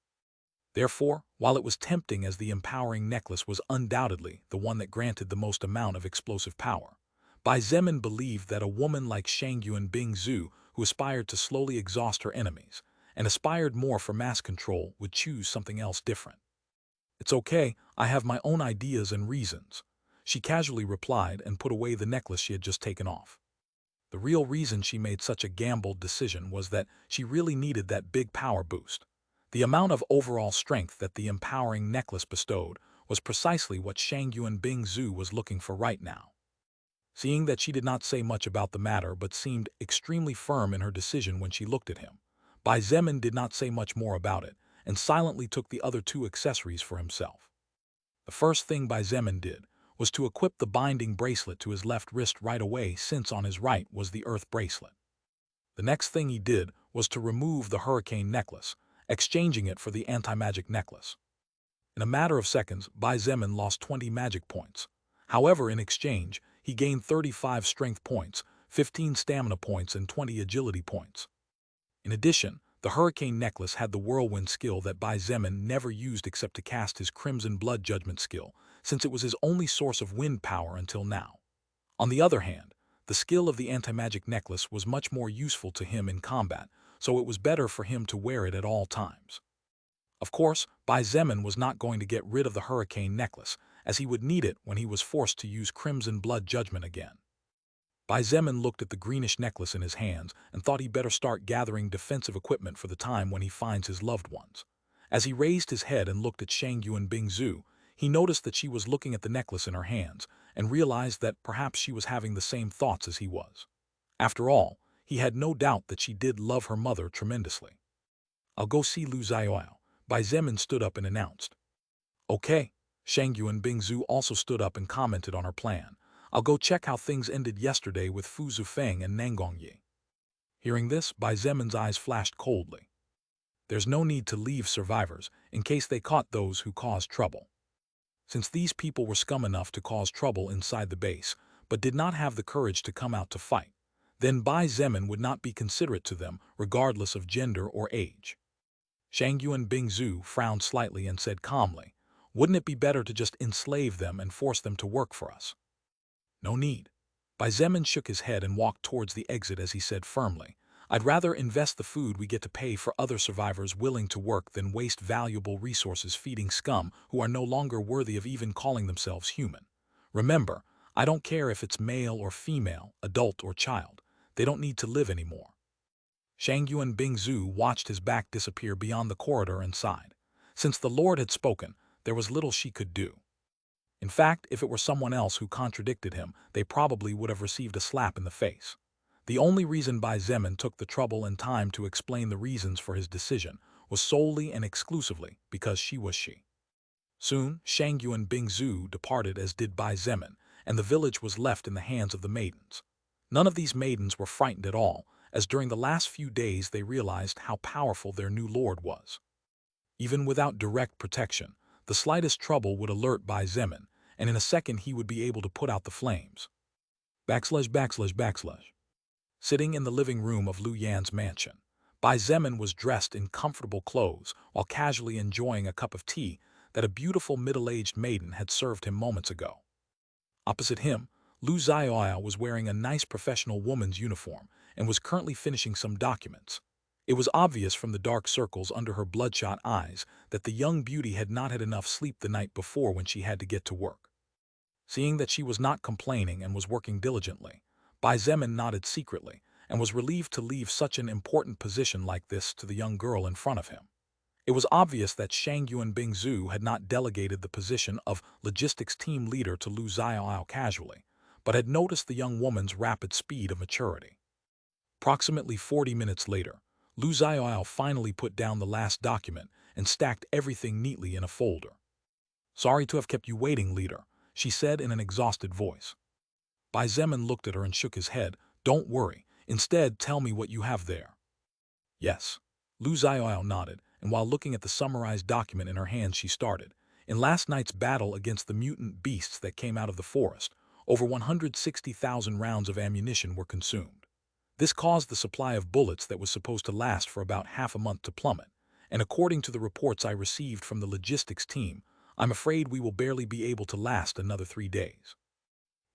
A: Therefore, while it was tempting as the empowering necklace was undoubtedly the one that granted the most amount of explosive power, Bai Zemin believed that a woman like Shangyuan Bingzu, who aspired to slowly exhaust her enemies and aspired more for mass control, would choose something else different. "It's okay, I have my own ideas and reasons." she casually replied and put away the necklace she had just taken off. The real reason she made such a gambled decision was that she really needed that big power boost. The amount of overall strength that the empowering necklace bestowed was precisely what Shangyuan Bingzu was looking for right now. Seeing that she did not say much about the matter but seemed extremely firm in her decision when she looked at him, Bai Zemin did not say much more about it and silently took the other two accessories for himself. The first thing Bai Zemin did was to equip the binding bracelet to his left wrist right away, since on his right was the earth bracelet. The next thing he did was to remove the hurricane necklace, exchanging it for the anti-magic necklace. In a matter of seconds, Bai Zemin lost 20 magic points. However, in exchange, he gained 35 strength points, 15 stamina points, and 20 agility points. In addition, the hurricane necklace had the whirlwind skill that Bai Zemin never used except to cast his Crimson Blood Judgment skill, since it was his only source of wind power until now. On the other hand, the skill of the anti-magic necklace was much more useful to him in combat, so it was better for him to wear it at all times. Of course, Bai Zemin was not going to get rid of the hurricane necklace, as he would need it when he was forced to use Crimson Blood Judgment again. Bai Zemin looked at the greenish necklace in his hands and thought he better start gathering defensive equipment for the time when he finds his loved ones. As he raised his head and looked at Shangyuan Bingzu, he noticed that she was looking at the necklace in her hands and realized that perhaps she was having the same thoughts as he was. After all, he had no doubt that she did love her mother tremendously. "I'll go see Lu Xiaoyao," Bai Zemin stood up and announced. "Okay." Shangyuan Bingzu also stood up and commented on her plan. "I'll go check how things ended yesterday with Fu Zufeng and Nanggongyi." Hearing this, Bai Zemin's eyes flashed coldly. There's no need to leave survivors in case they caught those who caused trouble. Since these people were scum enough to cause trouble inside the base, but did not have the courage to come out to fight, then Bai Zemin would not be considerate to them regardless of gender or age. Shangyuan Bingzu frowned slightly and said calmly, "Wouldn't it be better to just enslave them and force them to work for us?" "No need." Bai Zemin shook his head and walked towards the exit as he said firmly, "I'd rather invest the food we get to pay for other survivors willing to work than waste valuable resources feeding scum who are no longer worthy of even calling themselves human. Remember, I don't care if it's male or female, adult or child. They don't need to live anymore." Shangyuan Bingzu watched his back disappear beyond the corridor and sighed. Since the Lord had spoken, there was little she could do. In fact, if it were someone else who contradicted him, they probably would have received a slap in the face. The only reason Bai Zemin took the trouble and time to explain the reasons for his decision was solely and exclusively because she was she. Soon, Shangyuan Bingzu departed, as did Bai Zemin, and the village was left in the hands of the maidens. None of these maidens were frightened at all, as during the last few days they realized how powerful their new lord was. Even without direct protection, the slightest trouble would alert Bai Zemin, and in a second he would be able to put out the flames. /////. Sitting in the living room of Lu Yan's mansion, Bai Zemin was dressed in comfortable clothes while casually enjoying a cup of tea that a beautiful middle-aged maiden had served him moments ago. Opposite him, Lu Xiaoyao was wearing a nice professional woman's uniform and was currently finishing some documents. It was obvious from the dark circles under her bloodshot eyes that the young beauty had not had enough sleep the night before when she had to get to work. Seeing that she was not complaining and was working diligently, Bai Zemin nodded secretly and was relieved to leave such an important position like this to the young girl in front of him. It was obvious that Shangyuan Bingzu had not delegated the position of logistics team leader to Lu Xiaoyao casually, but had noticed the young woman's rapid speed of maturity. Approximately 40 minutes later, Lu Xiaoyao finally put down the last document and stacked everything neatly in a folder. "Sorry to have kept you waiting, leader," she said in an exhausted voice. Bai Zemin looked at her and shook his head. "Don't worry. Instead, tell me what you have there." "Yes." Lu Xiaoyao nodded, and while looking at the summarized document in her hand, she started. "In last night's battle against the mutant beasts that came out of the forest, over 160,000 rounds of ammunition were consumed. This caused the supply of bullets that was supposed to last for about half a month to plummet, and according to the reports I received from the logistics team, I'm afraid we will barely be able to last another 3 days."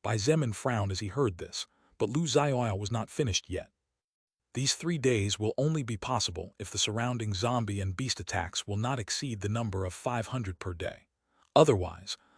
A: Bai Zemin frowned as he heard this, but Lu Xiaoyao was not finished yet. "These 3 days will only be possible if the surrounding zombie and beast attacks will not exceed the number of 500 per day. Otherwise,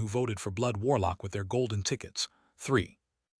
A: everyone who voted for Blood Warlock with their golden tickets. 3.